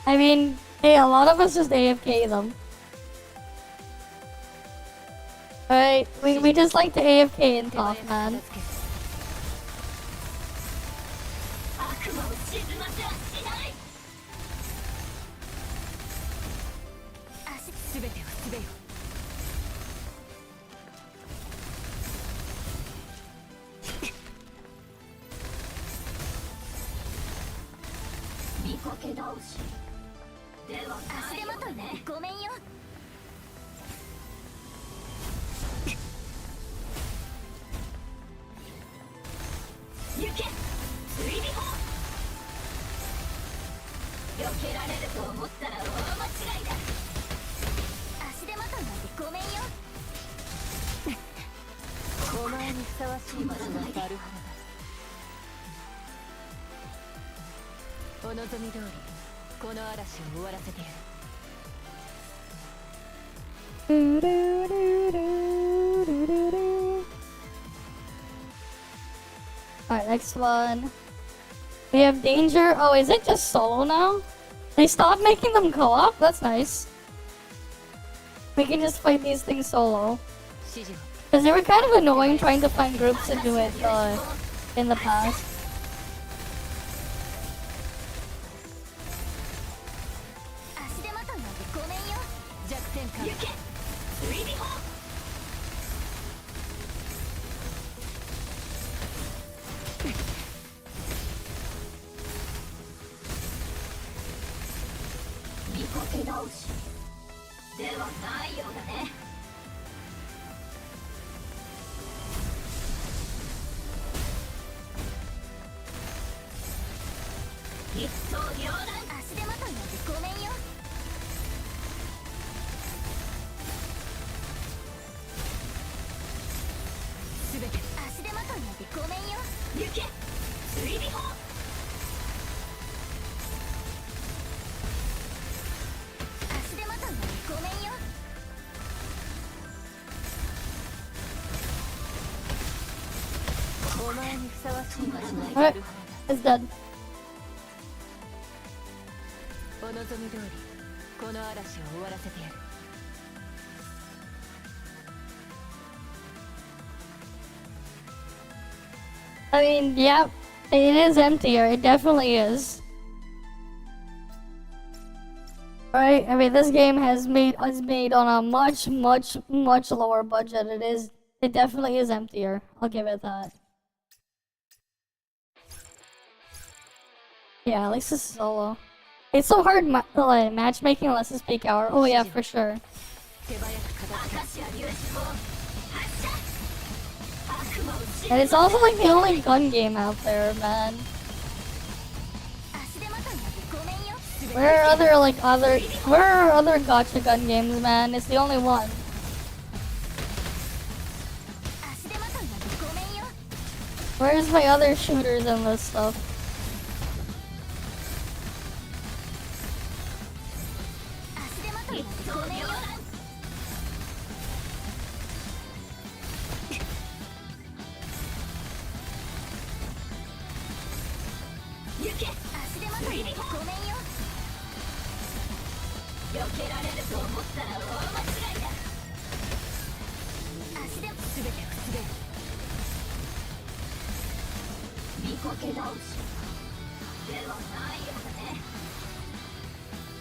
I mean, hey, a lot of us just AFK them. Alright, we just like to AFK in ToF, man. Alright, next one. We have Danger. Oh, is it just solo now? They stopped making them co-op? That's nice. We can just fight these things solo. Because they were kind of annoying trying to find groups to do it in the past. Alright, it's dead. I mean, yeah, it is emptier. It definitely is. Right? I mean, this game is made on a much lower budget. It definitely is emptier. I'll give it that. Yeah, at least this is solo. It's so hard matchmaking unless it's peak hour. Oh yeah, for sure. And it's also like the only gun game out there, man. Where are other gacha gun games, man? It's the only one. Where's my other shooters and this stuff?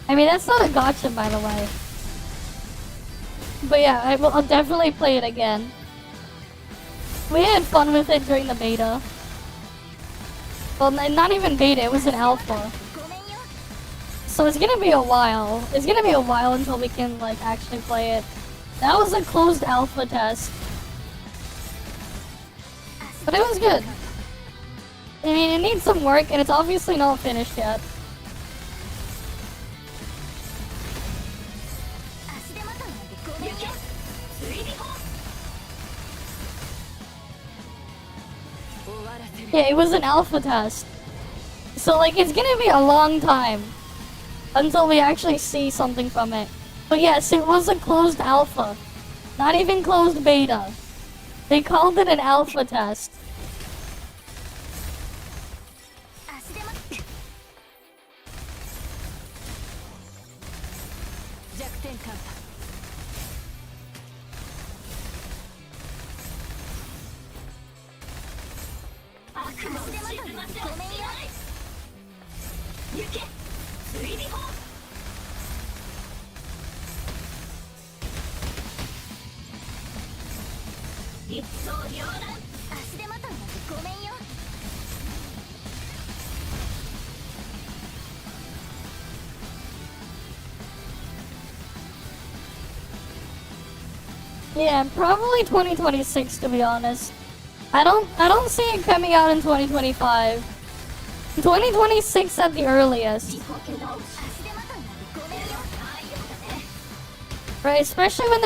I mean, that's not a gacha, by the way. But yeah, I'll definitely play it again. We had fun with it during the beta. Well, not even beta, it was an alpha. So it's gonna be a while. It's gonna be a while until we can, like, actually play it. That was a closed alpha test. But it was good. I mean, it needs some work, and it's obviously not finished yet. Yeah, it was an alpha test. So like it's gonna be a long time until we actually see something from it. But yes, it was a closed alpha. Not even closed beta. They called it an alpha test. Yeah, probably 2026 to be honest. I don't see it coming out in 2025. 2026 at the earliest. Right, especially when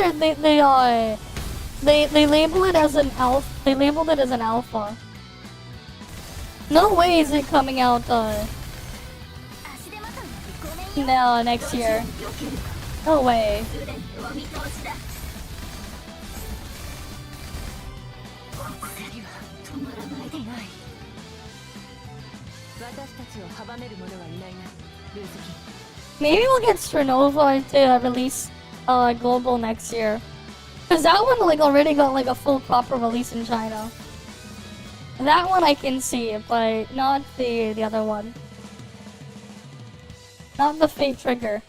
they label it as an alpha. They labeled it as an alpha. No way is it coming out no, next year. No way. Maybe we'll get Stranova to release global next year. Cause that one like already got like a full proper release in China. That one I can see, but not the other one. Not the Fate Trigger.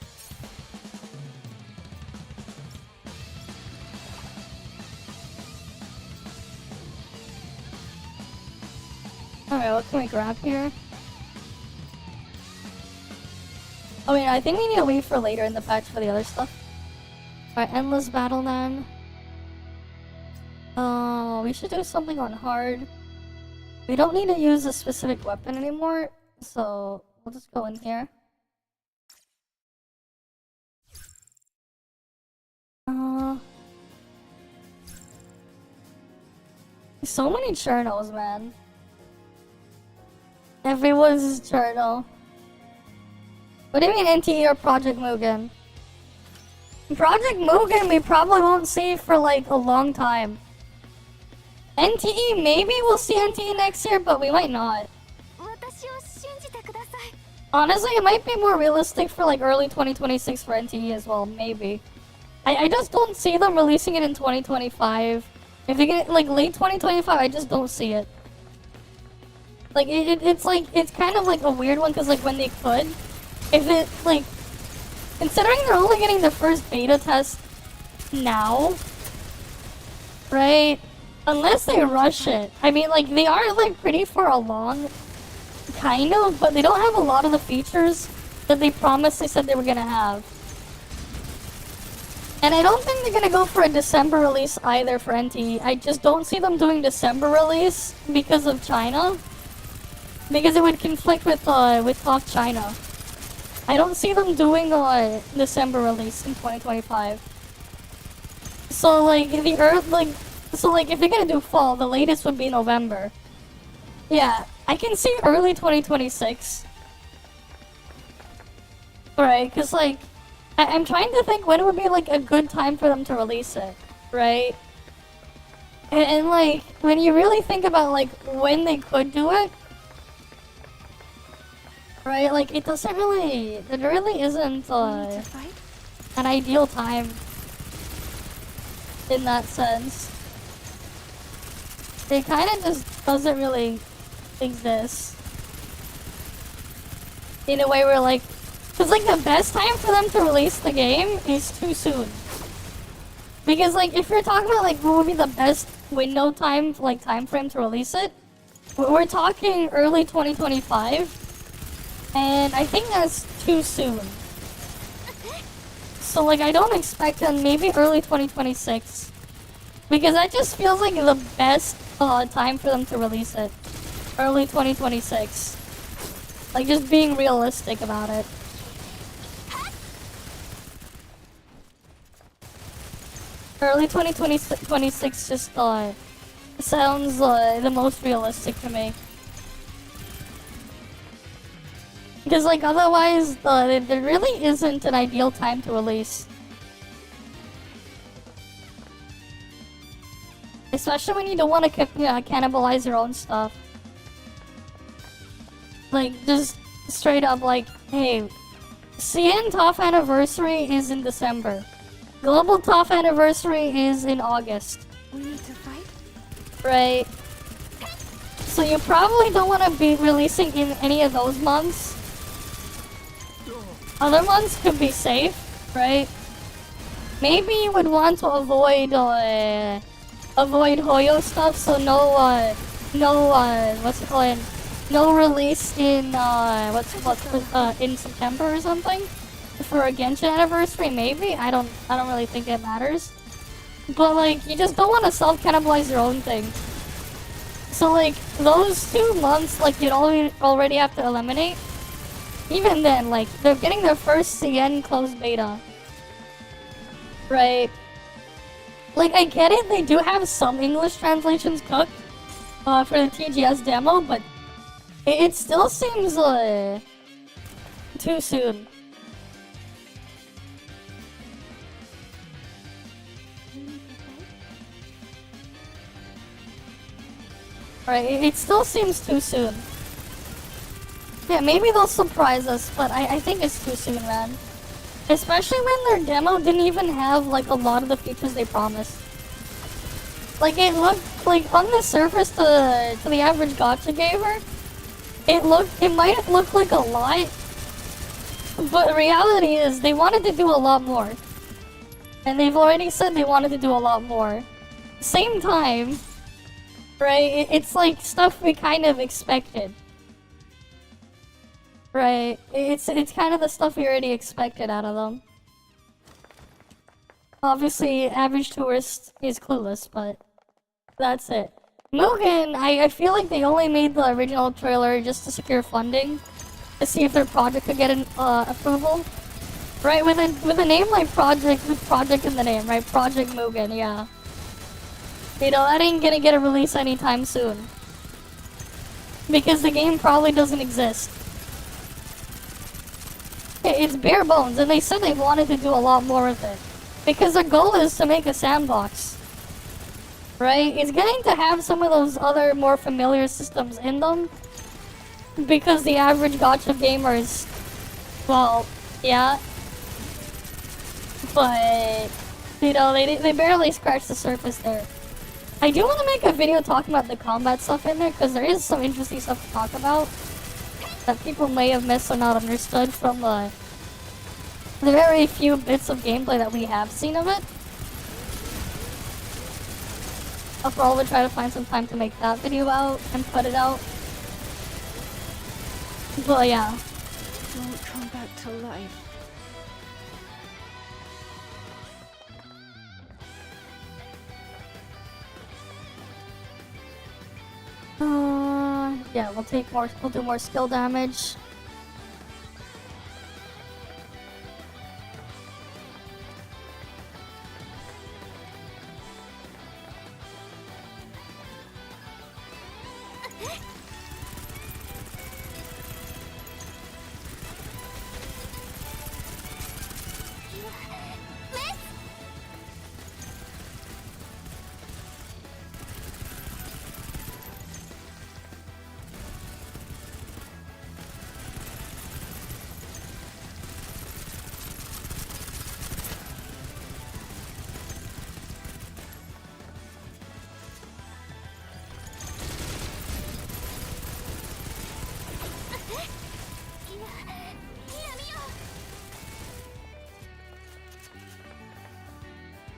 Alright, what can we grab here? I mean, I think we need to wait for later in the patch for the other stuff. Alright, endless battle then. We should do something on hard. We don't need to use a specific weapon anymore, so we'll just go in here. So many journals, man. Everyone's journal. What do you mean NTE or Project Mugen? Project Mugen we probably won't see for like a long time. NTE, maybe we'll see NTE next year, but we might not. Honestly, it might be more realistic for like early 2026 for NTE as well, maybe. I just don't see them releasing it in 2025. If they get like late 2025, I just don't see it. Like it's like it's kind of like a weird one because like when they could, if it like considering they're only getting the first beta test now, right? Unless they rush it. I mean, like they are like pretty far along, kind of, but they don't have a lot of the features that they promised they said they were gonna have. And I don't think they're gonna go for a December release either for NTE. I just don't see them doing December release because of China. Because it would conflict with ToF China. I don't see them doing a December release in 2025. So like if they're gonna do fall, the latest would be November. Yeah, I can see early 2026. Right, cause like I'm trying to think when would be like a good time for them to release it, right? And like when you really think about like when they could do it, right? Like it doesn't really, it really isn't an ideal time in that sense. It kind of just doesn't really exist in a way where like, cause like the best time for them to release the game is too soon. Because like if you're talking about like what would be the best window time, like time frame to release it, we're talking early 2025. And I think that's too soon. So like I don't expect them maybe early 2026. Because that just feels like the best time for them to release it. Early 2026. Like just being realistic about it. Early 2026 just sounds the most realistic to me. Because like otherwise, there really isn't an ideal time to release. Especially when you don't want to cannibalize your own stuff. Like, just straight up like, hey, CN ToF Anniversary is in December. Global ToF Anniversary is in August. We need to fight? Right. So you probably don't want to be releasing in any of those months. Other months could be safe, right? Maybe you would want to avoid Hoyo stuff, so no release in in September or something for a Genshin anniversary. Maybe I don't really think it matters, but like you just don't want to self-cannibalize your own thing. So like those 2 months, like you'd already have to eliminate. Even then, like they're getting their first CN closed beta, right? Like I get it, they do have some English translations cooked for the TGS demo, but it still seems too soon. Right, it still seems too soon. Yeah, maybe they'll surprise us, but I think it's too soon, man. Especially when their demo didn't even have like a lot of the features they promised. Like it looked like on the surface to the average Gacha gamer, it might look like a lot, but the reality is they wanted to do a lot more. And they've already said they wanted to do a lot more. Same time, right? It's like stuff we kind of expected. Right, it's kind of the stuff we already expected out of them. Obviously, average tourist is clueless, but that's it. Mugen, I feel like they only made the original trailer just to secure funding, to see if their project could get an approval. Right, with a name like Project, with Project in the name, right? Project Mugen, yeah. You know, that ain't gonna get a release anytime soon. Because the game probably doesn't exist. It's bare bones, and they said they wanted to do a lot more with it. Because their goal is to make a sandbox. Right? It's going to have some of those other more familiar systems in them. Because the average Gacha gamer is... well, yeah. But... you know, they barely scratched the surface there. I do want to make a video talking about the combat stuff in there, because there is some interesting stuff to talk about that people may have missed or not understood from the very few bits of gameplay that we have seen of it. I'll probably try to find some time to make that video out and put it out. But yeah. Won't come back to life. Yeah, we'll do more skill damage.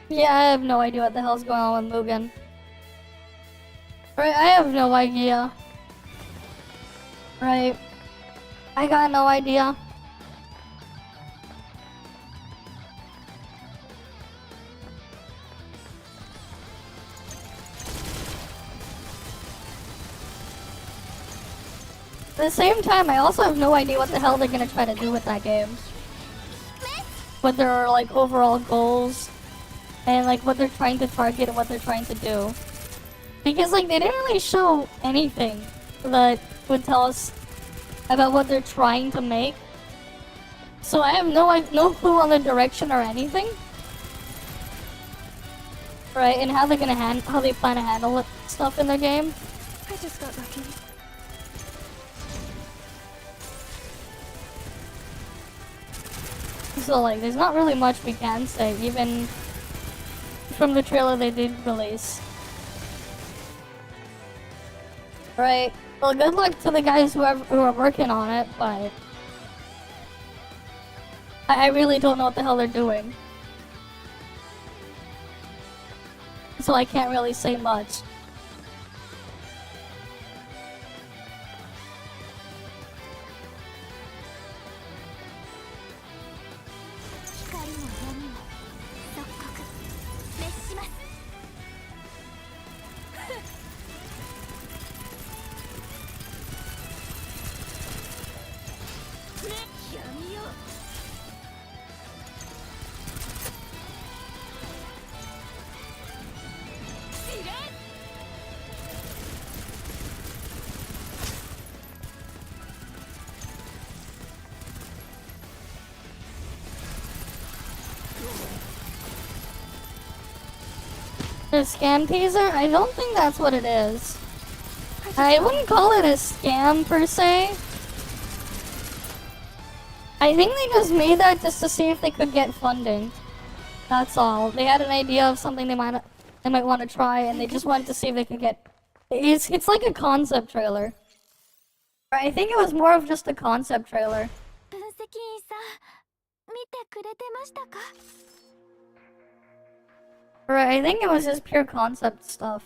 Yeah, I have no idea what the hell's going on with Mugen. Right, I have no idea. Right. I got no idea. At the same time, I also have no idea what the hell they're gonna try to do with that game. What their, like, overall goals. And like what they're trying to target and what they're trying to do. Because like they didn't really show anything that would tell us about what they're trying to make. So I have no clue on the direction or anything. Right, and how they're gonna how they plan to handle it, stuff in their game. I just got lucky. So like, there's not really much we can say, even from the trailer they did release. Right. Well, good luck to the guys who are working on it, but I really don't know what the hell they're doing. So I can't really say much. A scam teaser? I don't think that's what it is. I wouldn't call it a scam per se. I think they just made that just to see if they could get funding. That's all. They had an idea of something they might want to try, and they just wanted to see if they could get. It's like a concept trailer. I think it was more of just a concept trailer. Right, I think it was just pure concept stuff.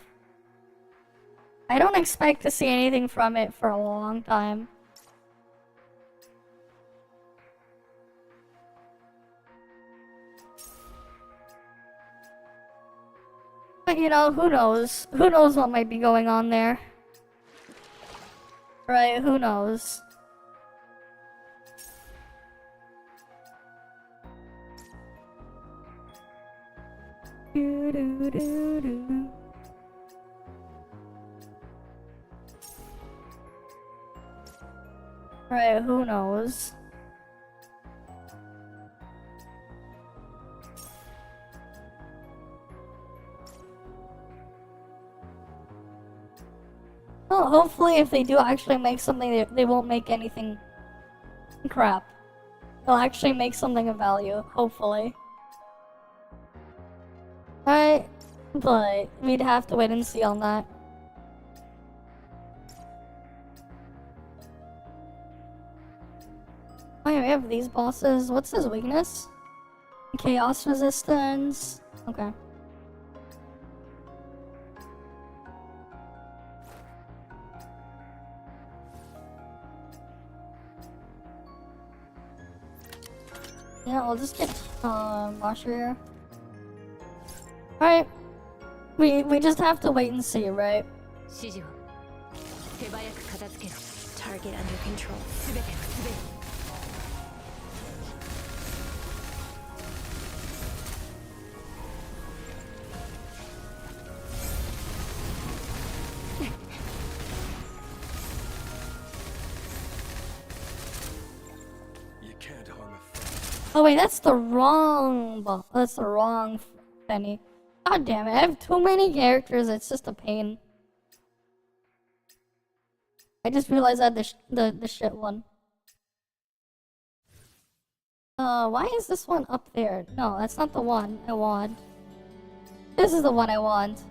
I don't expect to see anything from it for a long time. But you know, who knows? Who knows what might be going on there? Right, who knows? Right, who knows? Well, hopefully if they do actually make something, they won't make anything crap. They'll actually make something of value, hopefully. Right, but we'd have to wait and see on that. Oh yeah, we have these bosses. What's his weakness? Chaos resistance. Okay. Yeah, we'll just get Masha here. Alright. We just have to wait and see, right? Target under control. Oh wait, that's the wrong Penny. God damn it, I have too many characters, it's just a pain. I just realized I had the shit one. Why is this one up there? No, that's not the one I want. This is the one I want.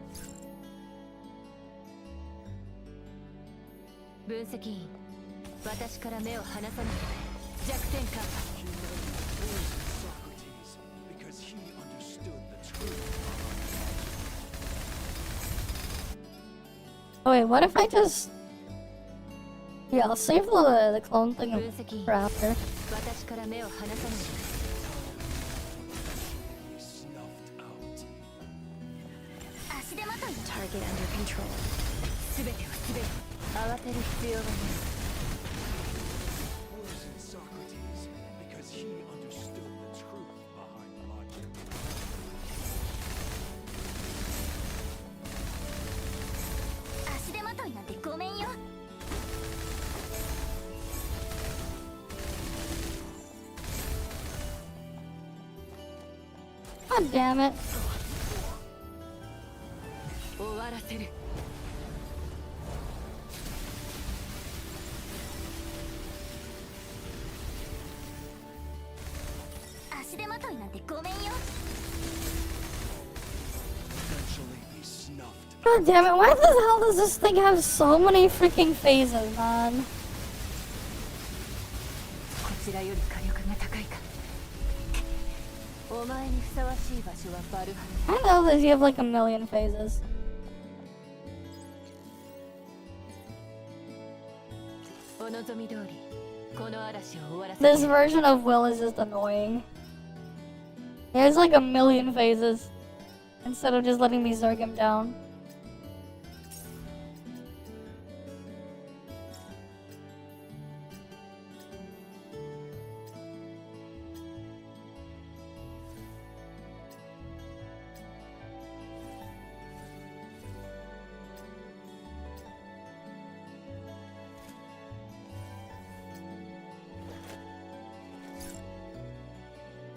Oh wait, what if I just... Yeah, I'll save the clone thing for after. Target under control. God damn it. God damn it, why the hell does this thing have so many freaking phases, man? I know that you have like a million phases. This version of Will is just annoying. He has like a million phases instead of just letting me zerg him down.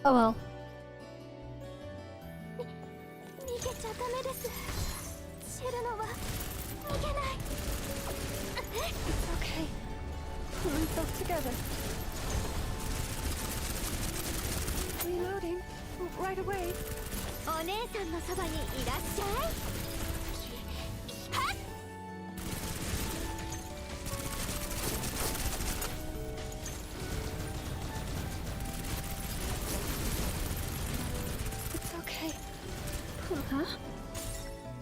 Oh well. It's okay. Pull himself together. Reloading. Right away. It's okay. Huh?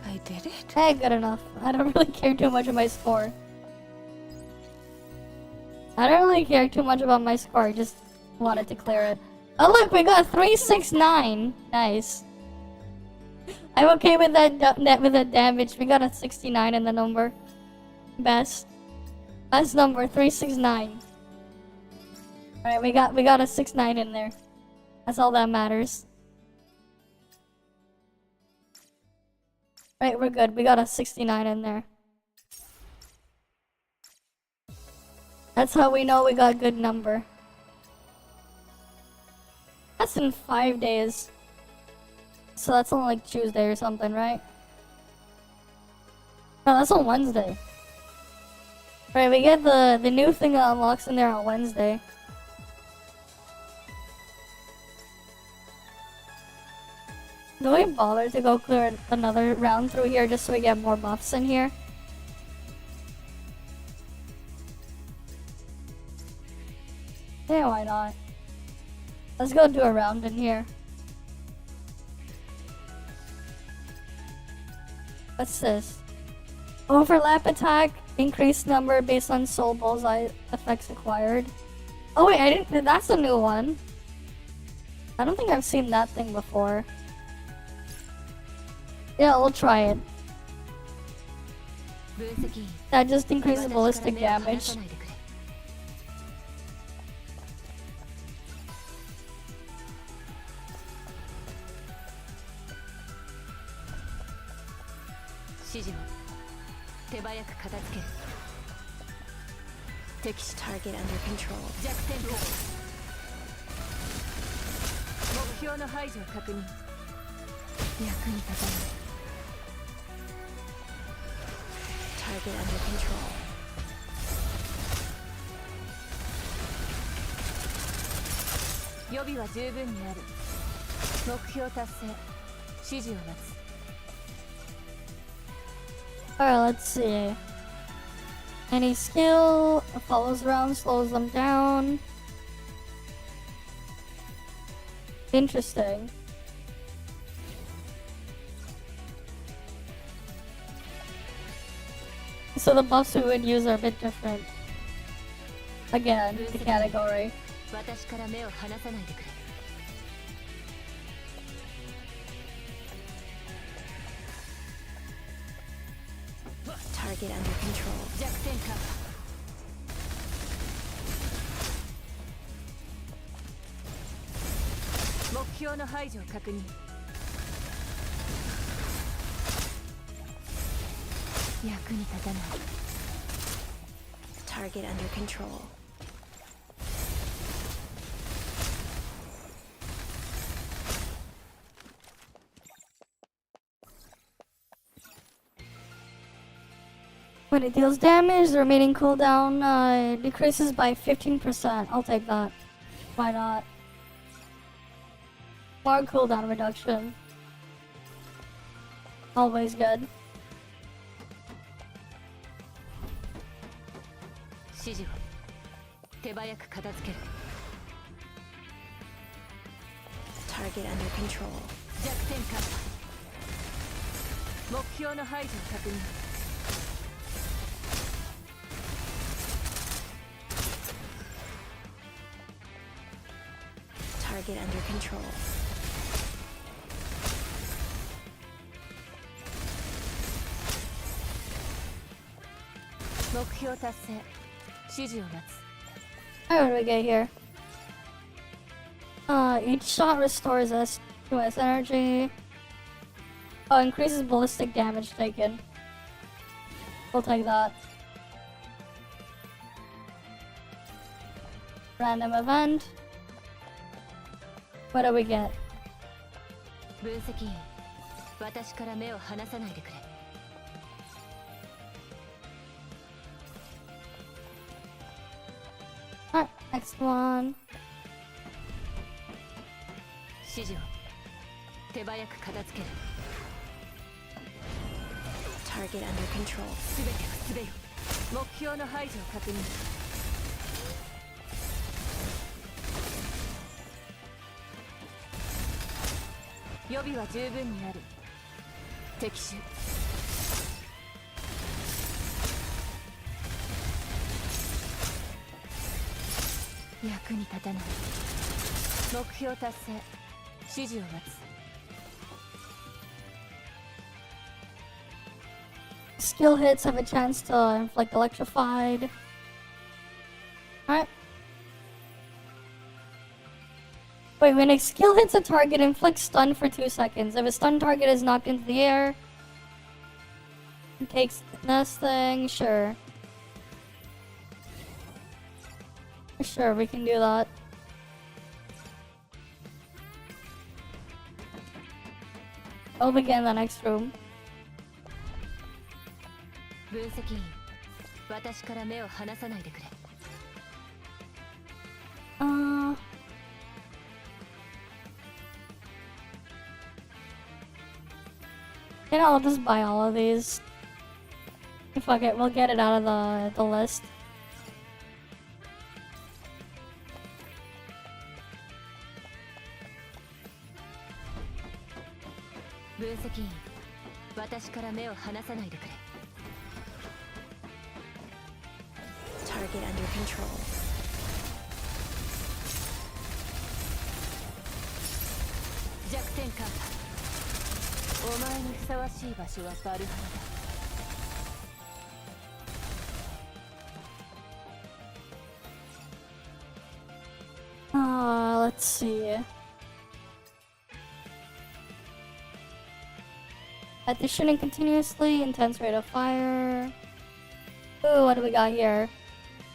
I did it? Hey, good enough. I don't really care too much about my score. I don't really care too much about my score, I just wanted to clear it. Oh look, we got 369. Nice. I'm okay with that with the damage. We got a 69 in the number. Best number 369. Alright, we got a 69 in there. That's all that matters. Right, we're good. We got a 69 in there. That's how we know we got a good number. That's in 5 days. So that's on like Tuesday or something, right? No, that's on Wednesday. Right, we get the new thing that unlocks in there on Wednesday. Do we bother to go clear another round through here just so we get more buffs in here? Yeah, why not? Let's go do a round in here. What's this? Overlap attack, increased number based on soul bullseye effects acquired. Oh wait, I didn't. That's a new one. I don't think I've seen that thing before. Yeah, we'll try it. That just increases ballistic damage. Target under control. Target under control. Alright, let's see. Any skill follows around, slows them down. Interesting. So the buffs we would use are a bit different. Again, the category. Target under control. Target under control. When it deals damage, the remaining cooldown decreases by 15%. I'll take that. Why not? More cooldown reduction. Always good. 指示を手早く片付ける Target under control 弱点カット目標の排除を確認 Target under control 目標達成 Alright, what do we get here? Each shot restores SOS energy. Oh, increases ballistic damage taken. We'll take that. Random event. What do we get? 分析員、私から目を離さないでくれ Alright, next one. 指示を手早く片付ける Target under control すべてをすべよ目標の排除を確認予備は十分にある敵手役に立たない目標達成指示を待つ Skill hits have a chance to inflict electrified. Alright. Wait, when a skill hits a target, inflicts stun for 2 seconds. If a stun target is knocked into the air, it takes this thing, sure. Sure, we can do that. We'll begin the next room. 分析員、私から目を離さないでくれ。You know, I'll just buy all of these. Fuck it, we'll get it out of the list. Target under control. 弱点カンパ。お前にふさわしい場所はバルハラだ。Let's see. At the shooting continuously, intense rate of fire. Ooh, what do we got here?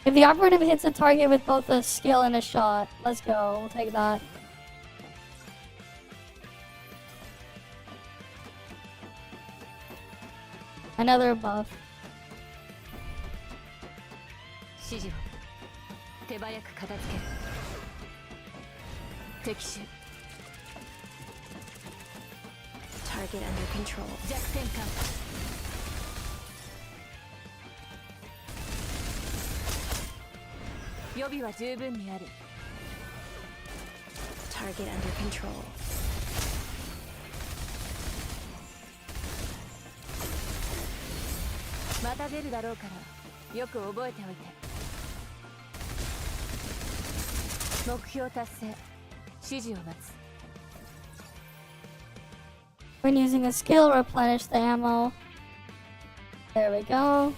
If the operative hits a target with both a skill and a shot, let's go. We'll take that. Another buff. 指示を手早く片付ける。敵手。Target under control. 弱点カンパ。予備は十分にある。Target under control. また出るだろうからよく覚えておいて。目標達成。指示を待つ。When using a skill, replenish the ammo. There we go.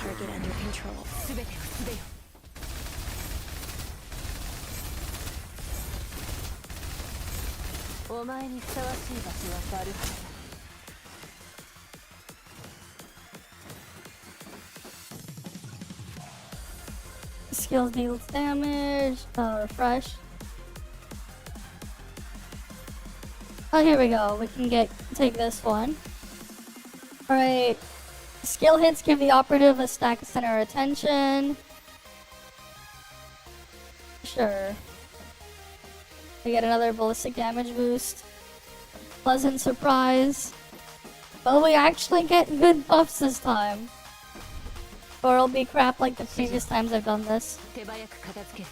Target under control. すべてをすべよ。お前にふさわしい場所はバルハラだ。skills deals damage. Refresh. Oh, here we go. We can take this one. Alright. Skill hits give the operative a stack of center attention. Sure. We get another ballistic damage boost. Pleasant surprise. But we actually get good buffs this time. Or it'll be crap like the previous times I've done this. 手早く片付ける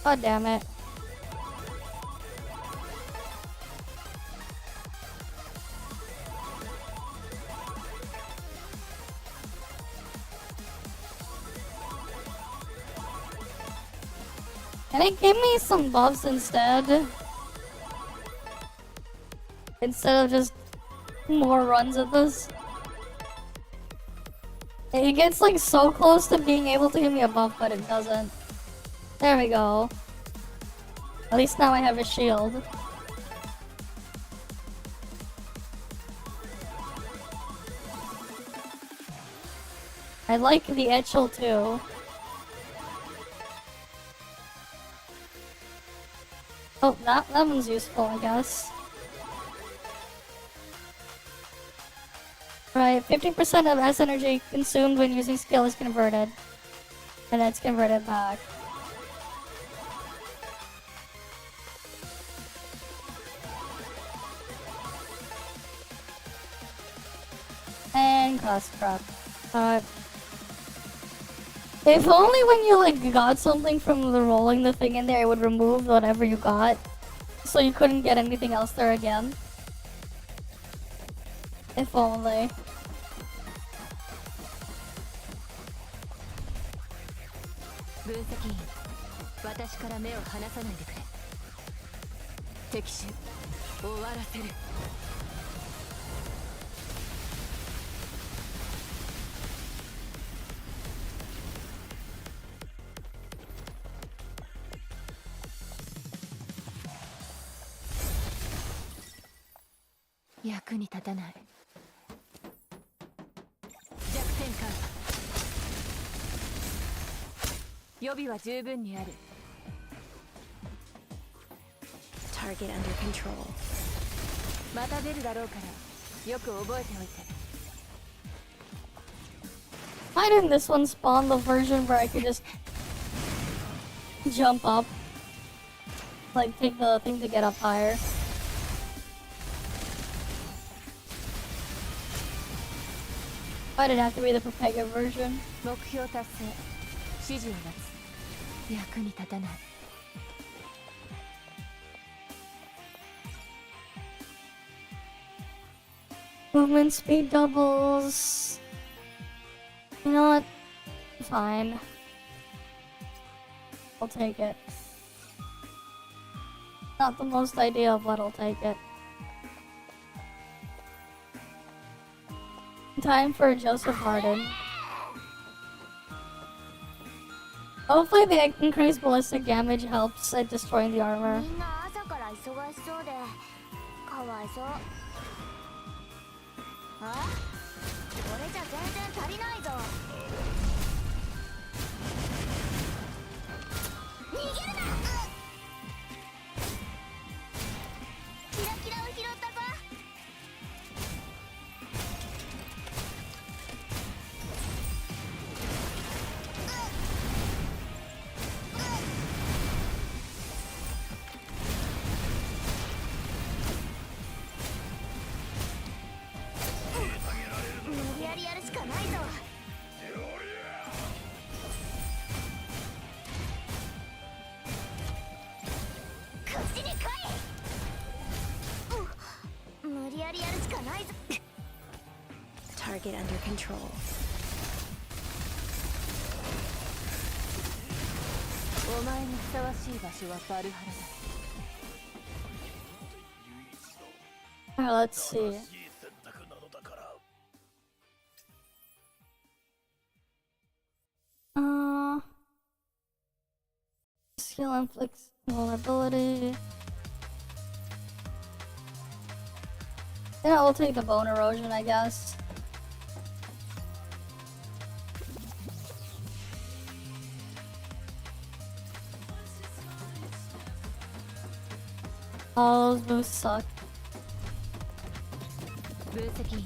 God damn it. Can it give me some buffs instead? Instead of just more runs at this? It gets like so close to being able to give me a buff, but it doesn't. There we go. At least now I have a shield. I like the Etchel too. Oh, that one's useful, I guess. Right, 50% of S energy consumed when using skill is converted. And it's converted back. And cost crop. If only when you like got something from the rolling the thing in there, it would remove whatever you got, so you couldn't get anything else there again. If only. Target under control. Why didn't this one spawn the version where I could just jump up? Like, take the thing to get up higher. Why did it have to be the Propega version? Movement speed doubles. You know what? Fine. I'll take it. Not the most ideal, but I'll take it. Time for Joseph Harden. Hopefully the increased ballistic damage helps at destroying the armor. Target under control. Alright, let's see. inflicts vulnerability. Yeah, we'll take the bone erosion, I guess. All those moves suck. 分析員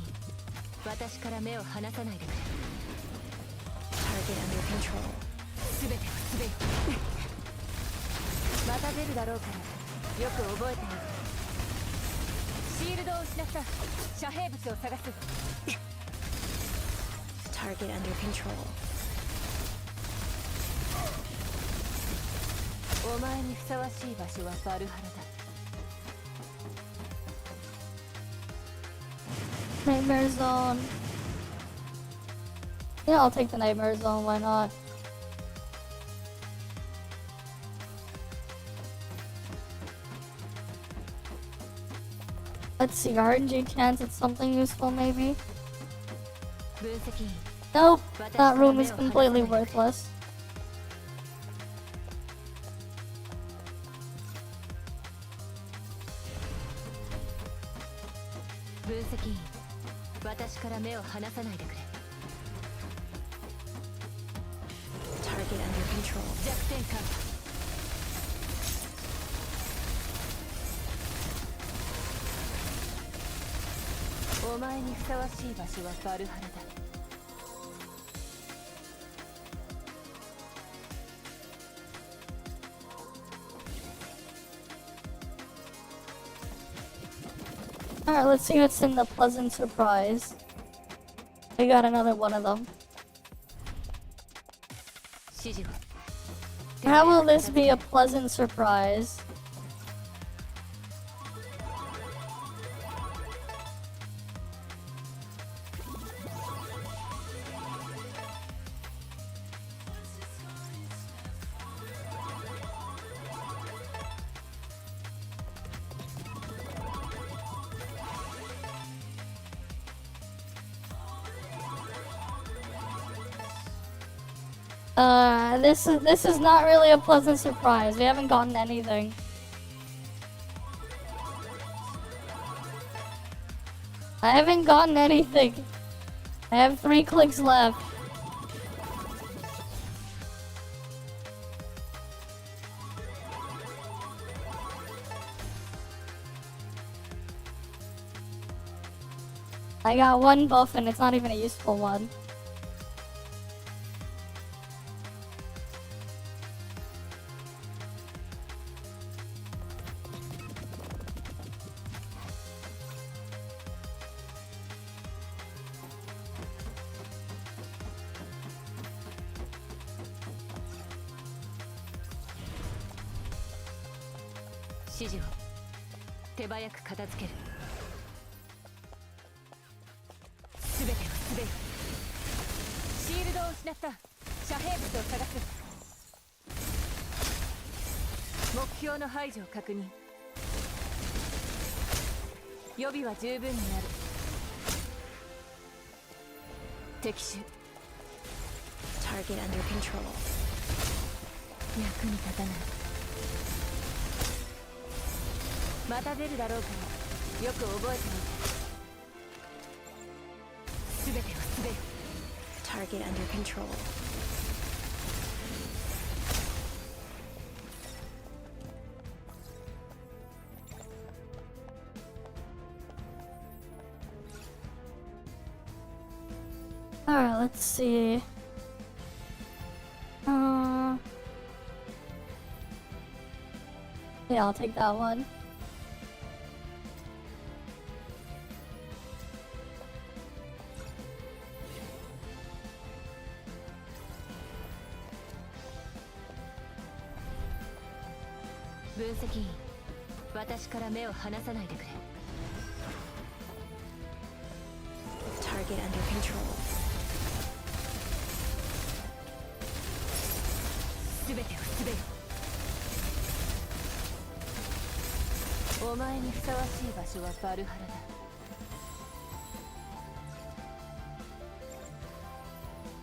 私から目を離さないでくれ Target under control 全てを全てまた出るだろうからよく覚えておいてシールドを失った遮蔽物を探す Target under control お前にふさわしい場所はバルハラだ Nightmare Zone. Yeah, I'll take the Nightmare Zone, why not? Let's see, RNG chance it's something useful maybe? Nope, that room is completely worthless. Target under control. 弱点カバーお前にふさわしい場所はバルハラだ Alright, let's see what's in the pleasant surprise. We got another one of them. How will this be a pleasant surprise? This is not really a pleasant surprise. We haven't gotten anything. I haven't gotten anything. I have 3 clicks left. I got 1 buff and it's not even a useful one. Target under control. 役に立たない。また出るだろうからよく覚えておいて。すべてをすべて。Target under control. Alright, let's see. Yeah, I'll take that one. Target under control. すべてをすべて。お前にふさわしい場所はバルハラだ。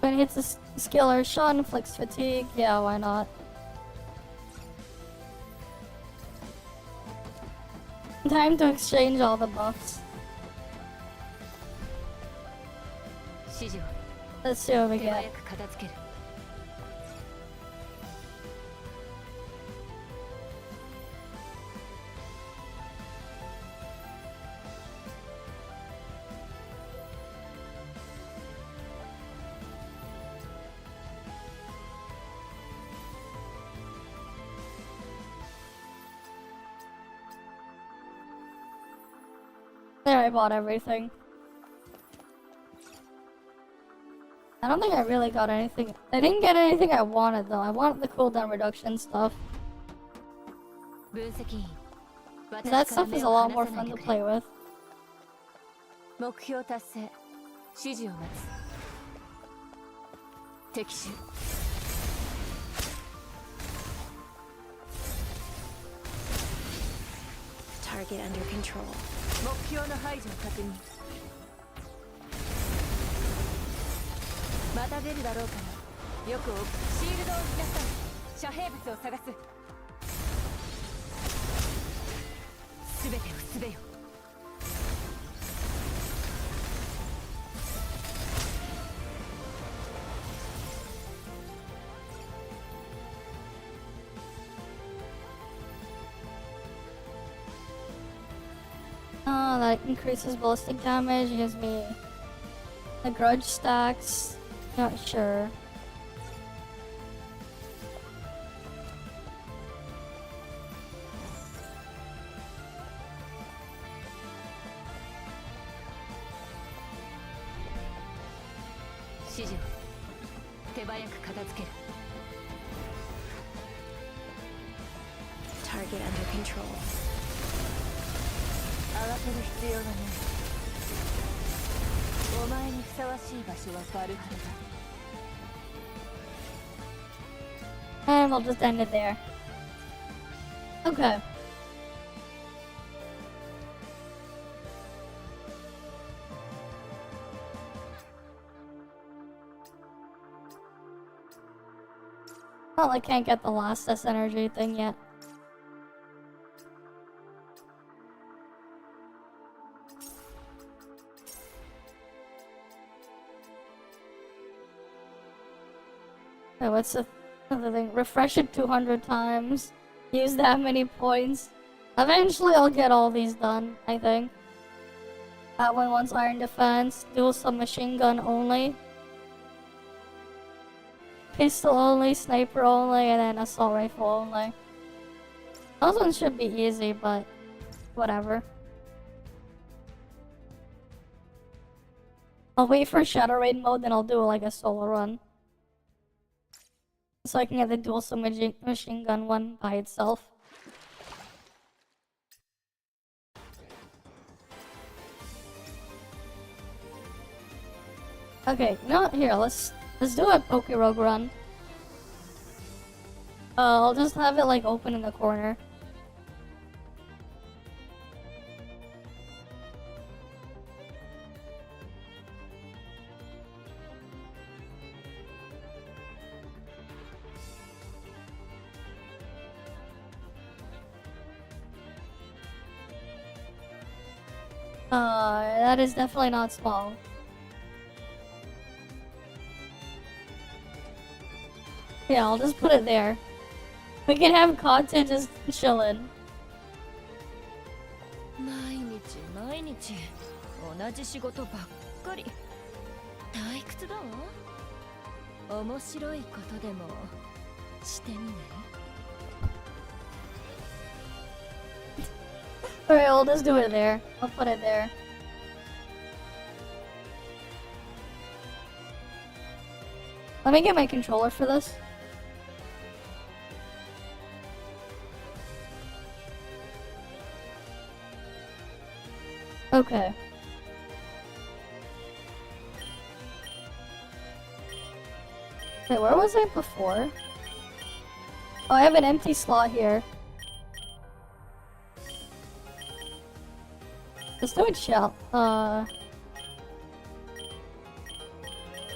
When it hits a skill or shot inflicts fatigue, yeah, why not? Time to exchange all the buffs. 指示を Let's see what we 手 get. 早く片付ける There, I bought everything. I don't think I really got anything. I didn't get anything I wanted though. I wanted the cooldown reduction stuff. 分析員 That stuff is a lot more fun to play with. 目標達成指示を待つ敵手 Target under control 目標の排除を確認また出るだろうからよく置くシールドを引きなさい遮蔽物を探す全てをすべよ Oh, that increases ballistic damage, gives me the grudge stacks. Not sure. Target under control 慌てる必要はないお前にふさわしい場所はバルハルだ And we'll just end it there. Okay. Well, I can't get the last S energy thing yet. Okay, what's the other thing? Refresh it 200 times. Use that many points. Eventually I'll get all these done, I think. That one wants iron defense, dual submachine gun only. Pistol only, sniper only, and then assault rifle only. Those ones should be easy, but whatever. I'll wait for Shadow Raid mode, then I'll do like a solo run. So I can get the dual submachine gun one by itself. Okay, no, here, let's do a Pokerogue run. I'll just have it like open in the corner. That is definitely not small. Yeah, I'll just put it there. We can have content just chillin'. 毎日毎日同じ仕事ばっかり退屈だわ面白いことでもしてみない Alright, I'll just do it there. I'll put it there. Let me get my controller for this. Okay. Wait, where was I before? Oh, I have an empty slot here. Let's do a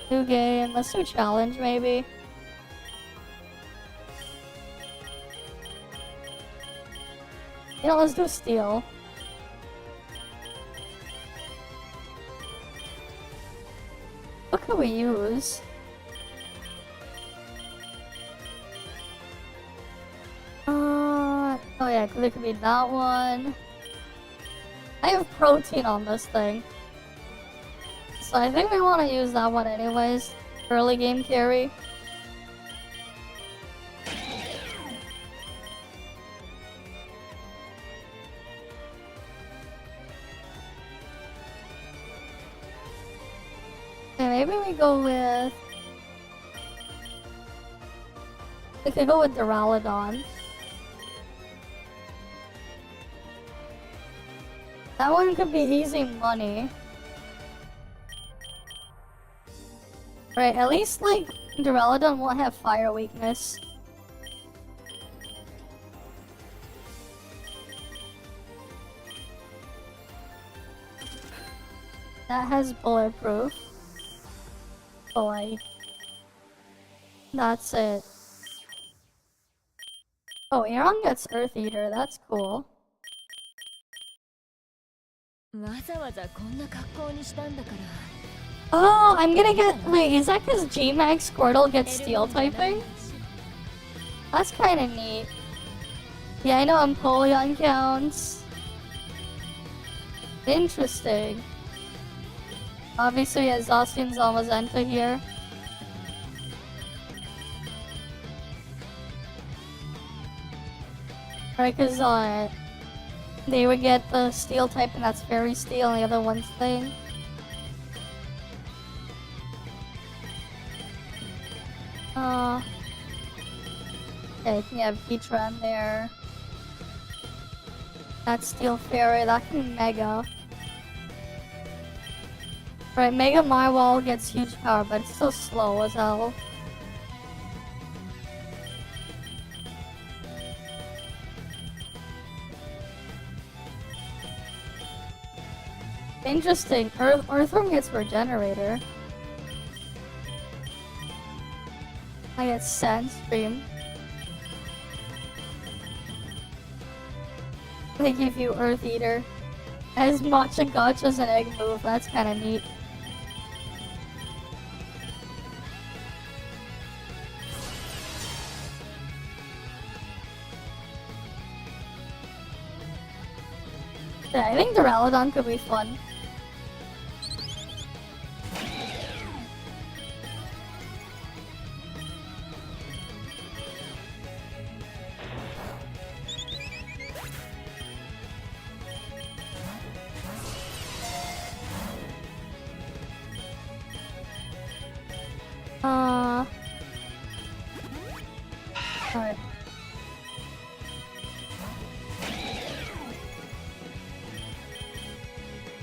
new game. Let's do a challenge, maybe. You know, let's do steel. could we use? Oh yeah, there could be that one. I have protein on this thing. So I think we want to use that one anyways. Early game carry. Okay, maybe we go with... We could go with Duraludon. That one could be easy money. Right, at least like Duraludon won't have fire weakness. That has bulletproof. Boy. That's it. Oh, Aeron gets Earth Eater, that's cool. わざわざこんな格好にしたんだから。 Oh, I'm gonna get. Wait, is that because G-Max Squirtle gets Steel typing? That's kinda neat. Yeah, I know Empoleon counts. Interesting. Obviously, yeah, Zacian's Zamazenta here. Right, because they would get the Steel type, and that's Fairy Steel, and the other one's Thing. Okay, you can have Heatran there. That's Steel Fairy, that can Mega. Right, Mega Marwall gets huge power, but it's still slow as hell. Interesting, Earthworm gets Regenerator. I get Sandstream. They give you Earth Eater. As much a Gacha's an egg move, that's kinda neat. Yeah, I think Duraludon could be fun. Alright.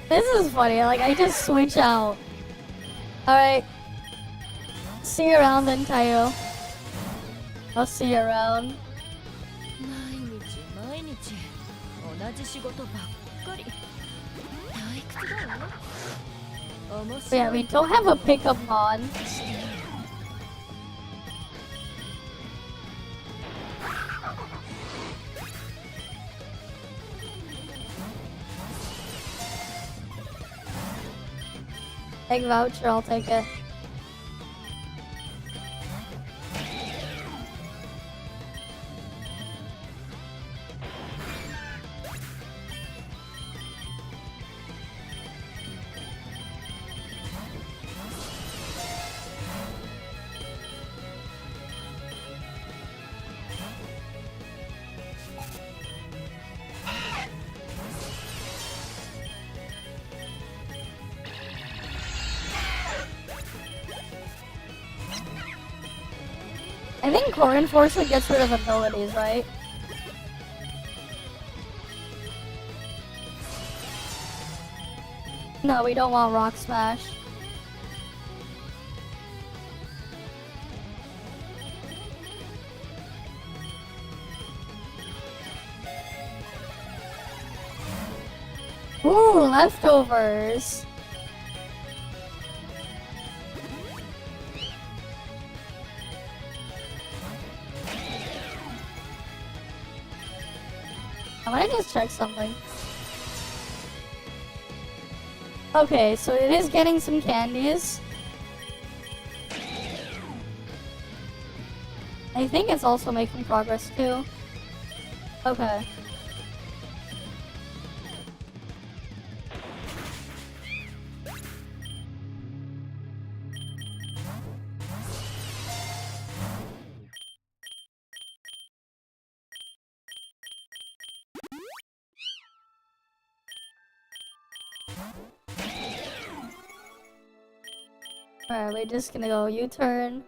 This is funny, like I just switch out. Alright. See you around then, Tayo. I'll see you around. 毎日同じ仕事ばっかり。退屈だわ。面 But yeah, 白 we い don't have a pickup mod. Egg voucher, I'll take it. I think Core Enforcement gets rid of abilities, right? No, we don't want Rock Smash. Ooh, leftovers. I wanna just check something. Okay, so it is getting some candies. I think it's also making progress too. Okay. Alright, we're just gonna go U-turn.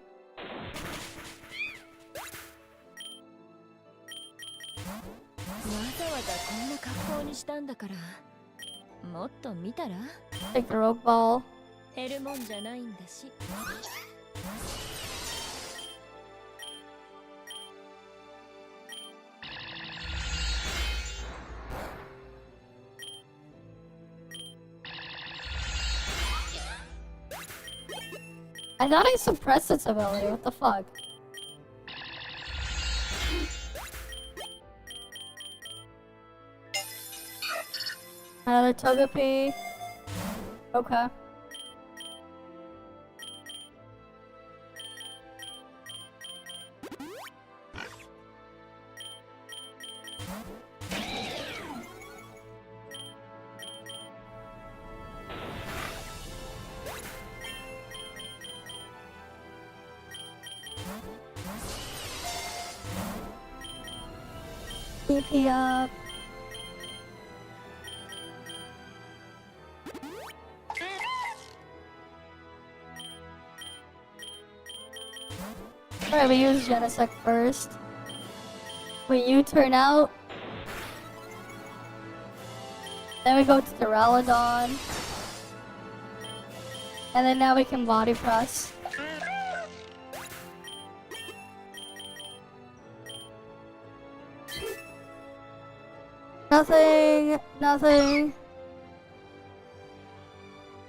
わざわざこんな格好にしたんだから、もっと見たら Take the rogue ball. 減るもんじゃないんだし。I thought I suppressed its ability. What the fuck? Another Togepi. Okay. DP up. Alright, we use Genesect first. We U-turn out. Then we go to Duraludon. And then now we can body press. Nothing. Nothing.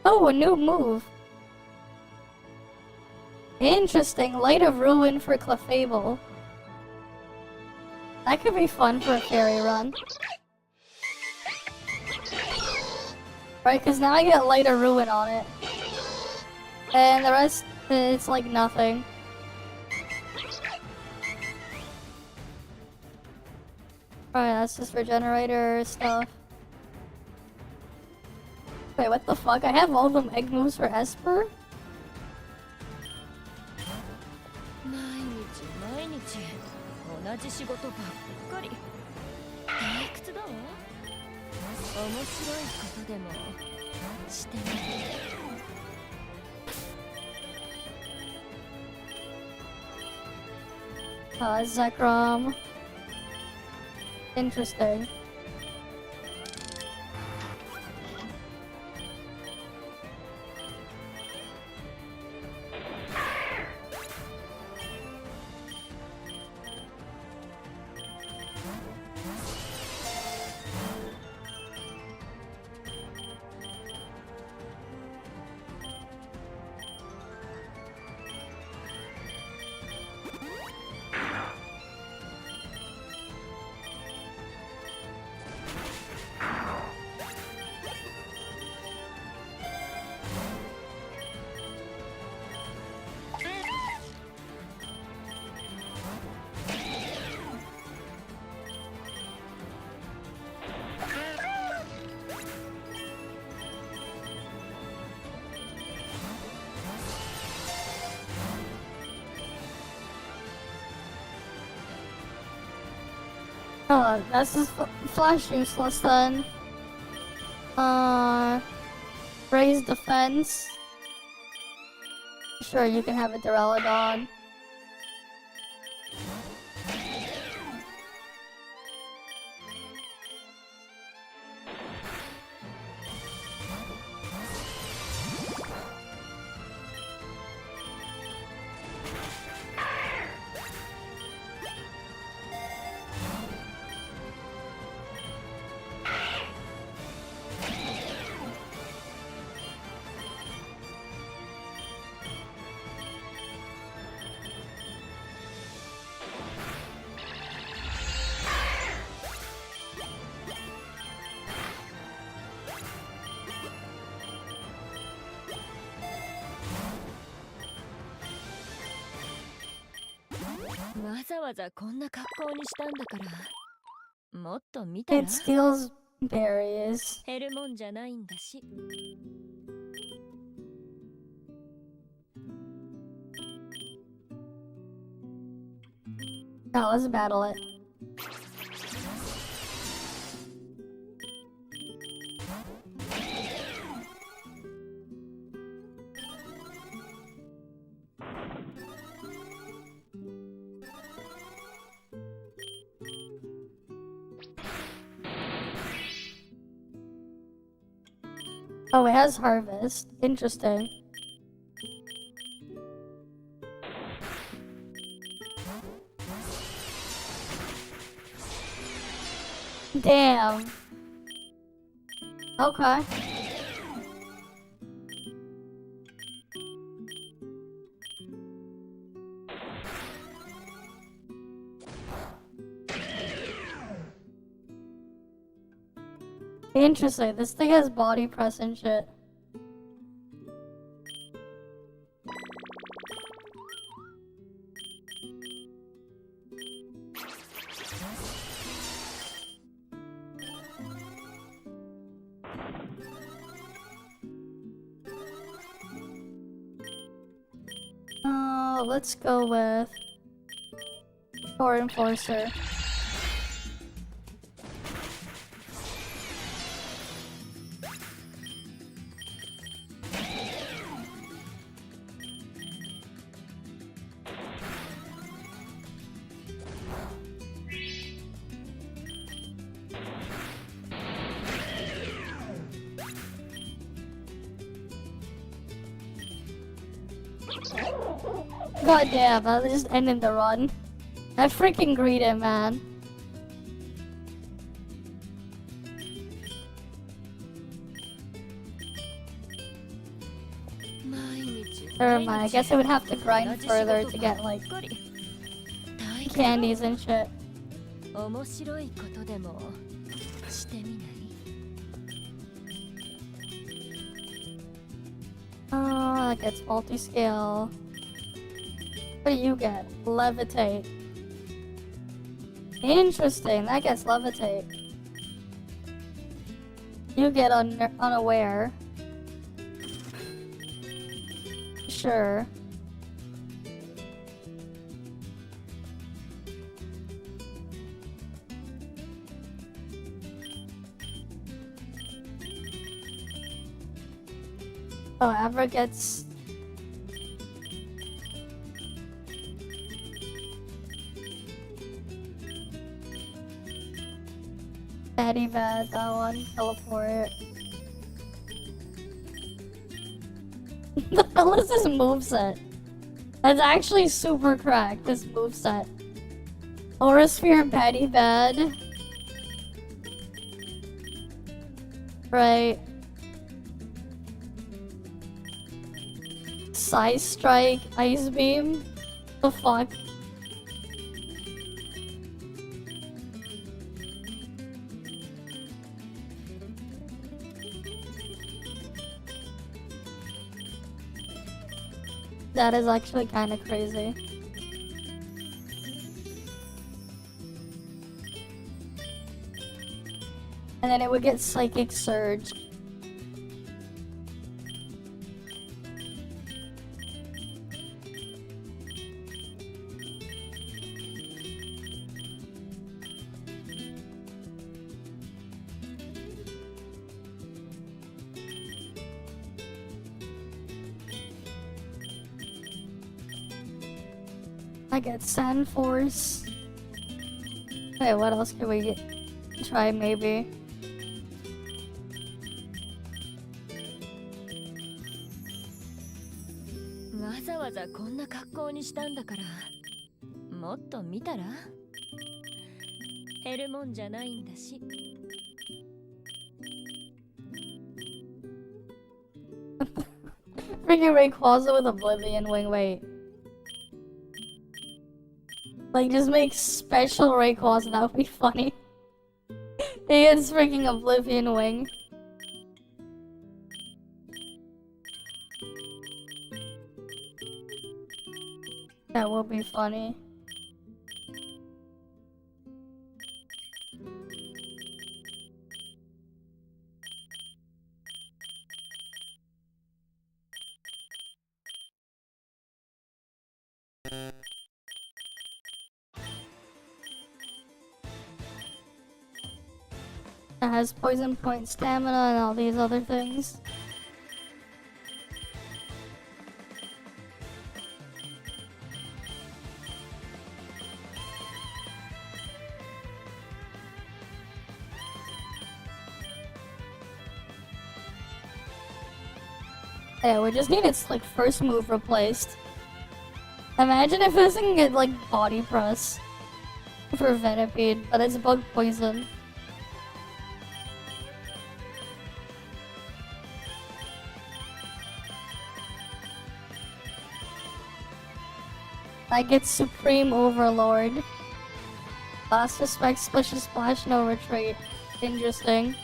Oh, a new move. Interesting. Light of Ruin for Clefable. That could be fun for a fairy run. Right, because now I get Light of Ruin on it. And the rest, it's like nothing. Alright, that's just regenerator stuff. Wait, what the fuck? I have all them egg moves for Esper? 毎日同じ仕事ばっかり。退屈だわ。面白いことでもしてみる。Zekrom. Interesting. Oh, that's just flash useless then. Raise defense. Sure, you can have a Duraludon. ざわざこんな格好にしたんだからもっと見たら It steals berries. 減るもんじゃないんだし Now let's battle it. Oh, it has harvest. Interesting. Damn. Okay. Interesting. This thing has body press and shit. Let's go with Core Enforcer. God damn, I just ended the run. I freaking greeted, man. Never mind, I guess I would have to grind further to get, like, candies and shit. 面白いことでもしてみない Oh, that gets multi-scale. What do you get? Levitate. Interesting, that gets levitate. You get unaware. Sure. Oh, Abra gets... Very bad, that one. Teleport. The hell is this moveset? That's actually super cracked, this moveset. Aurasphere and Patty bad. Right. Size Strike, Ice Beam? The fuck? That is actually kind of crazy. And then it would get Psychic Surge. I get Sand Force. Wait, what else can we try maybe? Freaking Rayquaza with Oblivion Wing, wait. Like, just make special Rayquaza, that would be funny. He gets freaking Oblivion Wing. That will be funny. That has poison point stamina and all these other things. Yeah, we just need its like first move replaced. Imagine if this can get like body press for Venipede, but it's bug poison. I get Supreme Overlord. Last Respect, Splish and Splash, no retreat. Interesting.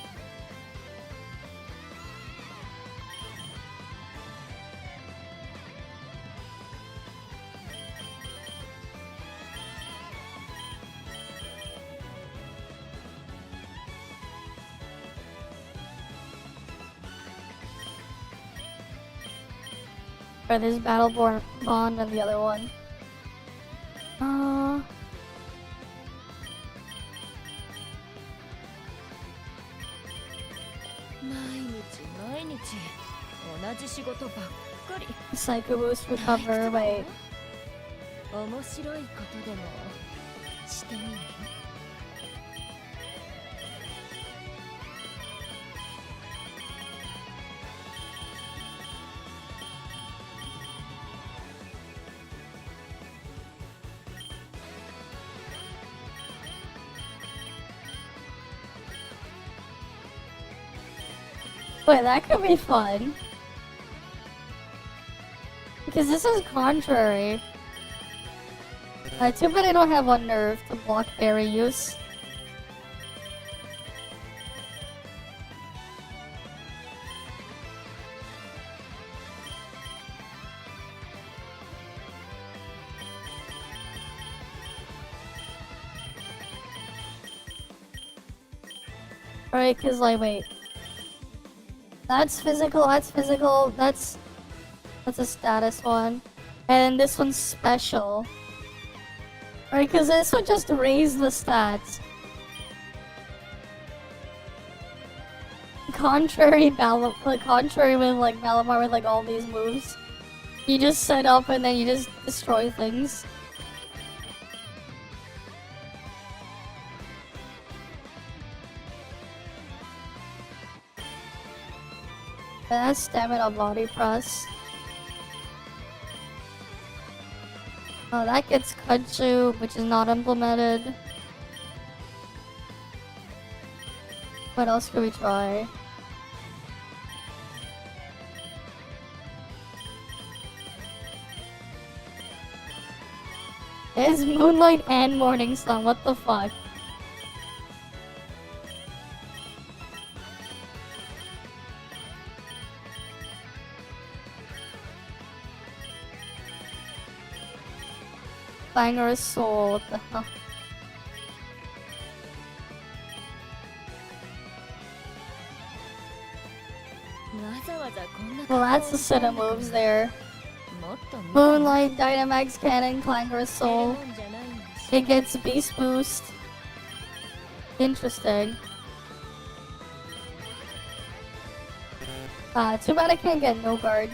Or there's Battleborn Bond and the other one. Uh... 毎日同じ仕事ばっかり。 Psycho Boost Recover, wait. 面白いことでもしてみない？ Wait, that could be fun. Because this is contrary. Too bad I don't have a nerve to block berry use. Alright, cause like, wait. That's physical, that's a status one. And this one's special. Right, cause this would just raise the stats. Contrary contrary with like Malamar with like all these moves. You just set up and then you just destroy things. That's stamina body press. Oh, that gets Kudzu, which is not implemented. What else could we try? It's Moonlight and Morning Sun, what the fuck? Banger Soul, what the hell? Well, that's a set of moves there. Moonlight, Dynamax Cannon, Clangorous Soul. It gets Beast Boost. Interesting. Too bad I can't get No Guard.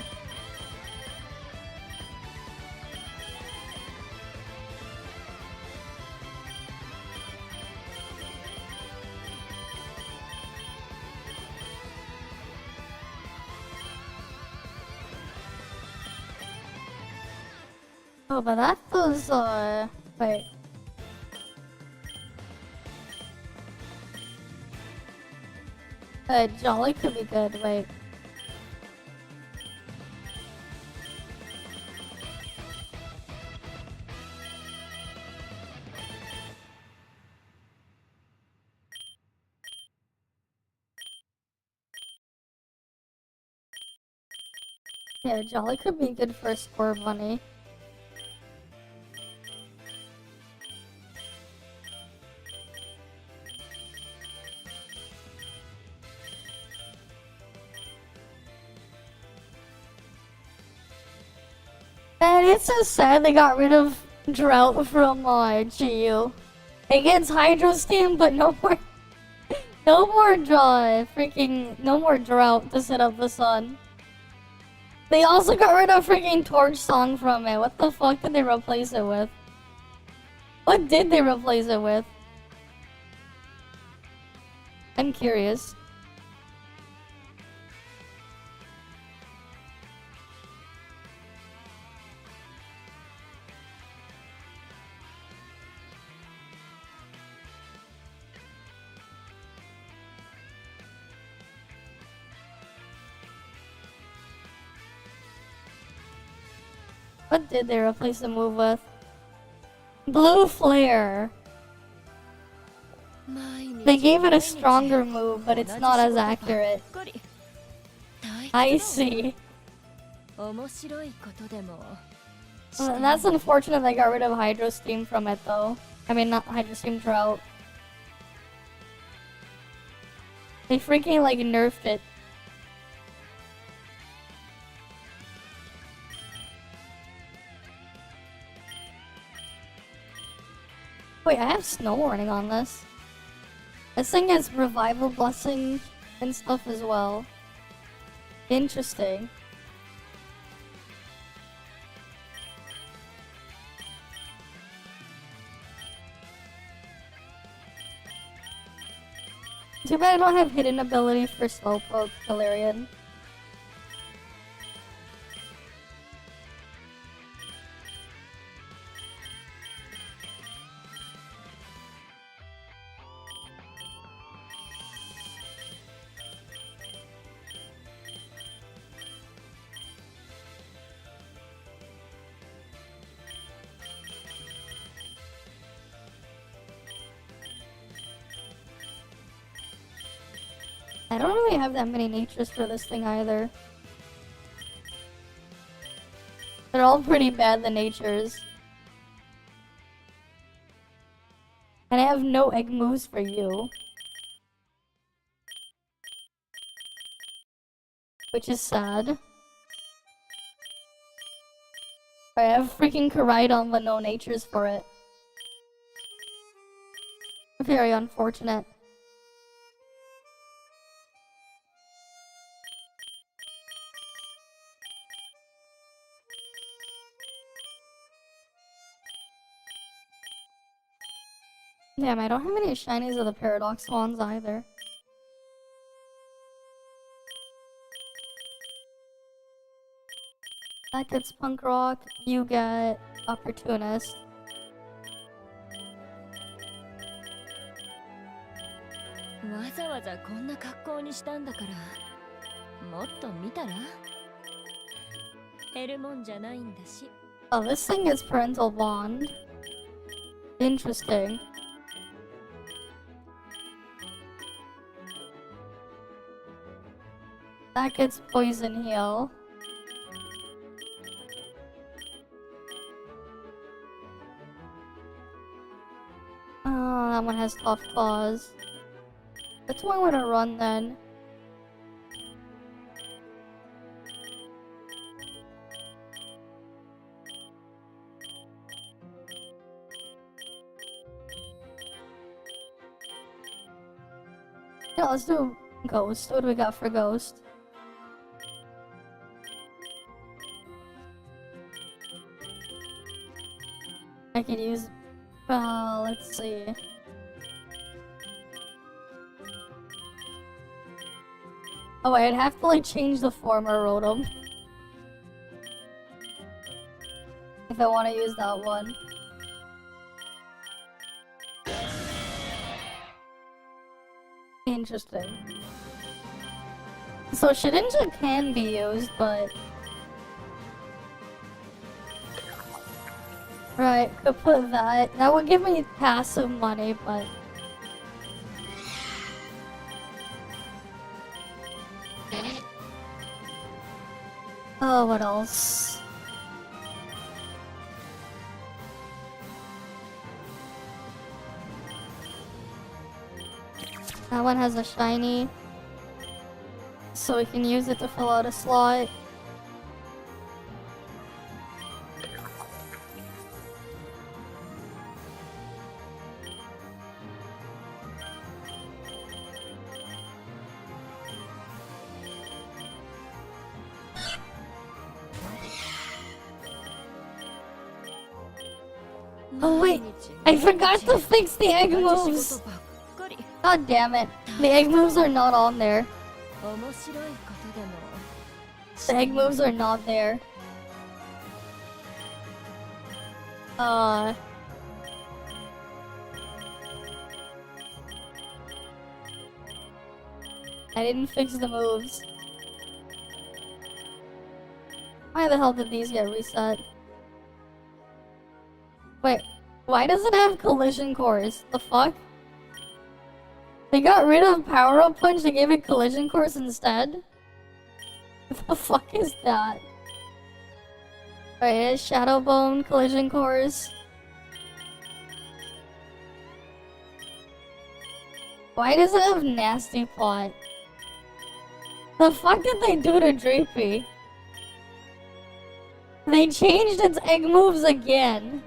Oh, but that was, wait. Jolly could be good, wait. Yeah, Jolly could be good for Spore Bunny. Man, it's so sad they got rid of Drought from GU. It gets Hydro Steam, but no more No more no more drought to set up the sun. They also got rid of freaking Torch Song from it. What the fuck did they replace it with? What did they replace it with? I'm curious. What did they replace the move with? Blue Flare. They gave it a stronger move, but it's not as accurate. I see. Well, that's unfortunate they got rid of Hydro Steam from it though. I mean, not Hydro Steam Drought. They freaking like nerfed it. Wait, I have Snow Warning on this. This thing has Revival Blessing and stuff as well. Interesting. Too bad I don't have hidden ability for Slowpoke Galarian. I don't really have that many natures for this thing either. They're all pretty bad, the natures. And I have no egg moves for you. Which is sad. I have freaking Koraidon but no natures for it. Very unfortunate. Damn, I don't have any shinies of the Paradox Wands either. That gets Punk Rock, you get Opportunist. Oh, this thing is Parental Bond. Interesting. That gets Poison Heal. Oh, that one has Tough Claws. Which one would I run then? Yeah, let's do Ghost. What do we got for Ghost? I could use... let's see. Oh, I'd have to like change the former Rotom. If I want to use that one. Interesting. So Shedinja can be used, but... Right, could put that. That would give me passive money, but... Oh, what else? That one has a shiny. So we can use it to fill out a slot. Oh wait, I forgot to fix the egg moves. God damn it. The egg moves are not on there. The egg moves are not there. I didn't fix the moves. Why the hell did these get reset? Wait, why does it have collision course? The fuck? They got rid of power up punch, they gave it collision course instead? What the fuck is that? Alright, shadow bone, collision course. Why does it have nasty plot? The fuck did they do to Dreepy? They changed its egg moves again.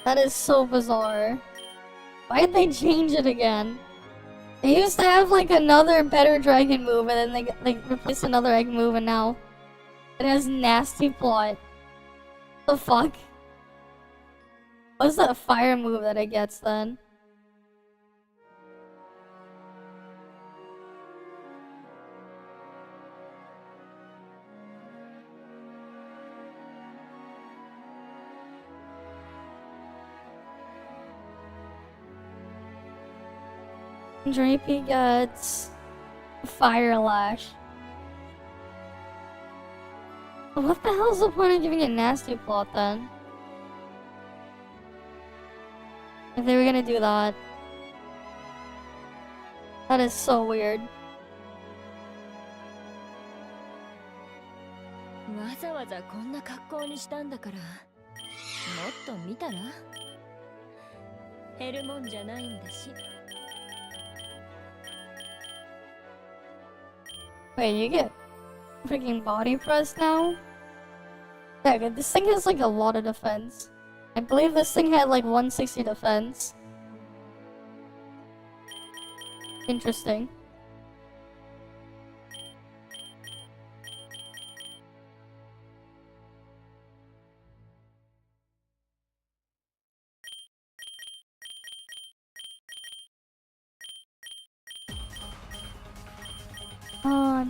That is so bizarre. Why did they change it again? They used to have like another better dragon move and then they replaced another egg move and now it has nasty plot. The fuck? What's that fire move that it gets then? Drapey gets Fire Lash. What the hell's the point of giving it nasty plot then? If they were gonna do that. That is so weird. わざわざこんな格好にしたんだからもっと見たら減るもんじゃないんだし Wait, you get freaking body press now? Yeah, good. This thing has like a lot of defense. I believe this thing had like 160 defense. Interesting.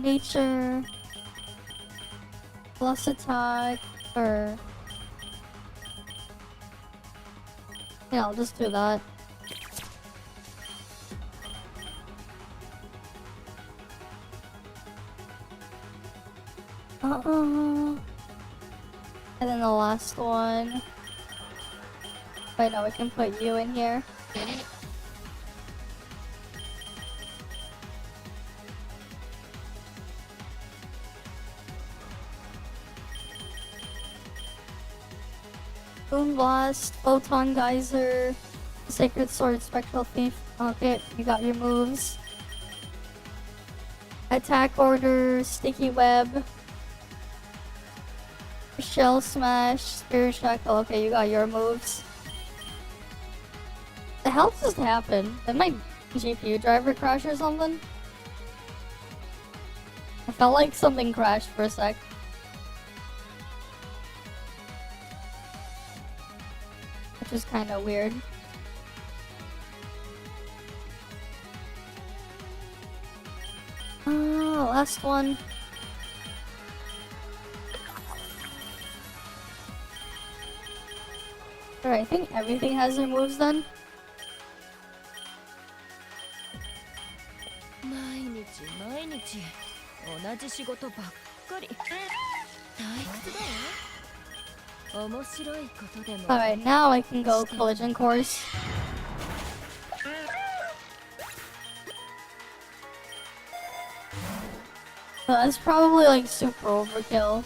Nature plus attack or yeah, I'll just do that. And then the last one. Wait, no, we can put you in here. Boom Blast, Photon Geyser, Sacred Sword, Spectral Thief. Okay, you got your moves. Attack Order, Sticky Web, Shell Smash, Spirit Shackle. Okay, you got your moves. The hell just happened? Did my GPU driver crash or something? I felt like something crashed for a sec. Which is kind of weird. Last one. Alright, I think everything has their moves then. 毎日毎日同じ仕事ばっかり退屈だわ面白いことでも Alright, now I can go collision course. That's probably like super overkill.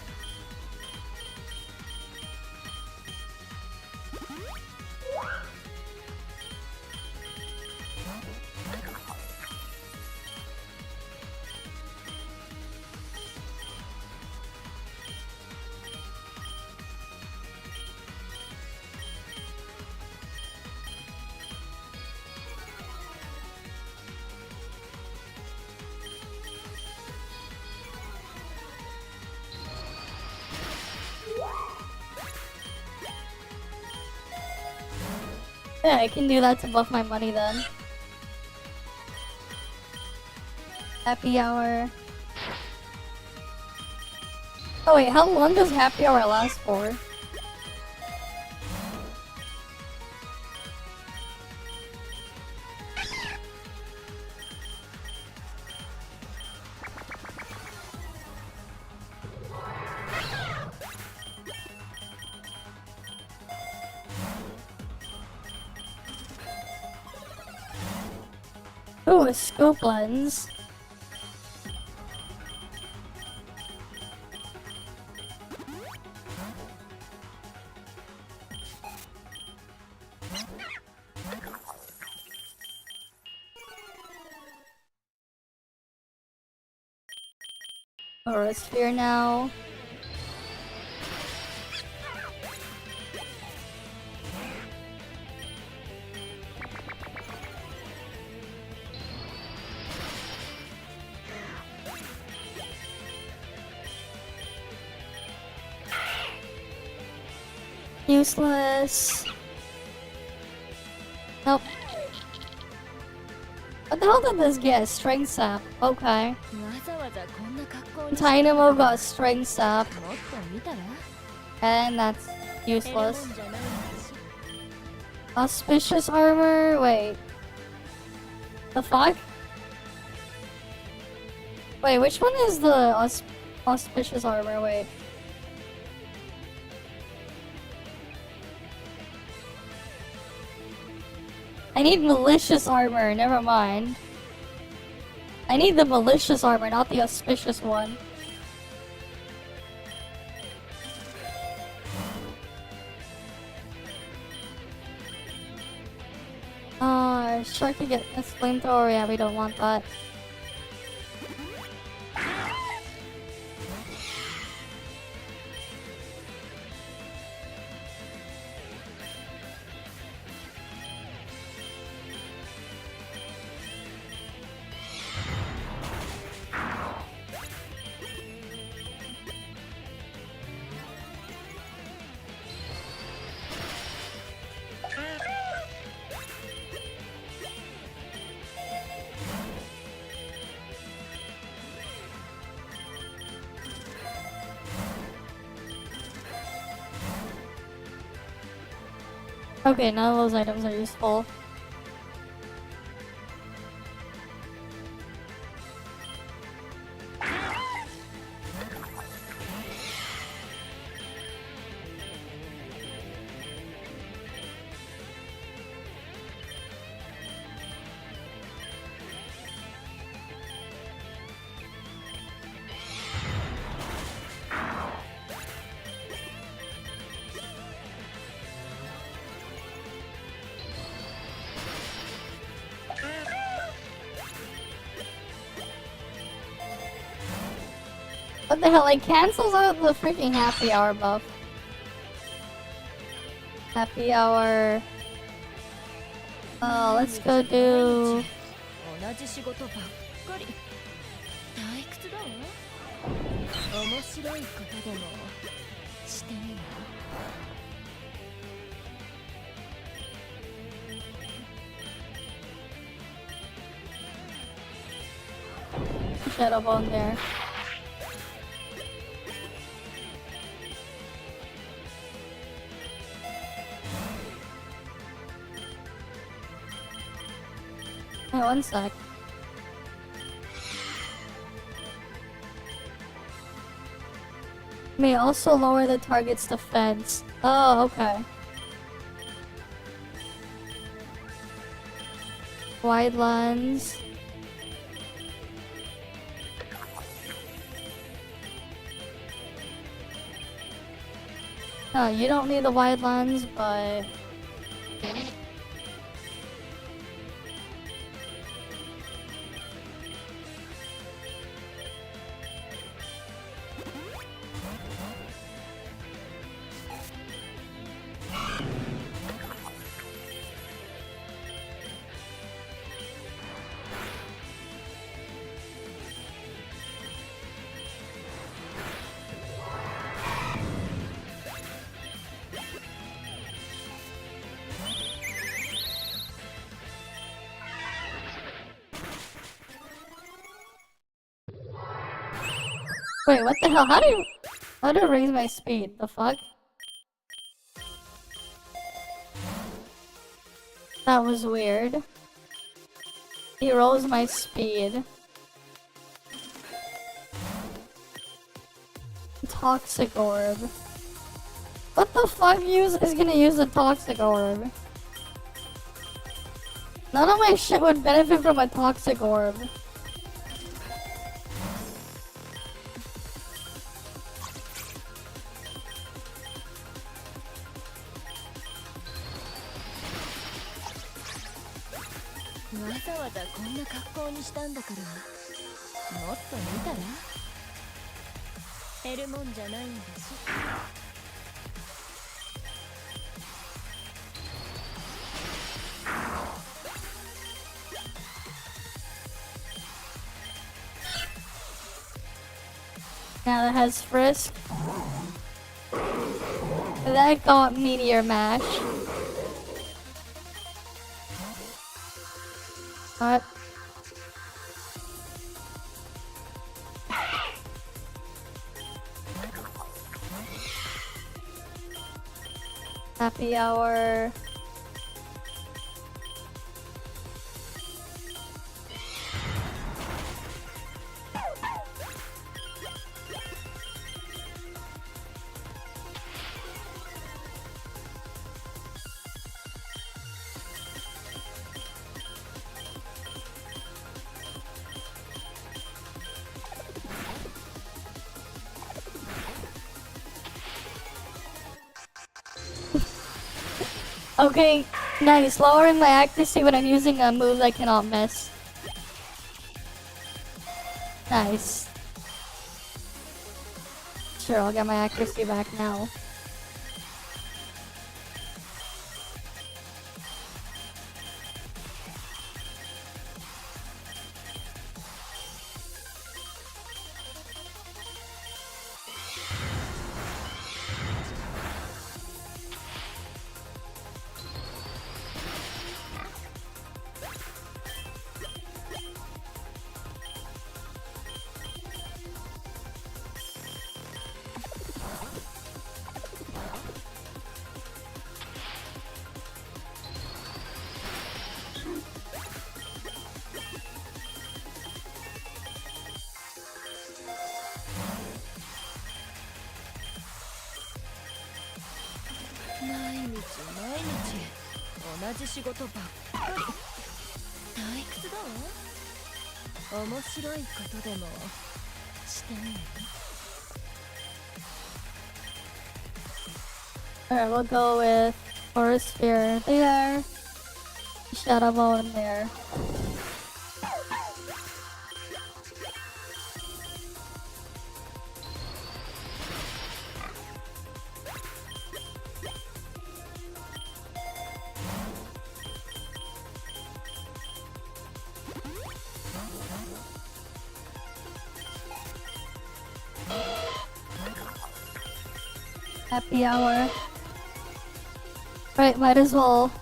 Yeah, I can do that to buff my money then. Happy hour. Oh wait, how long does happy hour last for? Ooh, a scope lens. Or a sphere now. Useless. Nope. What the hell did this get? Strength sap. Okay. わざわざこんな格好に Dynamo got strength sap, もっと見たら and that's 減る useless. もんじゃないんだし Auspicious armor? Wait. The fuck? Wait, which one is the auspicious armor? Wait. I need malicious armor, never mind. I need the malicious armor, not the auspicious one. Shark to get a flamethrower, yeah, we don't want that. Okay, none of those items are useful. What the hell? It cancels out the freaking happy hour buff. Happy hour. Oh, let's go do. 同じ仕事ばっかり退屈だわ面白いことでもしてみる Shadow Bone there. Wait, one sec. May also lower the target's defense. Oh, okay. Wide lens. Oh, you don't need the wide lens, but... Wait, what the hell? How do I raise my speed? The fuck? That was weird. He rolls my speed. Toxic orb. What the fuck is gonna use a toxic orb? None of my shit would benefit from a toxic orb. Now that has Frisk. That got Meteor Mash. What? Happy hour. Okay, nice. Lowering my accuracy when I'm using a move I cannot miss. Nice. Sure, I'll get my accuracy back now. Alright, we'll go with Forest Sphere there, Shadow Ball in there. Happy hour. Right, might as well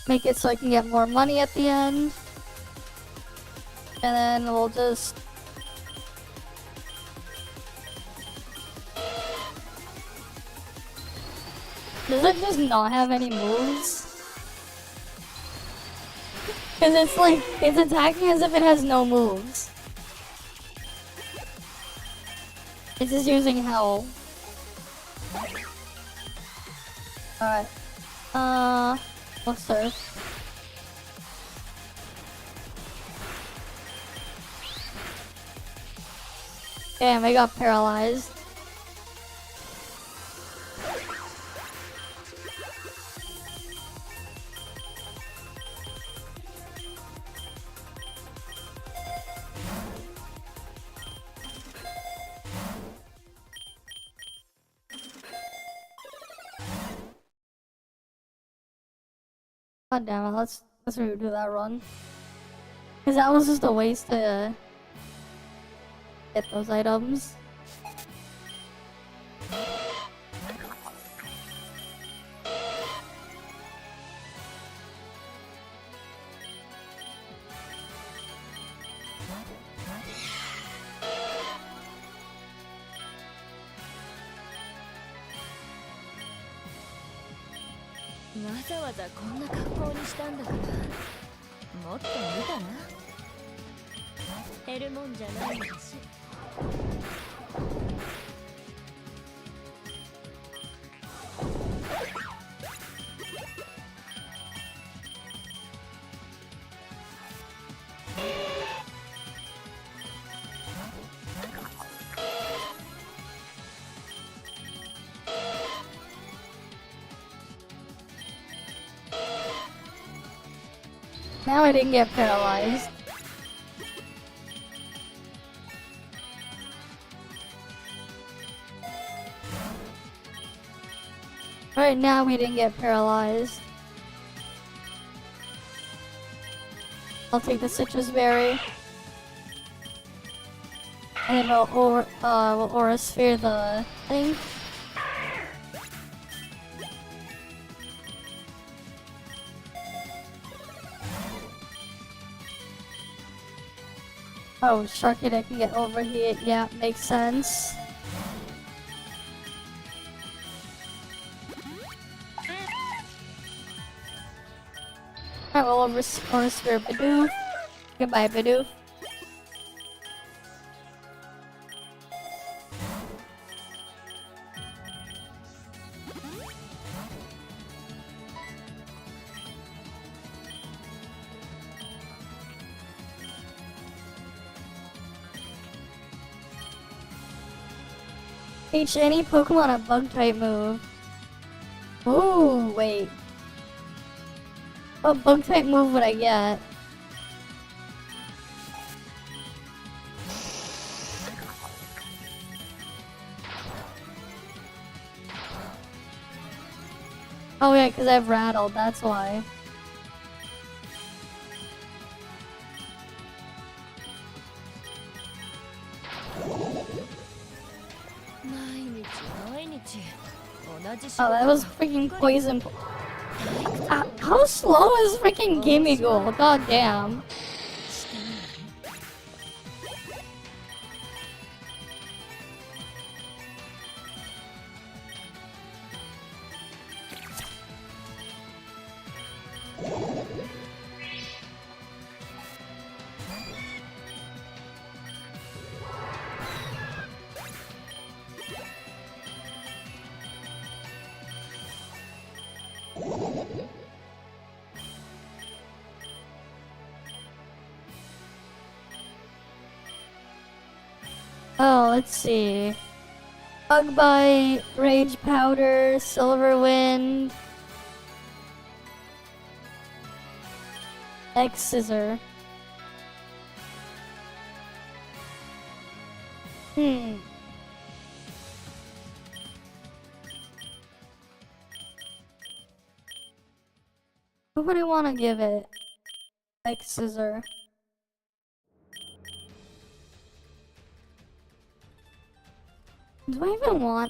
make it so I can get more money at the end. And then we'll just... Does it just not have any moves? Cause it's like, it's attacking as if it has no moves. It's just using Howl. Alright. We'll surf. Damn, I got paralyzed. God damn it, let's redo that run. Cause that was just a waste to get those items. わざわざこんな格好にしたんだからもっと見たら減るもんじゃないんだし。Now I didn't get paralyzed. Right now we didn't get paralyzed. I'll take the citrus berry. And we'll aura sphere the thing. Oh, Sharky that can get overheat. Yeah, makes sense. Alright, we'll aura sphere Bidoof. Goodbye, Bidoof. Teach any Pokemon a bug type move. Ooh, wait. What bug type move would I get? Oh yeah, because I've rattled, that's why. Oh, that was freaking poison. How slow is freaking Gimmighoul? God damn. Oh, let's see. Bug Bite, Rage Powder, Silver Wind, X Scissor. What would I want to give it? X Scissor. Do I even want?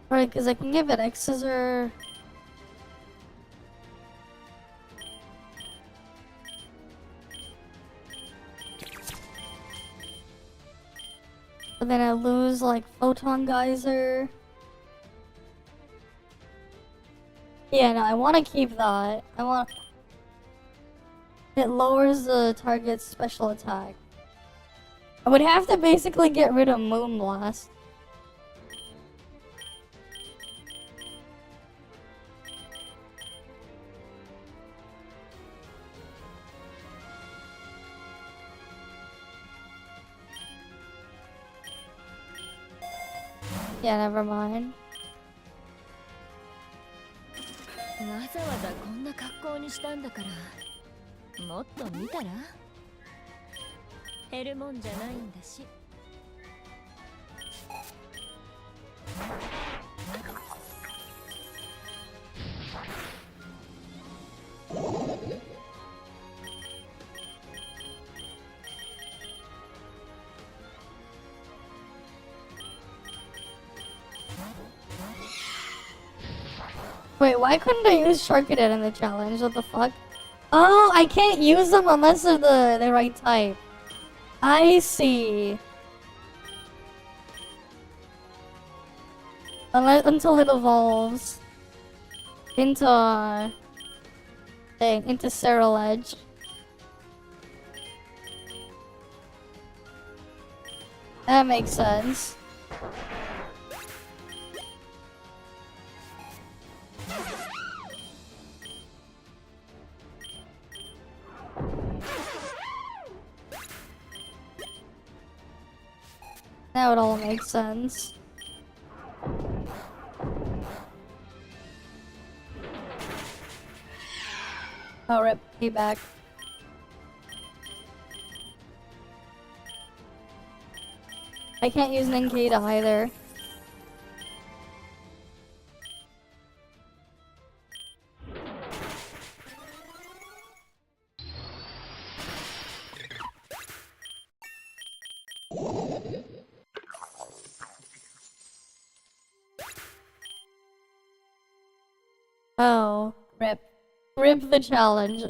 Right, because I can give it X Scissor. But then I lose like Photon Geyser. Yeah, no, I want to keep that. It lowers the target's special attack. I would have to basically get rid of Moonblast. Yeah, never mind. わざわざこんな格好にしたんだからもっと見たら減るもんじゃないんだし。Wait, why couldn't I use Sharkadette in the challenge? What the fuck? Oh, I can't use them unless they're the right type. I see. Until it evolves into into Cereledge. That makes sense. That would all make sense. Oh, rip, payback. I can't use Ninkata either. Oh, rip. Rip the challenge.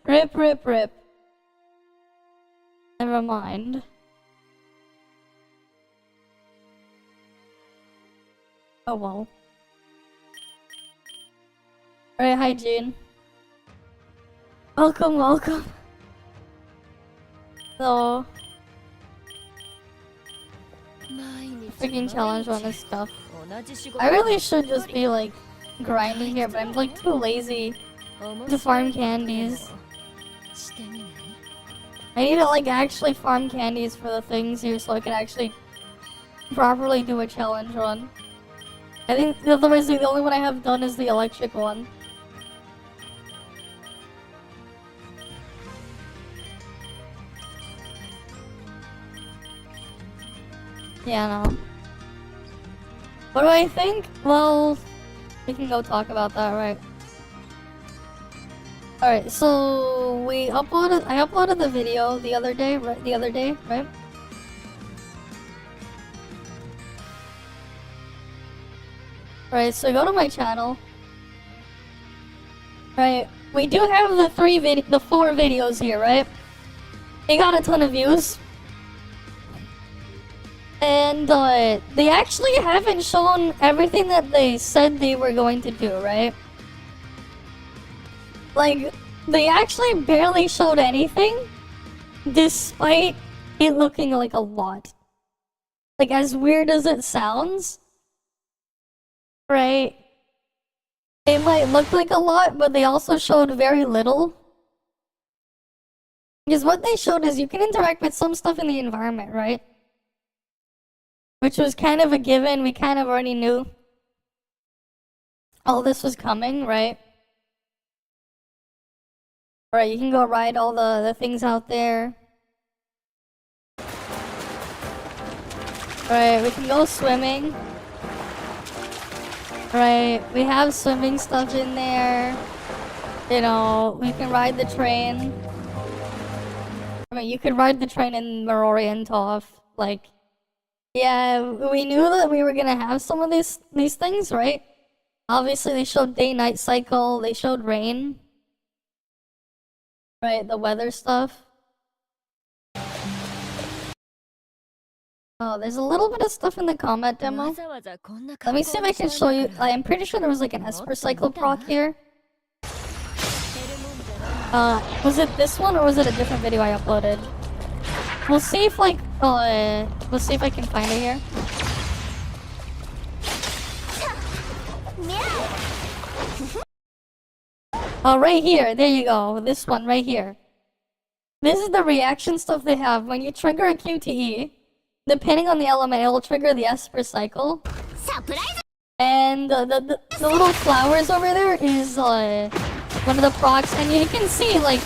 Rip, rip, rip. Never mind. Oh well. Alright, hi June. Welcome, welcome. So... freaking challenge on this stuff. I really should just be like grinding here, but I'm like too lazy to farm candies. I need to like actually farm candies for the things here so I can actually properly do a challenge run. I think otherwise the only one I have done is the electric one. Yeah, no. What do I think? Well, we can go talk about that, right? Alright, so I uploaded the video the other day, right? Alright, so go to my channel. Right, we do have the 4 videos here, right? They got a ton of views. And they actually haven't shown everything that they said they were going to do, right? Like, they actually barely showed anything, despite it looking like a lot. Like, as weird as it sounds, right? It might look like a lot, but they also showed very little. Because what they showed is you can interact with some stuff in the environment, right? Which was kind of a given, we kind of already knew all this was coming, right? Right, you can go ride all the things out there. Right, we can go swimming. Right, we have swimming stuff in there. You know, we can ride the train. I mean, you could ride the train in Marori and ToF, like... Yeah, we knew that we were gonna have some of these things, right? Obviously, they showed day-night cycle, they showed rain. Right, the weather stuff. Oh, there's a little bit of stuff in the combat demo. Let me see if I can show you. I'm pretty sure there was like an Esper cycle proc here. Was it this one or was it a different video I uploaded? We'll see if like, we'll see if I can find it here. Oh, right here. There you go. This one right here. This is the reaction stuff they have. When you trigger a QTE, depending on the element, it will trigger the Esper cycle. And the little flowers over there is one of the procs, and you can see like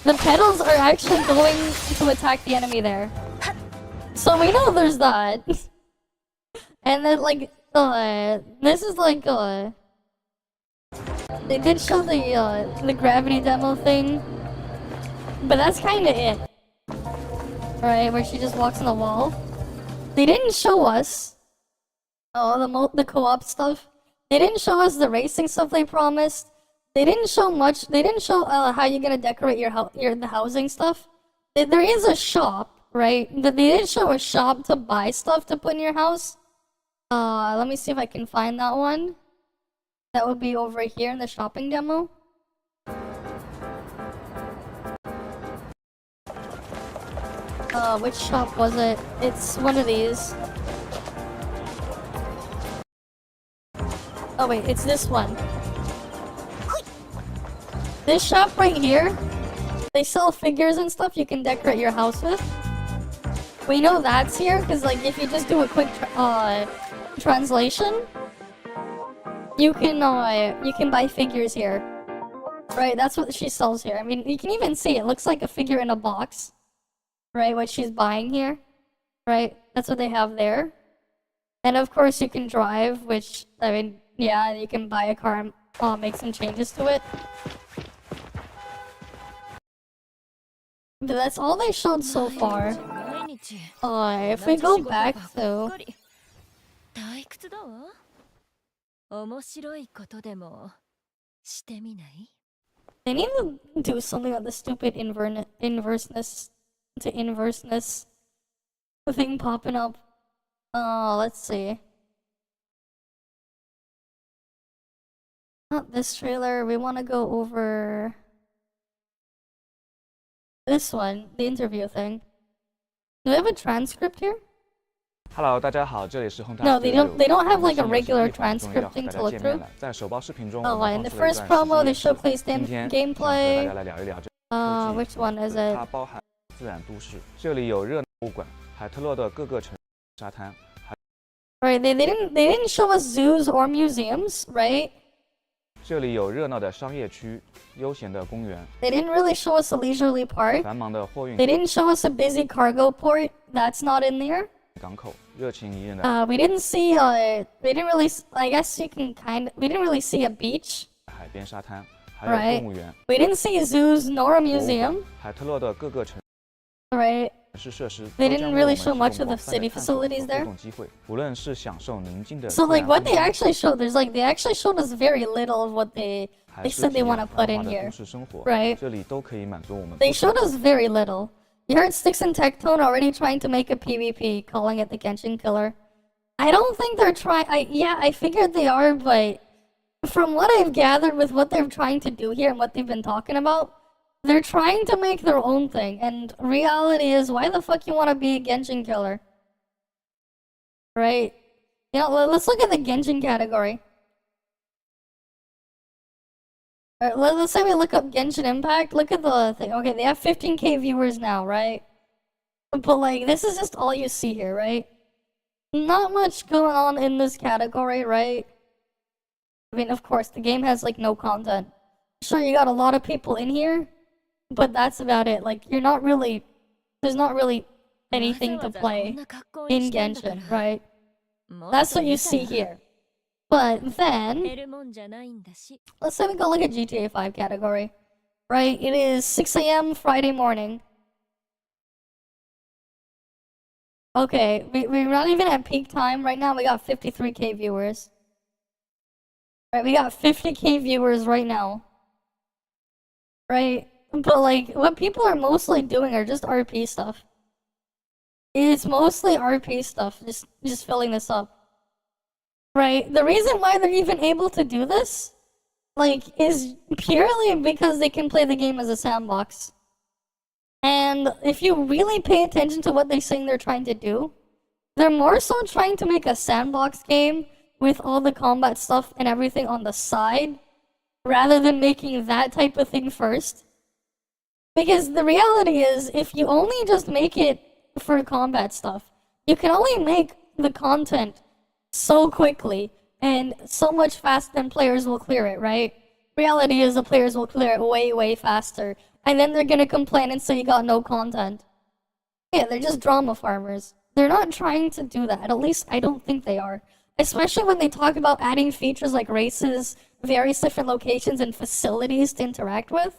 the petals are actually going to attack the enemy there. So we know there's that. And then like this is like they did show the gravity demo thing, but that's kind of it. Right, where she just walks on the wall. They didn't show us the co-op stuff. They didn't show us the racing stuff they promised. They didn't show much. They didn't show how you're gonna decorate the housing stuff. There is a shop, right? They did show a shop to buy stuff to put in your house. Let me see if I can find that one. That would be over here in the shopping demo. Which shop was it? It's one of these. Oh wait, it's this one. This shop right here, they sell figures and stuff you can decorate your house with. We know that's here because, like, if you just do a quick translation, you can buy figures here. Right, that's what she sells here. I mean, you can even see it looks like a figure in a box. Right, what she's buying here. Right, that's what they have there. And of course you can drive, which, I mean, yeah, you can buy a car and make some changes to it. But that's all they showed so far. If we go back to... They need to do something about the stupid inverseness thing popping up. Let's see. Not this trailer. We want to go over this one, the interview thing. Do they have a transcript here? Hello， 大家好，这里是 Home No, they don't have like a regular transcript thing to look through. 在首包视频中， Oh, in the first promo they showcased 今天 gameplay. 想和大家来聊一聊这 Which one is it? 它包含自然都市，这里有热闹博物馆、海特洛的各个城市沙滩。 Right, they didn't show us zoos or museums, right? 这里有热闹的商业区、悠闲的公园。 They didn't really show us a leisurely park. 繁忙的货运。 They didn't show us a busy cargo port. That's not in there. 港口热情宜人的。 We didn't see. We didn't really. I guess you can kind of. We didn't really see a beach. 海边沙滩，还有动物园。 We didn't see zoos nor a museum. 海特洛的各个城。 Right. 设施 They didn't really show much of the city facilities there. 无论是享受宁静的。 So like what they actually showed, they actually showed us very little of what they said they want to put in here. Right. 这里都可以满足我们。 They showed us very little. You heard Sticks and Tectone already trying to make a PvP, calling it the Genshin Killer. I don't think they're trying. I figured they are, but from what I've gathered with what they're trying to do here and what they've been talking about, they're trying to make their own thing. And reality is, why the fuck you want to be a Genshin Killer? Right? You know, let's look at the Genshin category. Let's say we look up Genshin Impact. Look at the thing. Okay, they have 15k viewers now, right? But like, this is just all you see here, right? Not much going on in this category, right? I mean, of course, the game has like no content. Sure, you got a lot of people in here, but that's about it. Like, there's not really anything to play in Genshin, right? That's what you see here. But then, let's say we go look at GTA 5 category, right? It is 6 a.m. Friday morning. Okay, we're not even at peak time. Right now we got 53k viewers. Right, we got 50k viewers right now. Right? But like, what people are mostly doing are just RP stuff. It's mostly RP stuff, just filling this up. Right? The reason why they're even able to do this, like, is purely because they can play the game as a sandbox. And if you really pay attention to what they're saying they're trying to do, they're more so trying to make a sandbox game with all the combat stuff and everything on the side, rather than making that type of thing first. Because the reality is, if you only just make it for combat stuff, you can only make the content so quickly and so much faster than players will clear it, right? Reality is the players will clear it way, way faster. And then they're gonna complain and say you got no content. Yeah, they're just drama farmers. They're not trying to do that. At least I don't think they are. Especially when they talk about adding features like races, various different locations and facilities to interact with.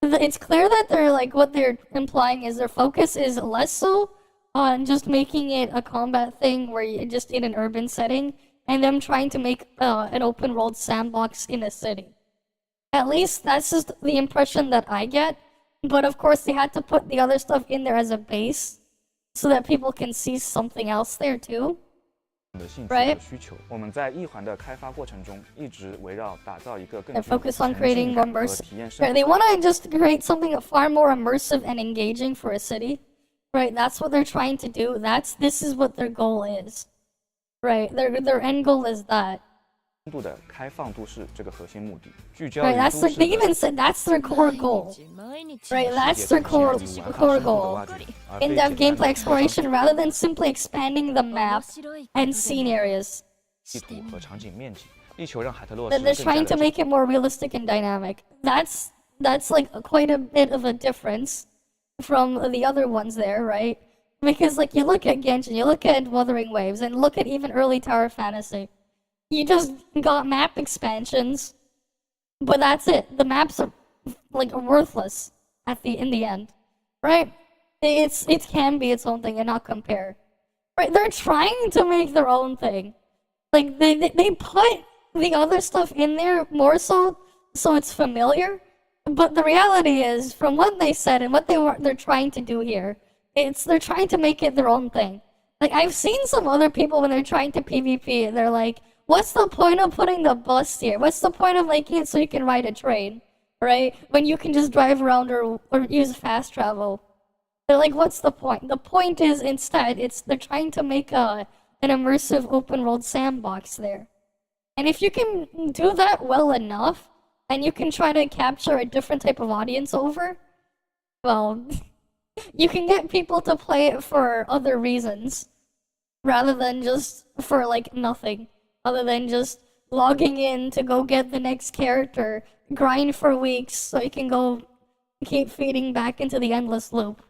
It's clear that they're like, what they're implying is their focus is less so on just making it a combat thing where you're just in an urban setting, and them trying to make an open world sandbox in a city. At least that's just the impression that I get. But of course, they had to put the other stuff in there as a base so that people can see something else there too. 的兴趣 Right. 和需求。我们在一环的开发过程中，一直围绕打造一个更 They 具有 focus on 沉 creating 浸 more 感和 immersive. 体验深 Right, they want to just create something far more immersive and engaging for a city. Right, that's what they're trying to do. This is what their goal is. Right, their end goal is that. 度的开放都市这个核心目的，聚焦 Right, 于 that's 都 their, 市 they 的 even said that's their core goal. 毎日 Right, 世 that's 界 their 呈现 core 以玩法 core 深度的 goal. 挖掘，而非 In-depth 简单 gameplay 的 exploration rather than simply expanding the map 面白い and scene areas. 地图和场景面积，力求让海特洛 That 斯 they're 更加 trying 的 to make it more realistic and dynamic. That's like quite a bit of a difference from the other ones there, right? Because like you look at Genshin, you look at Wuthering Waves, and look at even early Tower Fantasy. You just got map expansions, but that's it. The maps are like worthless in the end, right? It can be its own thing and not compare, right? They're trying to make their own thing. Like they put the other stuff in there more so it's familiar, but the reality is, from what they said and what they're trying to do here, they're trying to make it their own thing. Like I've seen some other people when they're trying to PvP, they're like, what's the point of putting the bus here? What's the point of making it so you can ride a train, right? When you can just drive around or use fast travel. They're like, what's the point? The point is instead, they're trying to make an immersive open world sandbox there. And if you can do that well enough, and you can try to capture a different type of audience over, well, you can get people to play it for other reasons, rather than just for like nothing, other than just logging in to go get the next character, grind for weeks so you can go keep feeding back into the endless loop.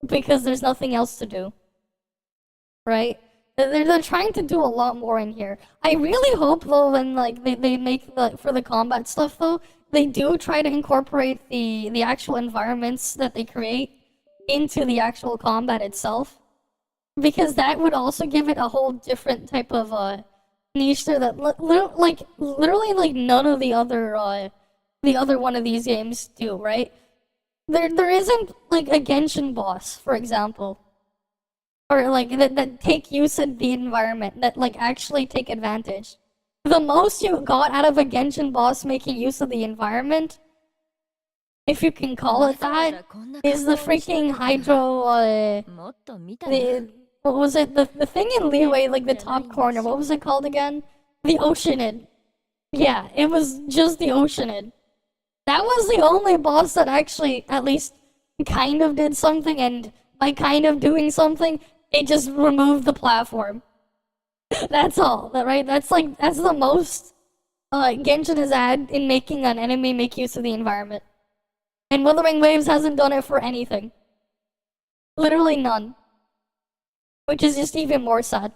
Because there's nothing else to do. Right? They're trying to do a lot more in here. I really hope though when like they make for the combat stuff though, they do try to incorporate the actual environments that they create into the actual combat itself. Because that would also give it a whole different type of niche there that literally like none of the other one of these games do, right? There isn't like a Genshin boss, for example. Or like that take use of the environment, that like actually take advantage. The most you got out of a Genshin boss making use of the environment, if you can call it that, is the freaking hydro what was it? The thing in Leeway, like the top corner, what was it called again? The Oceanid. Yeah, it was just the Oceanid. That was the only boss that actually at least kind of did something, and by kind of doing something, it just removed the platform. That's all, right? That's the most Genshin has had in making an enemy make use of the environment. And Wuthering Waves hasn't done it for anything. Literally none. Which is just even more sad.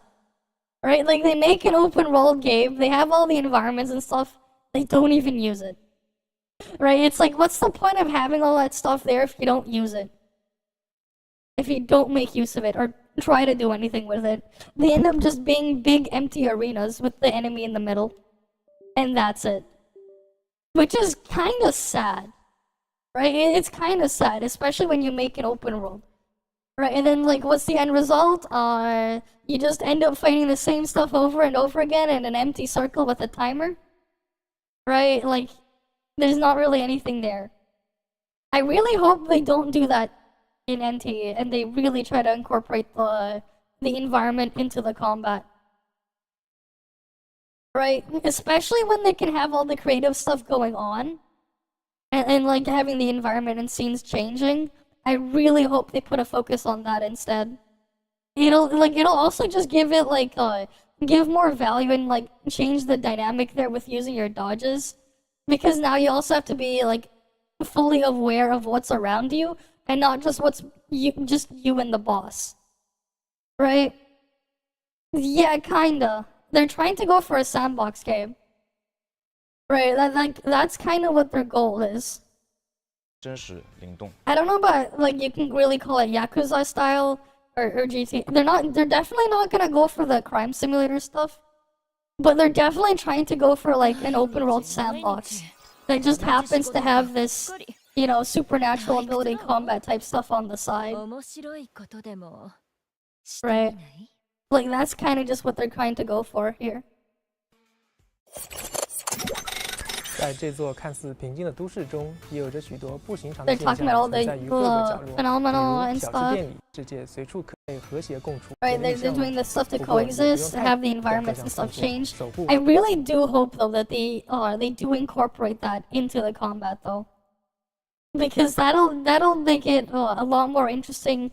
Right? Like, they make an open world game, they have all the environments and stuff, they don't even use it. Right? It's like, what's the point of having all that stuff there if you don't use it? If you don't make use of it, or try to do anything with it. They end up just being big empty arenas with the enemy in the middle. And that's it. Which is kinda sad. Right? It's kinda sad, especially when you make an open world. Right, and then like what's the end result? You just end up fighting the same stuff over and over again in an empty circle with a timer. Right? Like, there's not really anything there. I really hope they don't do that in NT, and they really try to incorporate the environment into the combat. Right? Especially when they can have all the creative stuff going on, and like having the environment and scenes changing. I really hope they put a focus on that instead. It'll also just give it like give more value and like change the dynamic there with using your dodges, because now you also have to be like fully aware of what's around you and not just just you and the boss. Right? Yeah, kinda. They're trying to go for a sandbox game. Right? That's kind of what their goal is. 真实灵动。 I don't know about like you can really call it Yakuza style or GT. They're definitely not gonna go for the crime simulator stuff, but they're definitely trying to go for like an open world sandbox. that just happens to have this, you know, supernatural ability combat type stuff on the side. 面白いことでもしてみ Right. ない Like, that's kind of just what they're trying to go for here. 在这座看似平静的都市中，也有着许多不寻常的 They're 现 talking about all 象 the 存在于各个角落，比 phenomenal 如 and 小吃 stuff. 店里，世界随处可以和谐共处。 Right, 便利 they're 项目 doing this stuff to 不过你不用 coexist, 太 have the 在各 environments 项 and 动 stuff 作 change. 守护 I really do hope though that they do incorporate that into the combat though, because that'll make it a lot more interesting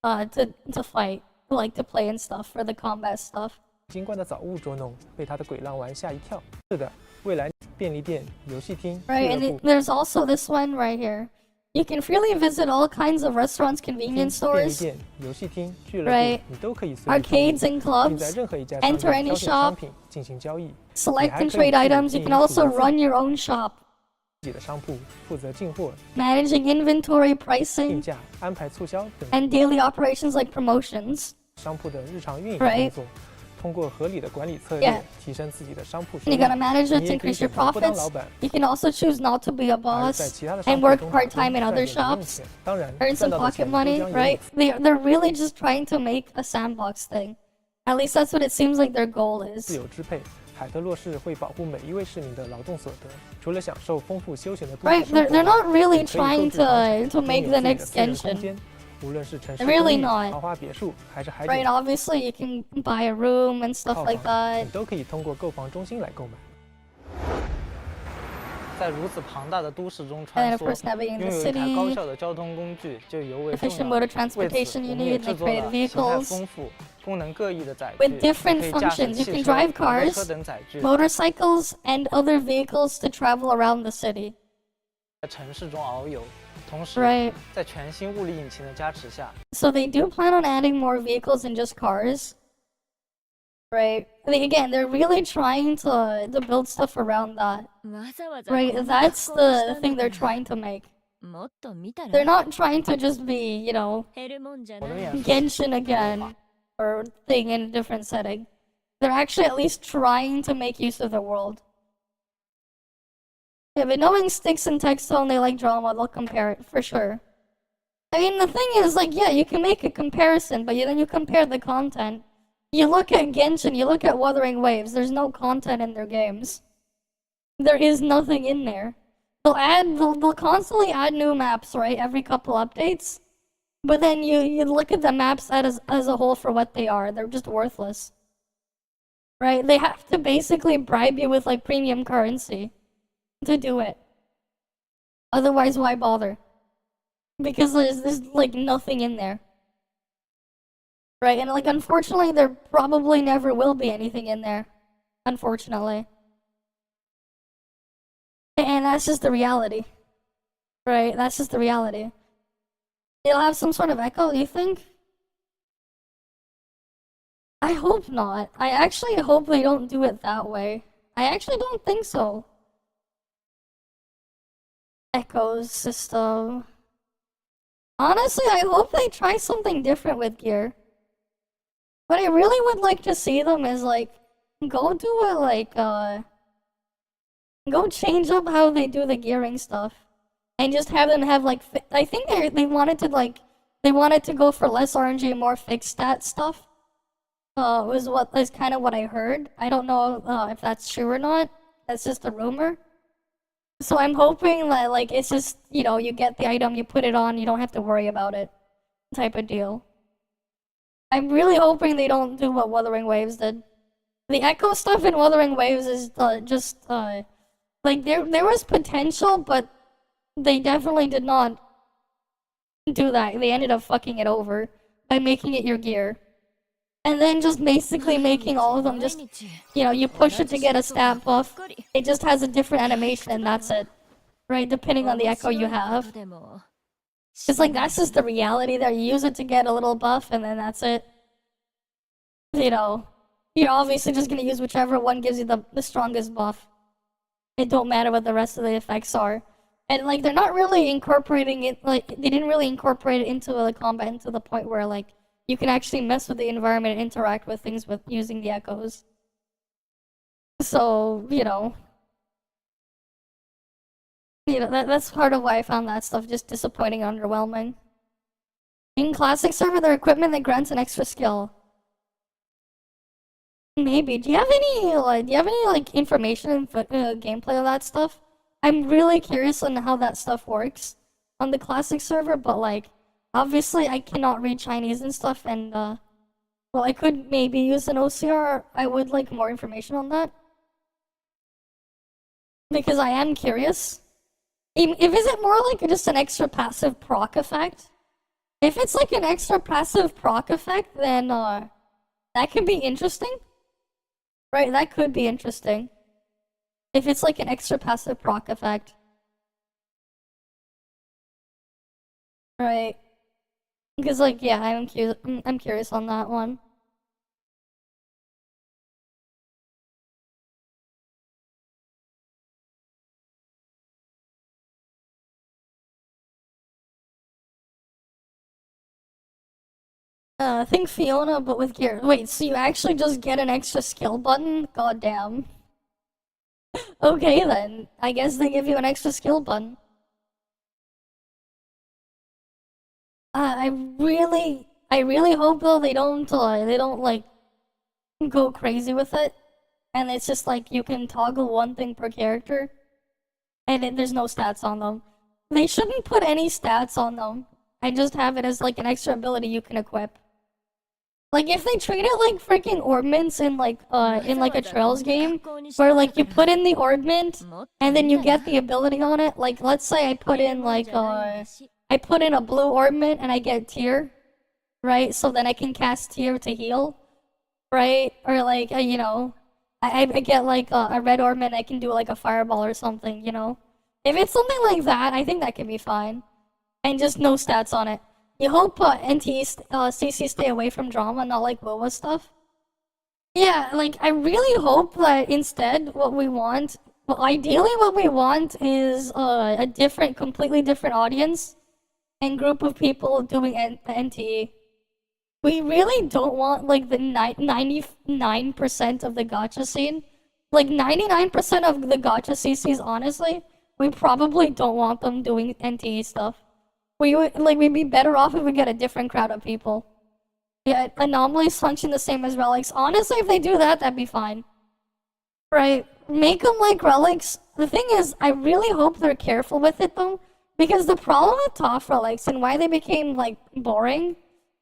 to fight, like to play and stuff for the combat stuff. 精怪的早雾捉弄，被他的鬼浪丸吓一跳。是的，未来便利店、游戏厅、俱 Right, 乐 and 部 there's also this one right here. You can freely visit all kinds of restaurants, 厅、 convenience 便利 stores, 店、游戏厅、俱乐 Right. 部，你都可以随意参与 arcades and 并 clubs, 在任何一家商 enter 店 any 挑选商 shop, 品进行交易。 select and还可以 trade 自己 items. You 经 can 营 also 自己 run your own shop, 自己的商铺，负责进货、 managing inventory, 定 pricing, 价、安排促销等 and daily operations like promotions. 商铺的日常运营 Right. 工作。通过合理的管理策略 Yeah. 提升自己的商铺收 And 入。 you gotta manage it 你 to 也可以 increase your 选择不当 profits. 老板， You can also choose not to be a 而在 boss 其他的商 and 铺 work 中打 part 工 time in 赚 other 点零用 shops, 钱。当然， earn 赚 some 到的 pocket 钱不 money, 将有 right? 此 They're really just trying to make a sandbox thing. At least that's what it seems like their goal 自 is. 由支配。海特洛市会保护每一位市民的劳动所得，除了享受丰富休闲的都市 Right? 生活 They're not 外， really 也可以购 trying 置房产 to 拥 make 有 the 自己的 next 私人空 Genshin. 间。无论是城市 Really 公寓、 not. 豪华别墅，还是海 Right? 景 Obviously, you can buy a room and stuff 套 like 房， that. 你都可以通过购房中心来购买。在如此庞大的都市中 And 穿 of 梭， course, navigating 拥 the 有一台高 city, 效的交通工具就尤为重 efficient 要。 mode of 为此， transportation 我 you 们也 need, 制 like 作了 creative 形态 vehicles 丰富、功能各异的载 with 具， different 可以驾驶 functions. You 汽 can 车、 drive 摩托 cars, 车等载具， motorcycles, and other vehicles to travel around the city. 在城市中遨游。同时， Right. 在全新物理引擎的加持下， So they do plan on adding more vehicles than just cars. Right. Again, they're really trying to build stuff around that. わざわざ Right. こんな That's 加工をした the ん thing だ they're から trying to make. もっと見たら They're not trying to just be, you know, 減るもんじゃな 我的 い 面 Genshin again or thing in a different setting. They're actually at least trying to make use of the world. Yeah, but knowing Sticks and Textone, they like drama, they'll compare it for sure. I mean, the thing is, like, yeah, you can make a comparison, but then you compare the content. You look at Genshin, you look at Wuthering Waves, there's no content in their games. There is nothing in there. They'll constantly add new maps, right, every couple updates. But then you look at the maps as a whole for what they are. They're just worthless. Right? They have to basically bribe you with, like, premium currency to do it. Otherwise, why bother? Because there's like nothing in there. Right? And like unfortunately there probably never will be anything in there. Unfortunately. And that's just the reality. Right? That's just the reality. It'll have some sort of echo, do you think? I hope not. I actually hope they don't do it that way. I actually don't think so. Echoes system. Honestly, I hope they try something different with gear. What I really would like to see them is like, go do it like, go change up how they do the gearing stuff. And just have them have like, I think they wanted to like, they wanted to go for less RNG, more fixed stat stuff. Was kind of what I heard. I don't know if that's true or not. That's just a rumor. So I'm hoping that, like, it's just, you know, you get the item, you put it on, you don't have to worry about it, type of deal. I'm really hoping they don't do what Wuthering Waves did. The Echo stuff in Wuthering Waves is just, like, there was potential, but they definitely did not do that. They ended up fucking it over by making it your gear. And then just basically making all of them just, you know, you push it to get a stat buff. It just has a different animation and that's it. Right? Depending on the echo you have. It's like, that's just the reality there. You use it to get a little buff and then that's it. You know, you're obviously just gonna use whichever one gives you the strongest buff. It don't matter what the rest of the effects are. And like, they're not really incorporating it, like, they didn't really incorporate it into the combat to the point where like, you can actually mess with the environment and interact with things with using the echoes. So, you know. You know, that's part of why I found that stuff just disappointing and underwhelming. In Classic server, their equipment that grants an extra skill. Maybe. Do you have any like information and gameplay of that stuff? I'm really curious on how that stuff works on the Classic server, but like, obviously I cannot read Chinese and stuff, and well, I could maybe use an OCR. I would like more information on that because I am curious. If is it more like just an extra passive proc effect? If it's like an extra passive proc effect, then that could be interesting. Right, that could be interesting. If it's like an extra passive proc effect. Right. Because like, yeah, I'm curious on that one. I think Fiona, but with gear. Wait, so you actually just get an extra skill button? God damn. Okay then, I guess they give you an extra skill button. I really hope though they don't like go crazy with it, and it's just like you can toggle one thing per character, and there's no stats on them. They shouldn't put any stats on them. I just have it as like an extra ability you can equip. Like if they treat it like freaking orbments in like a Trails game, where like you put in the orbment and then you get the ability on it. Like let's say I put in like I put in a blue orbment and I get tier, right? So then I can cast tier to heal, right? Or like you know, I get like a red orbment, I can do like a fireball or something, you know. If it's something like that, I think that can be fine, and just no stats on it. You hope NT CC stay away from drama, not like WoWa stuff. Yeah, like I really hope that instead what we want, well, ideally what we want is a completely different audience and group of people doing NTE. We really don't want like the 99% of the gacha scene. Like 99% of the gacha CCs, honestly, we probably don't want them doing NTE stuff. We'd be better off if we get a different crowd of people. Yeah, anomalies function the same as relics. Honestly, if they do that, that'd be fine. Right? Make them like relics. The thing is, I really hope they're careful with it though, because the problem with ToF relics and why they became like boring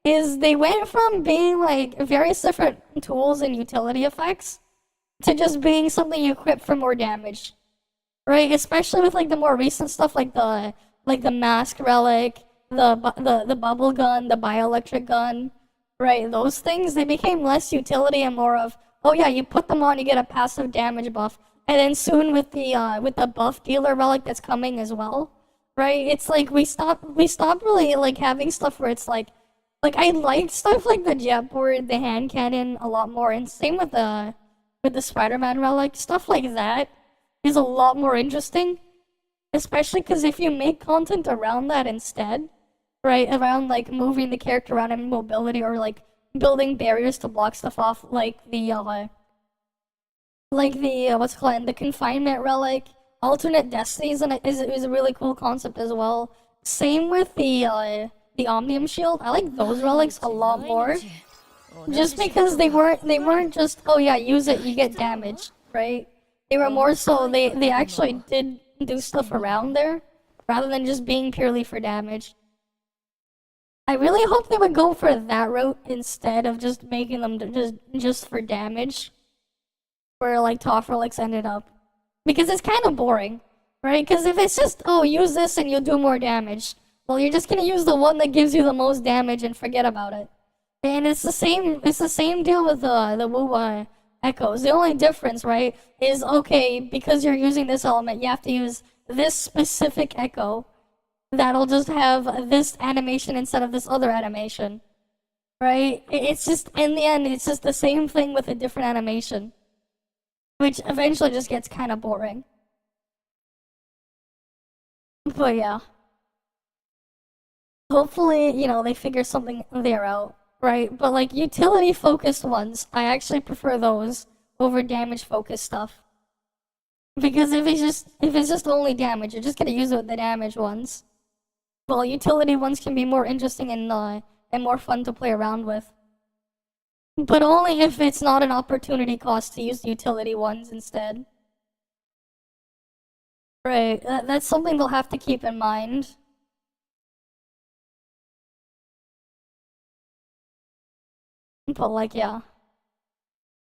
is they went from being like various different tools and utility effects to just being something you equip for more damage. Right? Especially with like the more recent stuff like the mask relic, the bubble gun, the bioelectric gun, right? Those things, they became less utility and more of, oh yeah, you put them on, you get a passive damage buff, and then soon with the buff dealer relic that's coming as well, right? It's like we stopped really like having stuff where it's like I like stuff like the jet board, the hand cannon a lot more, and same with the Spider-Man relic. Stuff like that is a lot more interesting. Especially because if you make content around that instead, right, around like moving the character around and mobility, or like building barriers to block stuff off, like the what's it called, the confinement relic, alternate destinies, and is a really cool concept as well. Same with the Omnium shield. I like those relics a lot more, just because they weren't just, oh yeah, use it, you get damage, right? They were more so they actually did do stuff around there rather than just being purely for damage. I really hope they would go for that route instead of just making them just for damage, where like ToF relics ended up, because it's kind of boring, right? Because if it's just, oh, use this and you'll do more damage, well, you're just gonna use the one that gives you the most damage and forget about it. And it's the same deal with the WoW echoes. The only difference, right, is, okay, because you're using this element, you have to use this specific echo that'll just have this animation instead of this other animation, right? It's just, in the end, it's just the same thing with a different animation, which eventually just gets kind of boring. But yeah. Hopefully, you know, they figure something there out. Right, but like utility-focused ones, I actually prefer those over damage-focused stuff. Because if it's just only damage, you're just gonna use it with the damage ones. Well, utility ones can be more interesting and more fun to play around with. But only if it's not an opportunity cost to use the utility ones instead. Right, that's something they'll have to keep in mind. But like, yeah.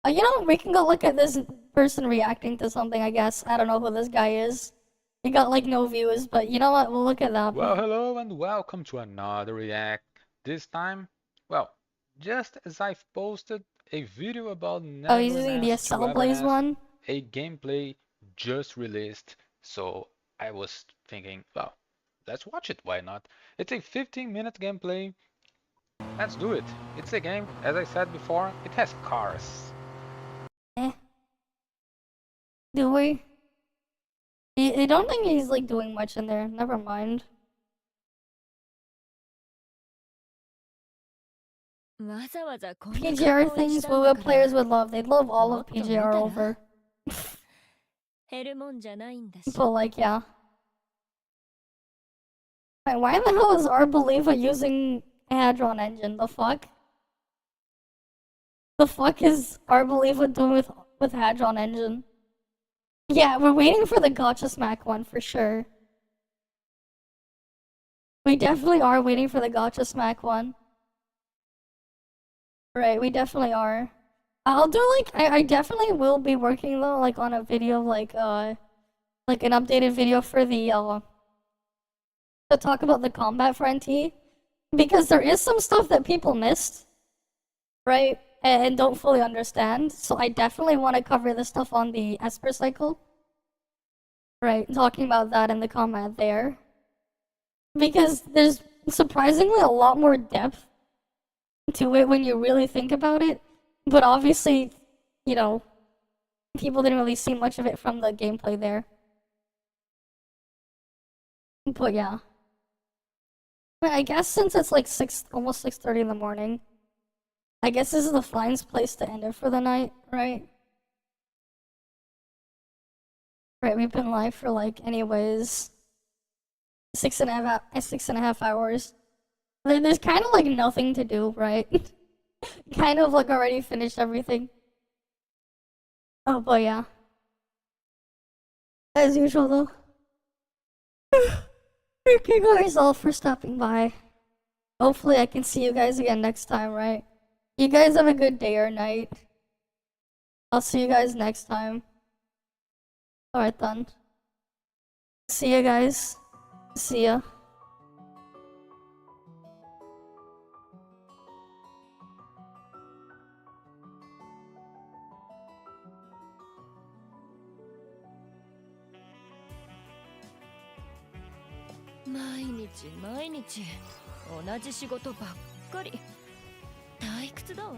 You know, we can go look at this person reacting to something, I guess. I don't know who this guy is. He got like no views, but you know what? We'll look at that. Well, hello and welcome to another react. This time, well, just as I've posted a video about Oh, he's using the Cell Blaze one? a gameplay just released, so I was thinking, well, let's watch it, why not? It's a 15-minute gameplay. Let's do it. It's a game, as I said before, it has cars. Do we? I don't think he's like doing much in there. Never mind. PGR things Woo players would love. They'd love all of PGR over. But like, yeah. Wait, why the hell is Arbeliva using Hadron Engine? The fuck? The fuck is Arbeliva doing with Hadron Engine? Yeah, we're waiting for the Gacha Smack one for sure. We definitely are waiting for the Gacha Smack one. Right, we definitely are. I'll do like I definitely will be working though, like on a video like an updated video for the to talk about the combat for NT. Because there is some stuff that people missed. Right? And don't fully understand. So I definitely want to cover this stuff on the Esper cycle. Right, talking about that in the comment there. Because there's surprisingly a lot more depth to it when you really think about it. But obviously, you know, people didn't really see much of it from the gameplay there. But yeah. I guess since it's like almost 6:30 in the morning, I guess this is the finest place to end it for the night, right? Right, we've been live for like, anyways, 6.5 hours. There's kind of like nothing to do, right? Kind of like already finished everything. Oh, but yeah. As usual, though. Thank you guys all for stopping by. Hopefully I can see you guys again next time, right? You guys have a good day or night. I'll see you guys next time. Alright then. See ya, guys. See ya.毎日同じ仕事ばっかり。退屈だわ。